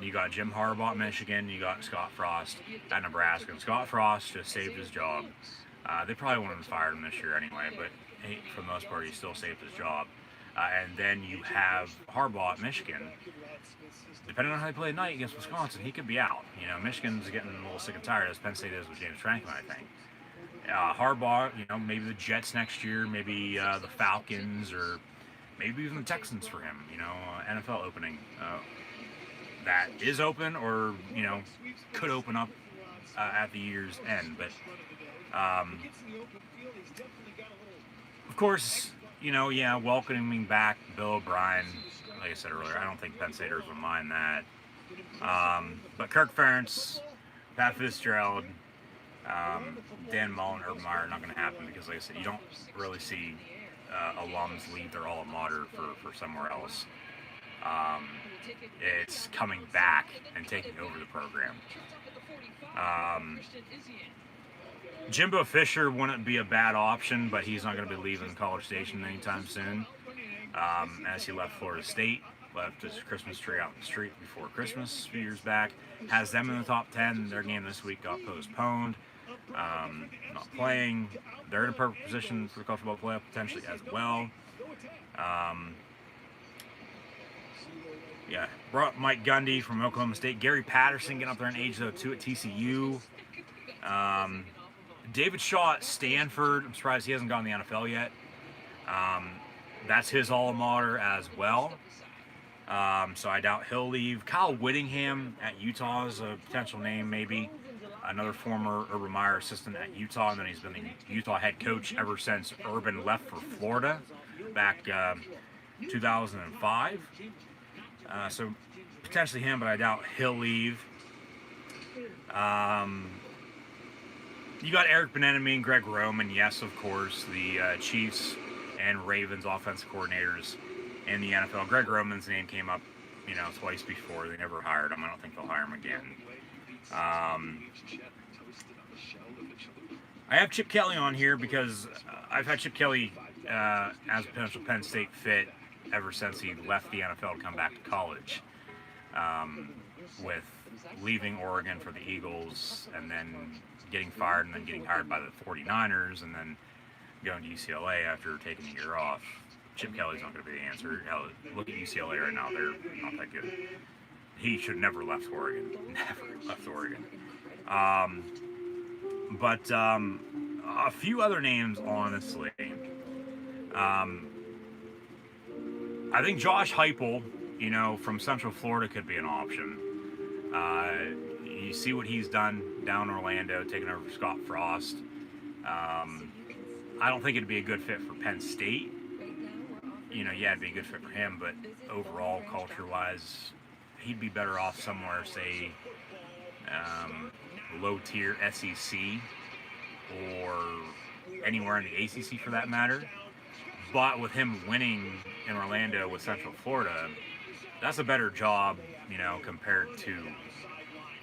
You got Jim Harbaugh at Michigan. You got Scott Frost at Nebraska. And Scott Frost just saved his job. They probably wouldn't have fired him this year anyway, but for the most part, he still saved his job. And then you have Harbaugh at Michigan. Depending on how they play tonight against Wisconsin, he could be out. You know, Michigan's getting a little sick and tired, as Penn State is with James Franklin, I think. Harbaugh, you know, maybe the Jets next year, maybe the Falcons, or maybe even the Texans for him. You know, NFL opening that is open, or you know, could open up at the year's end. But of course, you know, yeah, welcoming back Bill O'Brien. Like I said earlier, I don't think Penn Staters would mind that. But Kirk Ferentz, Pat Fitzgerald, Dan Mullen, Urban Meyer are not going to happen because, like I said, you don't really see alums leave their alma mater for somewhere else. It's coming back and taking over the program. Jimbo Fisher wouldn't be a bad option, but he's not going to be leaving College Station anytime soon. As he left Florida State, left his Christmas tree out in the street before Christmas a few years back, has them in the top 10. Their game this week got postponed, not playing. They're in a perfect position for the college football playoff potentially as well. Yeah, brought Mike Gundy from Oklahoma State. Gary Patterson getting up there in age, though, too, at TCU. David Shaw at Stanford. I'm surprised he hasn't gone to the NFL yet. That's his alma mater as well. So I doubt he'll leave. Kyle Whittingham at Utah is a potential name, maybe. Another former Urban Meyer assistant at Utah, and then he's been the Utah head coach ever since Urban left for Florida back 2005. So potentially him, but I doubt he'll leave. You got Eric Bieniemy and Greg Roman, yes, of course, the Chiefs and Ravens offensive coordinators in the NFL. Greg Roman's name came up, you know, twice before. They never hired him. I don't think they'll hire him again. I have Chip Kelly on here because I've had Chip Kelly as a potential Penn State fit ever since he left the NFL to come back to college, with leaving Oregon for the Eagles and then getting fired and then getting hired by the 49ers and then going to UCLA after taking a year off. Chip Kelly's not going to be the answer. Hell, look at UCLA right now. They're not that good. He should never left Oregon. Never left Oregon. But a few other names, honestly. I think Josh Heupel, you know, from Central Florida could be an option. You see what he's done down in Orlando, taking over for Scott Frost. I don't think it'd be a good fit for Penn State. You know, yeah, it'd be a good fit for him, but overall, culture-wise, he'd be better off somewhere, say, low-tier SEC or anywhere in the ACC for that matter. But with him winning in Orlando with Central Florida, that's a better job, you know, compared to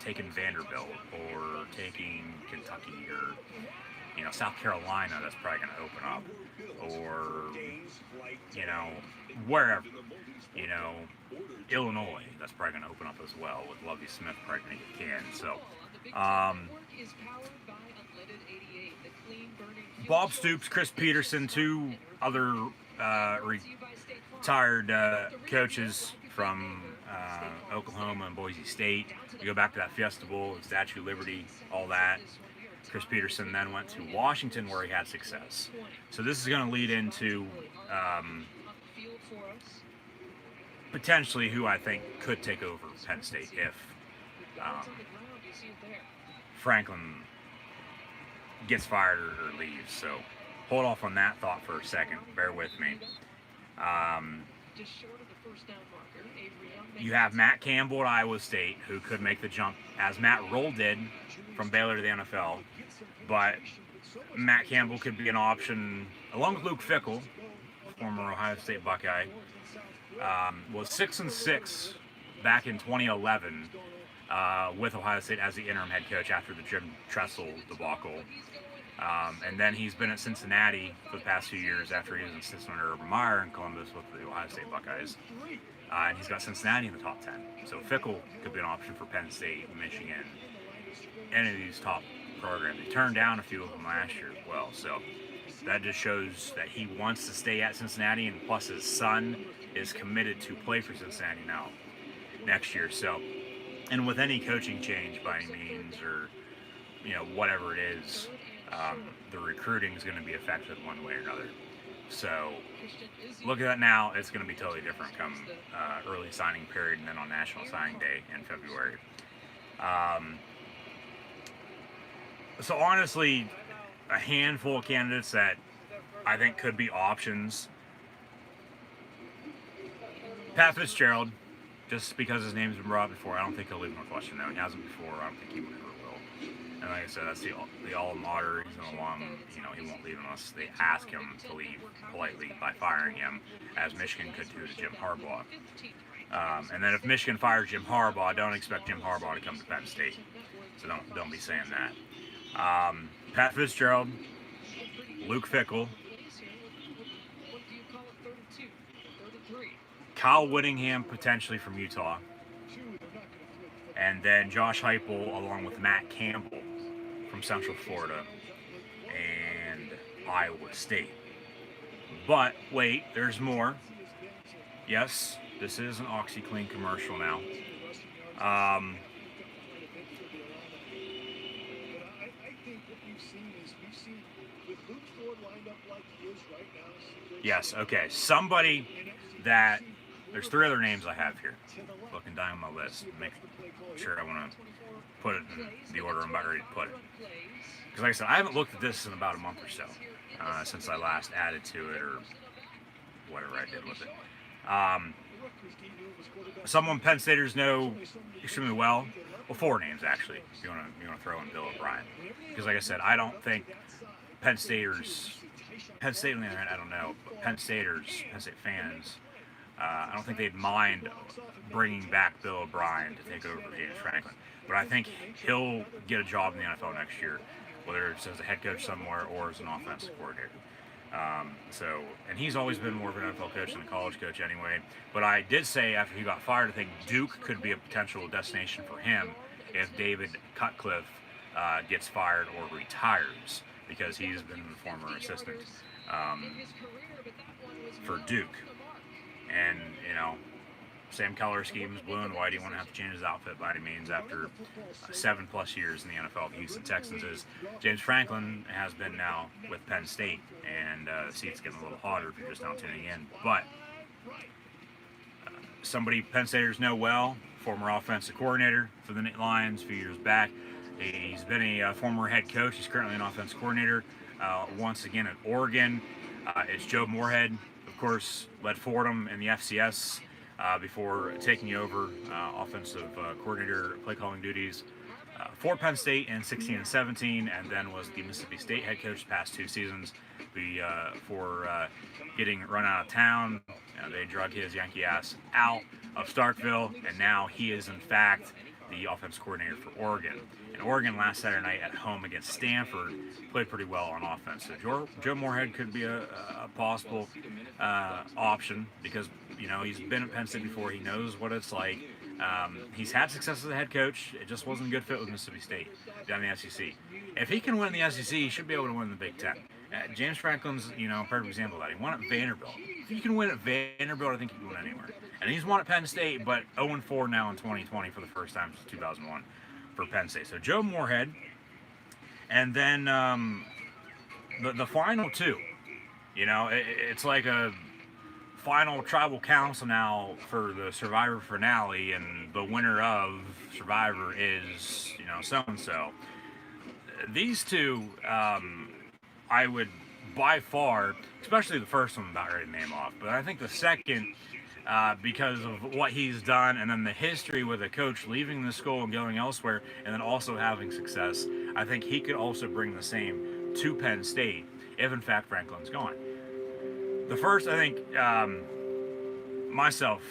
taking Vanderbilt or taking Kentucky or, you know, South Carolina. That's probably going to open up, or, you know, wherever, you know, Illinois. That's probably going to open up as well with Lovie Smith probably going to get canned. So, Bob Stoops, Chris Peterson, two other retired coaches from Oklahoma and Boise State. You go back to that Fiesta Bowl, Statue of Liberty, all that. Chris Peterson then went to Washington where he had success. So this is going to lead into potentially who I think could take over Penn State if Franklin gets fired or leaves. So hold off on that thought for a second. Bear with me. You have Matt Campbell at Iowa State, who could make the jump, as Matt Roll did from Baylor to the NFL. But Matt Campbell could be an option, along with Luke Fickell, former Ohio State Buckeye. Was 6-6 back in 2011 with Ohio State as the interim head coach after the Jim Tressel debacle. And then he's been at Cincinnati for the past few years after he was an assistant under Urban Meyer in Columbus with the Ohio State Buckeyes. And he's got Cincinnati in the top 10. So Fickell could be an option for Penn State, Michigan, any of these top programs. He turned down a few of them last year as well. So that just shows that he wants to stay at Cincinnati, and plus his son is committed to play for Cincinnati now next year. So, and with any coaching change by any means, or whatever it is, the recruiting is going to be affected one way or another. So look at that now. It's going to be totally different come early signing period, and then on National Signing Day in February. So honestly, a handful of candidates that I think could be options. Pat Fitzgerald, just because his name's been brought up before, I don't think he'll leave Northwestern now. He hasn't before. I don't think he ever will. And like I said, that's the alma mater. He's an alum. He won't leave unless they ask him to leave politely by firing him, as Michigan could do to Jim Harbaugh. And then if Michigan fires Jim Harbaugh, don't expect Jim Harbaugh to come to Penn State. So don't be saying that. Pat Fitzgerald, Luke Fickell, Kyle Whittingham potentially from Utah, and then Josh Heupel along with Matt Campbell from Central Florida and Iowa State. But wait, there's more. Yes, this is an OxyClean commercial now. Yes, okay. Somebody that, there's 3 other names I have here. Looking down my list. Make sure I want to put it in the order I'm about ready to put it. Because like I said, I haven't looked at this in about a month or so. Since I last added to it or whatever I did with it. Someone Penn Staters know extremely well. Well, 4 names actually. If you want to throw in Bill O'Brien. Because like I said, I don't think Penn State on the other hand, I don't know, but Penn State fans, I don't think they'd mind bringing back Bill O'Brien to take over for James Franklin. But I think he'll get a job in the NFL next year, whether it's as a head coach somewhere or as an offensive coordinator. And he's always been more of an NFL coach than a college coach anyway. But I did say after he got fired, I think Duke could be a potential destination for him if David Cutcliffe gets fired or retires, because he's been the former assistant for Duke. And, same color schemes, blue and white. He won't have to change his outfit by any means after 7+ years in the NFL. The Houston Texans is. James Franklin has been now with Penn State, and the seat's getting a little hotter if you're just now tuning in. But somebody Penn Staters know well, former offensive coordinator for the Lions a few years back. He's been a former head coach. He's currently an offensive coordinator once again at Oregon. It's Joe Moorhead, of course, led Fordham in the FCS before taking over offensive coordinator play calling duties for Penn State in 16 and 17, and then was the Mississippi State head coach the past 2 seasons for getting run out of town. They drug his Yankee ass out of Starkville, and now he is in fact the offense coordinator for Oregon. And Oregon last Saturday night at home against Stanford played pretty well on offense. So Joe Moorhead could be a possible option because, he's been at Penn State before. He knows what it's like. He's had success as a head coach. It just wasn't a good fit with Mississippi State down in the SEC. If he can win the SEC, he should be able to win the Big Ten. James Franklin's, a perfect example of that. He won at Vanderbilt. If you can win at Vanderbilt, I think you can win anywhere. And he's won at Penn State, but 0-4 now in 2020 for the first time since 2001 for Penn State. So Joe Moorhead. And then the final 2. It's like a final tribal council now for the Survivor finale, and the winner of Survivor is, so-and-so. These 2, I would by far, especially the first one I'm about ready to name off, but I think the second, because of what he's done, and then the history with a coach leaving the school and going elsewhere, and then also having success, I think he could also bring the same to Penn State if, in fact, Franklin's gone. The first, I think, myself,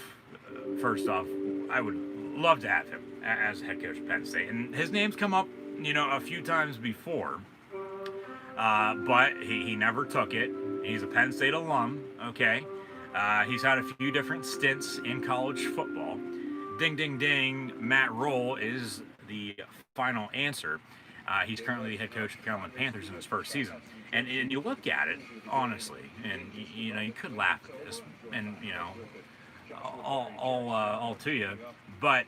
first off, I would love to have him as head coach of Penn State. And his name's come up, a few times before, but he never took it. He's a Penn State alum, okay? He's had a few different stints in college football. Ding, ding, ding. Matt Rule is the final answer. He's currently the head coach of the Carolina Panthers in his first season. And you look at it, honestly, and, you could laugh at this, and, all to you, but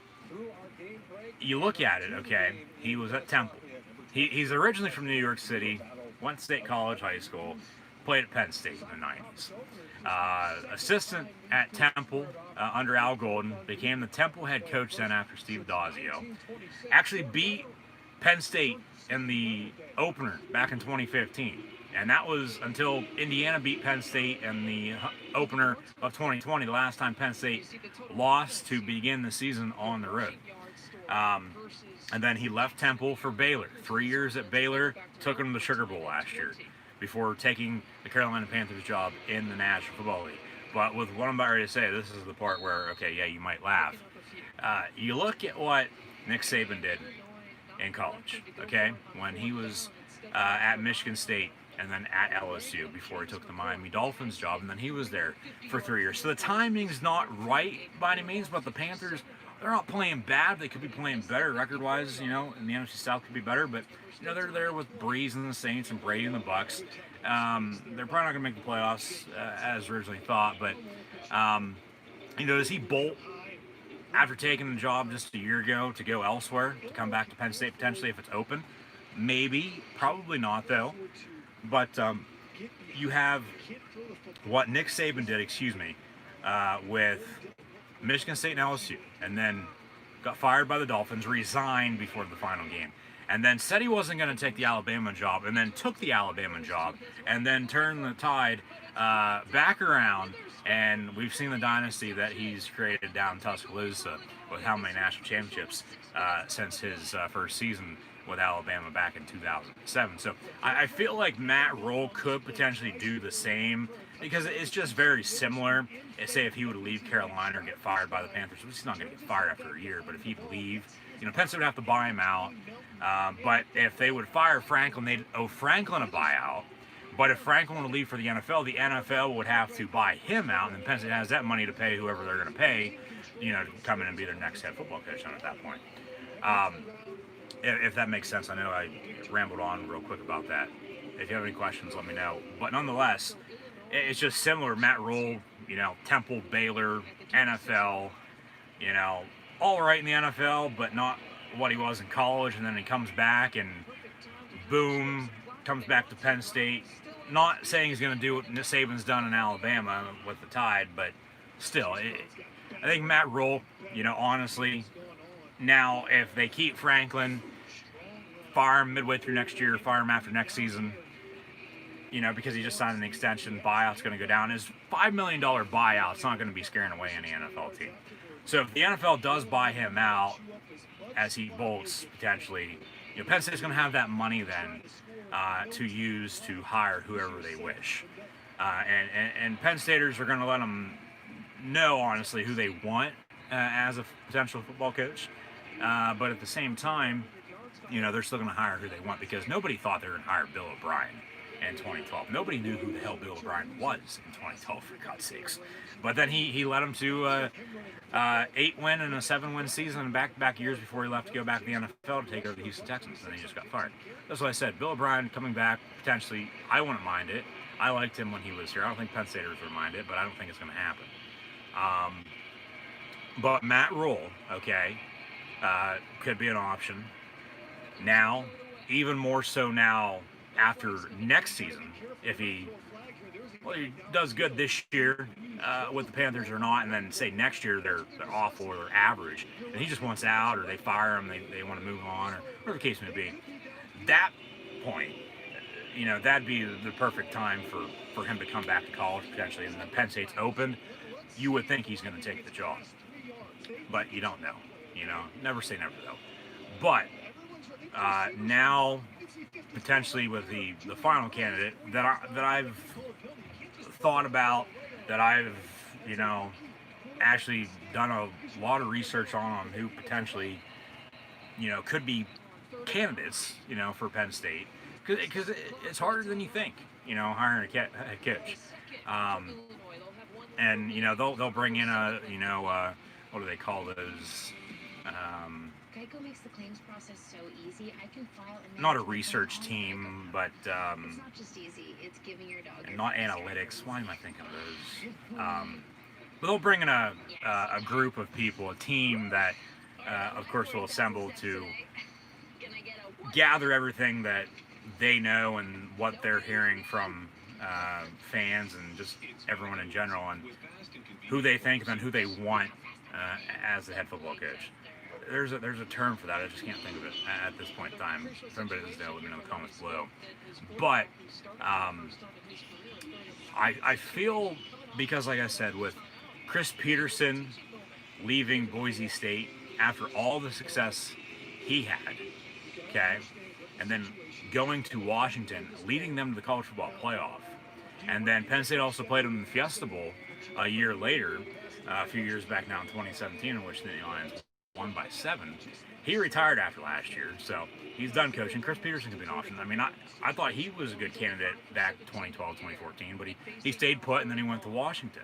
you look at it, okay? He was at Temple. He's originally from New York City, went to State College, high school, played at Penn State in the 90s. Assistant at Temple under Al Golden, became the Temple head coach then after Steve Dazio. Actually beat Penn State in the opener back in 2015. And that was until Indiana beat Penn State in the opener of 2020, the last time Penn State lost to begin the season on the road. And then he left Temple for Baylor. 3 years at Baylor, took him to the Sugar Bowl last year before taking the Carolina Panthers job in the National Football League. But with what I'm about ready to say, this is the part where, okay, yeah, you might laugh. You look at what Nick Saban did in college, okay? When he was at Michigan State and then at LSU before he took the Miami Dolphins job, and then he was there for 3 years. So the timing's not right by any means, but the Panthers, they're not playing bad. They could be playing better record-wise, and the NFC South could be better, but they're there with Breeze and the Saints and Brady and the Bucks. They're probably not going to make the playoffs as originally thought, but does he bolt after taking the job just a year ago to go elsewhere, to come back to Penn State potentially if it's open? Maybe, probably not though. But you have what Nick Saban did, with Michigan State and LSU, and then got fired by the Dolphins, resigned before the final game, and then said he wasn't going to take the Alabama job, and then took the Alabama job, and then turned the tide back around, and we've seen the dynasty that he's created down in Tuscaloosa with how many national championships since his first season with Alabama back in 2007. So I feel like Matt Rule could potentially do the same, because it's just very similar. Say if he would leave Carolina or get fired by the Panthers, which he's not going to get fired after a year, but if he'd leave, Penn State would have to buy him out. But if they would fire Franklin, they'd owe Franklin a buyout. But if Franklin would leave for the NFL would have to buy him out, and then Penn State has that money to pay whoever they're going to pay, to come in and be their next head football coach at that point. If that makes sense. I know I rambled on real quick about that. If you have any questions, let me know. But nonetheless, it's just similar. Matt Rule, Temple, Baylor, NFL, all right in the NFL, but not what he was in college. And then he comes back and boom, comes back to Penn State. Not saying he's going to do what Saban's done in Alabama with the Tide, but still, I think Matt Rule, honestly, now if they keep Franklin, fire him midway through next year, fire him after next season, because he just signed an extension, buyout's going to go down. His $5 million buyout's not going to be scaring away any NFL team. So if the NFL does buy him out as he bolts potentially, Penn State's going to have that money then to use to hire whoever they wish. And Penn Staters are going to let them know, honestly, who they want as a potential football coach. But at the same time, they're still going to hire who they want, because nobody thought they were going to hire Bill O'Brien in 2012. Nobody knew who the hell Bill O'Brien was in 2012, for God's sakes. But then he led them to 8-win and a 7-win season in back-to-back years before he left to go back to the NFL to take over the Houston Texans, and then he just got fired. That's what I said. Bill O'Brien coming back, potentially, I wouldn't mind it. I liked him when he was here. I don't think Penn Staters would mind it, but I don't think it's going to happen. But Matt Rule, okay, could be an option. Now, even more so now after next season, if he does good this year with the Panthers or not, and then say next year they're awful or they're average, and he just wants out, or they fire him, they want to move on, or whatever the case may be, that point, that'd be the perfect time for him to come back to college potentially, and then Penn State's open. You would think he's going to take the job, but you don't know. Never say never though. But now, potentially with the final candidate that I've thought about, that I've actually done a lot of research on who potentially, could be candidates, for Penn State, because it's harder than you think, hiring a head coach. And they'll bring in what do they call those? Geico makes the claims process so easy. I can file and Not a research team, but it's not just easy. It's giving your dog. and not analytics. Why am I thinking of those? But they'll bring in a group of people, a team that, of course, will assemble to gather everything that they know and what they're hearing from fans and just everyone in general, and who they think and then who they want as the head football coach. There's a term for that. I just can't think of it at this point in time. If anybody doesn't know, let me know in the comments below. But I feel, because like I said, with Chris Peterson leaving Boise State after all the success he had, okay, and then going to Washington, leading them to the college football playoff, and then Penn State also played them in the Fiesta Bowl a year later, a few years back now in 2017, in which the Lions won by 7. He retired after last year, so he's done coaching. Chris Peterson could be an option. I mean, I thought he was a good candidate back in 2012, 2014, but he stayed put and then he went to Washington.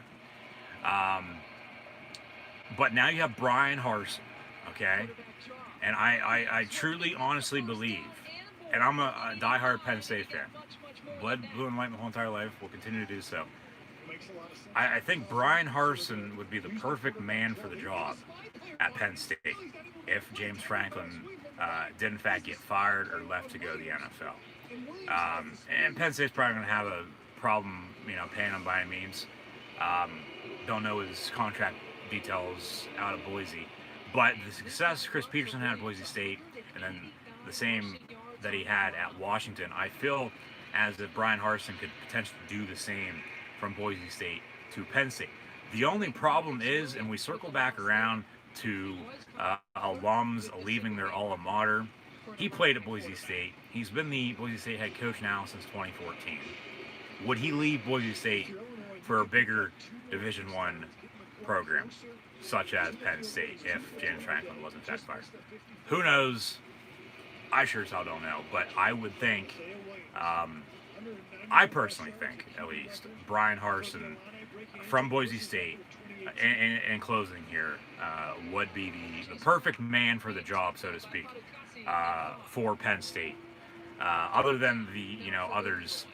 But now you have Brian Harsin, okay? And I truly, honestly believe, and I'm a diehard Penn State fan, bled blue and white my whole entire life, will continue to do so. I think Brian Harsin would be the perfect man for the job at Penn State if James Franklin did in fact get fired or left to go to the NFL. And Penn State's probably going to have a problem, paying him by any means. Don't know his contract details out of Boise, but the success Chris Peterson had at Boise State, and then the same that he had at Washington, I feel as if Brian Harsin could potentially do the same from Boise State to Penn State. The only problem is, and we circle back around to alums leaving their alma mater, he played at Boise State. He's been the Boise State head coach now since 2014. Would he leave Boise State for a bigger Division I program, such as Penn State, if James Franklin was in fact fired? Who knows? I sure as hell don't know, but I would think, I personally think, at least, Brian Harsin from Boise State, in closing here, would be the perfect man for the job, so to speak, for Penn State. Other than the others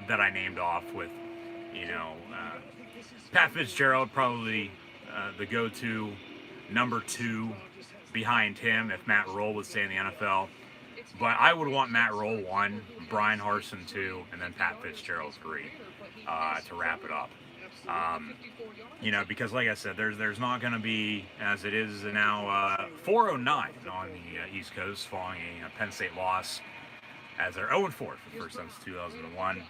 that I named off with, Pat Fitzgerald probably the go-to number 2 behind him if Matt Rule would stay in the NFL. But I would want Matt Rule 1, Brian Harsin 2, and then Pat Fitzgerald 3 to wrap it up. Because like I said, there's not going to be, as it is now, 409 on the East Coast following a Penn State loss, as they're 0-4 for the first time since 2001.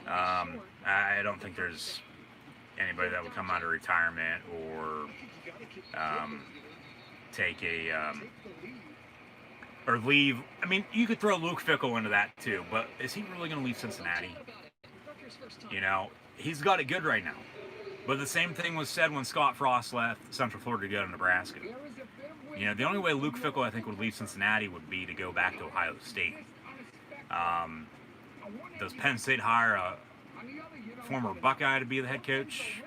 I don't think there's anybody that would come out of retirement or take a or leave. I mean, you could throw Luke Fickell into that too, but is he really going to leave Cincinnati? He's got it good right now. But the same thing was said when Scott Frost left Central Florida to go to Nebraska. The only way Luke Fickell, I think, would leave Cincinnati would be to go back to Ohio State. Does Penn State hire a former Buckeye to be the head coach?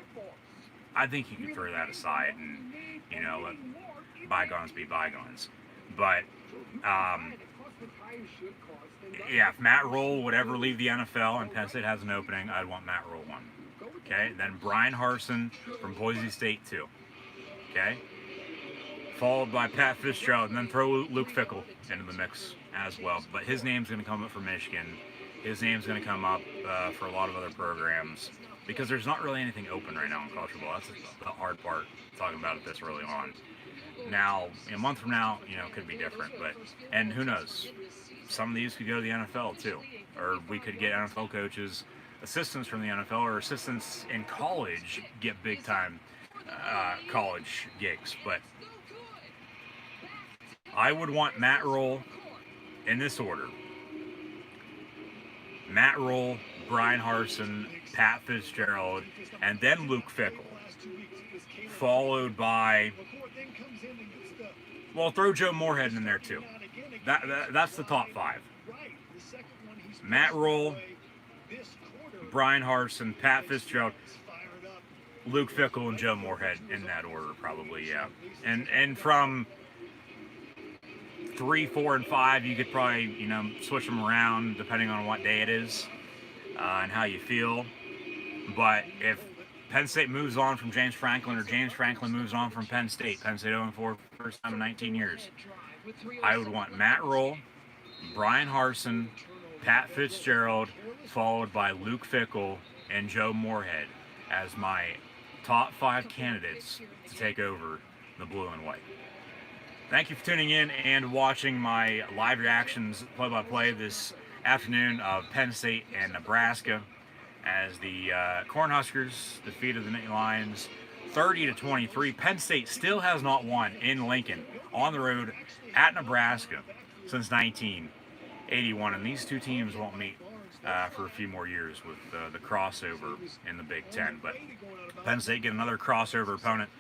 I think you could throw that aside and, let bygones be bygones. But, if Matt Rule would ever leave the NFL and Penn State has an opening, I'd want Matt Rule 1. Okay? Then Brian Harsin from Boise State 2. Okay? Followed by Pat Fitzgerald, and then throw Luke Fickell into the mix as well. But his name's going to come up for Michigan. His name's going to come up for a lot of other programs, because there's not really anything open right now in college football. That's the hard part, talking about it this early on. Now, a month from now, it could be different. And who knows? Some of these could go to the NFL too. Or we could get NFL coaches, assistants from the NFL, or assistants in college get big-time college gigs. But I would want Matt Rule in this order. Matt Rule Brian Harsin, Pat Fitzgerald, and then Luke Fickell, followed by, well, throw Joe Moorhead in there too. That's the top 5. Matt Rule, Brian Harsin, Pat Fitzgerald, Luke Fickell, and Joe Moorhead in that order, probably, yeah. And from 3, 4, and 5, you could probably, switch them around depending on what day it is and how you feel. But if Penn State moves on from James Franklin, or James Franklin moves on from Penn State 0-4, first time in 19 years, I would want Matt Rule, Brian Harsin, Pat Fitzgerald, followed by Luke Fickell and Joe Moorhead as my top 5 candidates to take over the blue and white. Thank you for tuning in and watching my live reactions play-by-play this afternoon of Penn State and Nebraska as the Cornhuskers defeated the Nittany Lions 30-23. Penn State still has not won in Lincoln on the road at Nebraska since 1981, and these two teams won't meet for a few more years with the crossover in the Big Ten. But Penn State get another crossover opponent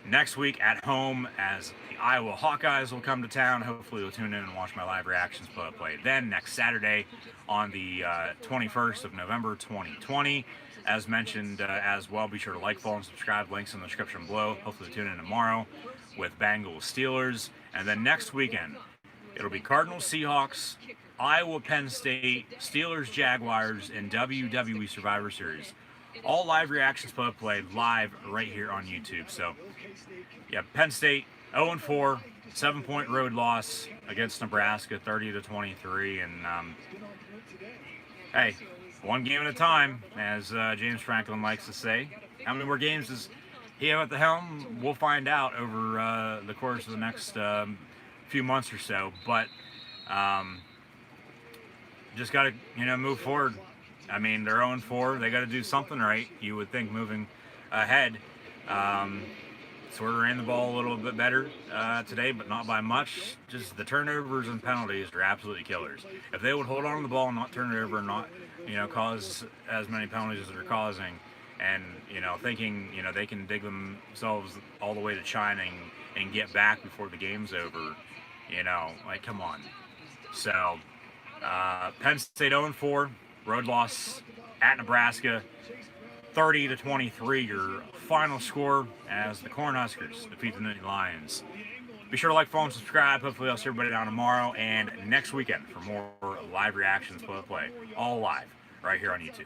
next week at home as the Iowa Hawkeyes will come to town. Hopefully you'll tune in and watch my live reactions play. Then next Saturday on the 21st of November 2020, as mentioned as well, be sure to like, follow, and subscribe. Links in the description below. Hopefully tune in tomorrow with Bengals Steelers. And then next weekend, it'll be Cardinals Seahawks, Iowa Penn State, Steelers Jaguars, and WWE Survivor Series. All live reactions play live right here on YouTube. So, yeah, Penn State 0-4, 7-point road loss against Nebraska, 30-23, and hey, one game at a time, as James Franklin likes to say. How many more games does he have at the helm? We'll find out over the course of the next few months or so. But just got to move forward. I mean, they're 0-4. They got to do something right, you would think, moving ahead. Sort of ran the ball a little bit better today, but not by much. Just the turnovers and penalties are absolutely killers. If they would hold on to the ball and not turn it over and not, cause as many penalties as they're causing, and, thinking, they can dig themselves all the way to China and get back before the game's over, come on. So, Penn State 0-4. Road loss at Nebraska, 30-23, your final score as the Cornhuskers defeat the Nittany Lions. Be sure to like, follow, and subscribe. Hopefully I'll see everybody down tomorrow and next weekend for more live reactions play, all live right here on YouTube.